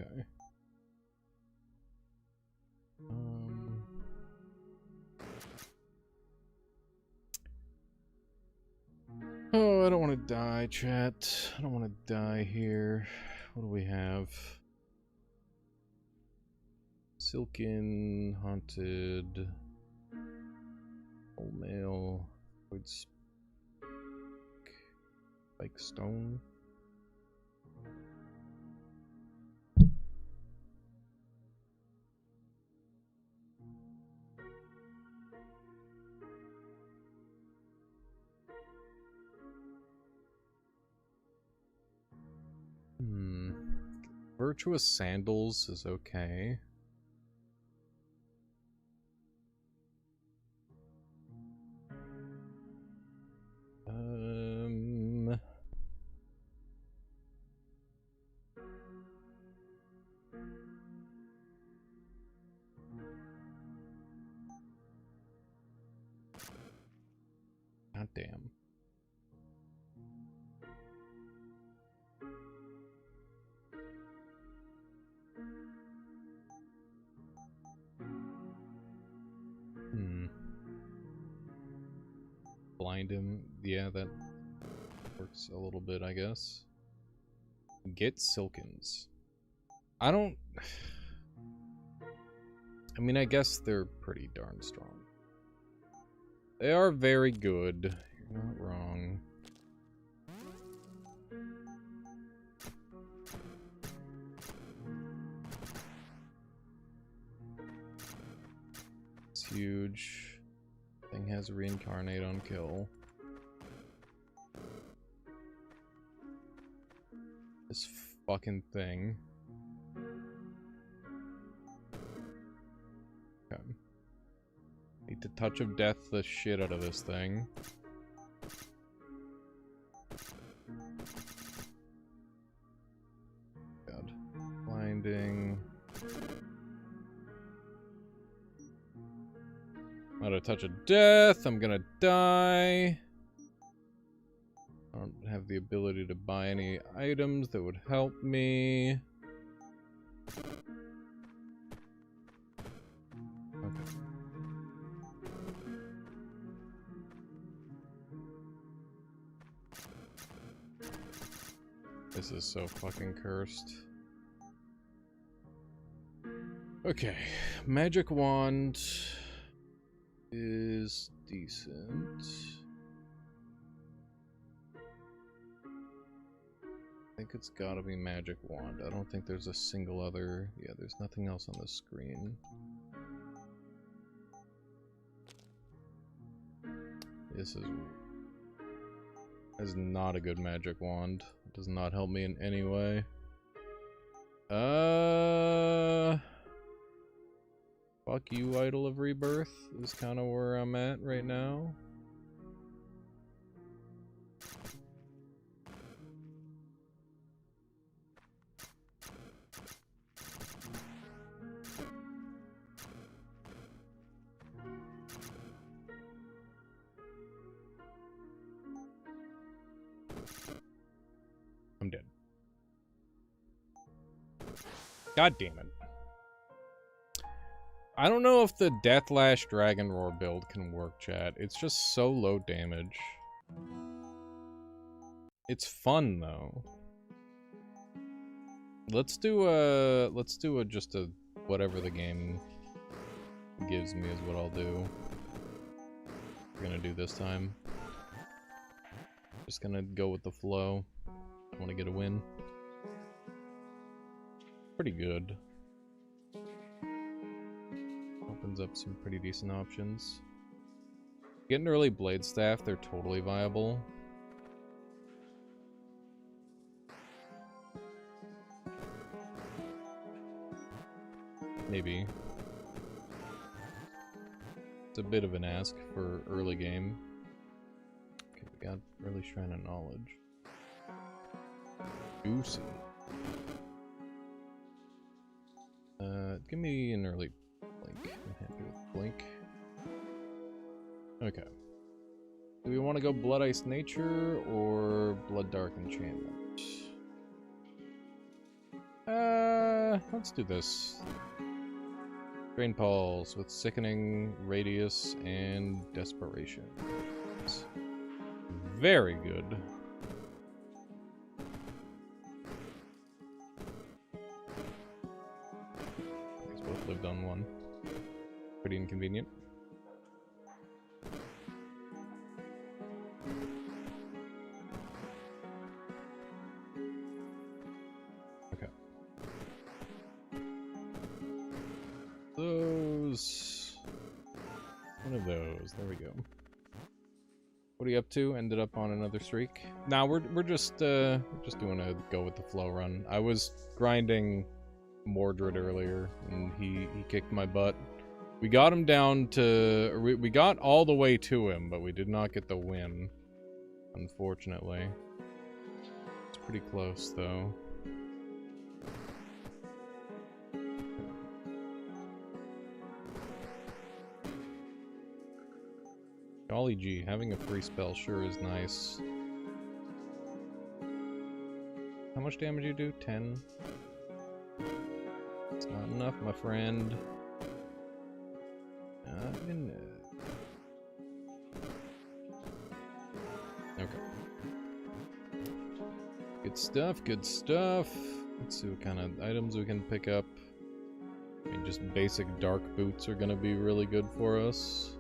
Okay. Oh, I don't want to die, chat. I don't want to die here. What do we have? Silken, Haunted, Old Mail, Void Spike Stone. Virtuous Sandals is okay. God damn. Blind him. Yeah, that works a little bit, I guess. Get Silkins. I don't... I mean, I guess they're pretty darn strong. They are very good. You're not wrong. It's huge. Thing has Reincarnate on kill. This fucking thing. Okay. Need to Touch of Death the shit out of this thing. God. Blinding. Not a Touch of Death. I'm gonna die. I don't have the ability to buy any items that would help me. Okay. This is so fucking cursed. Okay. Magic Wand is decent. think it's gotta be Magic Wand. I don't think there's a single other... Yeah, there's nothing else on the screen. This is not a good Magic Wand. It does not help me in any way. Fuck you, Idol of Rebirth, is kind of where I'm at right now. I'm dead. God damn it. I don't know if the Deathlash Dragon Roar build can work, chat. It's just so low damage. It's fun though. Let's do just a whatever the game gives me is what I'll do. We're gonna do this time. Just gonna go with the flow. I want to get a win. Pretty good. Opens up some pretty decent options. Get an early Blade Staff, they're totally viable. Maybe. It's a bit of an ask for early game. Okay, we got early Shrine of Knowledge. Juicy. Give me an early Blink. I'm happy with Blink. Okay. Do we want to go Blood Ice Nature or Blood Dark Enchantment? Let's do this. Drain Pulse with Sickening, Radius, and Desperation. Very good. These both lived on one. Pretty inconvenient. Okay. Those... One of those. There we go. What are you up to? Ended up on another streak? Nah, we're just doing a go with the flow run. I was grinding Mordred earlier, and he kicked my butt. We got him down to... We got all the way to him, but we did not get the win, unfortunately. It's pretty close, though. Golly gee, having a free spell sure is nice. How much damage you do? 10? It's not enough, my friend. Okay. Good stuff, good stuff. Let's see what kind of items we can pick up. I mean, just basic dark boots are gonna be really good for us.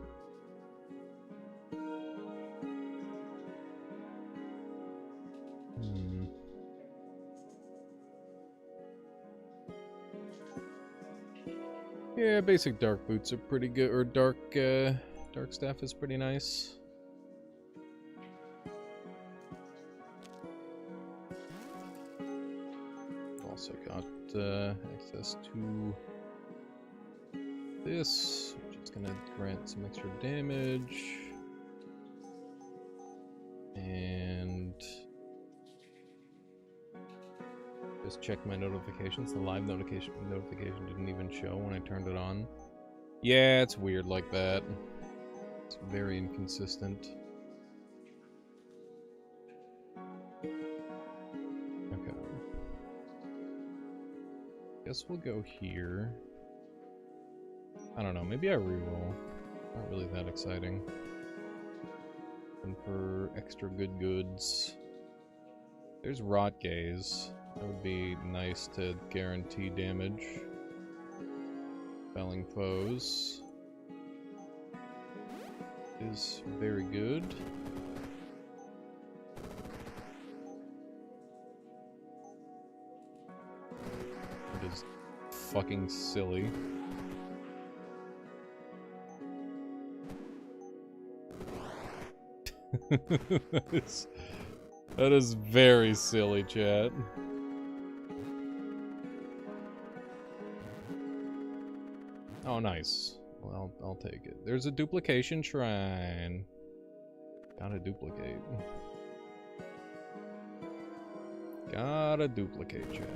Yeah, basic dark boots are pretty good, or dark staff is pretty nice. Also got access to this, which is gonna grant some extra damage. And just check my notifications. The live notification didn't even show when I turned it on. Yeah, it's weird like that. It's very inconsistent. Okay. Guess we'll go here. I don't know, maybe I reroll. Not really that exciting. And for extra good goods. There's Rot Gaze. That would be nice to guarantee damage. Felling foes is very good. fucking silly. That is very silly, chat. Oh, nice. Well, I'll take it. There's a duplication shrine. Gotta duplicate. Gotta duplicate, chat.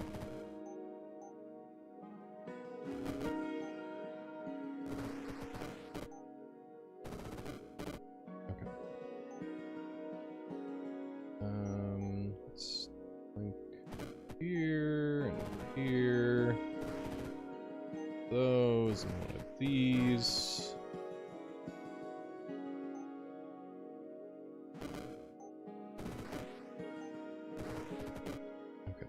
Okay. Let's link here and over here. Those and one of these. Okay.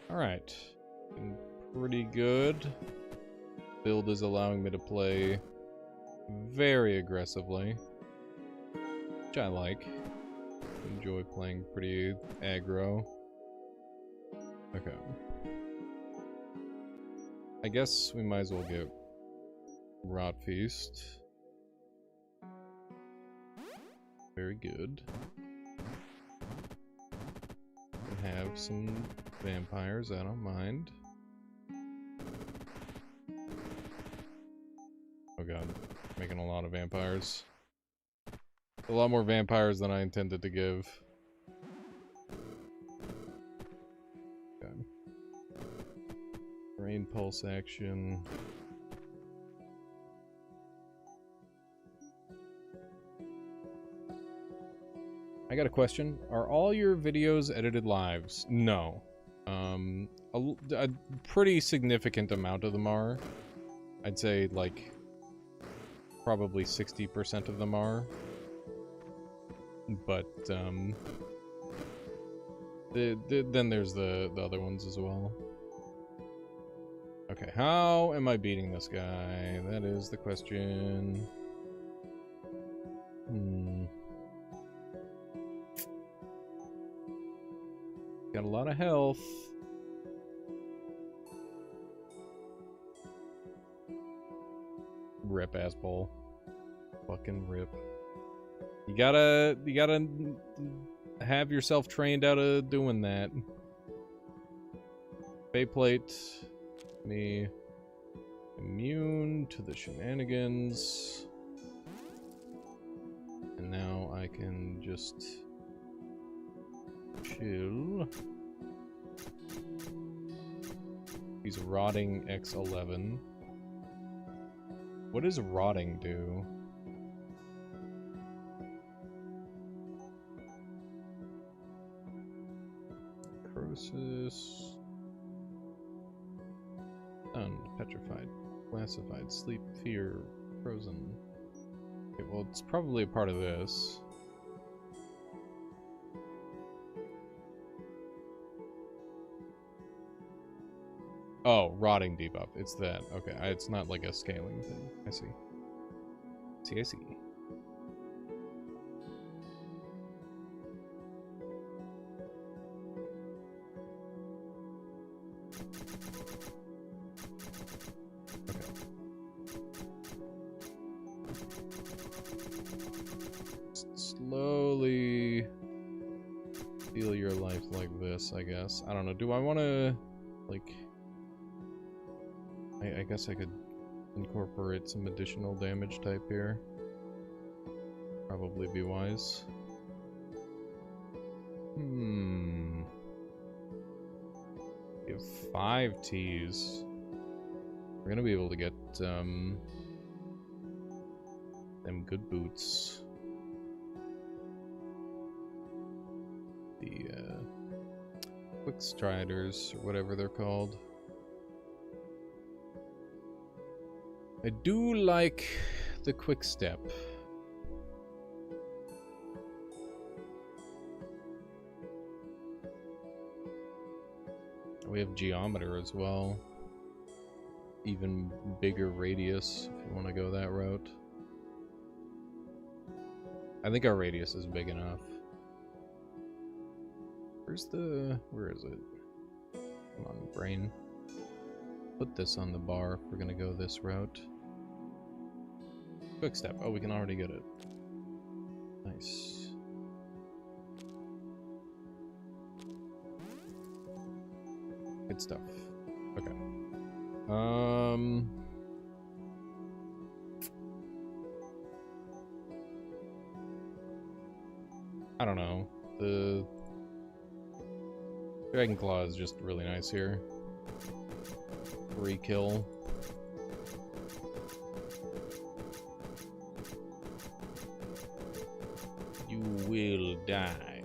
Alright. Pretty good. Build is allowing me to play very aggressively, which I like. Enjoy playing pretty aggro. Okay. I guess we might as well get Rot Feast. Very good. We have some vampires, I don't mind. Oh god, making a lot of vampires. A lot more vampires than I intended to give. Okay. Rain pulse action. I got a question. Are all your videos edited lives? No. A pretty significant amount of them are. I'd say like probably 60% of them are. But then there's the other ones as well. Okay, how am I beating this guy? That is the question. Got a lot of health. Rip, asshole. Fucking rip. You gotta have yourself trained out of doing that. Faeplate. Me immune to the shenanigans. And now I can just chill. He's rotting X11. What does rotting do? Necrosis. Stunned, petrified, classified, sleep, fear, frozen. Okay, well, it's probably a part of this. Oh, rotting debuff. It's that. Okay, it's not like a scaling thing. I see. I see. Slowly feel your life like this, I guess. I don't know. Do I want to, like... I guess I could incorporate some additional damage type here. Probably be wise. We have 5 Ts. We're gonna be able to get, them good boots. The, Quick Striders, or whatever they're called. I do like the quick step. We have geometer as well. Even bigger radius if you want to go that route. I think our radius is big enough. Where is it? Come on, brain. Put this on the bar if we're gonna go this route. Quick step. Oh, we can already get it. Nice. Good stuff. Okay. I don't know. The Dragon Claw is just really nice here. Free kill. You will die.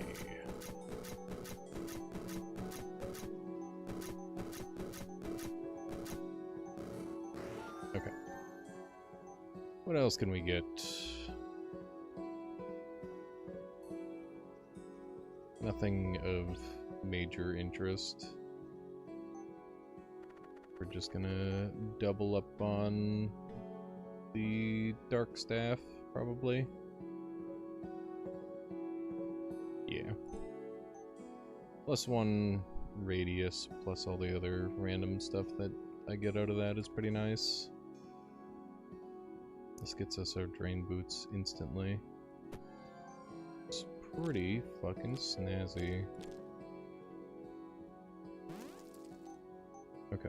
Okay. What else can we get? Nothing of major interest. We're just gonna double up on the Dark Staff, probably. Yeah. +1 radius, plus all the other random stuff that I get out of that is pretty nice. This gets us our Drain Boots instantly. It's pretty fucking snazzy. Okay.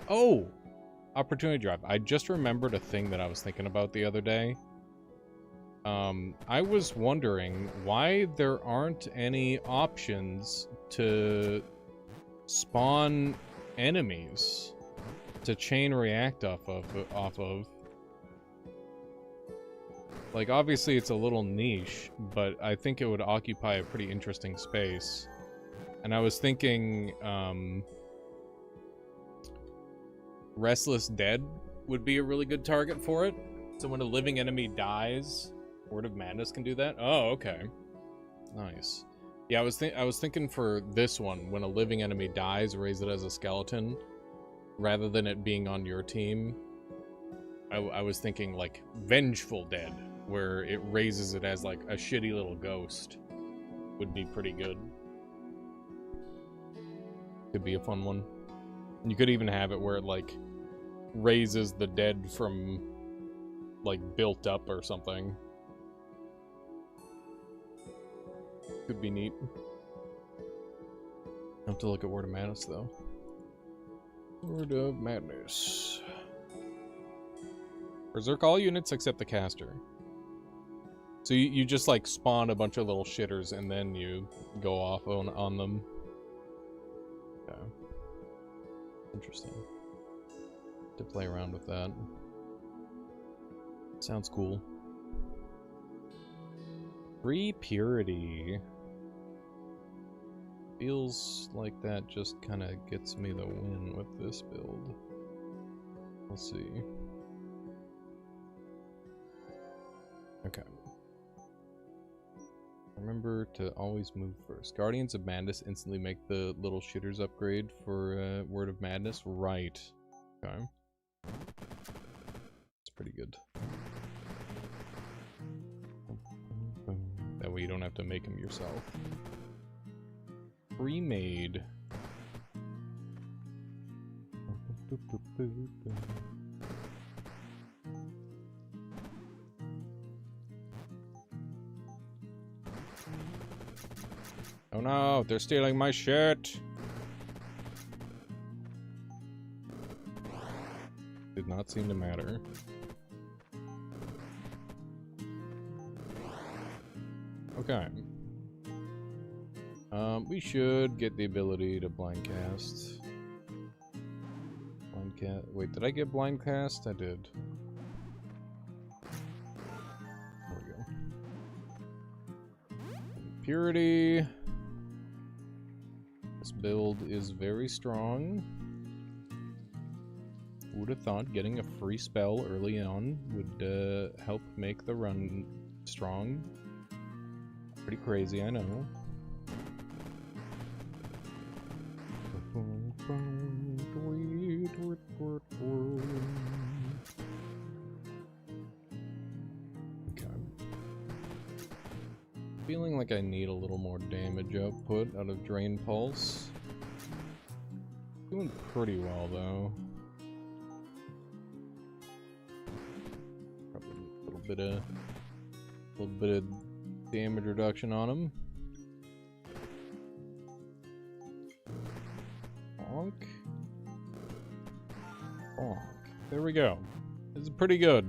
Oh! Opportunity Drive. I just remembered a thing that I was thinking about the other day. I was wondering why there aren't any options to spawn enemies to chain react off of. Like, obviously it's a little niche, but I think it would occupy a pretty interesting space. And I was thinking, Restless Dead would be a really good target for it. So when a living enemy dies, Word of Madness can do that? Oh, okay. Nice. Yeah, I was thinking for this one, when a living enemy dies, raise it as a skeleton, rather than it being on your team. I was thinking, like, Vengeful Dead, where it raises it as, like, a shitty little ghost. Would be pretty good. Could be a fun one. You could even have it where it, like, raises the dead from, like, built up or something. Could be neat. I'll have to look at Word of Madness, though. Word of Madness. Berserk all units except the caster. So you just, like, spawn a bunch of little shitters and then you go off on them. Okay. Interesting. To play around with that. Sounds cool. Free Purity. Feels like that just kind of gets me the win with this build. We'll see. Okay. Remember to always move first. Guardians of Madness instantly make the little shitters upgrade for Word of Madness. Right. Okay. It's pretty good. That way you don't have to make them yourself. Pre-made. Oh no, they're stealing my shit! Did not seem to matter. Okay. We should get the ability to blind cast. Blind cast. Wait, did I get blind cast? I did. There we go. Purity. This build is very strong. Would have thought getting a free spell early on would help make the run strong. Pretty crazy, I know. Feeling like I need a little more damage output out of Drain Pulse. Doing pretty well though. Probably a little bit of damage reduction on him. Bonk. Bonk. There we go. This is pretty good.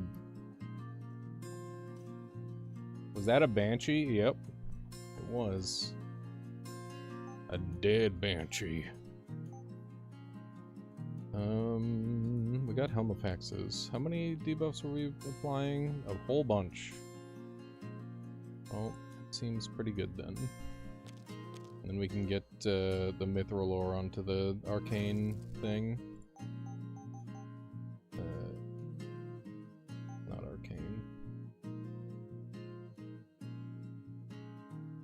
Was that a Banshee? Yep. It was. A dead Banshee. We got Helmifexes. How many debuffs are we applying? A whole bunch. Oh, seems pretty good then. And then we can get the Mithril ore onto the arcane thing. Not arcane.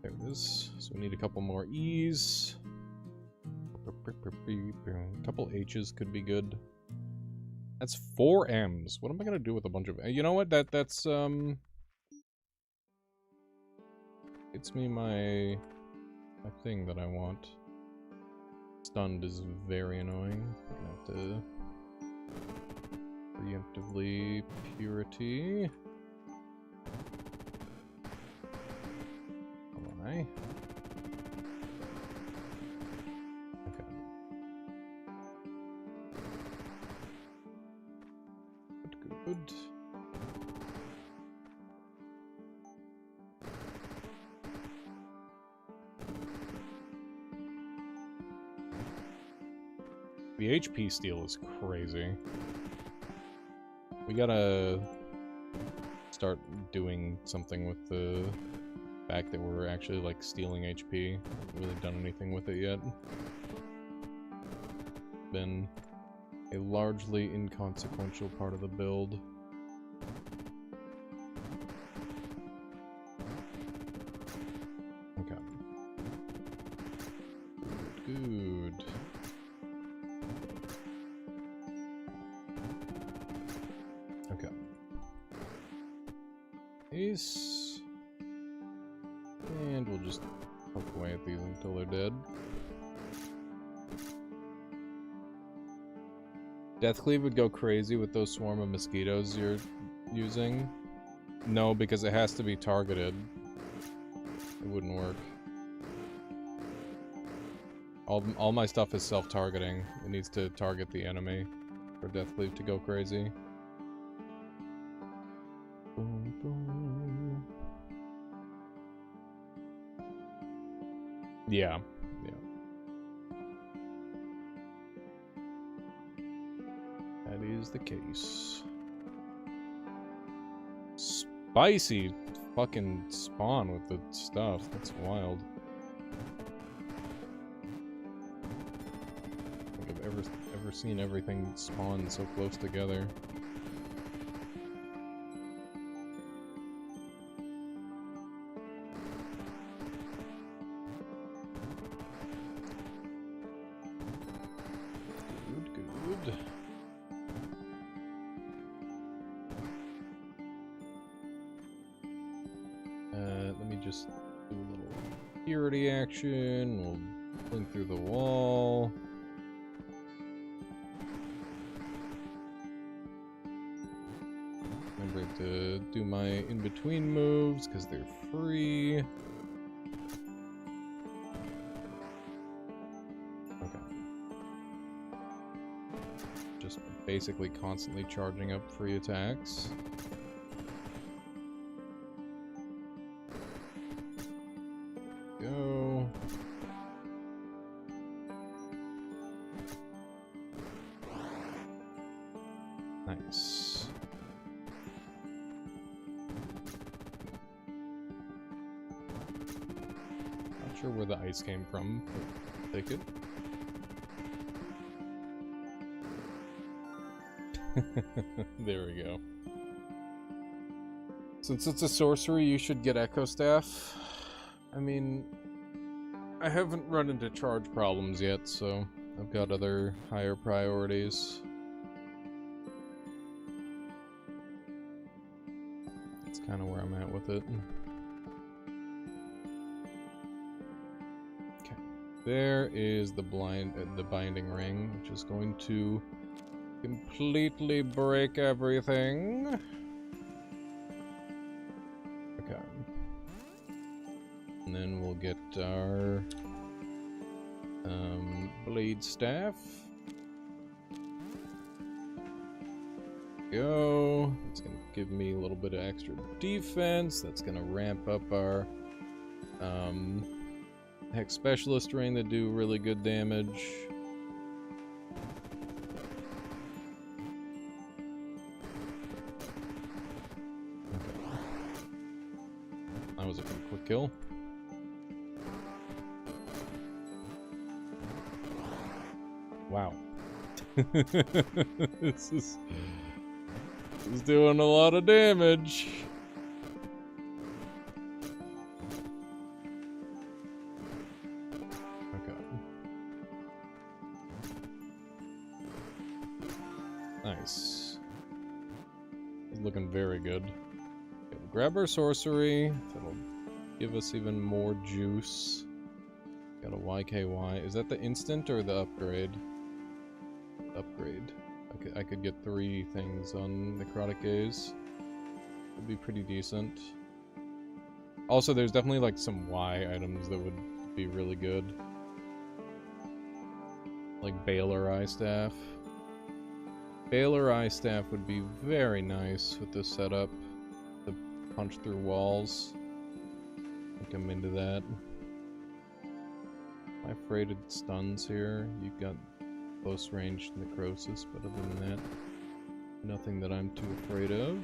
There it is. So we need a couple more E's. A couple H's could be good. That's 4 M's. What am I gonna do with a bunch of... You know what? That's it's me my thing that I want. Stunned is very annoying. I'm gonna have to preemptively Purity. Why? Okay. Good. The HP steal is crazy. We gotta start doing something with the fact that we're actually, like, stealing HP. Haven't really done anything with it yet. Been a largely inconsequential part of the build. Okay. Good. Okay. Ace. And we'll just poke away at these until they're dead. Deathcleave would go crazy with those swarm of mosquitoes you're using. No, because it has to be targeted. It wouldn't work. All my stuff is self-targeting. It needs to target the enemy for Deathcleave to go crazy. Boom, boom. Yeah. That is the case. Spicy fucking spawn with the stuff. That's wild. I don't think I've ever seen everything spawn so close together. Good. Let me just do a little purity action. We'll blink through the wall. Remember to do my in-between moves because they're free. Okay. Just basically constantly charging up free attacks. Go. Nice. Not sure where the ice came from, but take it. There we go. Since it's a sorcery, you should get Echo Staff. I mean, I haven't run into charge problems yet, so I've got other higher priorities. That's kind of where I'm at with it. There is the binding ring, which is going to completely break everything. Okay. And then we'll get our blade staff. Go. It's gonna give me a little bit of extra defense. That's gonna ramp up our Hex Specialist ring that do really good damage. Okay. That was a pretty quick kill. Wow. This is doing a lot of damage. Okay. Nice. He's looking very good. Okay, we'll grab our sorcery. That'll give us even more juice. Got a YKY. Is that the instant or the upgrade? Upgrade. I could get 3 things on Necrotic Gaze. Would be pretty decent. Also, there's definitely like some Y items that would be really good. Like Baylor Eye Staff. Baylor Eye Staff would be very nice with this setup. To punch through walls. I think I'm into that. I freighted stuns here. You've got close range necrosis, but other than that, nothing that I'm too afraid of.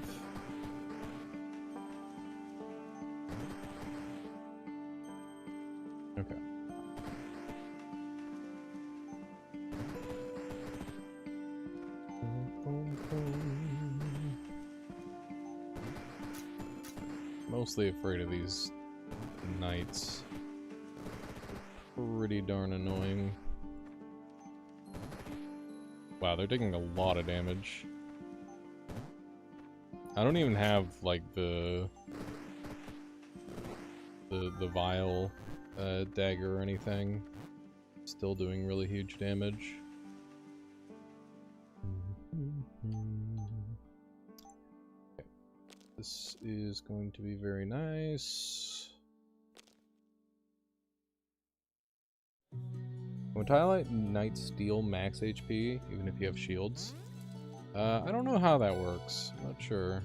Okay. Mostly afraid of these knights. Pretty darn annoying. Wow, they're taking a lot of damage. I don't even have like the vile dagger or anything. Still doing really huge damage. Okay. This is going to be very nice. Would highlight Knight Steel max HP, even if you have shields? I don't know how that works. I'm not sure.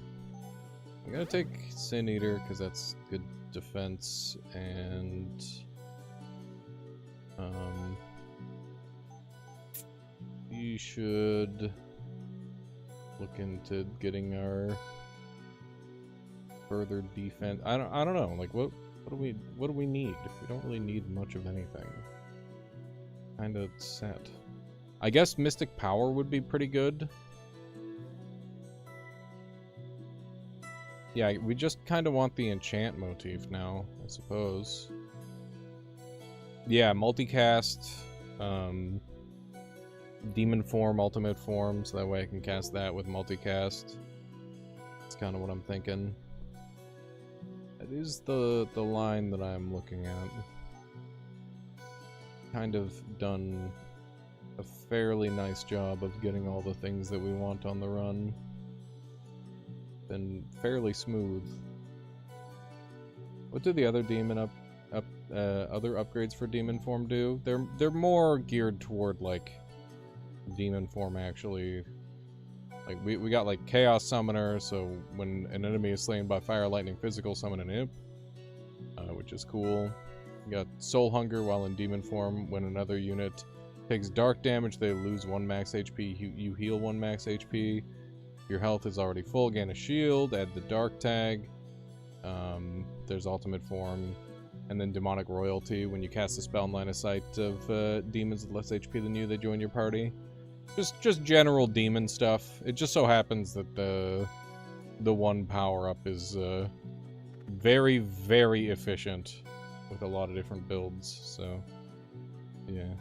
I'm gonna take Sin Eater, because that's good defense, and... we should look into getting our further defense. I don't know, like, what do we need? We don't really need much of anything. Kind of set. I guess Mystic Power would be pretty good. Yeah, we just kind of want the enchant motif now, I suppose. Yeah, multicast, demon form, ultimate form, so that way I can cast that with multicast. That's kind of what I'm thinking. That is the line that I'm looking at. Kind of done a fairly nice job of getting all the things that we want on the run. Been fairly smooth. What do the other demon other upgrades for demon form do? They're more geared toward like demon form actually. Like we got like Chaos Summoner, so when an enemy is slain by fire, lightning, physical, summon an imp, which is cool. You got Soul Hunger while in demon form. When another unit takes dark damage, they lose 1 max HP. You heal 1 max HP. Your health is already full. Gain a shield. Add the dark tag. There's ultimate form, and then demonic royalty. When you cast a spell in line of sight of demons with less HP than you, they join your party. Just general demon stuff. It just so happens that the one power up is very, very efficient with a lot of different builds, so yeah.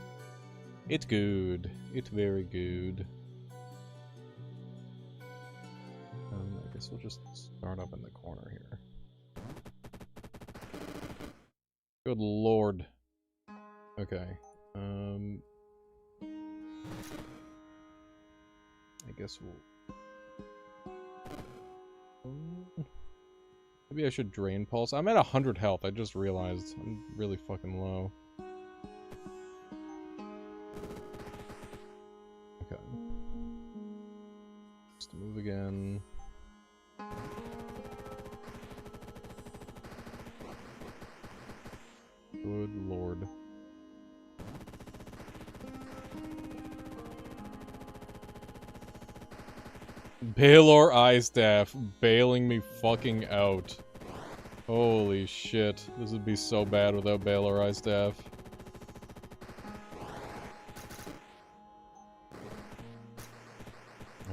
It's good. It's very good. I guess we'll just start up in the corner here. Good lord. Okay. I guess we'll... Maybe I should drain pulse. I'm at 100 health. I just realized I'm really fucking low. Okay. Just move again. Good lord. Baylor Eye Staff bailing me fucking out. Holy shit. This would be so bad without Baylor Eye Staff.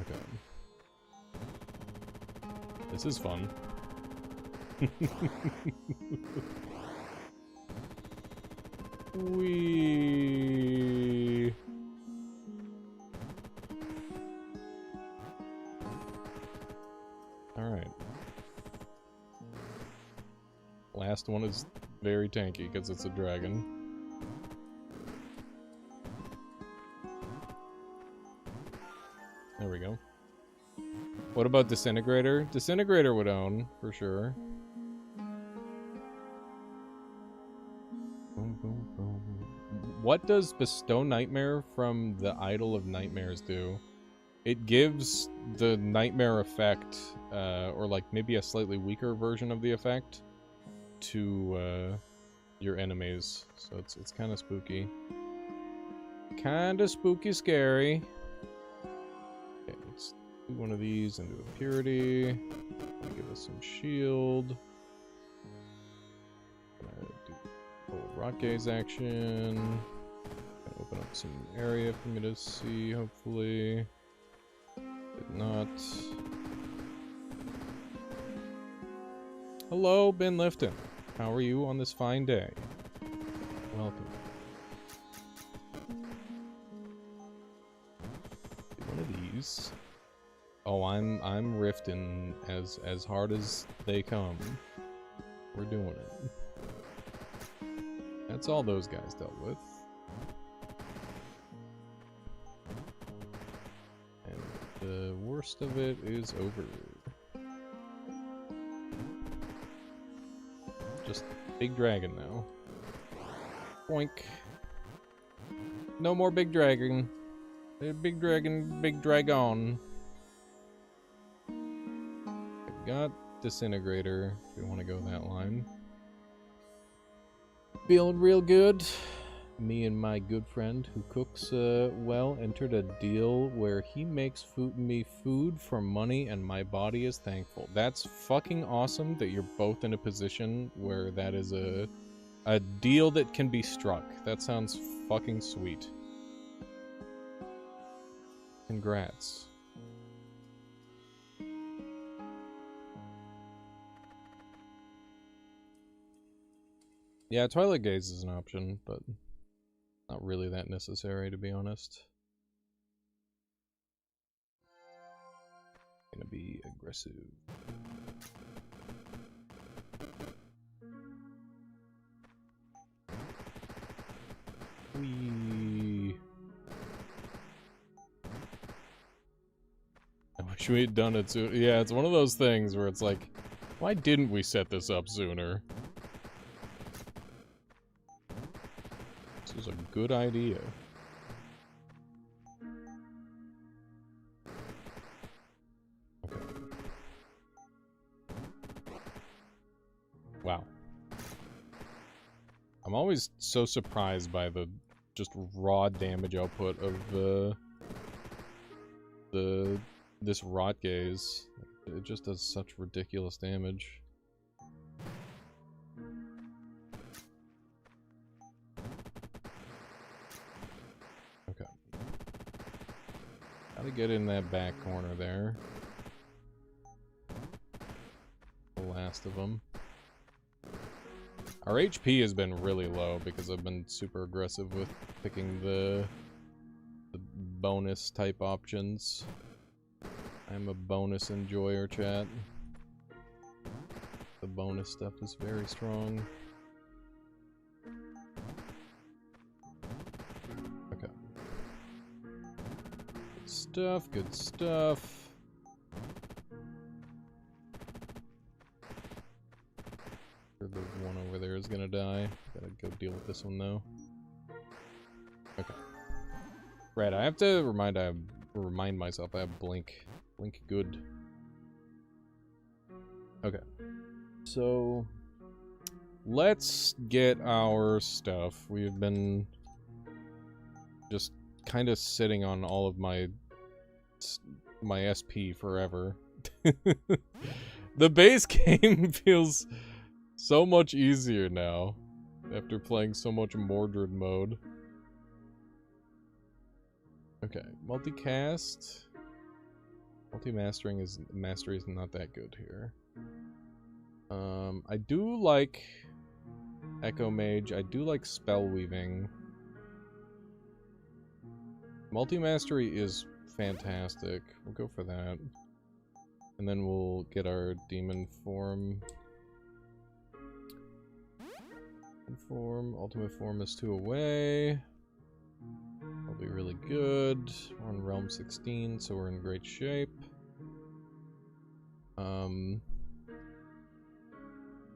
Okay. This is fun. Wee. Alright. Last one is very tanky because it's a dragon. There we go. What about Disintegrator? Disintegrator would own, for sure. What does Bestow Nightmare from the Idol of Nightmares do? It gives the nightmare effect, or like maybe a slightly weaker version of the effect, to your enemies. So it's kind of spooky. Kind of spooky scary. Okay, let's do one of these and do a purity. Give us some shield. Do a rock gaze action. Open up some area for me to see, hopefully. Did not. Hello, Ben Lifton. How are you on this fine day? Welcome. One of these. Oh, I'm rifting as hard as they come. We're doing it. That's all those guys dealt with. And the worst of it is over. Just big dragon now. Boink. No more big dragon. Big dragon, big dragon. I've got Disintegrator, if we want to go that line. Feeling real good. Me and my good friend who cooks well entered a deal where he makes me food for money and my body is thankful. That's fucking awesome that you're both in a position where that is a deal that can be struck. That sounds fucking sweet. Congrats. Yeah, Twilight Gaze is an option, but not really that necessary, to be honest. Gonna be aggressive. Whee. I wish we had done it sooner. Yeah, it's one of those things where it's like, why didn't we set this up sooner? This was a good idea. Okay. Wow. I'm always so surprised by the just raw damage output of this Rot Gaze. It just does such ridiculous damage. Okay. Gotta get in that back corner there. The last of them. Our HP has been really low because I've been super aggressive with picking the bonus type options. I'm a bonus enjoyer, chat. The bonus stuff is very strong. stuff, good stuff. The one over there is gonna die. Gotta go deal with this one though. Okay. Right, I have to remind myself I have blink. Blink good. Okay. So let's get our stuff. We've been just kind of sitting on all of my SP forever. The base game feels so much easier now after playing so much Mordred mode. Okay, multicast. Multi-mastery is not that good here. I do like Echo Mage. I do like Spell Weaving. Multi-mastery is fantastic. We'll go for that. And then we'll get our demon form. Ultimate form is 2 away. That'll be really good. We're on Realm 16, so we're in great shape.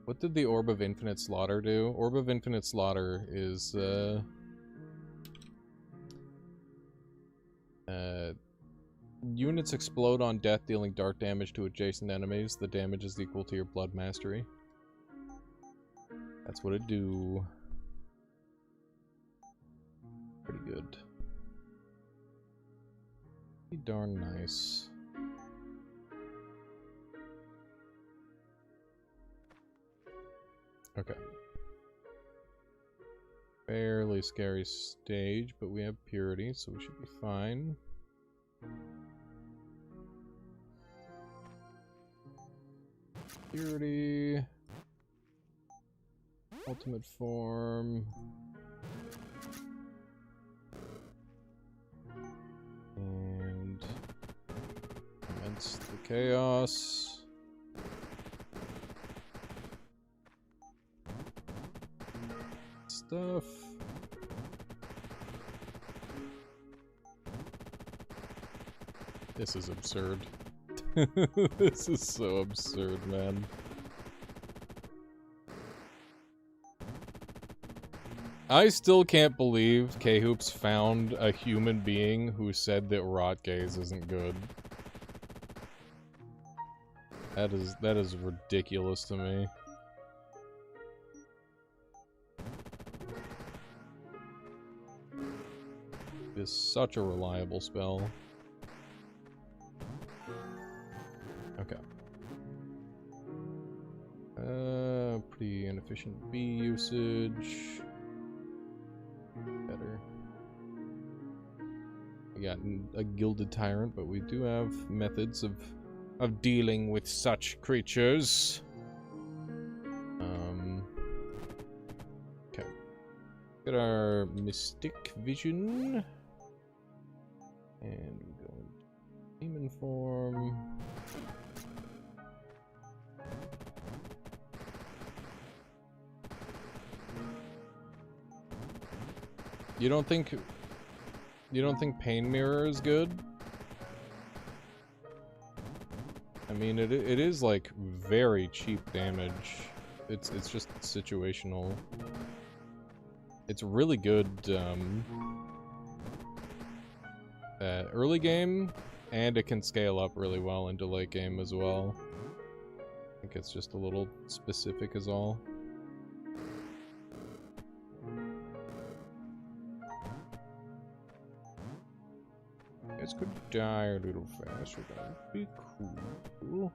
What did the Orb of Infinite Slaughter do? Orb of Infinite Slaughter is, units explode on death, dealing dark damage to adjacent enemies. The damage is equal to your blood mastery. That's what it do. Pretty good. Pretty darn nice. Okay. Fairly scary stage, but we have purity, so we should be fine. Purity. Ultimate form. And commence the chaos. Stuff. This is absurd. This is so absurd, man. I still can't believe K-Hoops found a human being who said that rot gaze isn't good. That is ridiculous to me. It is such a reliable spell. Okay. Pretty inefficient B usage. Better. We got a gilded tyrant, but we do have methods of dealing with such creatures. Okay. Get our mystic vision. And we go into demon form. You don't think Pain Mirror is good? I mean, it is like very cheap damage. It's just situational. It's really good early game, and it can scale up really well into late game as well. I think it's just a little specific is all. Guys could die a little faster, that would be cool.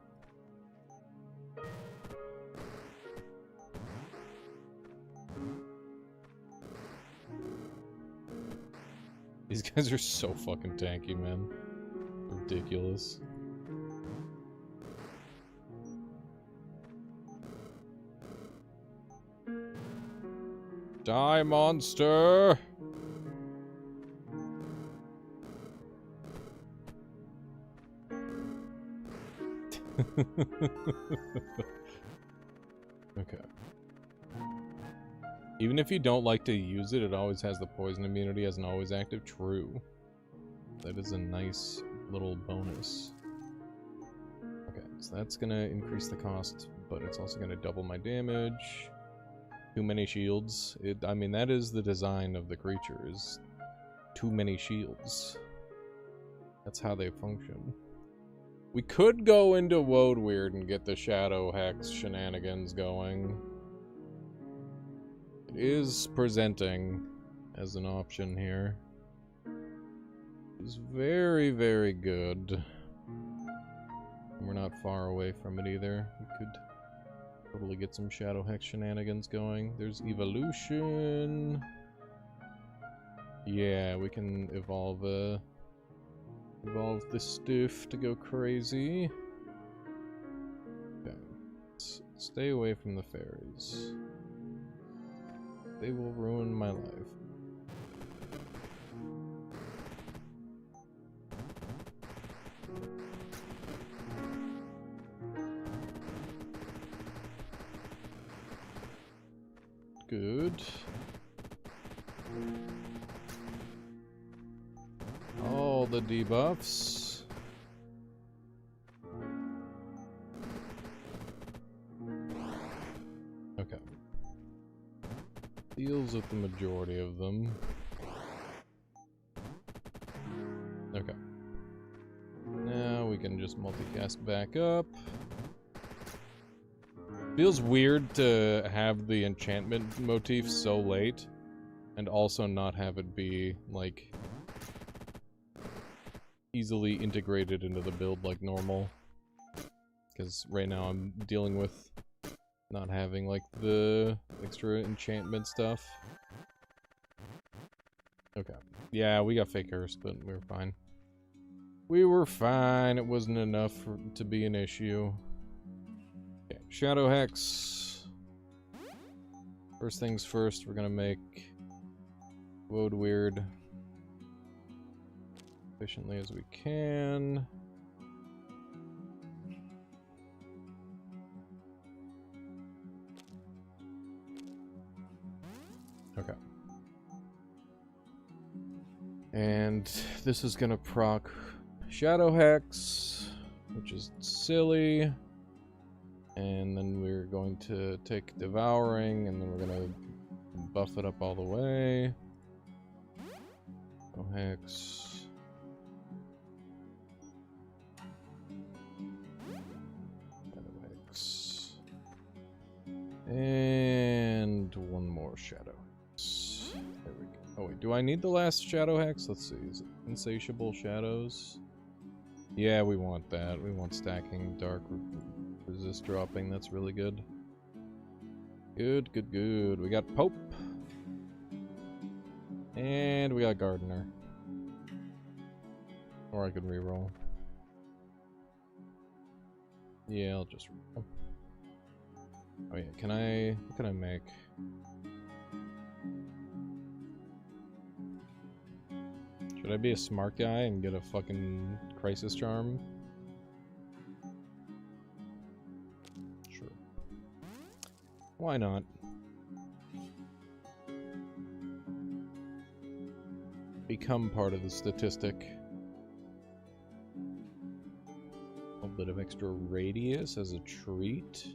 These guys are so fucking tanky, man. Ridiculous. Die, monster! Okay. Even if you don't like to use it, it always has the poison immunity as an always active. True. That is a nice little bonus. Okay, so that's gonna increase the cost, but it's also gonna double my damage. Too many shields. I mean, that is the design of the creature, is too many shields. That's how they function. We could go into Woad Weird and get the Shadow Hex shenanigans going. It is presenting as an option here. It's very, very good. We're not far away from it either. We could totally get some Shadow Hex shenanigans going. There's evolution. Yeah, we can evolve the stuff to go crazy. Okay. Let's stay away from the fairies. They will ruin my life. Good. All the debuffs. Okay. Deals with the majority of them. Okay. Now we can just multicast back up. Feels weird to have the enchantment motif so late, and also not have it be, like, easily integrated into the build like normal. Because right now I'm dealing with not having, like, the extra enchantment stuff. Okay. Yeah, we got Fake Curse, but we were fine. We were fine. It wasn't enough to be an issue. Okay, Shadow Hex. First things first, we're gonna make Woad Weird efficiently as we can. Okay. And this is gonna proc Shadow Hex, which is silly. And then we're going to take Devouring, and then we're gonna buff it up all the way. Shadow Hex. Shadow Hex. And one more Shadow Hex. There we go. Oh wait, do I need the last Shadow Hex? Let's see, is it Insatiable Shadows? Yeah, we want that. We want stacking Dark Resist dropping. That's really good. Good, good, good. We got Pope. And we got Gardener. Or I could reroll. Yeah, I'll just reroll. Oh yeah, what can I make? Should I be a smart guy and get a fucking Crisis Charm? Sure. Why not? Become part of the statistic. A bit of extra radius as a treat.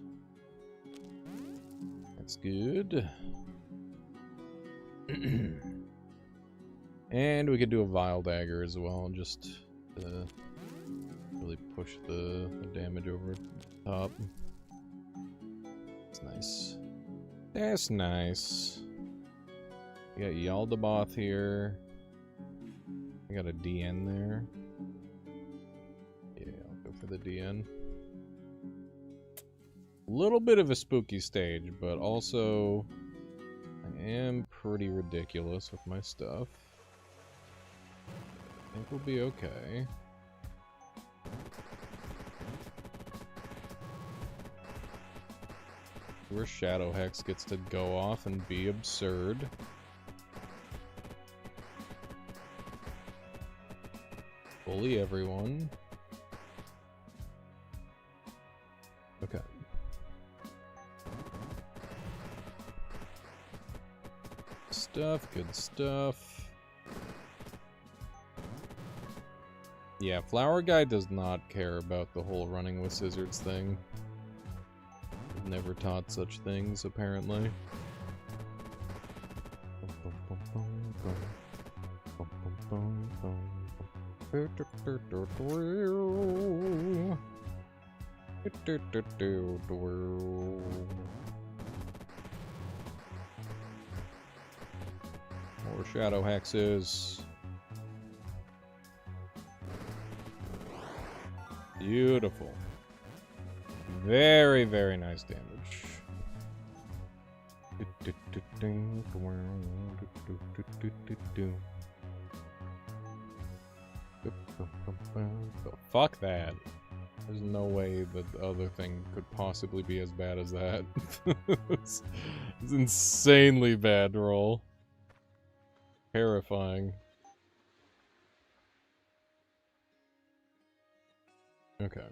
That's good. And we could do a Vile Dagger as well, just to really push the damage over the top. That's nice. That's nice. We got Yaldabaoth here. I got a DN there. Yeah, I'll go for the DN. Little bit of a spooky stage, but also I am pretty ridiculous with my stuff. I think we'll be okay. Where Shadow Hex gets to go off and be absurd. Bully everyone. Okay. Stuff, good stuff. Yeah, Flower Guy does not care about the whole running with scissors thing. Never taught such things, apparently. More shadow hexes. Beautiful. Very, very nice damage. Oh, fuck that. There's no way that the other thing could possibly be as bad as that. It's insanely bad roll. Terrifying. Okay.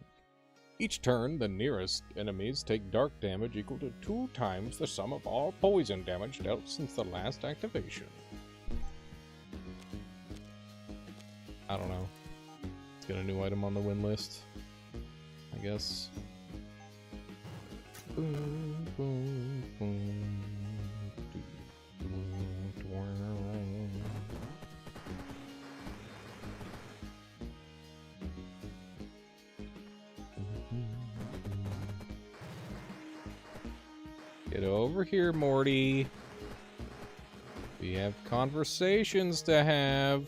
Each turn, the nearest enemies take dark damage equal to 2 times the sum of all poison damage dealt since the last activation. I don't know. Let's get a new item on the win list, I guess. Boom, boom, boom. Get over here, Morty. We have conversations to have.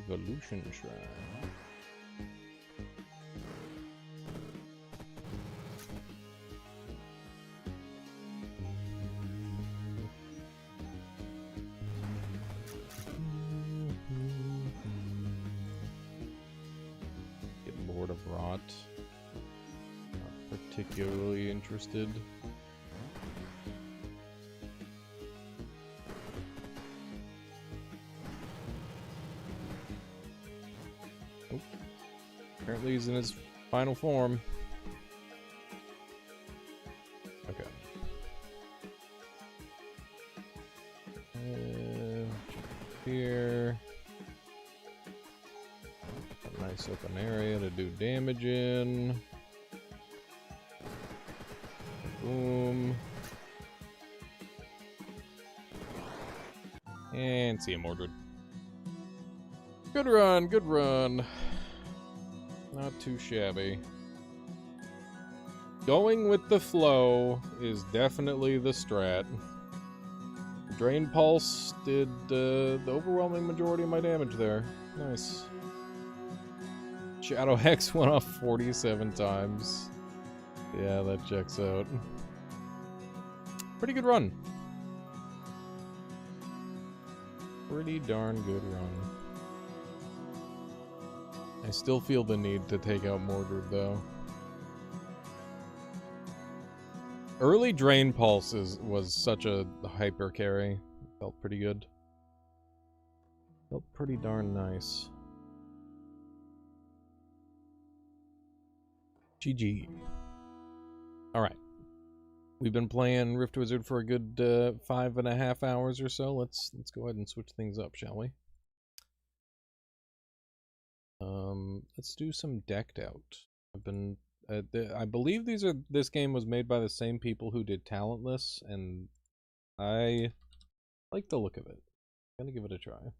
Evolution Shrine. Get Lord of Rot. Not particularly interested. Apparently he's in his final form. Okay. Here. A nice open area to do damage in. Boom. And see you, Mordred. Good run, good run. Not too shabby. Going with the flow is definitely the strat. Drain Pulse did the overwhelming majority of my damage there. Nice. Shadow Hex went off 47 times. Yeah, that checks out. Pretty good run. Pretty darn good run. I still feel the need to take out Mordred, though. Early Drain Pulse was such a hyper carry. Felt pretty good. Felt pretty darn nice. GG. Alright. We've been playing Rift Wizard for a good 5.5 hours or so. Let's go ahead and switch things up, shall we? Let's do some decked out. I've been, I believe this game was made by the same people who did Talentless, and I like the look of it. I'm gonna give it a try.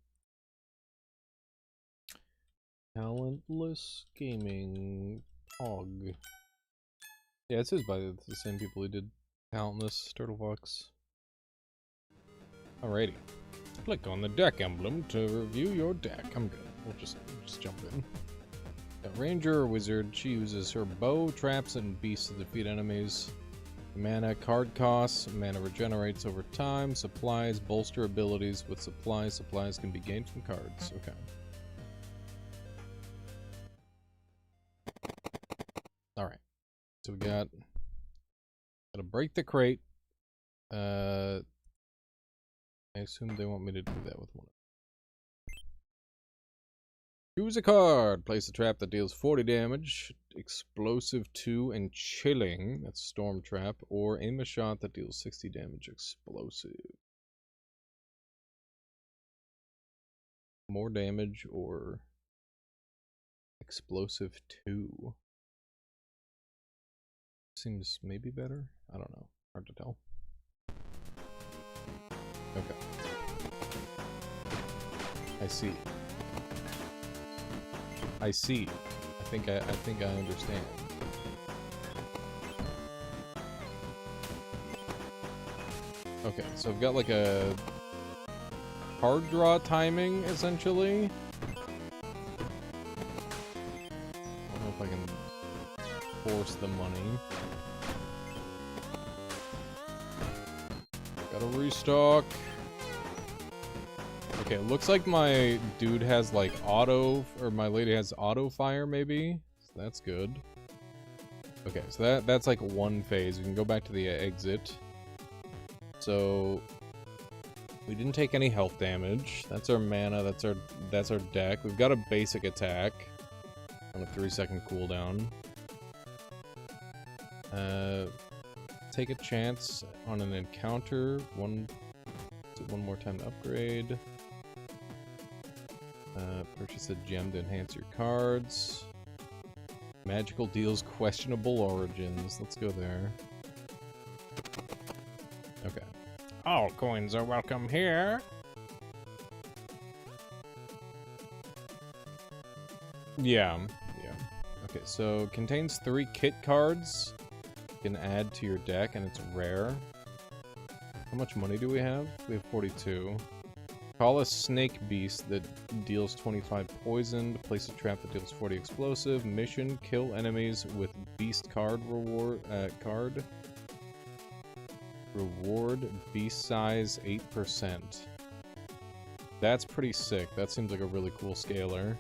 Talentless Gaming Pog. Yeah, it says by the same people who did Talentless Turtlefox. Alrighty. Click on the deck emblem to review your deck. I'm good. We'll just jump in. A ranger or wizard, she uses her bow, traps, and beasts to defeat enemies. Mana card costs. Mana regenerates over time. Supplies bolster abilities with supplies. Supplies can be gained from cards. Okay. Alright. So we got... Gotta break the crate. I assume they want me to do that with one. Choose a card. Place a trap that deals 40 damage. Explosive 2 and chilling. That's Storm Trap. Or aim a shot that deals 60 damage. Explosive. More damage or explosive 2. Seems maybe better. I don't know. Hard to tell. Okay. I see. I see. I think I understand. Okay, so I've got like a card draw timing essentially. I don't know if I can force the money. Gotta restock. Okay, looks like my dude has like auto, or my lady has auto fire maybe. So that's good. Okay, so that's like one phase. We can go back to the exit. So we didn't take any health damage. That's our mana. That's our deck. We've got a basic attack on a 3-second cooldown. Take a chance on an encounter. One more time to upgrade. Purchase a gem to enhance your cards. Magical deals questionable origins. Let's go there. Okay. All coins are welcome here. Yeah. Okay, so contains 3 kit cards. You can add to your deck, and it's rare. How much money do we have? We have 42. Call a snake beast that deals 25 poison. Place a trap that deals 40 explosive. Mission: kill enemies with beast card reward. Reward beast size 8%. That's pretty sick. That seems like a really cool scaler.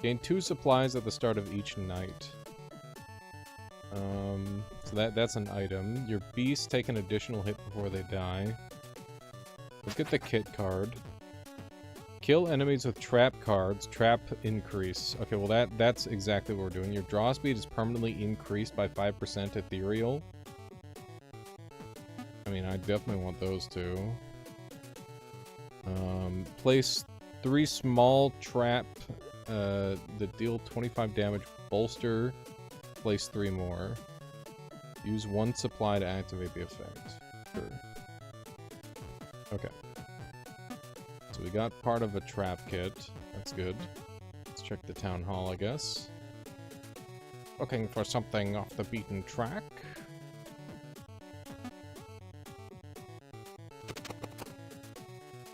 Gain 2 supplies at the start of each night. So that's an item. Your beasts take an additional hit before they die. Look at the kit card. Kill enemies with trap cards. Trap increase. Okay, well that's exactly what we're doing. Your draw speed is permanently increased by 5% ethereal. I mean, I definitely want those two. Place 3 small trap that deal 25 damage. Bolster. Place 3 more. Use 1 supply to activate the effect. Sure. Okay. So we got part of a trap kit. That's good. Let's check the town hall, I guess. Looking for something off the beaten track.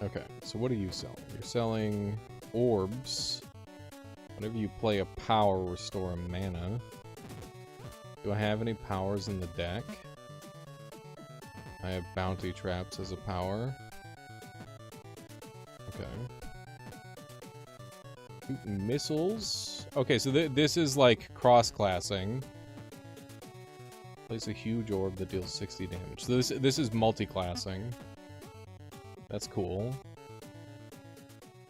Okay, so what are you selling? You're selling orbs. Whenever you play a power, restore a mana. Do I have any powers in the deck? I have bounty traps as a power. Okay. Missiles. Okay, so this is like cross-classing. Place a huge orb that deals 60 damage. So this is multi-classing. That's cool.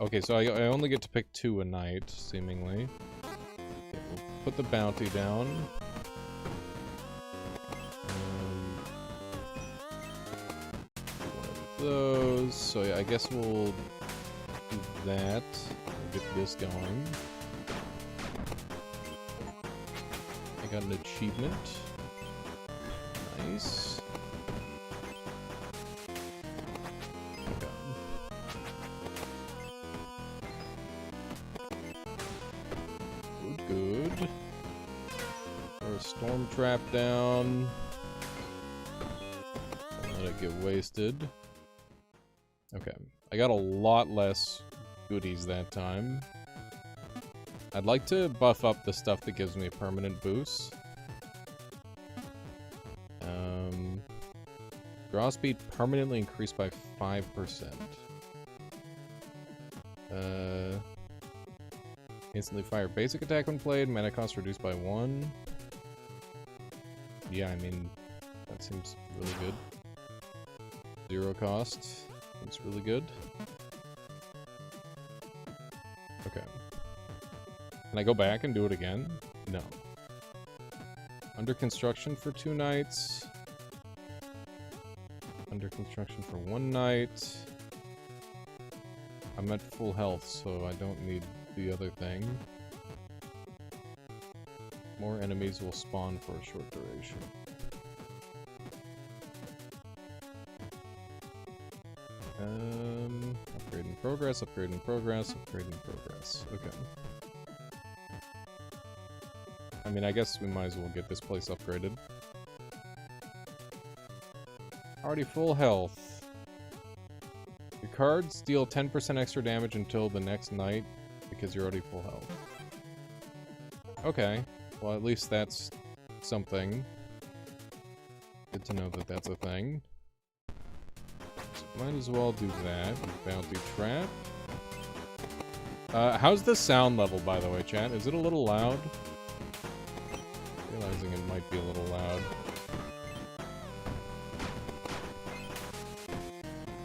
Okay, so I only get to pick 2 a night, seemingly. Okay, we'll put the bounty down. One of those. So yeah, I guess we'll do that. We'll get this going. I got an achievement. Nice. Good. Throw a storm trap down. Don't let it get wasted. Okay. I got a lot less goodies that time. I'd like to buff up the stuff that gives me a permanent boost. Draw speed permanently increased by 5%. Instantly fire basic attack when played. Mana cost reduced by 1. Yeah, I mean, that seems really good. 0 cost. Seems really good. Okay. Can I go back and do it again? No. Under construction for 2 nights. Under construction for 1 night. I'm at full health, so I don't need the other thing. More enemies will spawn for a short duration. Upgrade in progress, upgrade in progress, upgrade in progress. Okay. I mean, I guess we might as well get this place upgraded. Already full health. Your cards deal 10% extra damage until the next night because you're already full health. Okay. Well, at least that's something. Good to know that that's a thing. So might as well do that. Bounty trap. How's the sound level, by the way, chat? Is it a little loud? Realizing it might be a little loud.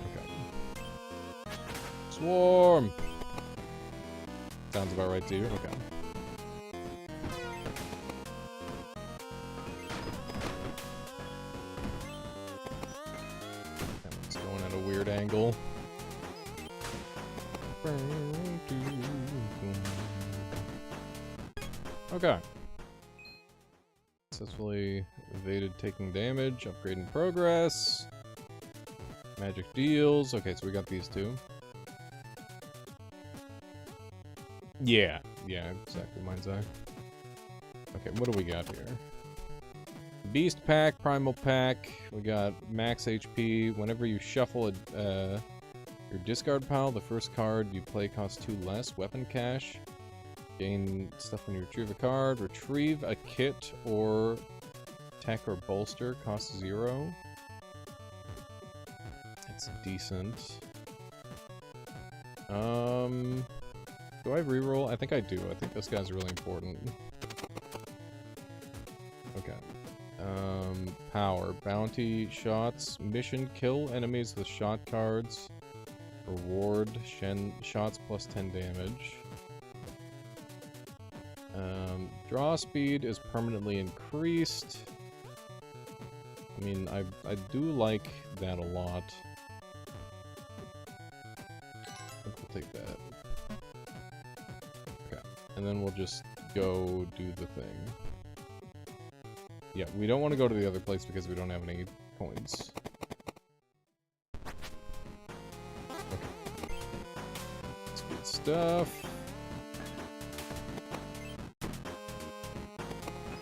Okay. Swarm! Sounds about right to you? Okay. That one's going at a weird angle. Okay. Successfully evaded taking damage. Upgrade in progress. Magic deals. Okay, so we got these two. Yeah, exactly. Mind's eye. Okay, what do we got here? Beast pack, primal pack. We got max HP. Whenever you shuffle your discard pile, the first card you play costs 2 less. Weapon cache. Gain stuff when you retrieve a card. Retrieve a kit or tech or bolster. Costs 0. That's decent. Do I reroll? I think I do. I think this guy's really important. Okay. Power. Bounty shots. Mission. Kill enemies with shot cards. Reward. Shots plus 10 damage. Draw speed is permanently increased. I mean, I do like that a lot. I think we'll take that. Okay. And then we'll just go do the thing. Yeah, we don't want to go to the other place because we don't have any coins. Okay. That's good stuff.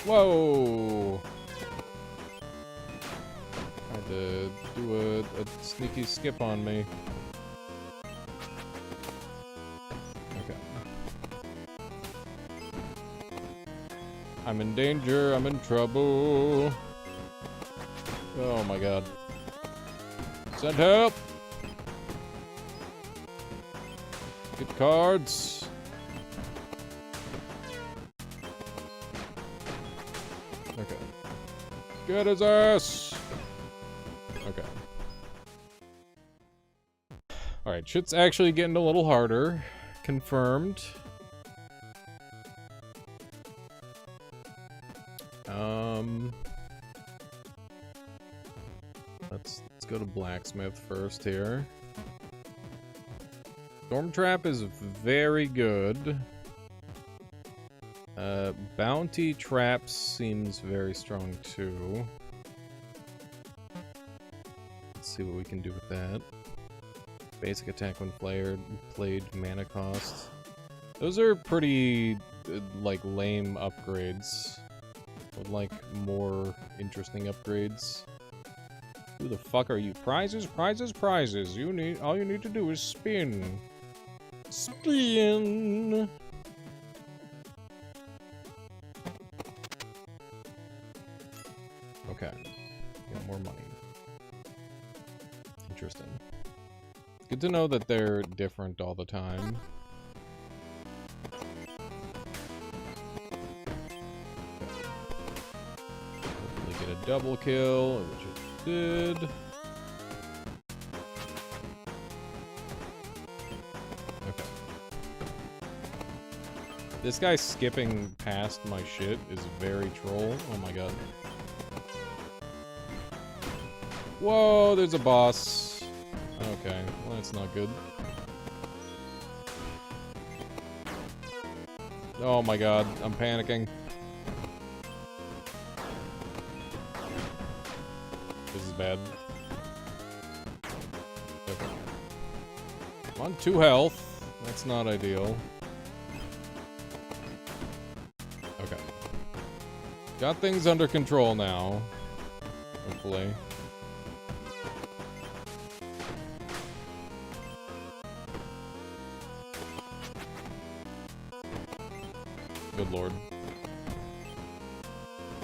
Whoa! Tried to do a sneaky skip on me. Okay. I'm in danger, I'm in trouble. Oh my god. Send help! Get cards. Okay. Get his ass! Okay. Alright, shit's actually getting a little harder. Confirmed. Let's go to blacksmith first here. Storm trap is very good. Bounty traps seems very strong too. Let's see what we can do with that. Basic attack when played, mana cost. Those are pretty, like, lame upgrades. Would like more interesting upgrades. Who the fuck are you? Prizes, prizes, prizes. All you need to do is spin. Spin! Okay. Got more money. Interesting. It's good to know that they're different all the time. Hopefully get a double kill, which it did. Okay. This guy skipping past my shit is very troll. Oh my god. Whoa, there's a boss. Okay, well that's not good. Oh my god, I'm panicking. This is bad. Okay. I'm on 2 health. That's not ideal. Okay. Got things under control now. Hopefully. Good lord.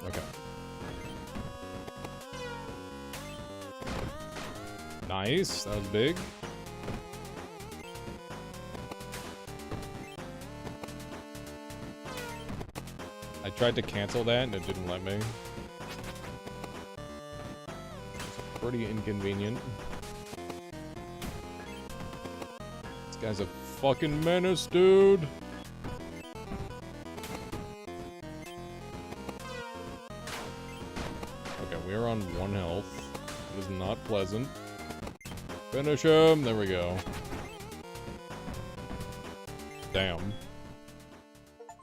Okay. Nice. That was big. I tried to cancel that and it didn't let me. It's pretty inconvenient. This guy's a fucking menace, dude. Okay, we're on 1 health. It is not pleasant. Finish him. There we go. Damn.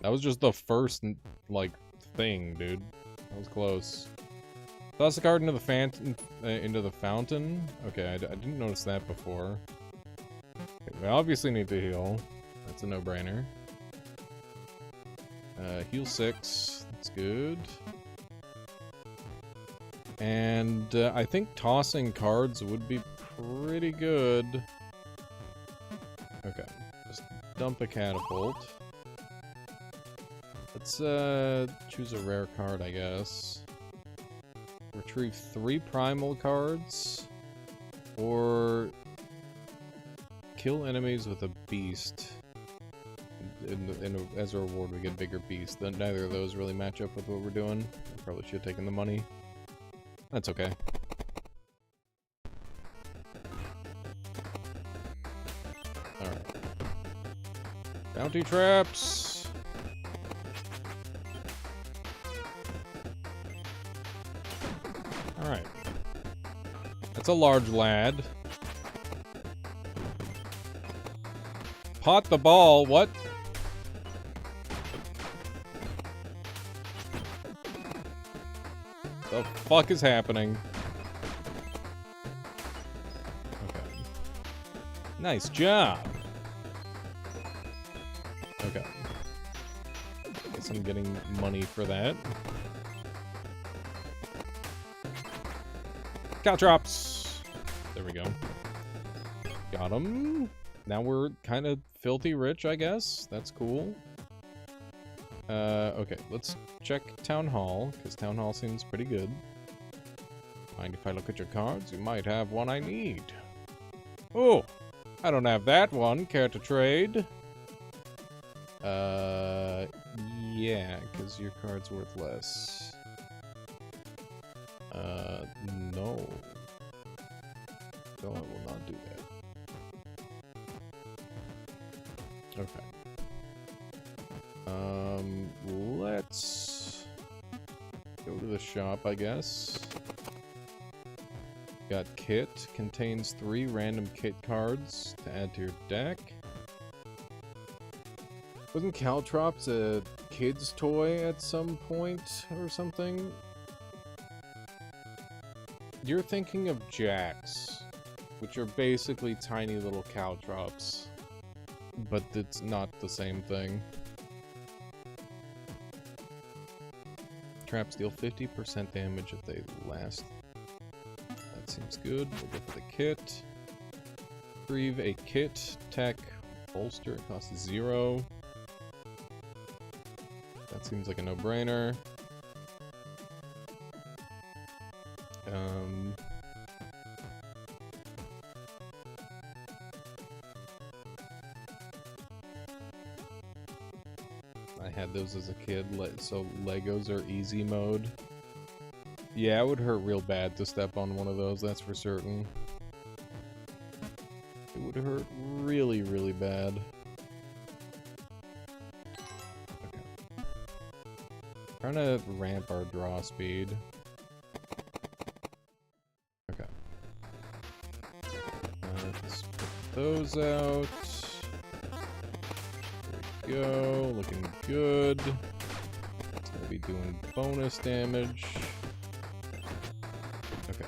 That was just the first, like, thing, dude. That was close. Toss the card into the fountain. Okay, I didn't notice that before. Okay, we obviously need to heal. That's a no-brainer. Heal 6. That's good. And I think tossing cards would be pretty good. Okay, just dump a catapult. Let's choose a rare card, I guess. Retrieve 3 primal cards, or kill enemies with a beast. As a reward, we get bigger beast. Then neither of those really match up with what we're doing. I probably should have taken the money. That's okay. Alright. Bounty traps! Alright. That's a large lad. Pot the ball, what? The fuck is happening? Okay. Nice job. Okay. Guess I'm getting money for that. Caltrops! There we go. Got him. Now we're kind of filthy rich, I guess. That's cool. Okay, let's check Town Hall, because Town Hall seems pretty good. Mind if I look at your cards? You might have one I need. Oh! I don't have that one. Care to trade? Yeah, because your card's worth less. No. No, I will not do that. Okay. Let's go to the shop, I guess. Got kit. Contains 3 random kit cards to add to your deck. Wasn't Caltrops a kid's toy at some point or something? You're thinking of Jacks, which are basically tiny little Caltrops, but it's not the same thing. Traps deal 50% damage if they last. That seems good. We'll go for the kit. Retrieve a kit, tech, bolster. It costs 0. That seems like a no-brainer. I had those as a kid, so Legos are easy mode. Yeah, it would hurt real bad to step on one of those, that's for certain. It would hurt really, really bad. Okay. Trying to ramp our draw speed. Okay. Let's put those out. There we go, looking good. It's gonna be doing bonus damage. Okay.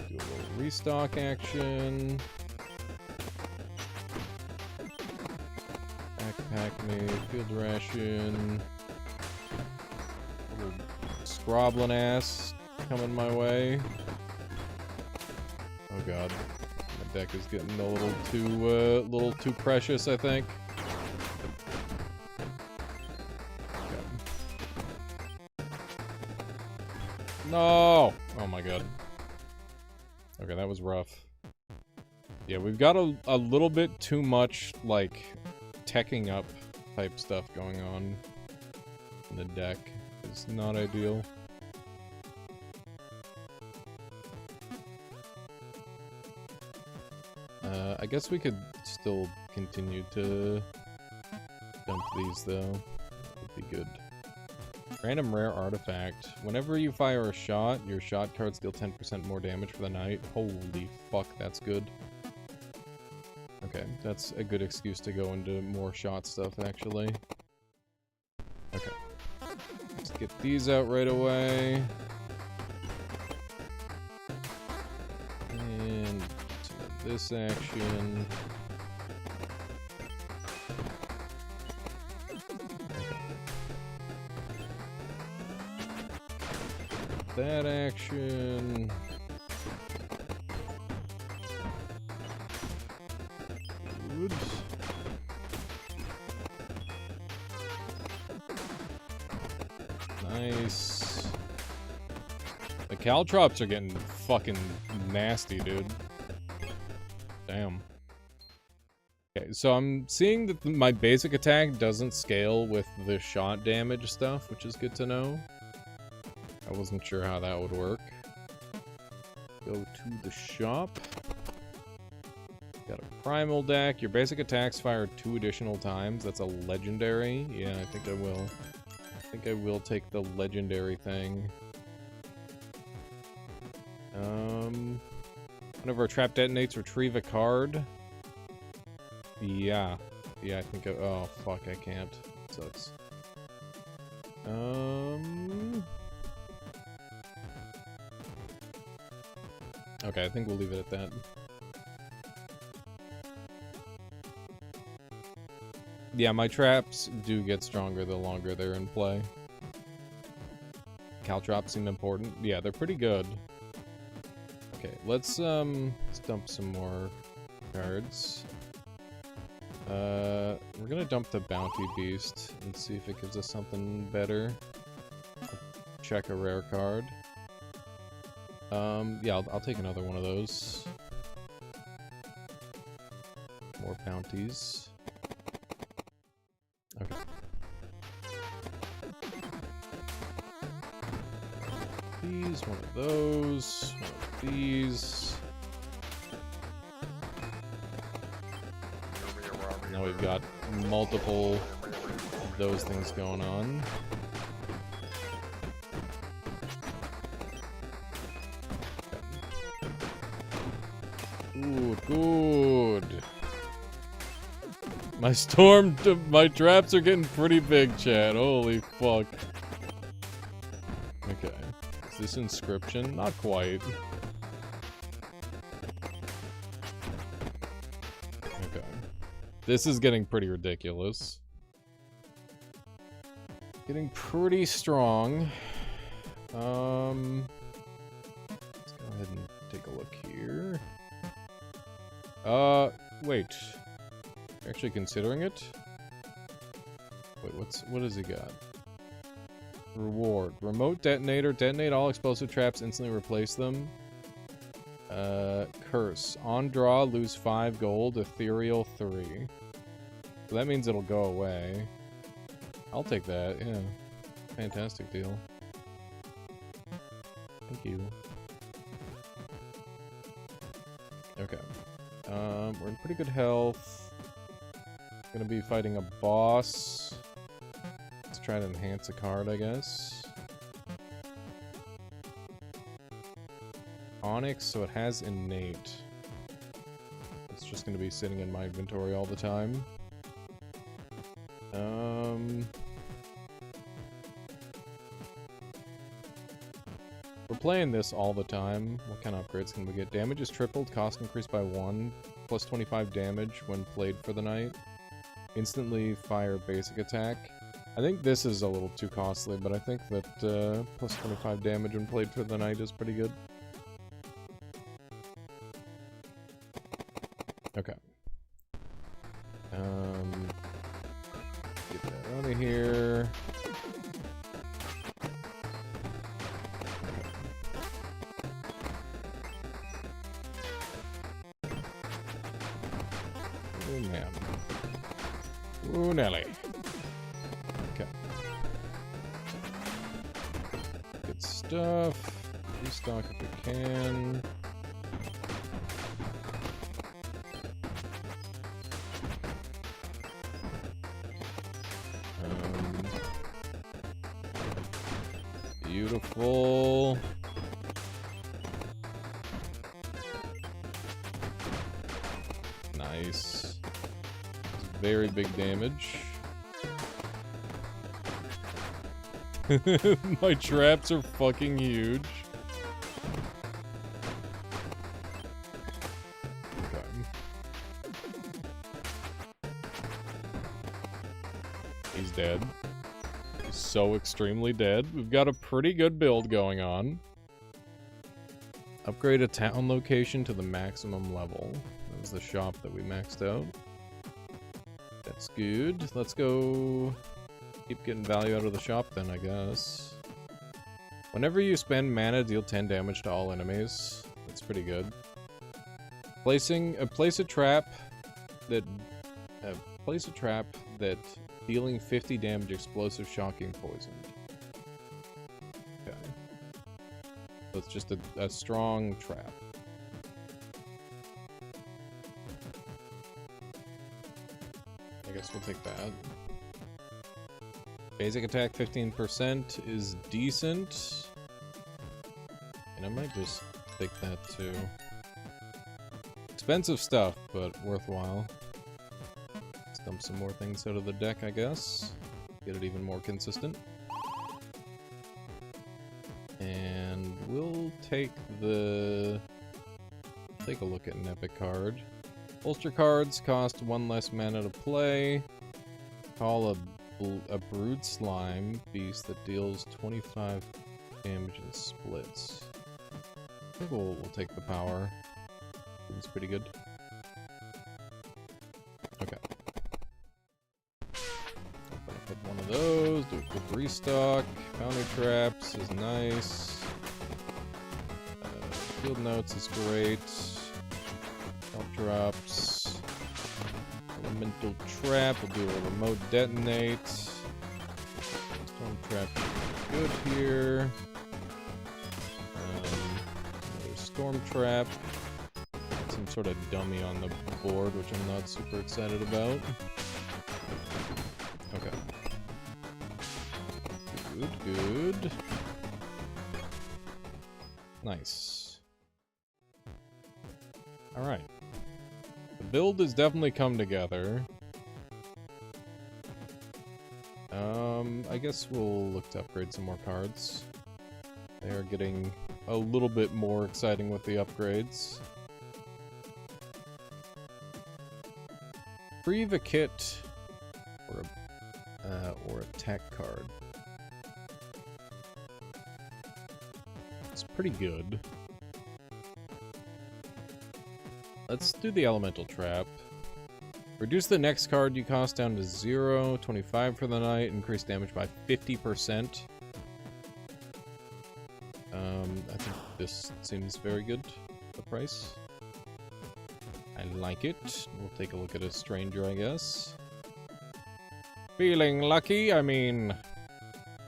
Do a little restock action. Backpack me, field ration. Little scrobbling ass coming my way. Oh god. My deck is getting a little too precious, I think. Okay. No! Oh my god. Okay, that was rough. Yeah, we've got a little bit too much, like, teching up type stuff going on in the deck. It's not ideal. I guess we could still continue to dump these, though. That would be good. Random rare artifact. Whenever you fire a shot, your shot cards deal 10% more damage for the night. Holy fuck, that's good. Okay, that's a good excuse to go into more shot stuff, actually. Okay. Let's get these out right away. And this action. That action. Oops. Nice. The caltrops are getting fucking nasty, dude. Damn. Okay, so I'm seeing that my basic attack doesn't scale with the shot damage stuff, which is good to know. I wasn't sure how that would work. Go to the shop. Got a primal deck. Your basic attacks fire 2 additional times. That's a legendary. Yeah, I think I will. I think I will take the legendary thing. Whenever a trap detonates, retrieve a card. Yeah. Yeah, I think oh, fuck, I can't. Sucks. Okay, I think we'll leave it at that. Yeah, my traps do get stronger the longer they're in play. Caltrops seem important. Yeah, they're pretty good. Okay, let's dump some more cards. We're gonna dump the Bounty Beast and see if it gives us something better. Check a rare card. Yeah, I'll take another one of those. More bounties. Okay. These, one of those, one of these. Now we've got multiple of those things going on. Good, good. My traps are getting pretty big, chat. Holy fuck. Okay. Is this inscription? Not quite. Okay. This is getting pretty ridiculous. Getting pretty strong. Let's go ahead and take a look here. Wait. You're actually considering it? Wait, what has he got? Reward. Remote detonator. Detonate all explosive traps, instantly replace them. Curse. On draw, lose 5 gold, ethereal 3. So that means it'll go away. I'll take that, yeah. Fantastic deal. Thank you. Okay. We're in pretty good health. Gonna be fighting a boss. Let's try to enhance a card, I guess. Onyx, so it has innate. It's just gonna be sitting in my inventory all the time. We're playing this all the time. What kind of upgrades can we get? Damage is tripled, cost increased by 1, plus 25 damage when played for the night. Instantly fire basic attack. I think this is a little too costly, but I think that plus 25 damage when played for the night is pretty good. Okay. Get that out of here. Oh man. Ooh, Nelly. Okay. Good stuff. Restock if we can. Beautiful. Nice. Very big damage. My traps are fucking huge. Okay. He's dead. He's so extremely dead. We've got a pretty good build going on. Upgrade a town location to the maximum level. That was the shop that we maxed out. That's good. Let's go keep getting value out of the shop then, I guess. Whenever you spend mana, deal 10 damage to all enemies. That's pretty good. Place a trap that dealing 50 damage, explosive, shocking, poison. Okay. So it's just a strong trap. I guess we'll take that. Basic attack 15% is decent. And I might just take that too. Expensive stuff, but worthwhile. Let's dump some more things out of the deck, I guess. Get it even more consistent. And we'll take the... Take a look at an epic card. Bolster cards cost 1 less mana to play. Call a Brood Slime beast that deals 25 damage and splits. I think we'll take the power. It's pretty good. Okay. Put one of those, do a quick restock. Bounty traps is nice. Field notes is great. Help drops. Elemental trap, we'll do a remote detonate. Storm trap is good here. Another storm trap. Some sort of dummy on the board, which I'm not super excited about. Okay. Good. Nice. Alright. The build has definitely come together. I guess we'll look to upgrade some more cards. They are getting a little bit more exciting with the upgrades. Retrieve a kit or a tech card. It's pretty good. Let's do the elemental trap. Reduce the next card you cost down to 0, 25 for the night, increase damage by 50%. I think this seems very good, the price. I like it. We'll take a look at a stranger, I guess. Feeling lucky, I mean...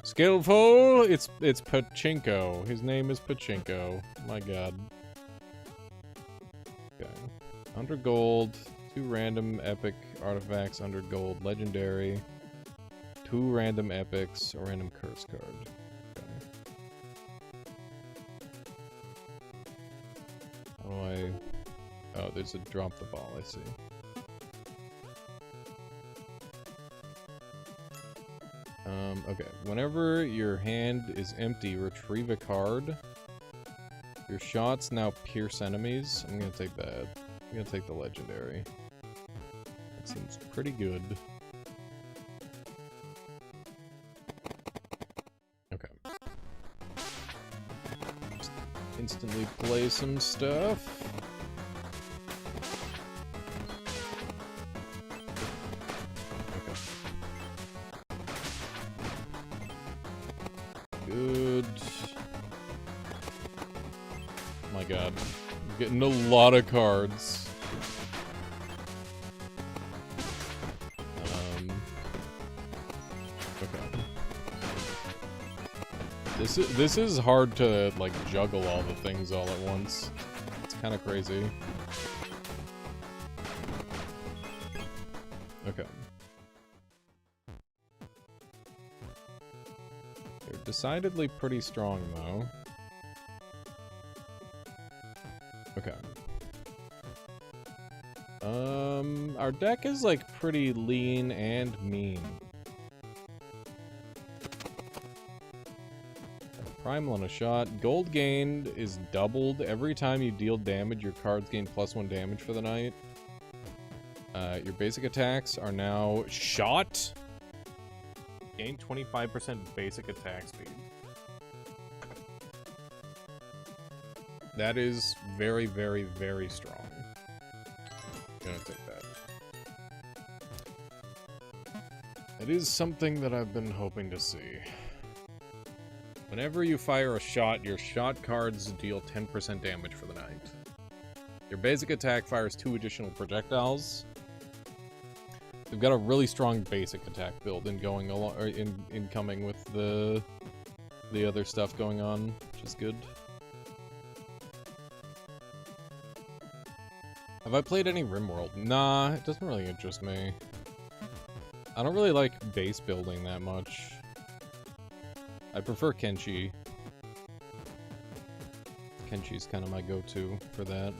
Skillful? It's Pachinko. His name is Pachinko. My god. Okay. 100 gold, 2 random epic artifacts, 100 gold, legendary, 2 random epics, a random curse card. Okay. How do I... Oh, there's a drop the ball, I see. Okay. Whenever your hand is empty, retrieve a card. Your shots now pierce enemies. I'm gonna take that. I'm gonna take the legendary. That seems pretty good. Okay. Just instantly play some stuff. Good. Oh my god. I'm getting a lot of cards. Okay. This is hard to like juggle all the things all at once. It's kind of crazy. Okay. Decidedly pretty strong, though. Okay. Our deck is, like, pretty lean and mean. Primal on a shot. Gold gained is doubled. Every time you deal damage, your cards gain +1 damage for the night. Your basic attacks are now shot. Gain 25% basic attack speed. That is very, very, very strong. I'm gonna take that. It is something that I've been hoping to see. Whenever you fire a shot, your shot cards deal 10% damage for the night. Your basic attack fires 2 additional projectiles. They've got a really strong basic attack build in going along, or in coming with the other stuff going on, which is good. Have I played any RimWorld? Nah, it doesn't really interest me. I don't really like base building that much. I prefer Kenshi. Kenshi's kind of my go-to for that.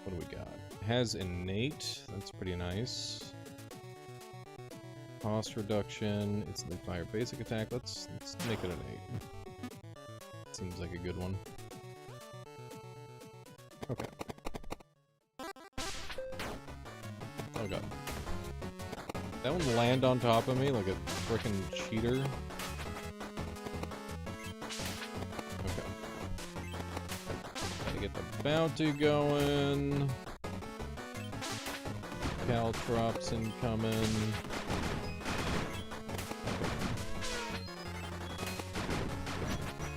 What do we got? Has innate, that's pretty nice. Cost reduction, instantly fire basic attack. Let's make it innate. Seems like a good one. Okay. Oh god. That one land on top of me like a frickin' cheater. Okay. Gotta get the bounty going. Caltrops incoming.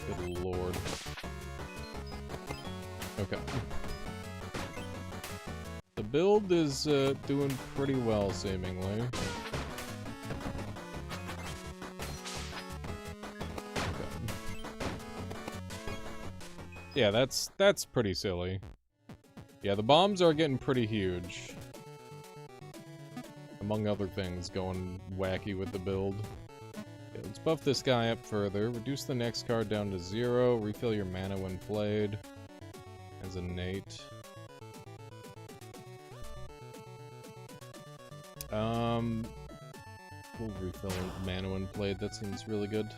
Good lord. Okay. The build is doing pretty well, seemingly. Okay. Yeah, that's pretty silly. Yeah, the bombs are getting pretty huge. Among other things, going wacky with the build. Okay, let's buff this guy up further. Reduce the next card down to 0. Refill your mana when played. As innate. We'll refill mana when played. That seems really good.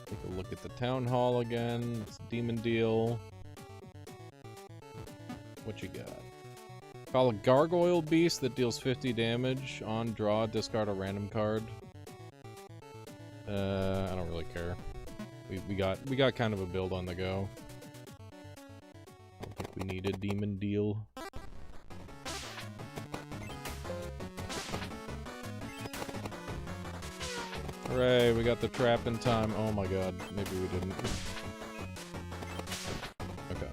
Take a look at the Town Hall again. It's Demon Deal. What you got? Call a Gargoyle Beast that deals 50 damage. On draw, discard a random card. I don't really care. We got kind of a build on the go. I don't think we need a Demon Deal. Hooray, we got the trap in time. Oh my god, maybe we didn't. Okay.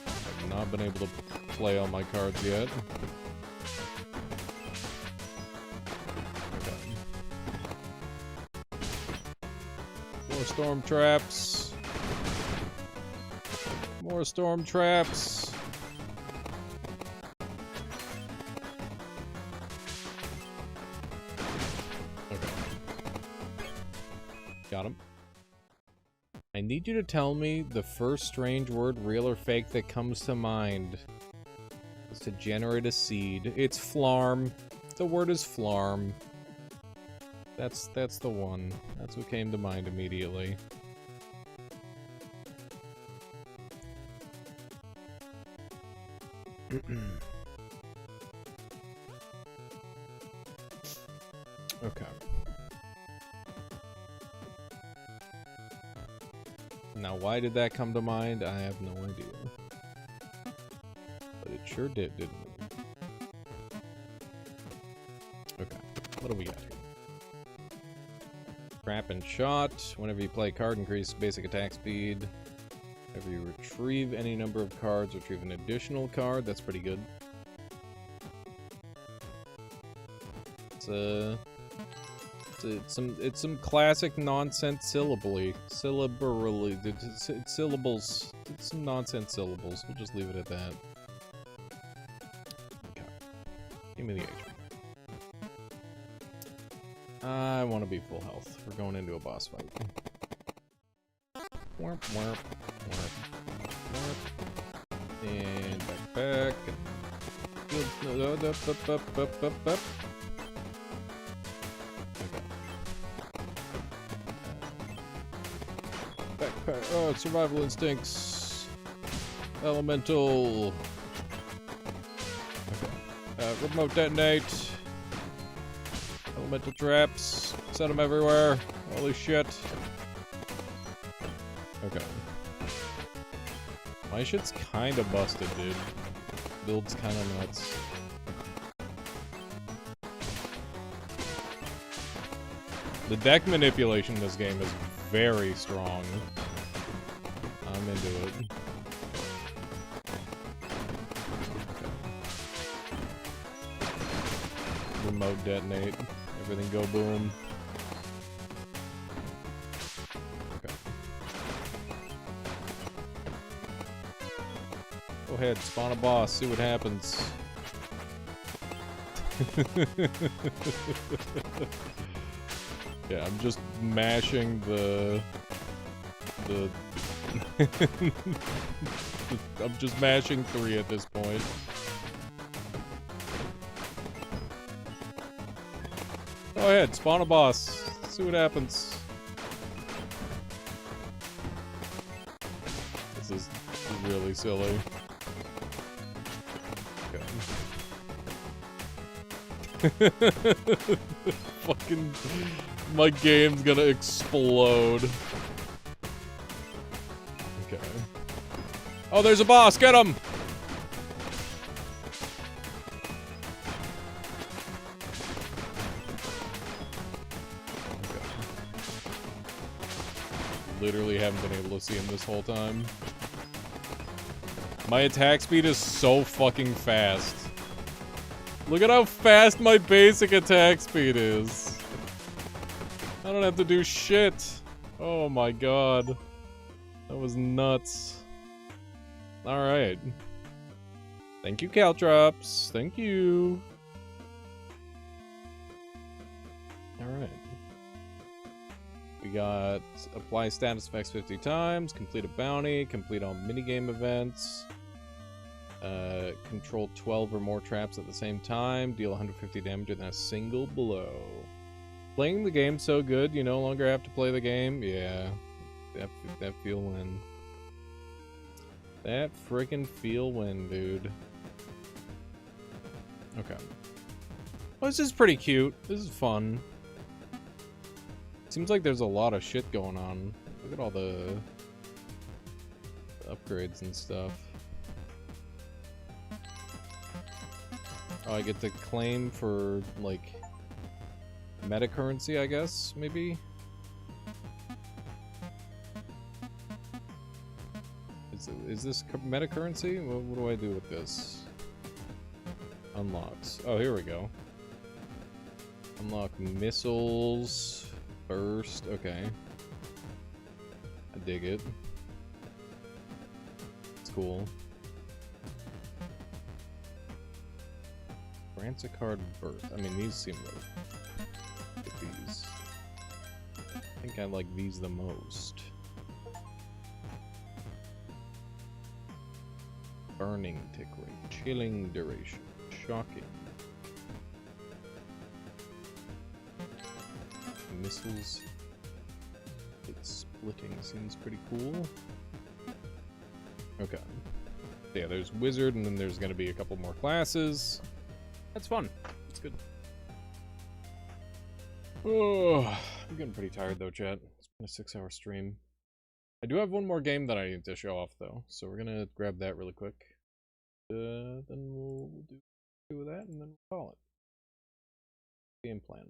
I've not been able to play all my cards yet. Okay. More storm traps. More storm traps. Okay. Got him. I need you to tell me the first strange word, real or fake, that comes to mind. It's to generate a seed. It's flarm. The word is flarm. That's the one. That's what came to mind immediately. Okay. Now, why did that come to mind? I have no idea. But it sure did, didn't it? Okay. What do we got here? Trap and shot. Whenever you play a card, increase basic attack speed. Whenever you retrieve any number of cards, retrieve an additional card. That's pretty good. It's some classic nonsense syllably. It's syllables. It's some nonsense syllables. We'll just leave it at that. Okay. Give me the HP. I want to be full health. We're going into a boss fight. Warp, warp, warp, warp. And back. Up. Backpack. Oh, survival instincts. Elemental. Okay. Remote detonate. Elemental traps. Set them everywhere. Holy shit. Okay. My shit's kinda busted, dude. Build's kinda nuts. The deck manipulation in this game is very strong. I'm into it. Remote detonate. Everything go boom. Okay. Go ahead, spawn a boss, see what happens. Yeah, I'm just mashing the I'm just mashing 3 at this point. Go ahead, spawn a boss. See what happens. This is really silly. Okay. Fucking... my game's gonna explode. Okay. Oh, there's a boss! Get him! Okay. Literally haven't been able to see him this whole time. My attack speed is so fucking fast. Look at how fast my basic attack speed is. I don't have to do shit. Oh my god. That was nuts. Alright. Thank you, Caltrops. Thank you. Alright. We got apply status effects 50 times, complete a bounty, complete all minigame events, control 12 or more traps at the same time, deal 150 damage in a single blow. Playing the game so good, you no longer have to play the game. Yeah, that feel win. That freaking feel win, dude. Okay. Well, this is pretty cute. This is fun. Seems like there's a lot of shit going on. Look at all the upgrades and stuff. Oh, I get to claim for, like, meta currency, I guess, maybe? Is this meta currency? What do I do with this? unlocks. Oh, here we go. Unlock missiles. Burst. Okay. I dig it. It's cool. Grants a card burst. I mean, these seem like... Get these. I think I like these the most. Burning tick rate. Chilling duration. Shocking. Missiles. It's splitting seems pretty cool. Okay. Yeah, there's wizard, and then there's gonna be a couple more classes. That's fun. It's good. Oh, I'm getting pretty tired though, chat. It's been a 6-hour stream. I do have one more game that I need to show off though, so we're gonna grab that really quick. Then we'll do that, and then we'll call it. Game plan.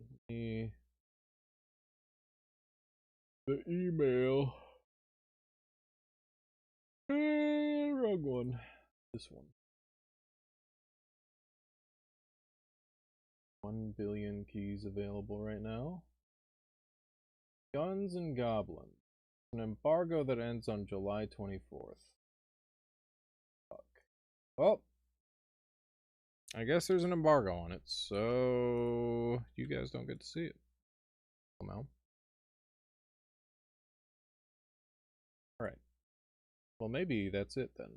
The email. Wrong one. This one. 1 billion keys available right now. Guns and Goblins. An embargo that ends on July 24th. Fuck. Well, I guess there's an embargo on it, so you guys don't get to see it. Somehow. Alright. Well, maybe that's it then.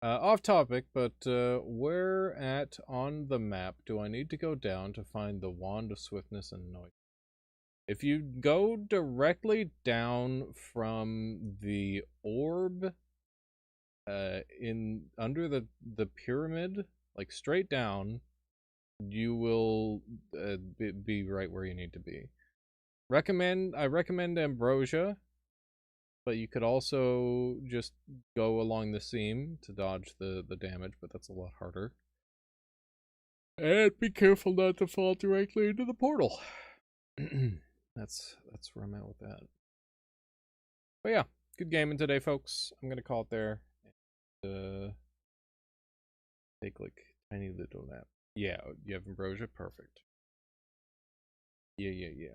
Off topic, but where at on the map do I need to go down to find the Wand of Swiftness and Noise? If you go directly down from the orb in under the pyramid, like straight down, you will be right where you need to be. I recommend Ambrosia, but you could also just go along the seam to dodge the damage, but that's a lot harder. And be careful not to fall directly into the portal. That's where I'm at with that. But yeah, good gaming today, folks. I'm gonna call it there. And, take like tiny little nap. Yeah, you have Ambrosia, perfect. Yeah.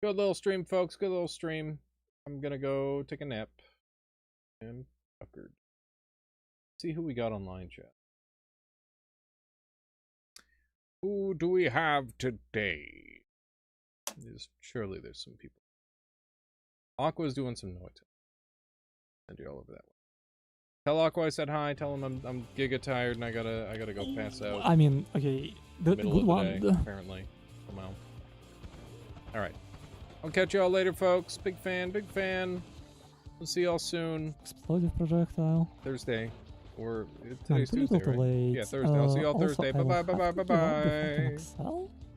Good little stream, folks. Good little stream. I'm gonna go take a nap. And puckered. See who we got online, chat. Who do we have today? Surely there's some people. Aqua's doing some noise. And you're all over that one. Tell Aqua I said hi. Tell him I'm giga tired and I gotta go pass out. I mean, okay, the Middle good of the one. day, apparently. Somehow. All right. I'll catch y'all later, folks. Big fan. We'll see y'all soon. Explosive projectile. Thursday. Or I'm today's pretty Tuesday, right? late. Yeah, Thursday. I'll see y'all Also, Thursday. I will Bye. have to do one with Excel.